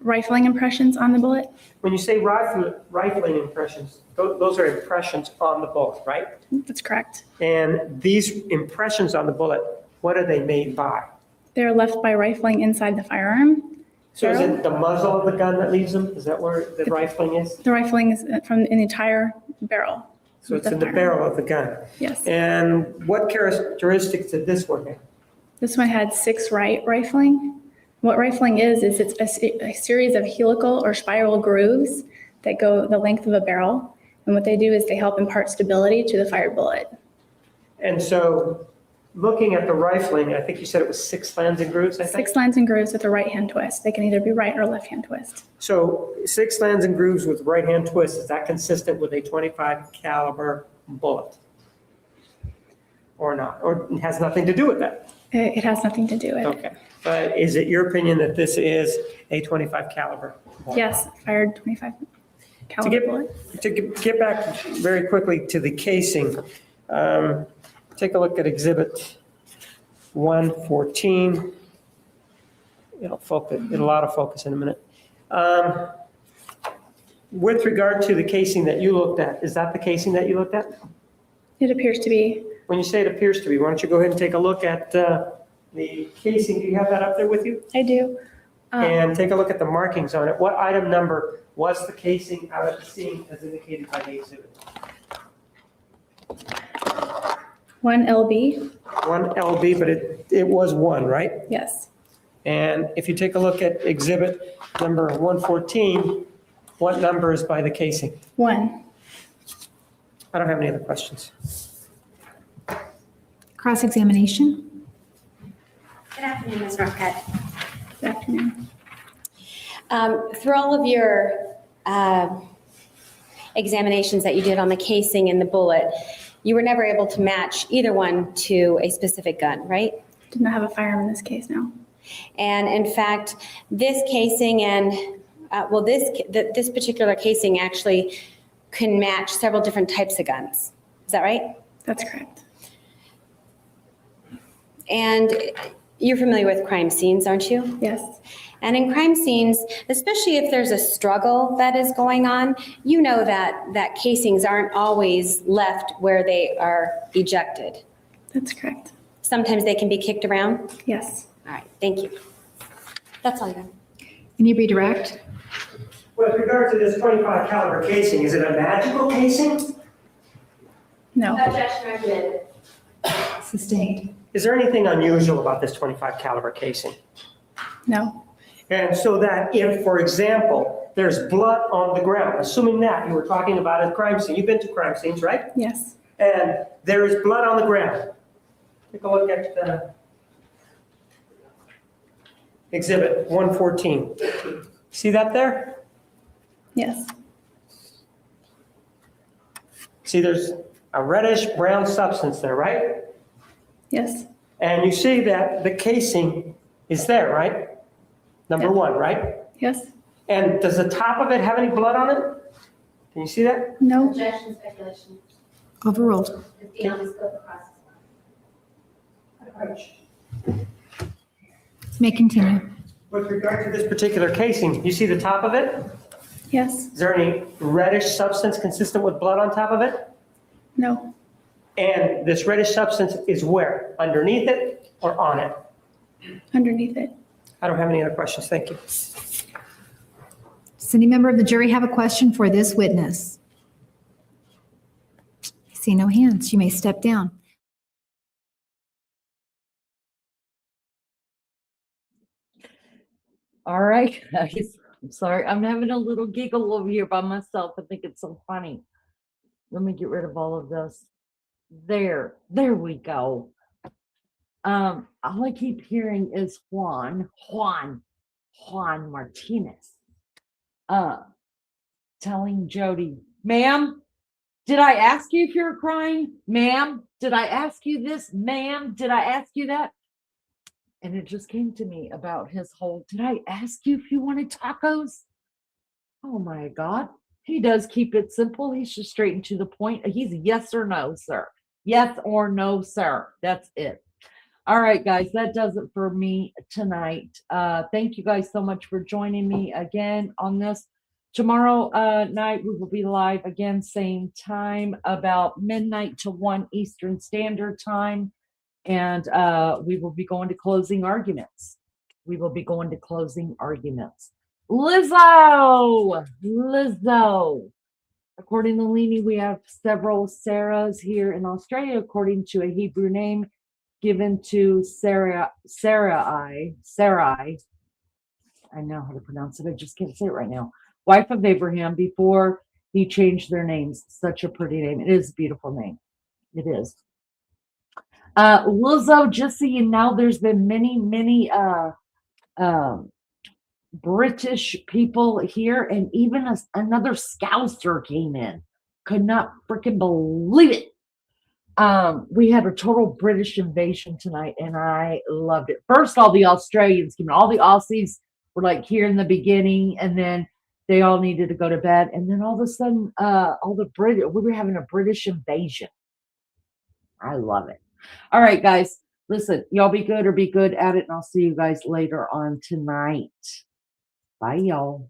rifling impressions on the bullet. When you say rifling impressions, those are impressions on the bullet, right? That's correct. And these impressions on the bullet, what are they made by? They're left by rifling inside the firearm. So is it the muzzle of the gun that leaves them? Is that where the rifling is? The rifling is from in the entire barrel. So it's in the barrel of the gun. Yes. And what characteristics did this one have? This one had 6 rifling. What rifling is it's a series of helical or spiral grooves that go the length of a barrel. And what they do is they help impart stability to the fired bullet. And so looking at the rifling, I think you said it was 6 lands and grooves, I think? 6 lines and grooves with a right hand twist. They can either be right or left hand twist. So 6 lands and grooves with right hand twist, is that consistent with a 25 caliber bullet? Or not? Or it has nothing to do with that? It has nothing to do with it. Okay. But is it your opinion that this is a 25 caliber bullet? Yes, fired 25 caliber bullet. To get back very quickly to the casing, take a look at Exhibit 114. It'll auto focus in a minute. With regard to the casing that you looked at, is that the casing that you looked at? It appears to be. When you say it appears to be, why don't you go ahead and take a look at the casing? Do you have that up there with you? I do. And take a look at the markings on it. What item number was the casing out at the scene as indicated by the exhibit? 1 LB. 1 LB, but it was 1, right? Yes. And if you take a look at exhibit number 114, what number is by the casing? 1. I don't have any other questions. Cross-examination. Good afternoon, Ms. Rockett. Good afternoon. Through all of your examinations that you did on the casing and the bullet, you were never able to match either one to a specific gun, right? Did not have a firearm in this case, no. And in fact, this casing and, this particular casing actually can match several different types of guns. Is that right? That's correct. And you're familiar with crime scenes, aren't you? Yes. And in crime scenes, especially if there's a struggle that is going on, you know that casings aren't always left where they are ejected. That's correct. Sometimes they can be kicked around. Yes. All right, thank you. That's all I got. Any redirect? With regard to this 25 caliber casing, is it a magical casing? No. Objection recommended. Sustained. Is there anything unusual about this 25 caliber casing? No. And so that if, for example, there's blood on the ground, assuming that you were talking about a crime scene, you've been to crime scenes, right? Yes. And there is blood on the ground. Take a look at Exhibit 114. See that there? Yes. See, there's a reddish brown substance there, right? Yes. And you see that the casing is there, right? Number Yeah. 1, right? Yes. And does the top of it have any blood on it? Can you see that? No. Objection, speculation. Overruled. It's beyond the scope of process. Approach. May continue. With regard to this particular casing, you see the top of it? Yes. Is there any reddish substance consistent with blood on top of it? No. And this reddish substance is where? Underneath it or on it? Underneath it. I don't have any other questions. Thank you. Does any member of the jury have a question for this witness? I see no hands. You may step down. All right, guys. I'm sorry. I'm having a little giggle over here by myself. I think it's so funny. Let me get rid of all of this. There we go. All I keep hearing is Juan Martinez, telling Jody, ma'am, Did I ask you if you're crying? Ma'am, did I ask you this? Ma'am, did I ask you that? And it just came to me about his whole, did I ask you if you wanted tacos? Oh my God. He does keep it simple. He's just straight and to the point. He's yes or no, sir. Yes or no, sir. That's it. All right, guys, that does it for me tonight. Thank you guys so much for joining me again on this. Tomorrow night, we will be live again, same time, about midnight to 1 Eastern Standard Time. And we will be going to closing arguments. Lizzo. According to Leanie, we have several Sarahs here in Australia, according to a Hebrew name given to Sarai. I know how to pronounce it. I just can't say it right now. Wife of Abraham before he changed their names. Such a pretty name. It is a beautiful name. It is. Lizzo, just so you know, there's been many British people here, and even another Scouser came in. Could not freaking believe it. We had a total British invasion tonight, and I loved it. First, all the Australians came in. All the Aussies were like here in the beginning, and then they all needed to go to bed. And then all of a sudden, all the British, we were having a British invasion. I love it. All right, guys, listen, y'all be good or be good at it, and I'll see you guys later on tonight. Bye, y'all.